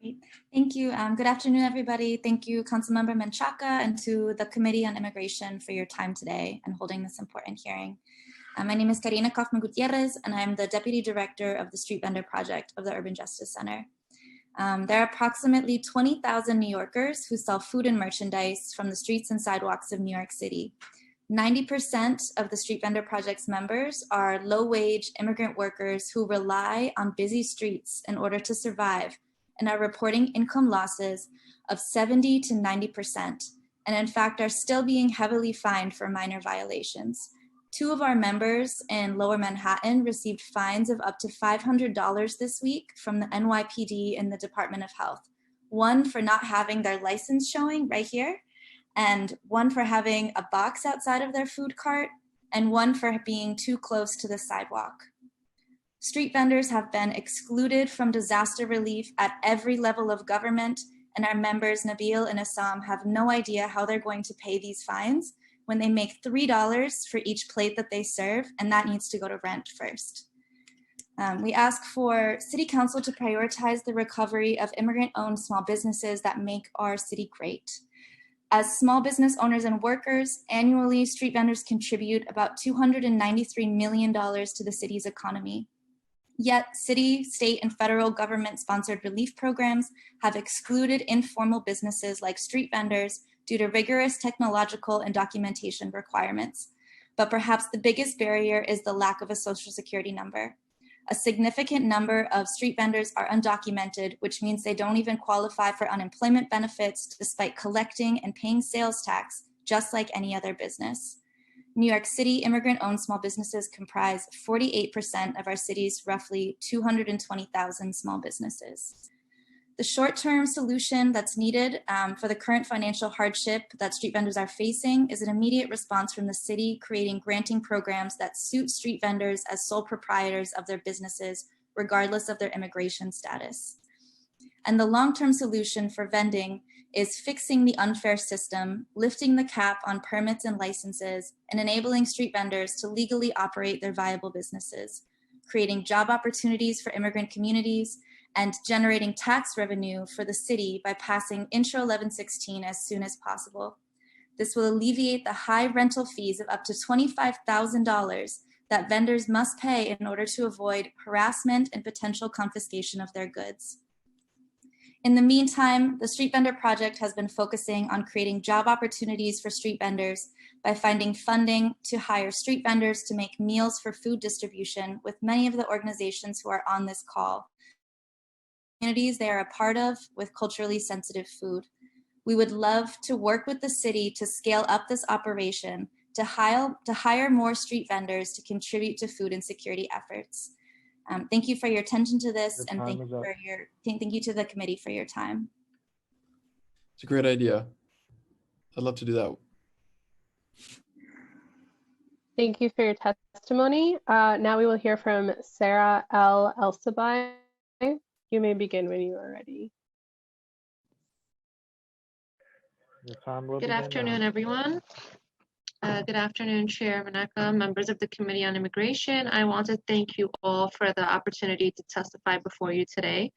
Great. Thank you. Good afternoon, everybody. Thank you, Councilmember Menchaca, and to the Committee on Immigration for your time today and holding this important hearing. My name is Karina Kaufman Gutierrez, and I'm the Deputy Director of the Street Vendor Project of the Urban Justice Center. There are approximately 20,000 New Yorkers who sell food and merchandise from the streets and sidewalks of New York City. 90% of the Street Vendor Project's members are low-wage immigrant workers who rely on busy streets in order to survive and are reporting income losses of 70 to 90%, and in fact are still being heavily fined for minor violations. 2 of our members in Lower Manhattan received fines of up to $500 this week from the NYPD and the Department of Health. 1 for not having their license showing right here, and 1 for having a box outside of their food cart, and 1 for being too close to the sidewalk. Street vendors have been excluded from disaster relief at every level of government, and our members, Nabil and Assam, have no idea how they're going to pay these fines when they make $3 for each plate that they serve, and that needs to go to rent first. We ask for City Council to prioritize the recovery of immigrant-owned small businesses that make our city great. As small business owners and workers, annually, street vendors contribute about $293 million to the city's economy. Yet, city, state, and federal government-sponsored relief programs have excluded informal businesses like street vendors due to rigorous technological and documentation requirements. But perhaps the biggest barrier is the lack of a social security number. A significant number of street vendors are undocumented, which means they don't even qualify for unemployment benefits despite collecting and paying sales tax, just like any other business. New York City immigrant-owned small businesses comprise 48% of our city's roughly 220,000 small businesses. The short-term solution that's needed for the current financial hardship that street vendors are facing is an immediate response from the city, creating granting programs that suit street vendors as sole proprietors of their businesses, regardless of their immigration status. And the long-term solution for vending is fixing the unfair system, lifting the cap on permits and licenses, and enabling street vendors to legally operate their viable businesses, creating job opportunities for immigrant communities, and generating tax revenue for the city by passing Intro 1116 as soon as possible. This will alleviate the high rental fees of up to $25,000 that vendors must pay in order to avoid harassment and potential confiscation of their goods. In the meantime, the Street Vendor Project has been focusing on creating job opportunities for street vendors by finding funding to hire street vendors to make meals for food distribution with many of the organizations who are on this call. Communities they are a part of with culturally sensitive food. We would love to work with the city to scale up this operation to hire more street vendors to contribute to food insecurity efforts. Thank you for your attention to this, and thank you to the committee for your time. It's a great idea. I'd love to do that. Thank you for your testimony. Now we will hear from Sarah L. Elsabai. You may begin when you are ready. Good afternoon, everyone. Good afternoon, Chair Manaka, members of the Committee on Immigration. I want to thank you all for the opportunity to testify before you today.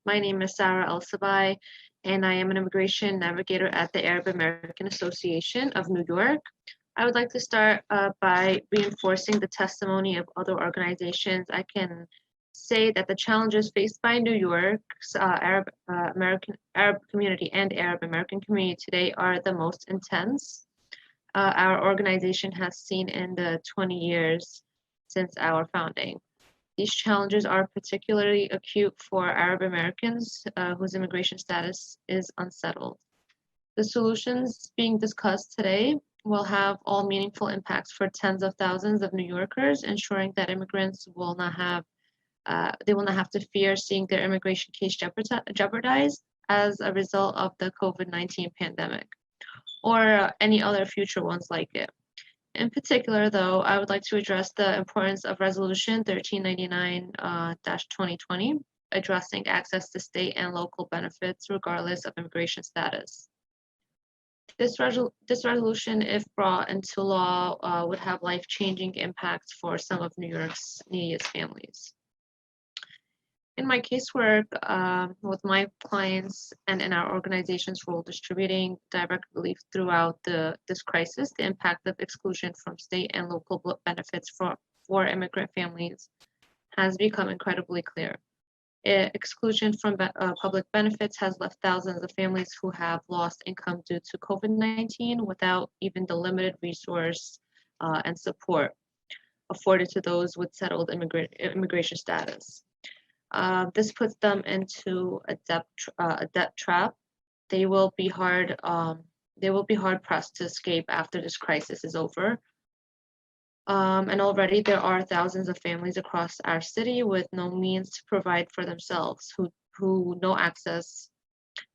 My name is Sarah Elsabai, and I am an immigration navigator at the Arab American Association of New York. I would like to start by reinforcing the testimony of other organizations. I can say that the challenges faced by New York's Arab community and Arab American community today are the most intense our organization has seen in the 20 years since our founding. These challenges are particularly acute for Arab Americans whose immigration status is unsettled. The solutions being discussed today will have all meaningful impacts for tens of thousands of New Yorkers, ensuring that immigrants will not have to fear seeing their immigration case jeopardized as a result of the COVID-19 pandemic, or any other future ones like it. In particular, though, I would like to address the importance of Resolution 1399-2020, addressing access to state and local benefits regardless of immigration status. This resolution, if brought into law, would have life-changing impacts for some of New York's neediest families. In my casework with my clients and in our organization's role distributing direct relief throughout this crisis, the impact of exclusion from state and local benefits for immigrant families has become incredibly clear. Exclusion from public benefits has left thousands of families who have lost income due to COVID-19 without even the limited resource and support afforded to those with settled immigration status. This puts them into a debt trap. They will be hard pressed to escape after this crisis is over. And already there are thousands of families across our city with no means to provide for themselves, who no access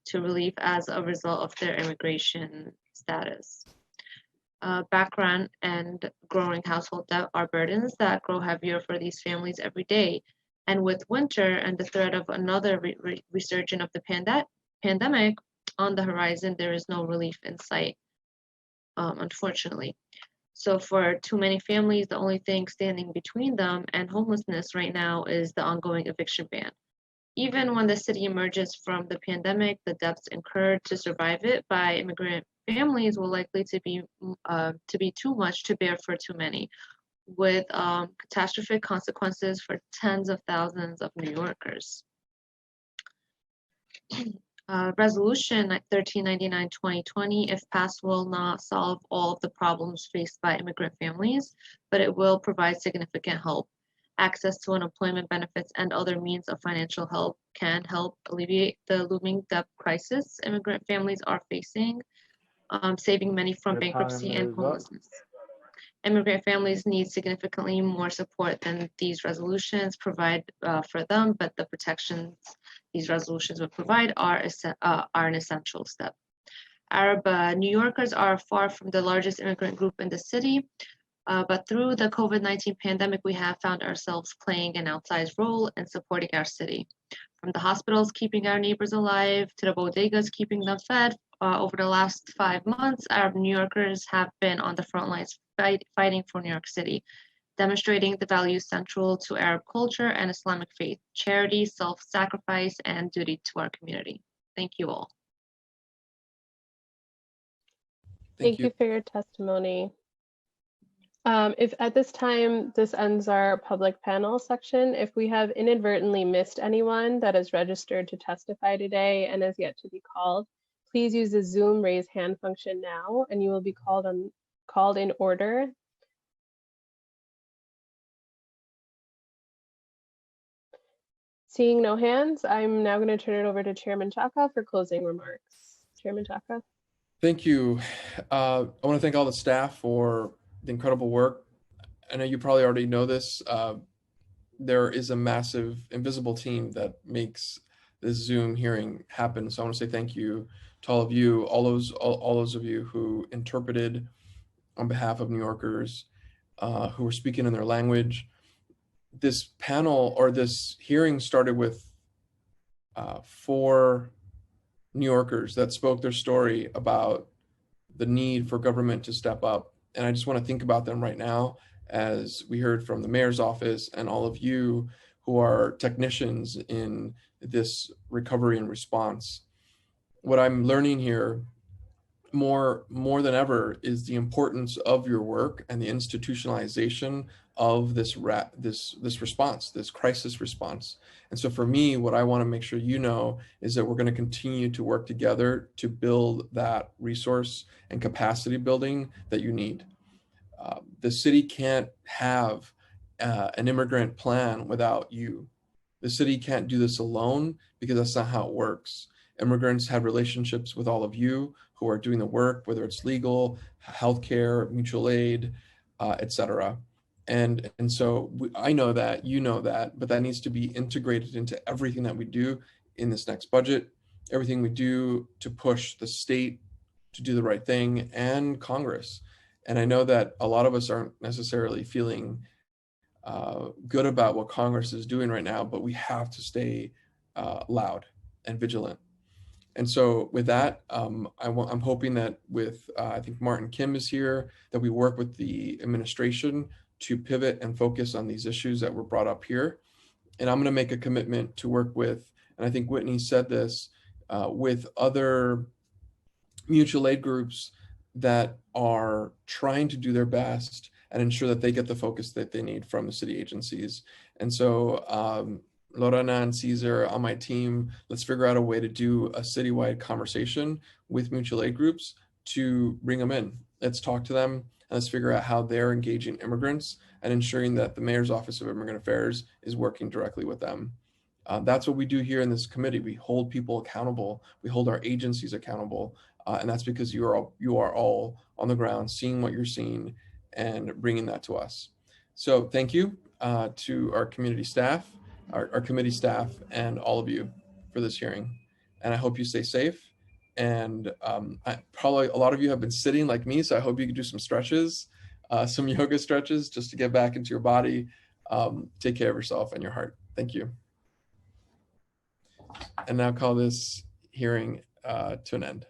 to relief as a result of their immigration status. Background and growing household debt are burdens that grow heavier for these families every day. And with winter and the threat of another resurgence of the pandemic on the horizon, there is no relief in sight, unfortunately. So for too many families, the only thing standing between them and homelessness right now is the ongoing eviction ban. Even when the city emerges from the pandemic, the debts incurred to survive it by immigrant families will likely to be too much to bear for too many, with catastrophic consequences for tens of thousands of New Yorkers. Resolution 1399-2020, if passed, will not solve all of the problems faced by immigrant families, but it will provide significant help. Access to unemployment benefits and other means of financial help can help alleviate the looming debt crisis immigrant families are facing, saving many from bankruptcy and homelessness. Immigrant families need significantly more support than these resolutions provide for them, but the protections these resolutions would provide are an essential step. Arab New Yorkers are far from the largest immigrant group in the city, but through the COVID-19 pandemic, we have found ourselves playing an outsized role in supporting our city. From the hospitals keeping our neighbors alive to the bodegas keeping them fed, over the last 5 months, Arab New Yorkers have been on the front lines fighting for New York City. demonstrating the values central to Arab culture and Islamic faith, charity, self-sacrifice, and duty to our community. Thank you all. Thank you for your testimony. If at this time, this ends our public panel section. If we have inadvertently missed anyone that is registered to testify today and is yet to be called, please use the Zoom raise hand function now, and you will be called in order. Seeing no hands, I'm now going to turn it over to Chairman Chaka for closing remarks. Chairman Chaka. Thank you. I want to thank all the staff for the incredible work. I know you probably already know this. There is a massive invisible team that makes this Zoom hearing happen. So I want to say thank you to all of you, all those of you who interpreted on behalf of New Yorkers, who were speaking in their language. This panel or this hearing started with 4 New Yorkers that spoke their story about the need for government to step up. And I just want to think about them right now, as we heard from the mayor's office and all of you who are technicians in this recovery and response. What I'm learning here more than ever is the importance of your work and the institutionalization of this response, this crisis response. And so for me, what I want to make sure you know is that we're going to continue to work together to build that resource and capacity building that you need. The city can't have an immigrant plan without you. The city can't do this alone, because that's not how it works. Immigrants have relationships with all of you who are doing the work, whether it's legal, healthcare, mutual aid, etc. And so I know that, you know that, but that needs to be integrated into everything that we do in this next budget, everything we do to push the state to do the right thing, and Congress. And I know that a lot of us aren't necessarily feeling good about what Congress is doing right now, but we have to stay loud and vigilant. And so with that, I'm hoping that with, I think Martin Kim is here, that we work with the administration to pivot and focus on these issues that were brought up here. And I'm going to make a commitment to work with, and I think Whitney said this, with other mutual aid groups that are trying to do their best and ensure that they get the focus that they need from the city agencies. And so Lorena and Caesar on my team, let's figure out a way to do a citywide conversation with mutual aid groups to bring them in. Let's talk to them, and let's figure out how they're engaging immigrants and ensuring that the Mayor's Office of Immigrant Affairs is working directly with them. That's what we do here in this committee. We hold people accountable. We hold our agencies accountable. And that's because you are all on the ground, seeing what you're seeing and bringing that to us. So thank you to our community staff, our committee staff, and all of you for this hearing. And I hope you stay safe. And probably a lot of you have been sitting like me, so I hope you can do some stretches, some yoga stretches, just to get back into your body. Take care of yourself and your heart. Thank you. And now call this hearing to an end.